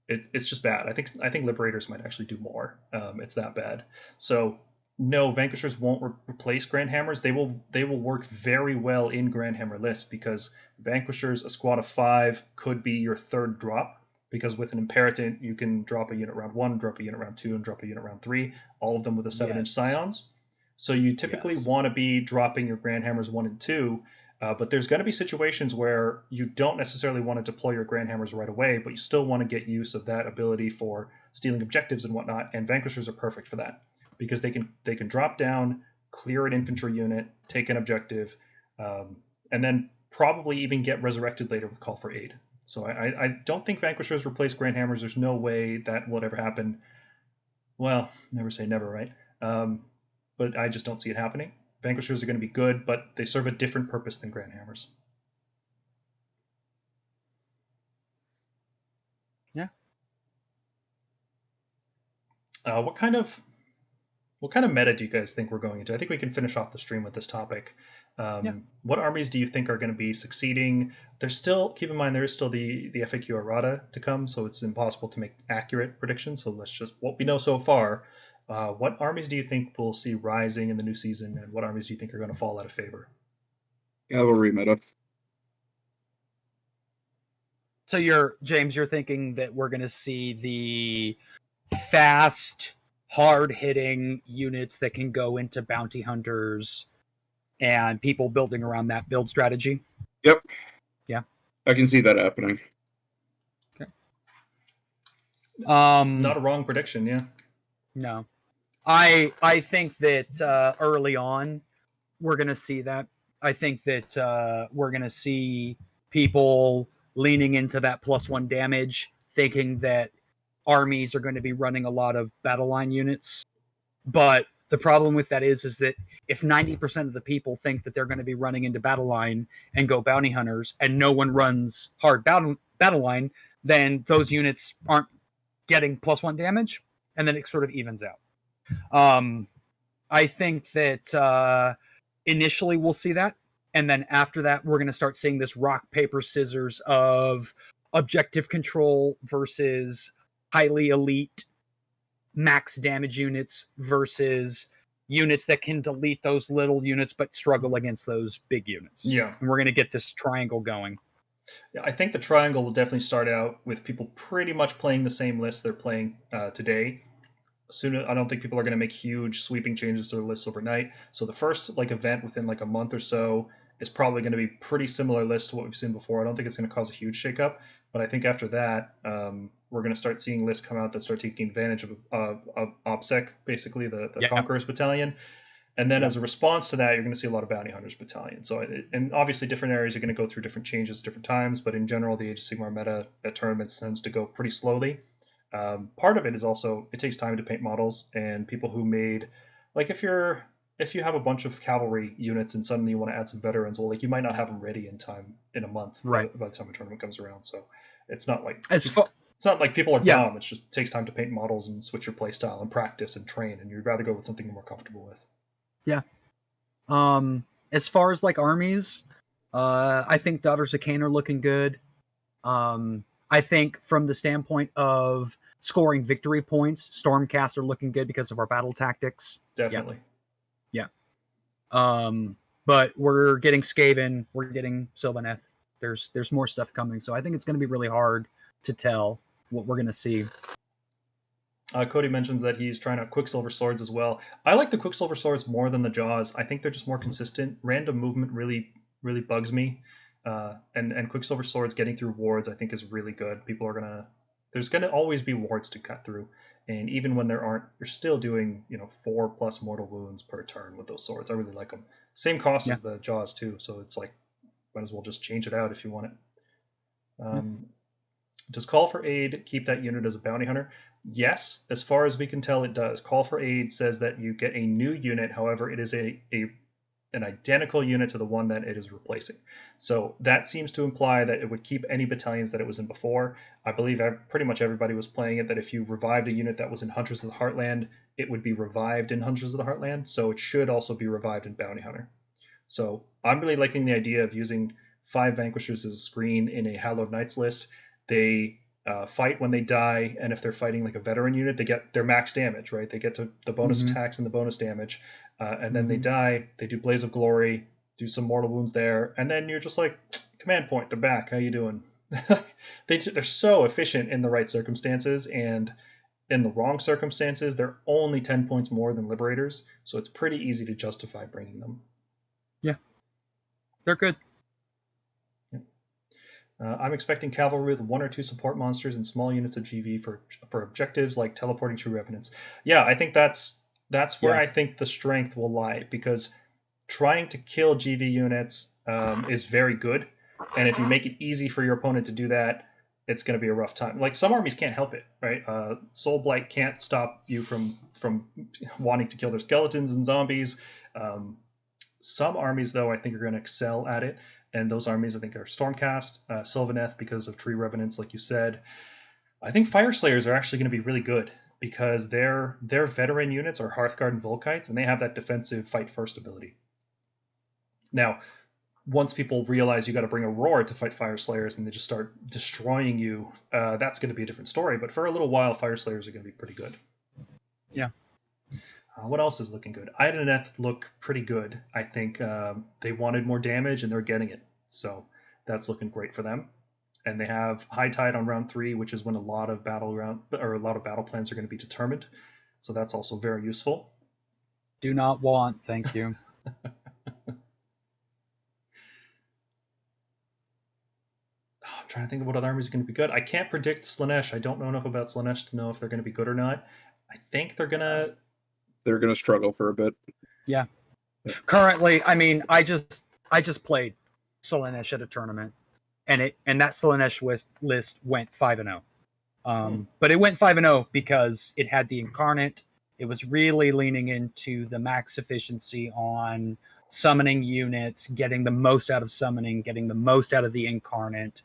it's just bad. I think Liberators might actually do more. It's that bad. So no, Vanquishers won't replace Grand Hammers. They will work very well in Grand Hammer lists because Vanquishers, a squad of 5, could be your third drop, because with an Imperatant you can drop a unit round 1, drop a unit round 2, and drop a unit round 3, all of them with a 7-inch Scions. So you typically want to be dropping your Grand Hammers 1 and 2, but there's going to be situations where you don't necessarily want to deploy your Grand Hammers right away, but you still want to get use of that ability for stealing objectives and whatnot, and Vanquishers are perfect for that, because they can drop down, clear an infantry unit, take an objective, and then probably even get resurrected later with Call for Aid. So I don't think Vanquishers replace Grand Hammers. There's no way that would ever happen. Well, never say never, right? But I just don't see it happening. Vanquishers are going to be good, but they serve a different purpose than Grand Hammers. Yeah. What kind of meta do you guys think we're going into? I think we can finish off the stream with this topic. What armies do you think are going to be succeeding? There's still, keep in mind, there is still the FAQ errata to come, so it's impossible to make accurate predictions. So let's just, what we know so far, what armies do you think we'll see rising in the new season, and what armies do you think are going to fall out of favor? Cavalry meta. So James, you're thinking that we're going to see the fast, hard-hitting units that can go into bounty hunters and people building around that build strategy? Yep. Yeah. I can see that happening. Okay. Not a wrong prediction, yeah. No. I think that early on we're going to see that. I think that we're going to see people leaning into that +1 damage, thinking that armies are going to be running a lot of battle line units. But the problem with that is that if 90% of the people think that they're going to be running into battle line and go bounty hunters, and no one runs hard battle line, then those units aren't getting +1 damage, and then it sort of evens out. I think that initially we'll see that, and then after that we're going to start seeing this rock, paper, scissors of objective control versus highly elite max damage units versus units that can delete those little units but struggle against those big units. Yeah. And we're going to get this triangle going. Yeah, I think the triangle will definitely start out with people pretty much playing the same list they're playing today. I don't think people are going to make huge sweeping changes to their lists overnight. So the first event within a month or so is probably going to be pretty similar list to what we've seen before. I don't think it's going to cause a huge shakeup, but I think after that, we're going to start seeing lists come out that start taking advantage of OPSEC, basically the Conquerors Battalion. And then as a response to that, you're going to see a lot of Bounty Hunters Battalion. So, and obviously different areas are going to go through different changes at different times, but in general, the Age of Sigmar meta at tournaments tends to go pretty slowly. Part of it is also, it takes time to paint models, and people who made, if you have a bunch of cavalry units and suddenly you want to add some veterans, well, you might not have them ready in time in a month, right, by the time a tournament comes around. So it's not like it's not like people are dumb. It's just, it takes time to paint models and switch your play style and practice and train, and you'd rather go with something you're more comfortable with. Yeah. As far as armies, I think Daughters of Cain are looking good. I think from the standpoint of scoring victory points, Stormcast are looking good because of our battle tactics. Definitely. Yeah. But we're getting Skaven, we're getting Sylvaneth. There's more stuff coming, so I think it's going to be really hard to tell what we're going to see. Cody mentions that he's trying out Quicksilver swords as well. I like the Quicksilver swords more than the Jaws. I think they're just more consistent. Random movement really bugs me. And Quicksilver swords getting through wards I think is really good. There's gonna always be wards to cut through, and even when there aren't, you're still doing 4+ mortal wounds per turn with those swords. I really like them. Same cost as the Jaws too, so it's like might as well just change it out if you want it. Does Call for Aid keep that unit as a bounty hunter? Yes, as far as we can tell, it does. Call for Aid says that you get a new unit, however, it is an identical unit to the one that it is replacing. So that seems to imply that it would keep any battalions that it was in before. I believe pretty much everybody was playing it that if you revived a unit that was in Hunters of the Heartland, it would be revived in Hunters of the Heartland, so it should also be revived in Bounty Hunter. So I'm really liking the idea of using 5 Vanquishers as a screen in a Hallowed Knights list. They fight when they die, and if they're fighting like a veteran unit, they get their max damage, right? They get to the bonus attacks and the bonus damage, and then they die. They do Blaze of Glory, do some mortal wounds there, and then you're just like, command point, they're back. How you doing? They're so efficient in the right circumstances, and in the wrong circumstances, they're only 10 points more than Liberators, so it's pretty easy to justify bringing them. Yeah, they're good. I'm expecting cavalry with 1 or 2 support monsters and small units of GV for objectives like teleporting true revenants. Yeah, I think that's where I think the strength will lie, because trying to kill GV units is very good, and if you make it easy for your opponent to do that, it's going to be a rough time. Like, some armies can't help it, right? Soul Blight can't stop you from wanting to kill their skeletons and zombies. Some armies, though, I think are going to excel at it. And those armies, I think, are Stormcast, Sylvaneth because of Tree Revenants, like you said. I think Fire Slayers are actually going to be really good because their veteran units are Hearthguard and Volkites, and they have that defensive fight first ability. Now, once people realize you got to bring a Roar to fight Fire Slayers and they just start destroying you, that's going to be a different story. But for a little while, Fire Slayers are going to be pretty good. Yeah. What else is looking good? Ideneth look pretty good. I think they wanted more damage and they're getting it. So that's looking great for them. And they have High Tide on round 3, which is when a lot of battle plans are going to be determined. So that's also very useful. Do not want, thank you. I'm trying to think of what other armies are going to be good. I can't predict Slaanesh. I don't know enough about Slaanesh to know if they're going to be good or not. I think they're going to struggle for a bit. Yeah. Currently, I mean, I just played Slaanesh at a tournament, and that Slaanesh list went 5-0. But it went 5-0 because it had the Incarnate. It was really leaning into the max efficiency on summoning units, getting the most out of summoning, getting the most out of the Incarnate,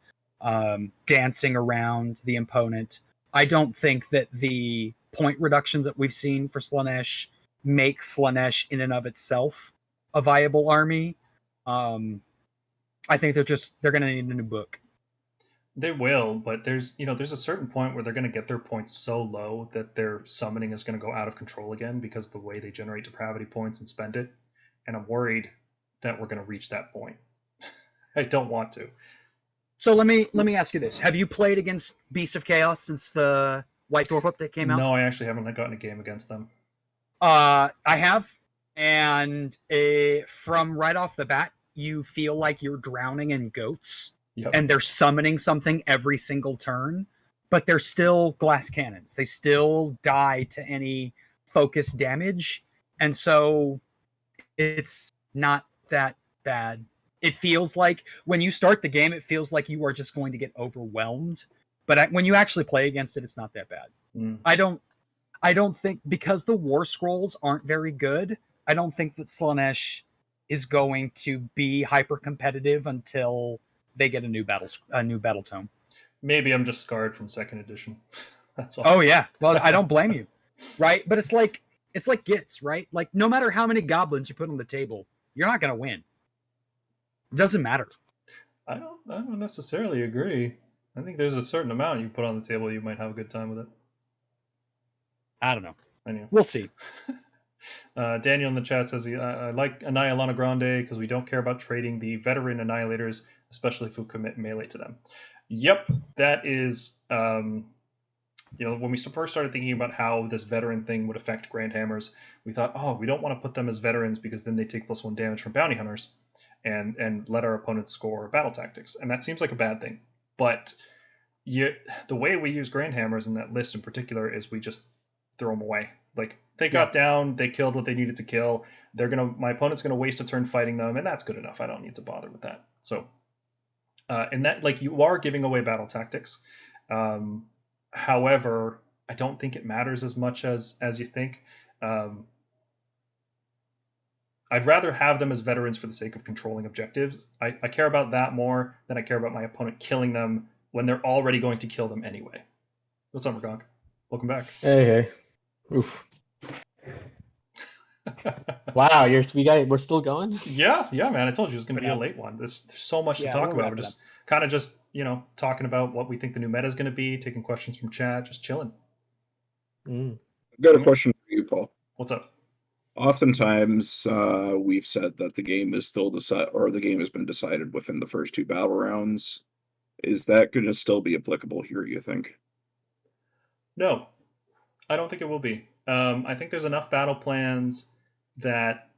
dancing around the opponent. I don't think that the point reductions that we've seen for Slaanesh make Slaanesh in and of itself a viable army. I think they're going to need a new book. They will, but there's a certain point where they're going to get their points so low that their summoning is going to go out of control again because of the way they generate depravity points and spend it. And I'm worried that we're going to reach that point. I don't want to. So let me ask you this: have you played against Beasts of Chaos since the White Dwarf update came out? No, I actually haven't gotten a game against them. I have, and from right off the bat, you feel like you're drowning in goats, and they're summoning something every single turn, but they're still glass cannons. They still die to any focus damage, and so it's not that bad. It feels like when you start the game, it feels like you are just going to get overwhelmed. But when you actually play against it, it's not that bad. I don't think, because the War Scrolls aren't very good, I don't think that Slaanesh is going to be hyper competitive until they get a new battle tome. Maybe I'm just scarred from 2nd edition. That's all. Oh yeah, well I don't blame you, right? But it's like Gits, right? Like no matter how many goblins you put on the table, you're not going to win. It doesn't matter. I don't necessarily agree. I think there's a certain amount you put on the table, you might have a good time with it. I don't know. Anyway. We'll see. Daniel in the chat says, I like Annihilana Grande because we don't care about trading the veteran Annihilators, especially if we commit melee to them. Yep, that is, when we first started thinking about how this veteran thing would affect Grand Hammers, we thought, oh, we don't want to put them as veterans because then they take +1 damage from bounty hunters and let our opponents score battle tactics. And that seems like a bad thing. But the way we use Grand Hammers in that list in particular is we just throw them away. Like, they got down, they killed what they needed to kill. My opponent's gonna waste a turn fighting them, and that's good enough. I don't need to bother with that. So, and that, like, you are giving away battle tactics. However, I don't think it matters as much as you think. I'd rather have them as veterans for the sake of controlling objectives. I care about that more than I care about my opponent killing them when they're already going to kill them anyway. What's up, Ragog? Welcome back. Hey. Oof. Wow, we're still going? Yeah, man. I told you it was going to be a late one. There's so much to talk about. We're just kind of talking about what we think the new meta is going to be, taking questions from chat, just chilling. I've got a question for you, Paul. What's up? Oftentimes, we've said that the game is still the game has been decided within the first 2 battle rounds. Is that going to still be applicable here, you think? No, I don't think it will be. I think there's enough battle plans that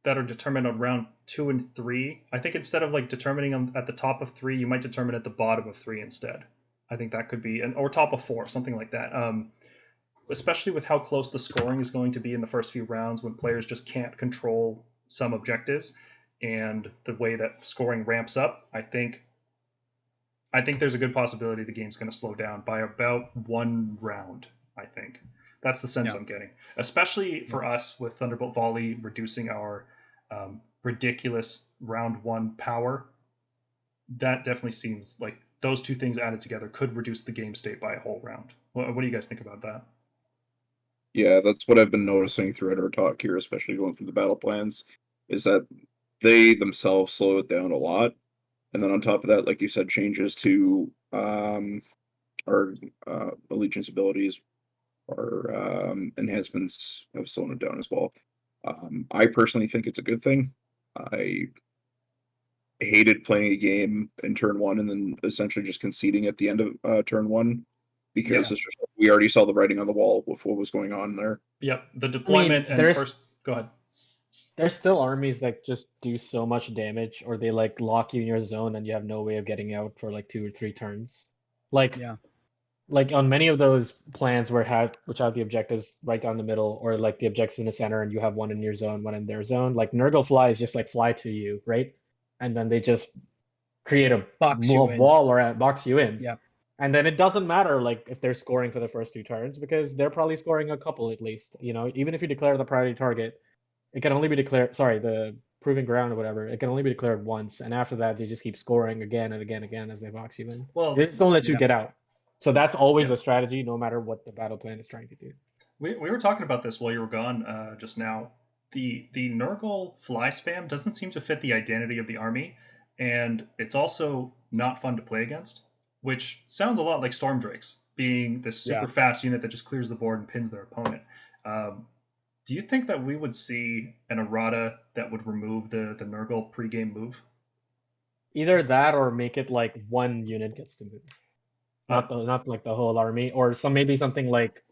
are determined on round 2 and 3. I think instead of like determining them at the top of 3, you might determine at the bottom of 3 instead. I think that could be, or top of 4, something like that. Especially with how close the scoring is going to be in the first few rounds, when players just can't control some objectives, and the way that scoring ramps up, I think there's a good possibility the game's going to slow down by about 1 round. I think that's the sense I'm getting, especially for us with Thunderbolt Volley reducing our ridiculous round 1 power. That definitely seems like those 2 things added together could reduce the game state by a whole round. What do you guys think about that? Yeah, that's what I've been noticing throughout our talk here, especially going through the battle plans, is that they themselves slow it down a lot. And then on top of that, like you said, changes to our allegiance abilities, our enhancements have slowed it down as well. I personally think it's a good thing. I hated playing a game in turn 1 and then essentially just conceding at the end of turn 1. Because it's just, we already saw the writing on the wall with what was going on there. Yep, the deployment Go ahead. There's still armies that just do so much damage, or they like lock you in your zone and you have no way of getting out for like 2 or 3 turns. Like on many of those plans which have the objectives right down the middle, or like the objectives in the center, and you have one in your zone, one in their zone. Like Nurgle flies just like fly to you, right? And then they just create a wall or box you in. Yeah. And then it doesn't matter like if they're scoring for the first 2 turns, because they're probably scoring a couple at least. Even if you declare the priority target, it can only be declared. Sorry, the proving ground or whatever. It can only be declared once, and after that, they just keep scoring again and again and again as they box you in. Well, they just don't let you get out. So that's always the strategy, no matter what the battle plan is trying to do. We were talking about this while you were gone just now. The Nurgle fly spam doesn't seem to fit the identity of the army, and it's also not fun to play against. Which sounds a lot like Storm Drakes, being this super fast unit that just clears the board and pins their opponent. Do you think that we would see an errata that would remove the Nurgle pregame move? Either that, or make it like 1 unit gets to move, not like the whole army, or maybe something like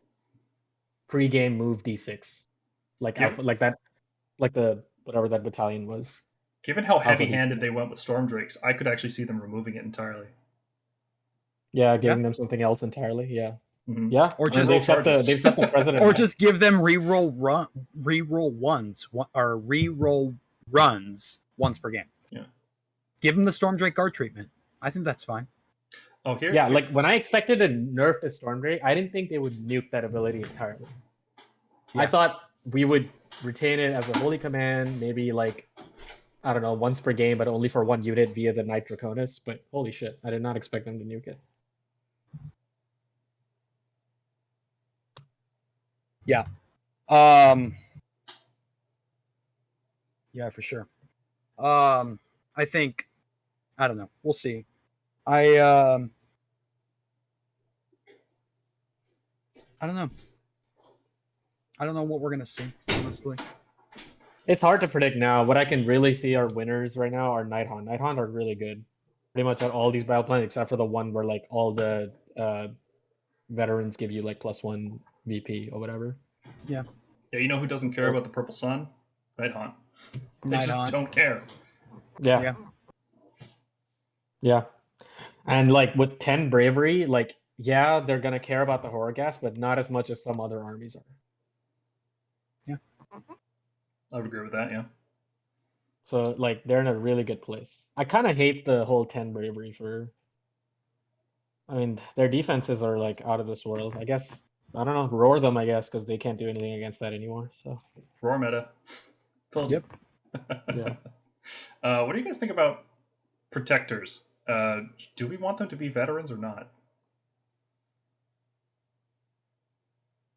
pregame move D6, like alpha, like that, like the whatever that battalion was. Given how heavy-handed they went with Storm Drakes, I could actually see them removing it entirely. Yeah, giving them something else entirely. Yeah, Mm-hmm. Or just they've set the president. Or just give them reroll runs once per game. Yeah. Give them the Stormdrake guard treatment. I think that's fine. Oh, here. Yeah, like when I expected to nerf the Stormdrake, I didn't think they would nuke that ability entirely. Yeah. I thought we would retain it as a holy command, maybe like, I don't know, once per game, but only for 1 unit via the Knight Draconis. But holy shit, I did not expect them to nuke it. Yeah. Yeah, for sure. I think, I don't know. We'll see. I don't know. I don't know what we're gonna see, honestly. It's hard to predict now. What I can really see are winners right now are Nighthaunt. Nighthaunt are really good. Pretty much on all these battle plans except for the one where like all the veterans give you like +1 VP or whatever. Yeah, you know who doesn't care about the purple sun? Nighthaunt. They just don't care. Yeah. And like with 10 bravery, like yeah, they're gonna care about the horror gas, but not as much as some other armies are. Yeah. I would agree with that, yeah. So like they're in a really good place. I kind of hate the whole 10 bravery for. I mean, their defenses are like out of this world. I guess I don't know. Roar them, I guess, because they can't do anything against that anymore. So. Roar meta. Told you. Yeah. What do you guys think about protectors? Do we want them to be veterans or not?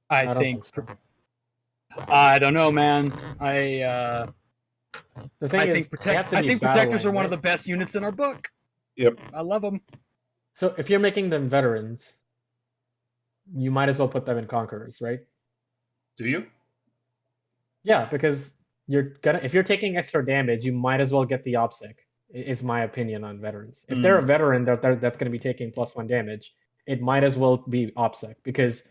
I think so. I don't know, man. I think protectors are one of the best units in our book. Yep. I love them. So if you're making them veterans, you might as well put them in conquerors, right? Do you? Yeah, because if you're taking extra damage, you might as well get the OPSEC. Is my opinion on veterans. If they're a veteran that's going to be taking +1 damage, it might as well be OPSEC because,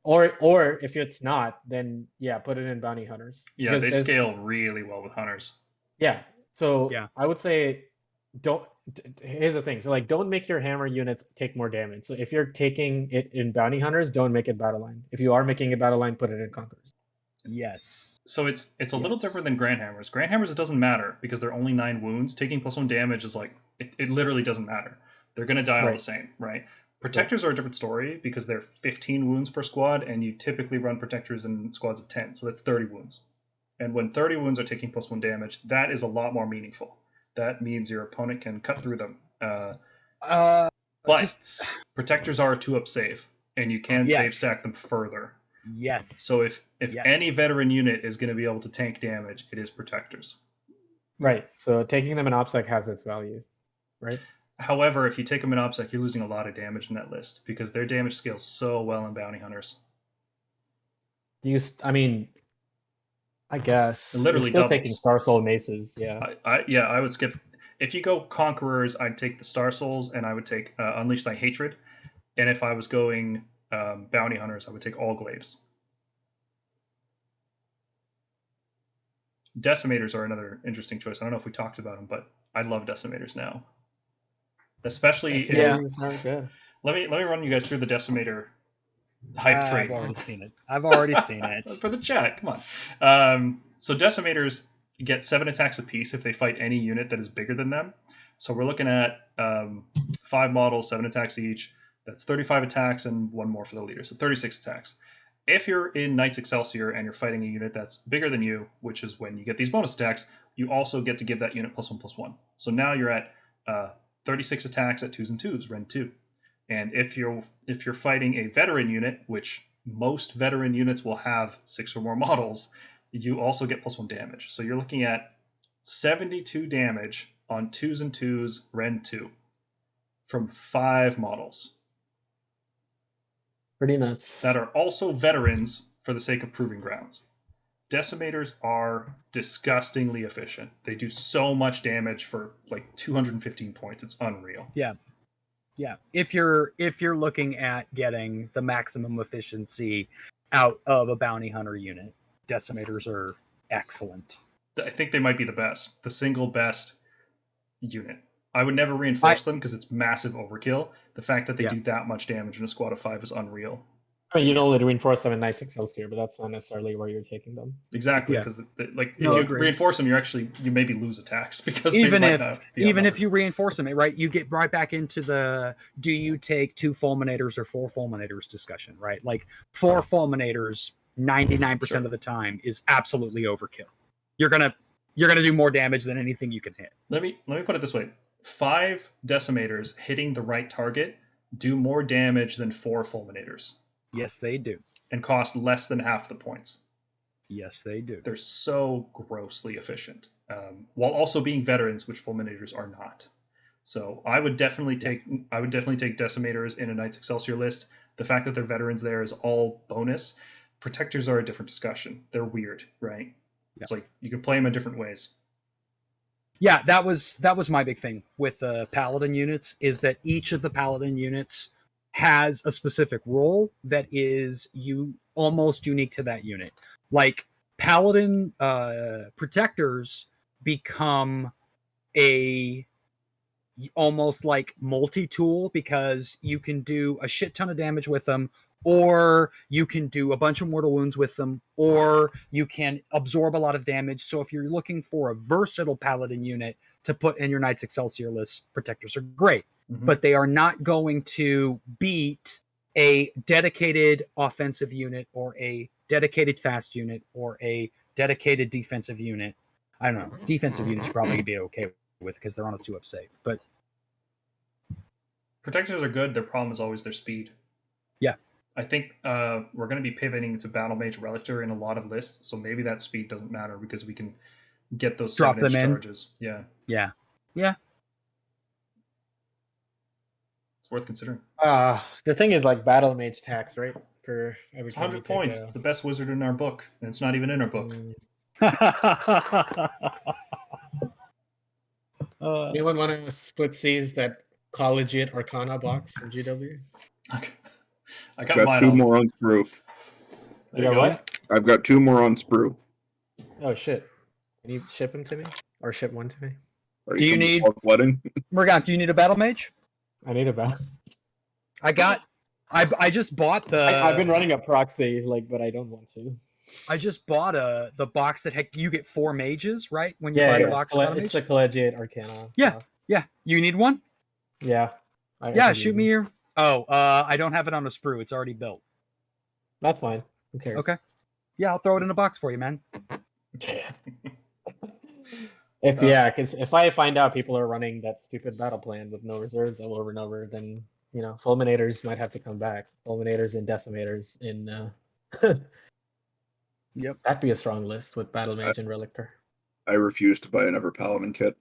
or if it's not, then yeah, put it in bounty hunters. Yeah, because they scale really well with hunters. Yeah, so yeah. I would say here's the thing. So like, don't make your hammer units take more damage. So if you're taking it in bounty hunters, don't make it battle line. If you are making it battle line, put it in conquerors. Yes. So it's a little different than Grand Hammers. Grand Hammers, it doesn't matter because they're only 9 wounds. Taking +1 damage is like, it literally doesn't matter. They're going to die all the same, right? Protectors are a different story because they're 15 wounds per squad, and you typically run protectors in squads of 10, so that's 30 wounds. And when 30 wounds are taking +1 damage, that is a lot more meaningful. That means your opponent can cut through them. But protectors are a 2-up save, and you can save stack them further. Yes. So if any veteran unit is going to be able to tank damage, it is protectors. Right. So taking them in OPSEC has its value, right? However, if you take them in OPSEC, you're losing a lot of damage in that list because their damage scales so well in bounty hunters. I mean, I guess it literally still doubles. Taking Star Soul maces, yeah. I would skip. If you go Conquerors, I'd take the Star Souls and I would take Unleash Thy Hatred. And if I was going bounty hunters, I would take all glaives. Decimators are another interesting choice. I don't know if we talked about them, but I love Decimators now. Especially Good. Let me run you guys through the Decimator hype train. I've already seen it. For the chat, come on. So Decimators get 7 attacks apiece if they fight any unit that is bigger than them. So we're looking at 5 models, 7 attacks each. That's 35 attacks and 1 more for the leader, so 36 attacks. If you're in Knights Excelsior and you're fighting a unit that's bigger than you, which is when you get these bonus attacks, you also get to give that unit +1/+1. So now you're at 36 attacks at 2s and 2s, Ren 2. And if you're fighting a veteran unit, which most veteran units will have 6 or more models, you also get +1 damage. So you're looking at 72 damage on 2s and 2s, Ren 2, from 5 models. Pretty nuts. That are also veterans for the sake of proving grounds. Decimators are disgustingly efficient. They do so much damage for like 215 points. It's unreal. Yeah. If you're looking at getting the maximum efficiency out of a bounty hunter unit, Decimators are excellent. I think they might be the best. The single best unit. I would never reinforce them because it's massive overkill. The fact that they do that much damage in a squad of 5 is unreal. I mean, you'd only reinforce them in Knights Excelsior, but that's not necessarily where you're taking them. Exactly, because if you reinforce them, you maybe lose attacks because even if you reinforce them, right, you get right back into the do you take 2 fulminators or 4 fulminators discussion, right? Like 4 fulminators 99% of the time is absolutely overkill. You're gonna do more damage than anything you can hit. Let me put it this way: 5 decimators hitting the right target do more damage than 4 fulminators. Yes, they do. And cost less than half the points. Yes, they do. They're so grossly efficient, while also being veterans, which fulminators are not. So I would definitely take decimators in a Knights Excelsior list. The fact that they're veterans there is all bonus. Protectors are a different discussion. They're weird, right? It's like you can play them in different ways. Yeah, that was my big thing with the paladin units, is that each of the paladin units has a specific role that is almost unique to that unit. Like paladin protectors become a almost like multi-tool, because you can do a shit ton of damage with them, or you can do a bunch of mortal wounds with them, or you can absorb a lot of damage. So if you're looking for a versatile paladin unit to put in your Knights Excelsior list, protectors are great. But they are not going to beat a dedicated offensive unit, or a dedicated fast unit, or a dedicated defensive unit. I don't know. Defensive units probably be okay with, because they're on a 2-up save. But protectors are good. Their problem is always their speed. Yeah. I think we're going to be pivoting to Battle Mage Relictor in a lot of lists, so maybe that speed doesn't matter because we can get those drop them in charges. Yeah. It's worth considering. The thing is, like, Battle Mage tax, right? For every It's time 100 points. It's the best wizard in our book, and it's not even in our book. Anyone want to split seas that Collegiate Arcana box from GW? I got Got mine two on. more on sprue. There you go. What? I've got 2 more on sprue. Oh shit! Can you ship them to me, or ship one to me? Are Do you coming need- to wedding? Morgant, do you need a battle mage? I need a battle. I just bought the. I've been running a proxy, like, but I don't want to. I just bought the box that you get 4 mages, right? When you buy the box of battle It's mage. the Collegiate Arcana. Yeah. stuff. Yeah, you need one. Yeah. Yeah, shoot me your. Oh, I don't have it on a sprue. It's already built. That's fine. Who cares? Okay. Yeah, I'll throw it in a box for you, man. Because if I find out people are running that stupid battle plan with no reserves over and over, then fulminators might have to come back. Fulminators and decimators in. Yep. That'd be a strong list with Battle Mage and Relictor. I refuse to buy another paladin kit.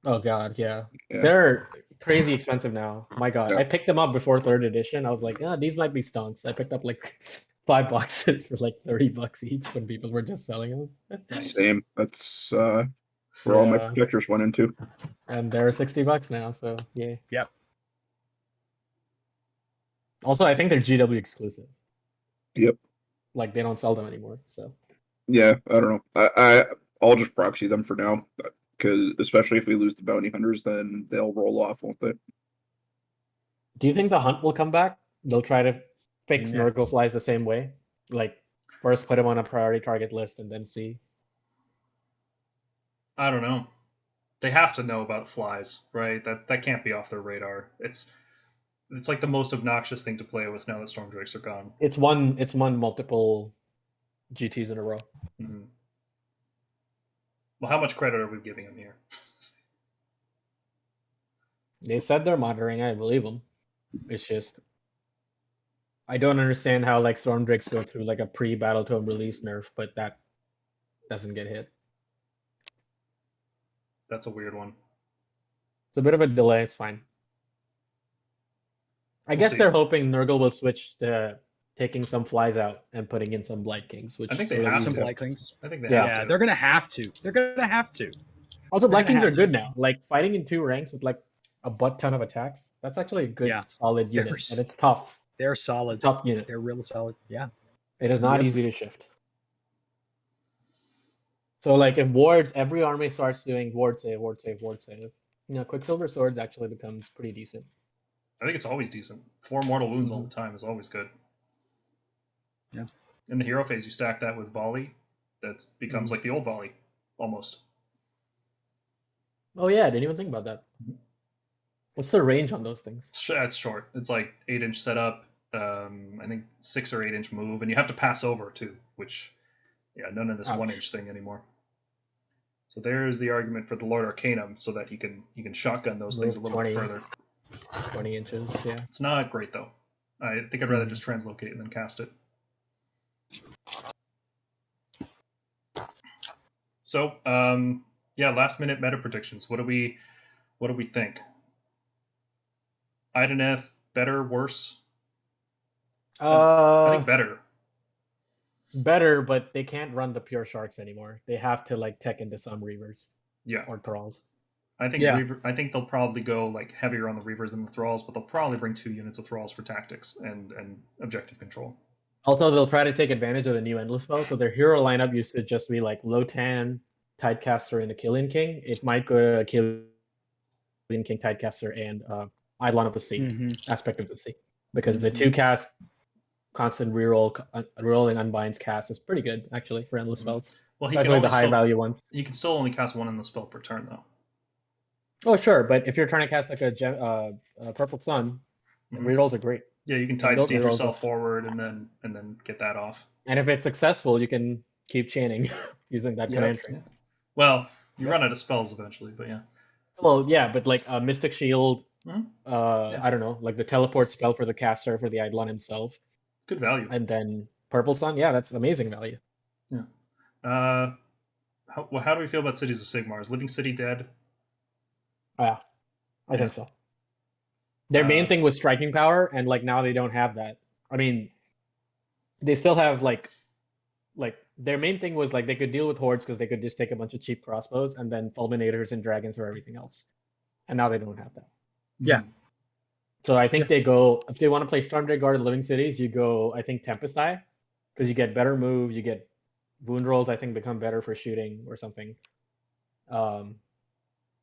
Oh god, yeah. Yeah. They're crazy expensive now. My god, Yeah. I picked them up before 3rd edition. I was like, these might be stonks. I picked up like 5 boxes for like $30 each when people were just selling them. Nice. Same. That's where all my Yeah. protectors went into. And they're $60 now, so yeah. Yep. Also, I think they're GW exclusive. Yep. Like they don't sell them anymore. So Yeah, I don't know. I'll just proxy them for now, because especially if we lose the bounty hunters, then they'll roll off, won't they? do you think the hunt will come back? They'll try to fix No. Nurgle flies the same way? Like first put them on a priority target list and then see. I don't know. They have to know about flies, right? That can't be off their radar. It's like the most obnoxious thing to play with now that Storm Drakes are gone. It's won multiple GTs in a row. Mm-hmm. Well, how much credit are we giving them here? They said they're monitoring. I believe them. It's just I don't understand how like Storm Drakes go through like a pre-Battle Tome release nerf, but that doesn't get hit. That's a weird one. It's a bit of a delay. It's fine. I guess see. they're hoping Nurgle will switch to taking some flies out and putting in some Blight Kings, which I think they sort of have eats to. Some up- Blight Kings. I think they Yeah. have Yeah, to. they're gonna have to. They're gonna have to. Also, They're Blight gonna Kings are have to. good now. Like fighting in 2 ranks with like a butt ton of attacks. That's actually a good, Yeah. solid They're unit, s- and it's tough. They're solid. Tough unit. They're real solid. Yeah. It is not Yep. easy to shift. So like if wards, every army starts doing ward save, Quicksilver Swords actually becomes pretty decent. I think it's always decent. 4 mortal wounds all the time is always good. Yeah. In the hero phase, you stack that with volley. That becomes like the old volley, almost. Oh yeah, I didn't even think about that. What's the range on those things? It's short. It's like 8-inch setup. I think 6 or 8-inch move, and you have to pass over too, which, yeah, none of this Ouch. 1-inch thing anymore. So there's the argument for the Lord Arcanum, so that you can shotgun those things a Move little bit 20. further. 20 inches, yeah. It's not great though. I think I'd rather just translocate and then cast it. So, yeah, last minute meta predictions. What do we think? Ideneth, better, worse? I think better. Better, but they can't run the pure sharks anymore. They have to like tech into some reavers Yeah. or thralls. I think Yeah. I think they'll probably go like heavier on the reavers than the thralls, but they'll probably bring 2 units of thralls for tactics and objective control. Also, they'll try to take advantage of the new endless spell. So their hero lineup used to just be like Lotan, Tidecaster, and Achillean King. It might go Achillean King, Tidecaster, and Eidolon of the Sea, aspect of the sea, because the 2-cast constant rolling unbinds cast is pretty good actually for endless spells. Well, especially the high value ones. He can still only cast 1 endless spell per turn though. Oh sure, but if you're trying to cast like a Purple Sun, rerolls are great. Yeah, you can tide steep yourself forward and then get that off. And if it's successful, you can keep chaining using that command tree. Yeah. Well, you run out of spells eventually, but yeah. Well, yeah, but like a Mystic Shield, I don't know, like the teleport spell for the caster for the Eidolon himself. It's good value. And then Purple Sun, yeah, that's amazing value. Yeah. How do we feel about Cities of Sigmar? Is Living City dead? Yeah, I think so. Their main thing was striking power, and like now they don't have that. I mean, they still have like their main thing was like they could deal with hordes because they could just take a bunch of cheap crossbows and then fulminators and dragons or everything else. And now they don't have that. Yeah. So I think they go, if they want to play Stormkeep Guard Living Cities, you go, I think, Tempest Eye, because you get better moves, you get wound rolls, I think, become better for shooting or something.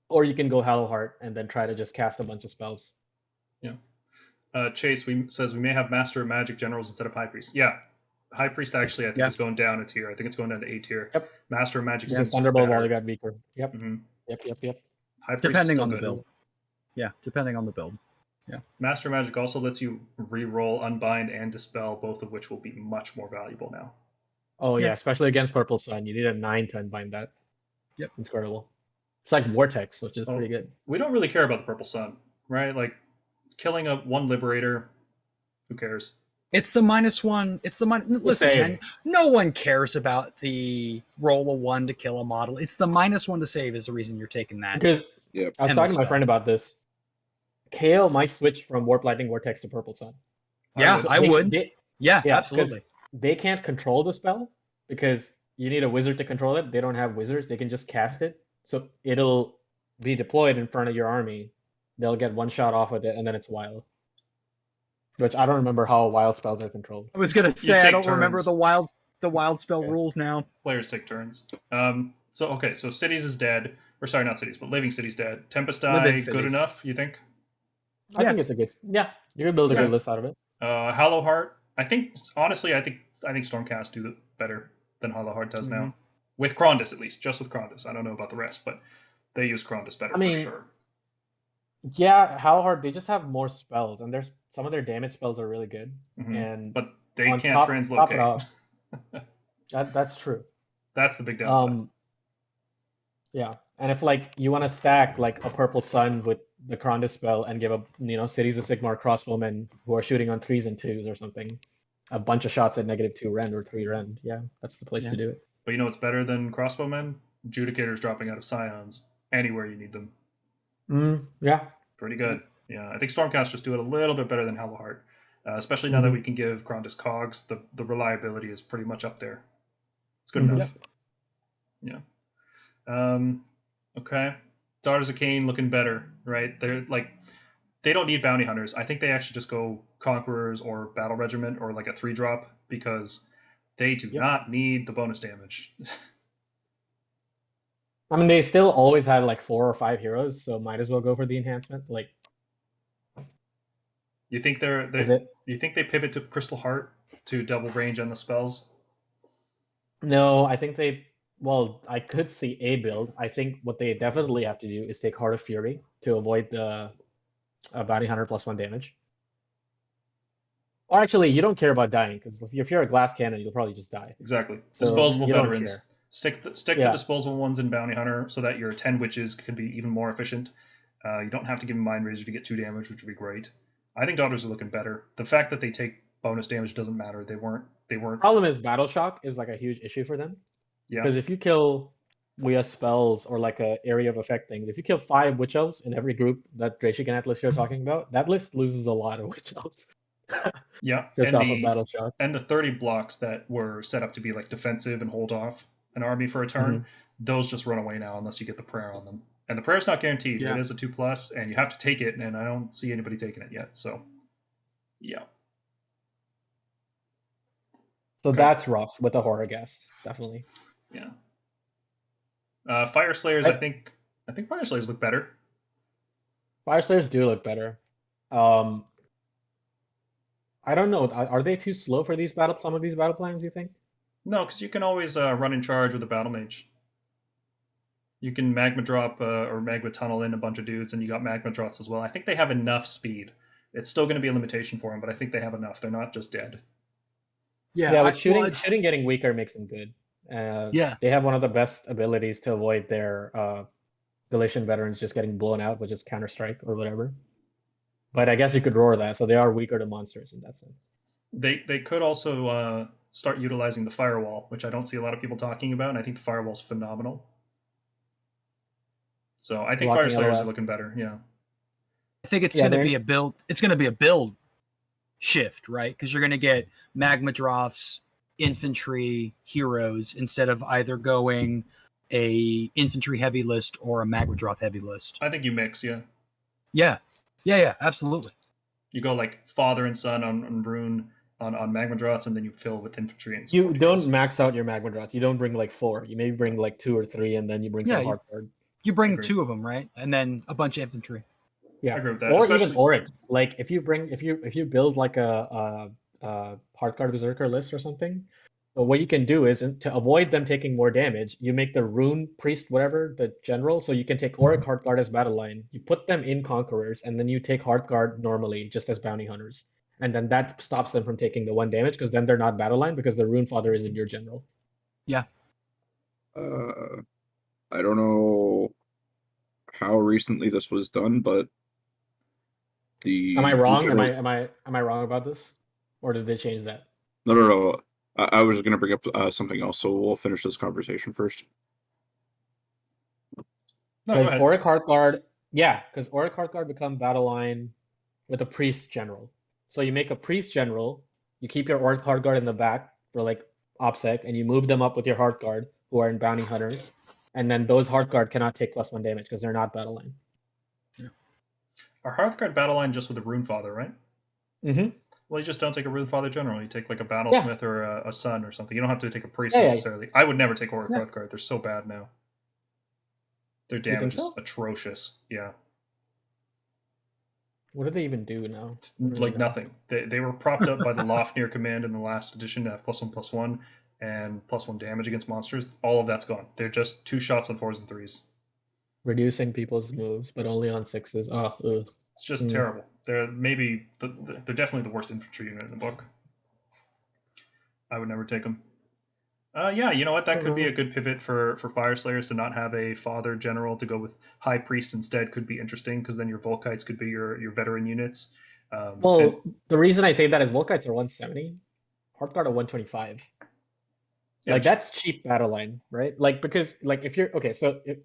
Or you can go Hallowheart and then try to just cast a bunch of spells. Yeah. Chase says we may have Master of Magic generals instead of High Priest. Yeah. High Priest actually, I think, is going down a tier. I think it's going down to A tier. Yep. Master of Magic seems Thunderbolt Volley got weaker. Yep. Yep. High Priest depending on the build. Yeah, depending on the build. Yeah. Master of Magic also lets you re-roll, unbind, and dispel, both of which will be much more valuable now. Oh yeah, especially against Purple Sun. You need a 9 to unbind that. Yep. Incredible. It's like Vortex, which is pretty good. We don't really care about the Purple Sun, right? Like killing one Liberator, who cares? It's the -1. It's the listen, man, no one cares about the roll of 1 to kill a model. It's the -1 to save is the reason you're taking that. Because I was talking to my friend about this. KO might switch from Warp Lightning Vortex to Purple Sun. Yeah, I would. Yeah, absolutely. They can't control the spell because you need a wizard to control it. They don't have wizards. They can just cast it. So it'll be deployed in front of your army. They'll get 1 shot off with it, and then it's wild. Which I don't remember how wild spells are controlled. I was gonna say I don't remember the wild spell rules now. Players take turns. So Cities is dead. Or sorry, not Cities, but Living City's dead. Tempest Eye, good enough, you think? I think it's a good. Yeah, you can build a good list out of it. Hallowheart. I think Stormcast do better than Hallowheart does now. With Krondys, at least. Just with Krondys. I don't know about the rest, but they use Krondys better for sure. Yeah, Hallowheart, they just have more spells, and there's some of their damage spells are really good. But they can't translocate. That's true. That's the big downside. Yeah, and if like you want to stack like a Purple Sun with the Krondys spell and give Cities of Sigmar crossbowmen who are shooting on 3s and 2s or something, a bunch of shots at -2 rend or 3 rend. Yeah, that's the place to do it. But you know what's better than crossbowmen? Adjudicators dropping out of Scions anywhere you need them. Yeah. Pretty good. Yeah, I think Stormcast just do it a little bit better than Hallowheart, especially now that we can give Krondys cogs. The reliability is pretty much up there. It's good enough. Yeah. Okay. Daughters of Cain looking better, right? They don't need bounty hunters. I think they actually just go Conquerors or Battle Regiment or like a 3-drop because they do not need the bonus damage. I mean, they still always had like 4 or 5 heroes, so might as well go for the enhancement. Like, you think you think they pivot to Crystal Heart to double range on the spells? No, I think I could see a build. I think what they definitely have to do is take Heart of Fury to avoid the bounty hunter +1 damage. Or actually, you don't care about dying because if you're a glass cannon, you'll probably just die. Exactly. Disposable veterans. Stick the disposable ones in Bounty Hunter so that your 10 witches can be even more efficient. You don't have to give them Mind Razor to get 2 damage, which would be great. I think Daughters are looking better. The fact that they take bonus damage doesn't matter. They weren't. Problem is Battle Shock is like a huge issue for them. Yeah. Because if you kill we have spells or like a area of effect things. If you kill 5 Witch Elves in every group that Drayshigan list you're talking about, that list loses a lot of Witch Elves. Yeah, Just off of Battle Shock. and the 30 blocks that were set up to be like defensive and hold off an army for a turn, those just run away now unless you get the prayer on them. And the prayer's not guaranteed. Yeah. It is a 2+, and you have to take it, and I don't see anybody taking it yet. So, yeah. So Okay. that's rough with the Horror Ghast, definitely. Yeah. Fire Slayers, I think Fire Slayers look better. Fire Slayers do look better. I don't know. Are they too slow for some of these battle plans, you think? No, because you can always run in charge with a Battle Mage. You can Magma Drop or Magma Tunnel in a bunch of dudes, and you got Magma Drops as well. I think they have enough speed. It's still going to be a limitation for them, but I think they have enough. They're not just dead. Yeah, but shooting getting weaker makes them good. Yeah. They have one of the best abilities to avoid their Galatian veterans just getting blown out, which is Counter-Strike or whatever. But I guess you could roar that, so they are weaker to monsters in that sense. They could also start utilizing the Firewall, which I don't see a lot of people talking about, and I think the Firewall's phenomenal. So I think Fire Slayers are looking better, yeah. I think it's going to be a build. It's going to be a build shift, right? Because you're going to get Magma Droths, infantry, heroes instead of either going a infantry heavy list or a Magma Droth heavy list. I think you mix, yeah. Yeah, absolutely. You go like father and son on Rune on Magma Droths, and then you fill with infantry and you don't max out your Magma Droths. You don't bring like 4. You maybe bring like 2 or 3, and then you bring some hard card. You bring 2 of them, right? And then a bunch of infantry. Yeah, I agree with that. Or even Oryx. Like if you build like a hard card berserker list or something, but what you can do is to avoid them taking more damage, you make the Rune Priest, whatever, the general, so you can take Auric Hard Guard as battle line. You put them in Conquerors, and then you take Hard Guard normally, just as bounty hunters. And then that stops them from taking the 1 damage, because then they're not battle line, because the Rune Father is in your general. Yeah. I don't know how recently this was done, but Am I wrong? Am I wrong about this? Or did they change that? No. I was going to bring up something else, so we'll finish this conversation first. Because Auric Heart Guard, because Auric Heart Guard become battle line with a Priest General. So you make a Priest General, you keep your Auric Heart Guard in the back for like OPSEC, and you move them up with your Heart Guard, who are in Bounty Hunters, and then those Heart Guard cannot take +1 damage because they're not battle line. Yeah. Are Hearth Guard battle line just with a Rune Father, right? Mm-hmm. Well, you just don't take a Rune Father general. You take like a Battlesmith or a Sun or something. You don't have to take a Priest necessarily. I would never take Auric Hearth Guard. They're so bad now. Their damage is atrocious. Yeah. What do they even do now? Like nothing. They were propped up by the Lofnir command in the last edition to have +1/+1 and +1 damage against monsters. All of that's gone. They're just 2 shots on 4s and 3s. Reducing people's moves, but only on 6s. It's just terrible. They're definitely the worst infantry unit in the book. I would never take them. Yeah, you know what? That could be a good pivot for Fire Slayers to not have a father general, to go with High Priest instead. Could be interesting, because then your Volkites could be your veteran units. The reason I say that is Volkites are 170, Heartguard are 125. Yeah, like that's cheap battle line, right? Like because like if you're so if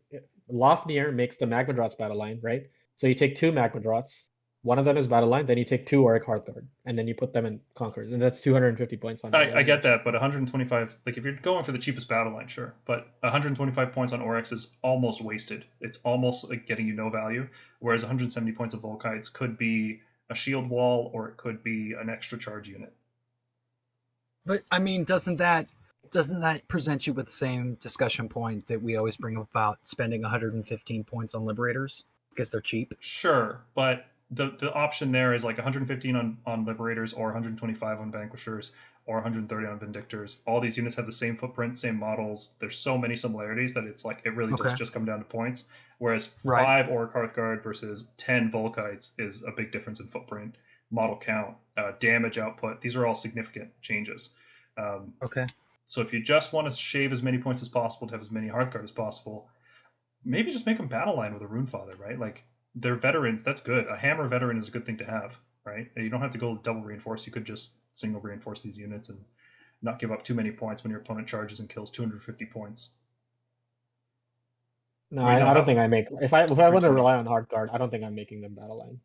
Lofnir makes the Magmadrots battle line, right? So you take 2 Magmadrots, one of them is battle line, then you take 2 Auric Heartguard, and then you put them in Conquerors, and that's 250 points on. I get that, but 125, like if you're going for the cheapest battle line, sure, but 125 points on Oryx is almost wasted. It's almost like getting you no value, whereas 170 points of Volkites could be a shield wall, or it could be an extra charge unit. But I mean, doesn't that present you with the same discussion point that we always bring up about spending 115 points on Liberators because they're cheap? Sure, but the option there is like 115 on Liberators, or 125 on Vanquishers, or 130 on Vindictors. All these units have the same footprint, same models. There's so many similarities that it's like it really does just come down to points. Whereas 5 Auric Hearthguard versus 10 Volkites is a big difference in footprint, model count, damage output. These are all significant changes. So if you just want to shave as many points as possible to have as many Hearthguard as possible, maybe just make them battle line with a Rune Father, right? Like, they're veterans, that's good. A hammer veteran is a good thing to have, right? And you don't have to go double reinforce. You could just single reinforce these units and not give up too many points when your opponent charges and kills 250 points. No, We know I how- don't think I make. If I want to 320. rely on hard card, I don't think I'm making them battle line.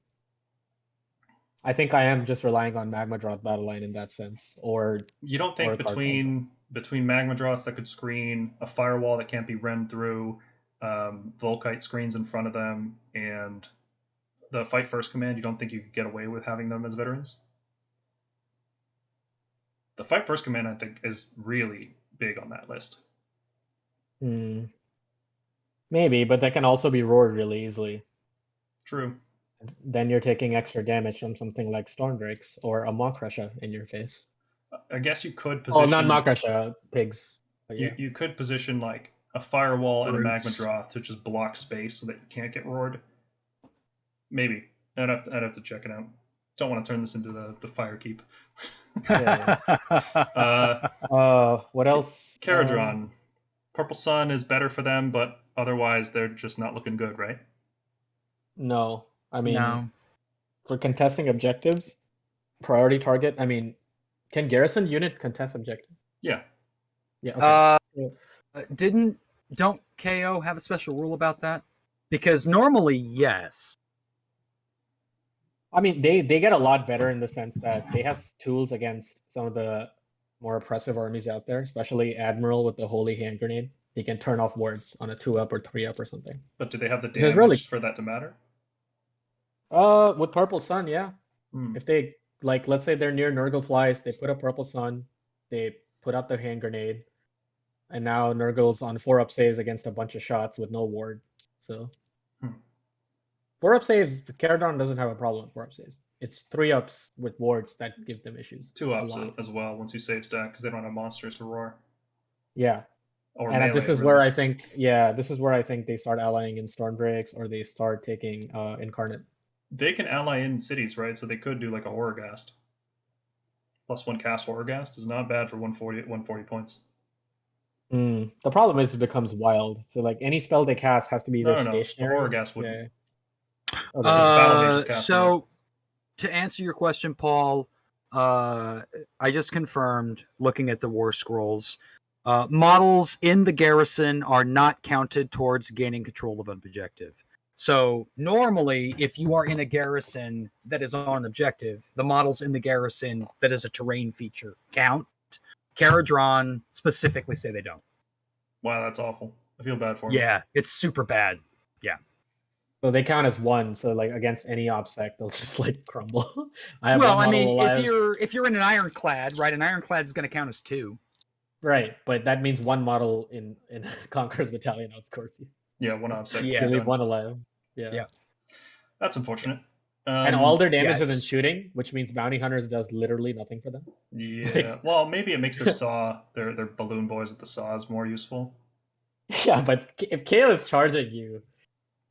I think I am just relying on Magma Drought battle line in that sense, or You don't or think a card combo. between magma dross that could screen, a firewall that can't be run through, Volkite screens in front of them, and the fight first command, you don't think you could get away with having them as veterans? The fight first command, I think, is really big on that list. Hmm. Maybe, but that can also be roared really easily. True. Then you're taking extra damage from something like Stormdrakes or a Maw-Crusher in your face. I guess you could Oh, position. not Maw-Crusher, pigs. But yeah. You could position like a firewall and a magma Brutes. draw to just block space so that you can't get roared. Maybe. I'd have to check it out. Don't want to turn this into the fire keep. What else? Caradron. Purple Sun is better for them, but otherwise they're just not looking good, right? No, I mean No. for contesting objectives, priority target. I mean, can garrison unit contest objectives? Yeah. Yeah. Okay. Don't KO have a special rule about that? Because normally, yes. I mean, they get a lot better in the sense that they have tools against some of the more oppressive armies out there, especially Admiral with the Holy Hand Grenade. He can turn off wards on a 2-up or 3-up or something. But do they have the Which is damage really- for that to matter? With Purple Sun, yeah. Hmm. If they, like, let's say they're near Nurgle Flies, they put a Purple Sun, they put out the Hand Grenade, and now Nurgle's on 4-up saves against a bunch of shots with no ward. So, 4-up saves, Caradron doesn't have a problem with 4-up saves. It's 3-ups with wards that give them issues. 2-ups a lot. as well once you save stack because they don't have monsters to roar. Yeah. Or And melee, this is really. where I think, this is where I think they start allying in Stormdrakes or they start taking Incarnate. They can ally in cities, right? So they could do like a Horrorghast. +1 cast Horrorghast is not bad for 140 points. The problem is it becomes wild. So like any spell they cast has to be either No. The stationary. Horrorghast wouldn't. Yeah. Okay. Battle Mages cast So, to answer your question, Paul, I just confirmed looking at the War Scrolls. Models in the garrison are not counted towards gaining control of an objective. So normally, if you are in a garrison that is on an objective, the models in the garrison that is a terrain feature count. Caradron specifically say they don't. Wow, that's awful. I feel bad for them. Yeah, it's super bad. So they count as 1. So like against any obsec, they'll just like crumble. I have Well, one I model mean, alive. if you're in an ironclad, right? An ironclad is going to count as 2. Right, but that means one model in Conqueror's Battalion outscores you. Yeah, one obsec. Yeah. You leave done. one alive. Yeah. Yeah. That's unfortunate. And all their damage yeah, is in it's- shooting, which means Bounty Hunters does literally nothing for them. Yeah. Well, maybe it makes their saw, their balloon boys with the saws more useful. Yeah, but if Kale is charging you,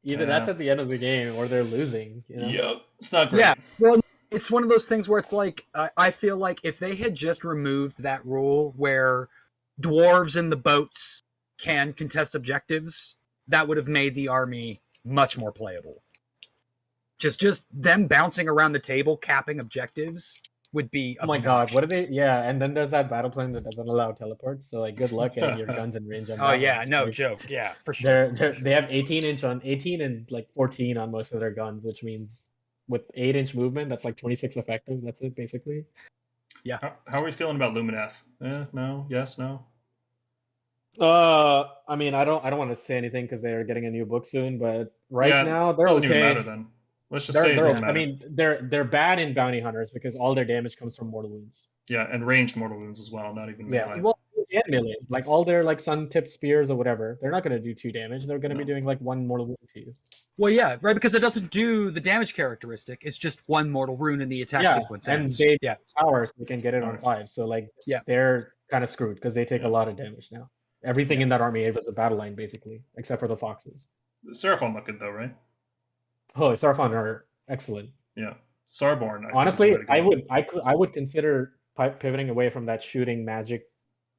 either that's Yeah. at the end of the game or they're losing. You know? Yep. It's not great. Yeah, well, it's one of those things where it's like I feel like if they had just removed that rule where dwarves in the boats can contest objectives, that would have made the army much more playable. Just them bouncing around the table, capping objectives would be. Oh my god, what are they? obnoxious. Yeah, and then there's that battle plan that doesn't allow teleports. So like, good luck getting your guns in range. On Oh that yeah, one. no Like, joke. Yeah, for sure. they have 18-inch on 18 and like 14 on most of their guns, which means with 8-inch movement, that's like 26 effective. That's it basically. How are we feeling about Luminath? No, yes, no. I mean, I don't want to say anything because they are getting a new book soon, but right now they're doesn't okay. even matter then. Let's just They're, say it they're doesn't okay. matter. I mean, they're bad in bounty hunters because all their damage comes from mortal wounds. Yeah, and ranged mortal wounds as well, not even Yeah, melee. well, and melee, like all their like sun-tipped spears or whatever, they're not going to do 2 damage. They're going to be doing like 1 mortal wound to you. Well, yeah, right, because it doesn't do the damage characteristic. It's just 1 mortal rune in the attack Yeah, sequence. and ends. they yeah, power, so they can get it on Alright. 5. So like, Yeah. they're kind of screwed because they take Yeah. a lot of damage now. Everything in that army was a battle line basically, except for the foxes. Seraphon look good though, right? Oh, Sarfon are excellent. Yeah. Sarborn. I think, Honestly, is really good. I would consider pivoting away from that shooting magic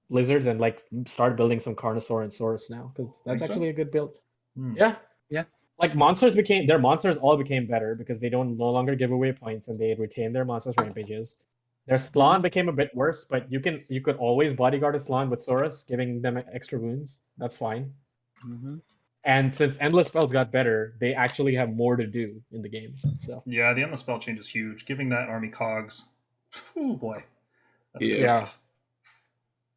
lizards and like start building some Carnosaur and Saurus now because that's Think so? actually a good build. Hmm. Yeah. Yeah. Like their monsters all became better because they don't no longer give away points and they retain their monsters rampages. Their Slann became a bit worse, but you could always bodyguard a Slann with Saurus, giving them extra wounds. That's fine. Mhm. And since endless spells got better, they actually have more to do in the game. So Yeah, the endless spell change is huge. Giving that army cogs. Oh boy. That's Yeah. gonna be rough.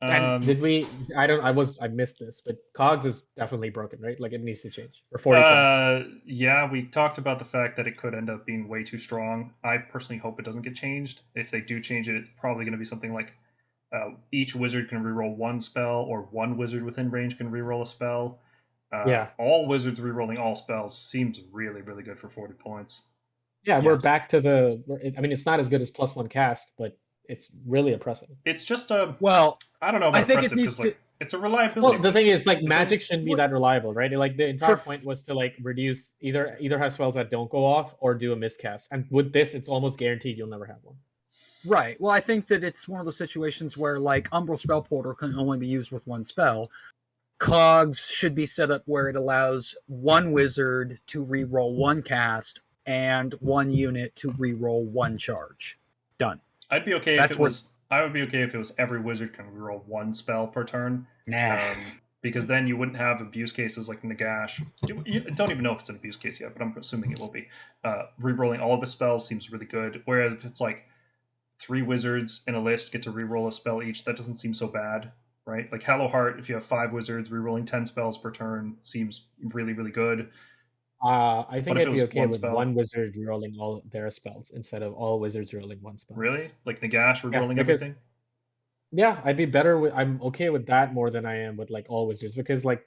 and did we? I missed this, but Cogs is definitely broken, right? Like it needs to change for 40 points. Yeah, we talked about the fact that it could end up being way too strong. I personally hope it doesn't get changed. If they do change it, it's probably going to be something like each wizard can reroll one spell, or one wizard within range can reroll a spell. Yeah. All wizards rerolling all spells seems really, really good for 40 points. Yeah, we're back to I mean, it's not as good as +1 cast, but it's really impressive. It's just a Well, I don't know about I think impressive it needs because to. it's a reliability. Well, the thing is, like, it magic shouldn't be that reliable, right? Like, the entire For- point was to like reduce either have spells that don't go off or do a miscast. And with this, it's almost guaranteed you'll never have one. Right. Well, I think that it's one of those situations where, like, Umbral Spell Portal can only be used with one spell. Cogs should be set up where it allows one wizard to reroll one cast and one unit to reroll one charge. Done. I'd be okay That's if it was. I would be okay if it was every wizard can reroll one spell per turn. Nah. Because then you wouldn't have abuse cases like Nagash. You don't even know if it's an abuse case yet, but I'm assuming it will be. Rerolling all of the spells seems really good. Whereas if it's like 3 wizards in a list get to reroll a spell each, that doesn't seem so bad, right? Like Hallowheart, if you have 5 wizards rerolling 10 spells per turn, seems really, really good. I think if I'd it be was okay one with spell? one wizard rerolling all their spells instead of all wizards rerolling one spell. Really? Like Nagash rerolling because- everything? Yeah, I'd be better with. I'm okay with that more than I am with like all wizards because like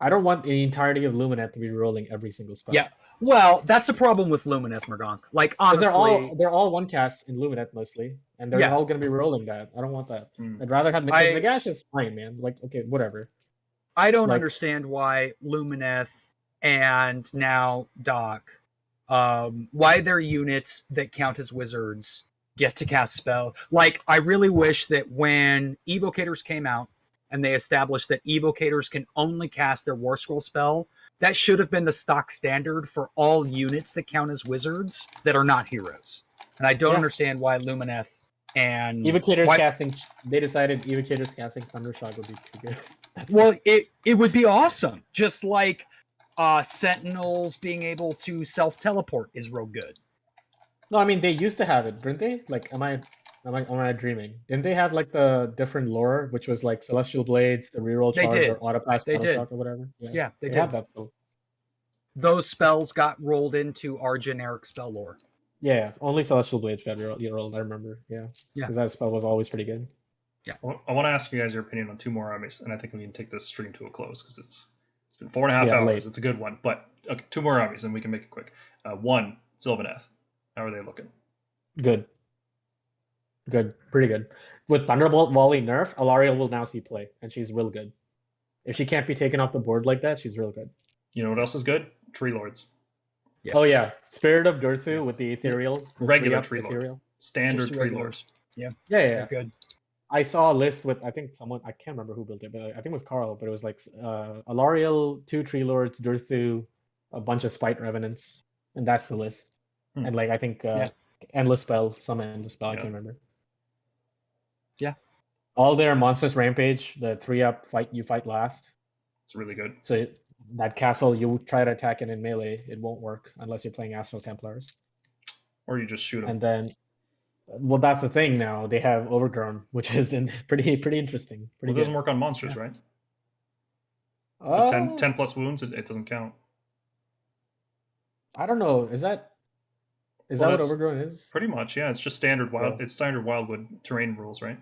I don't want the entirety of Lumineth to be rolling every single spell. Yeah. Well, that's a problem with Lumineth, Mergonk. Like, Because honestly, they're all one casts in Lumineth mostly, and they're Yeah. all going to be rolling that. I don't want that. Hmm. I'd rather have I- Nagash is fine, man. Like okay, whatever. I don't like- understand why Lumineth and now Doc, why their units that count as wizards get to cast spell. Like, I really wish that when Evocators came out and they established that Evocators can only cast their War Scroll spell, that should have been the stock standard for all units that count as wizards that are not heroes. And I don't Yeah. understand why Lumineth and Evocators why- casting. They decided Evocators casting Thundershock would be too good. That's Well, it would be awesome. Just like Sentinels being able to self-teleport is real good. No, I mean they used to have it, didn't they? Like, am I dreaming? Didn't they have like the different lore, which was like Celestial Blades, the reroll They charge, did. or Autopass They did. Battleshock or whatever? Yeah, they They did. have that though. Those spells got rolled into our generic spell lore. Yeah, only Celestial Blades got rerolled. I remember. Yeah, Yeah. because that spell was always pretty good. I want to ask you guys your opinion on 2 more armies, and I think we can take this stream to a close because it's been 4.5 Yeah, hours. late. It's a good one, but okay, 2 more armies, and we can make it quick. 1, Sylvaneth. How are they looking? Good. Pretty good. With Thunderbolt Volley nerf, Alariel will now see play, and she's real good. If she can't be taken off the board like that, she's real good. You know what else is good? Tree Lords. Yeah. Oh yeah, Spirit of Durthu with the Ethereal, the Regular 3-up Tree Lord. Ethereal. Standard Just Tree Lord. regulars. Yeah. They're good. I saw a list with I think someone I can't remember who built it, but I think it was Carl. But it was like Alariel, 2 Tree Lords, Durthu, a bunch of Spite Revenants, and that's the list. Hmm. And like I think Endless Spell, some Endless Spell, I can't remember. Yeah. All their Monstrous Rampage, the 3-up fight you fight last. It's really good. So that castle, you try to attack it in melee, it won't work unless you're playing Astral Templars. Or you just shoot them. And then, well, that's the thing now. They have Overgrown, which is pretty interesting. Well, Pretty it doesn't good. work on monsters, right? Oh, 10 plus wounds, it doesn't count. I don't know. Is that Well, what that's- Overgrown is? Pretty much, yeah. It's just standard wild. Yeah. It's standard wildwood terrain rules, right?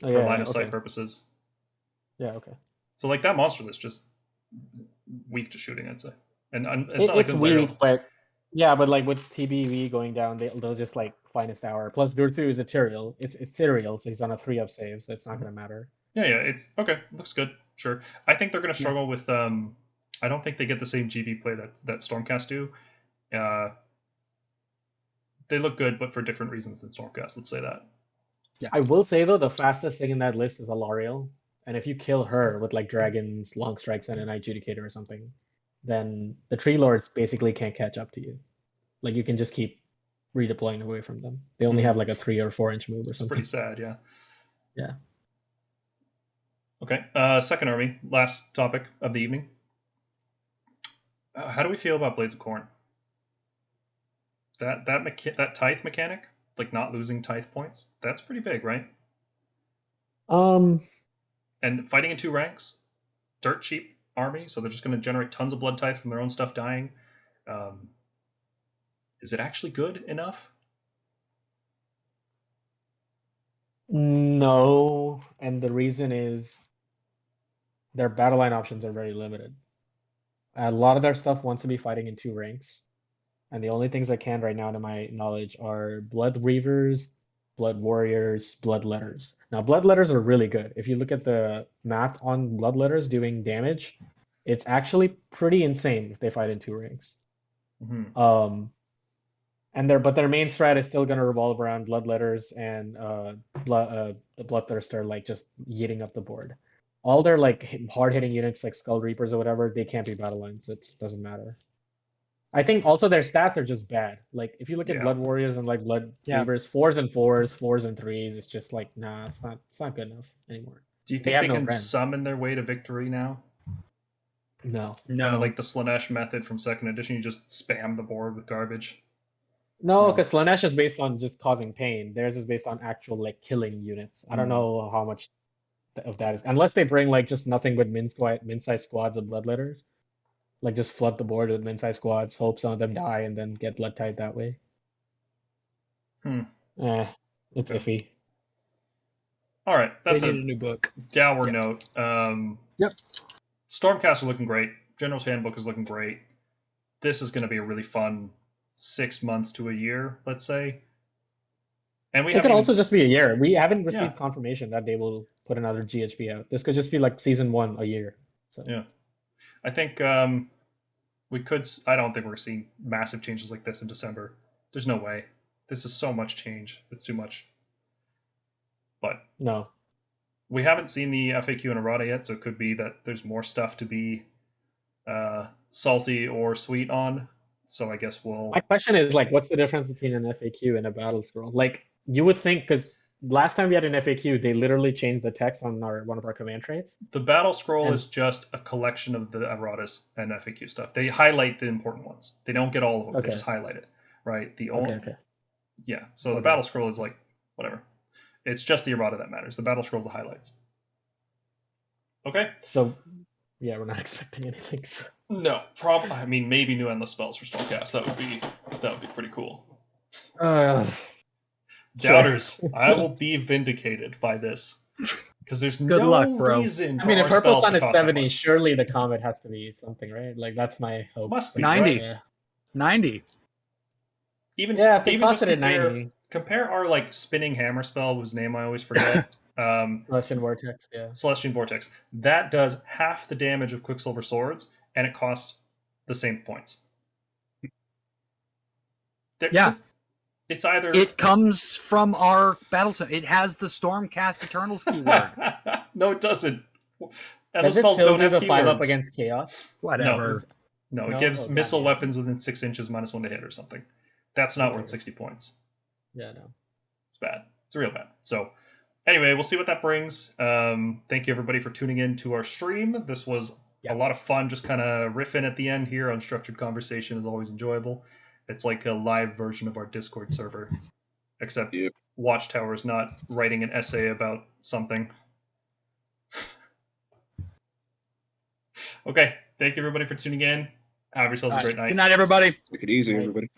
Oh, For yeah, line of sight okay. purposes. Yeah, okay. So like that monster list just weak to shooting, I'd say. And it's not like It's the weak, but yeah, but like with TBV going down, they'll just like Finest Hour. Plus, Durthu is ethereal. It's ethereal, so he's on a 3-up save, so it's not gonna matter. Yeah, it's okay. Looks good. Sure. I think they're gonna struggle with I don't think they get the same GV play that Stormcast do. They look good, but for different reasons than Stormcast. Let's say that. I will say though, the fastest thing in that list is Alariel, and if you kill her with like dragons, long strikes, and an adjudicator or something, then the tree lords basically can't catch up to you. Like you can just keep redeploying away from them. They only have like a 3 or 4 inch move or It's something. pretty sad, yeah. Yeah. Okay. Second army, last topic of the evening. How do we feel about Blades of Corn? That tithe mechanic, like not losing tithe points, that's pretty big, right? Um, And fighting in 2 ranks, dirt cheap army, so they're just going to generate tons of blood tithe from their own stuff dying. Um, is it actually good enough? no, and the reason is their battle line options are very limited. A lot of their stuff wants to be fighting in 2 ranks, and the only things I can right now, to my knowledge, are Blood Reavers, Blood Warriors, Blood Letters. Now, Blood Letters are really good. If you look at the math on Blood Letters doing damage, it's actually pretty insane if they fight in 2 ranks. Mm-hmm. And their main strat is still gonna revolve around Bloodletters and the Bloodthirster, like just yeeting up the board. All their like hard hitting units like Skull Reapers or whatever, they can't be battle lines. It doesn't matter. I think also their stats are just bad. Like if you look at Yeah. Blood Warriors and like Blood Yeah. Reavers, 4s and 4s, 4s and 3s, it's just like nah, it's not good enough anymore. Do you They think have they no can Ren. summon their way to victory now? No. Kind No. of like the Slanesh method from 2nd edition, you just spam the board with garbage. No, No. because Slanesh is based on just causing pain. Theirs is based on actual like killing units. I don't know how much of that is, unless they bring like just nothing but min-sized squads of Bloodletters. Like just flood the board with min-sized squads, hope some of them die, and then get blood tied that way. Hmm. It's Okay. iffy. All right, They that's need a a new book. dour Yes. note. Yep. Stormcast are looking great. General's Handbook is looking great. This is going to be a really fun 6 months to a year, let's say. And we It could haven't also even- just be a year. We haven't received Yeah. confirmation that they will put another GHB out. This could just be like season 1 a year. So. Yeah. I think we could. I don't think we're seeing massive changes like this in December. There's no way. This is so much change. It's too much. But No. we haven't seen the FAQ and errata yet, so it could be that there's more stuff to be salty or sweet on. So I guess we'll. My question is like, what's the difference between an FAQ and a battle scroll? Like, you would think, because last time we had an FAQ, they literally changed the text on one of our command traits. The battle scroll And- is just a collection of the erratas and FAQ stuff. They highlight the important ones. They don't get all of them. Okay. They just highlight it, right? The only, Okay. yeah. So the Okay. battle scroll is like whatever. It's just the errata that matters. The battle scroll is the highlights. Okay. So, yeah, we're not expecting anything. So. No problem. I mean, maybe new endless spells for Stormcast. That would be pretty cool. Doubters, I will be vindicated by this because there's Good no luck, bro. reason. I mean, for if our Purple spells Sun to is cost that 70, much. surely the Comet has to be something, right? Like, that's my hope. Must be 90. right? Yeah, 90. Even if they even cost just it at 90. compare our like spinning hammer spell, whose name I always forget. Celestian Vortex, yeah. Celestian Vortex. That does half the damage of Quicksilver Swords, and it costs the same points. Yeah. It's either It comes from our Battleton. It has the Stormcast Eternals keyword. No, it doesn't. And Does those it spells still don't do have the 5-up keywords. against Chaos? Whatever. No, No? it gives Oh, missile God. weapons within 6 inches -1 to hit or something. That's not worth Okay. 60 points. Yeah, no. It's bad. It's real bad. So, anyway, we'll see what that brings. Thank you, everybody, for tuning in to our stream. This was Yeah. a lot of fun, just kind of riffing at the end here. Unstructured conversation is always enjoyable. It's like a live version of our Discord server, except Yep. Watchtower's not writing an essay about something. Okay, thank you, everybody, for tuning in. Have yourselves All a great right. night. Good night, everybody. Take it easy, Right. everybody.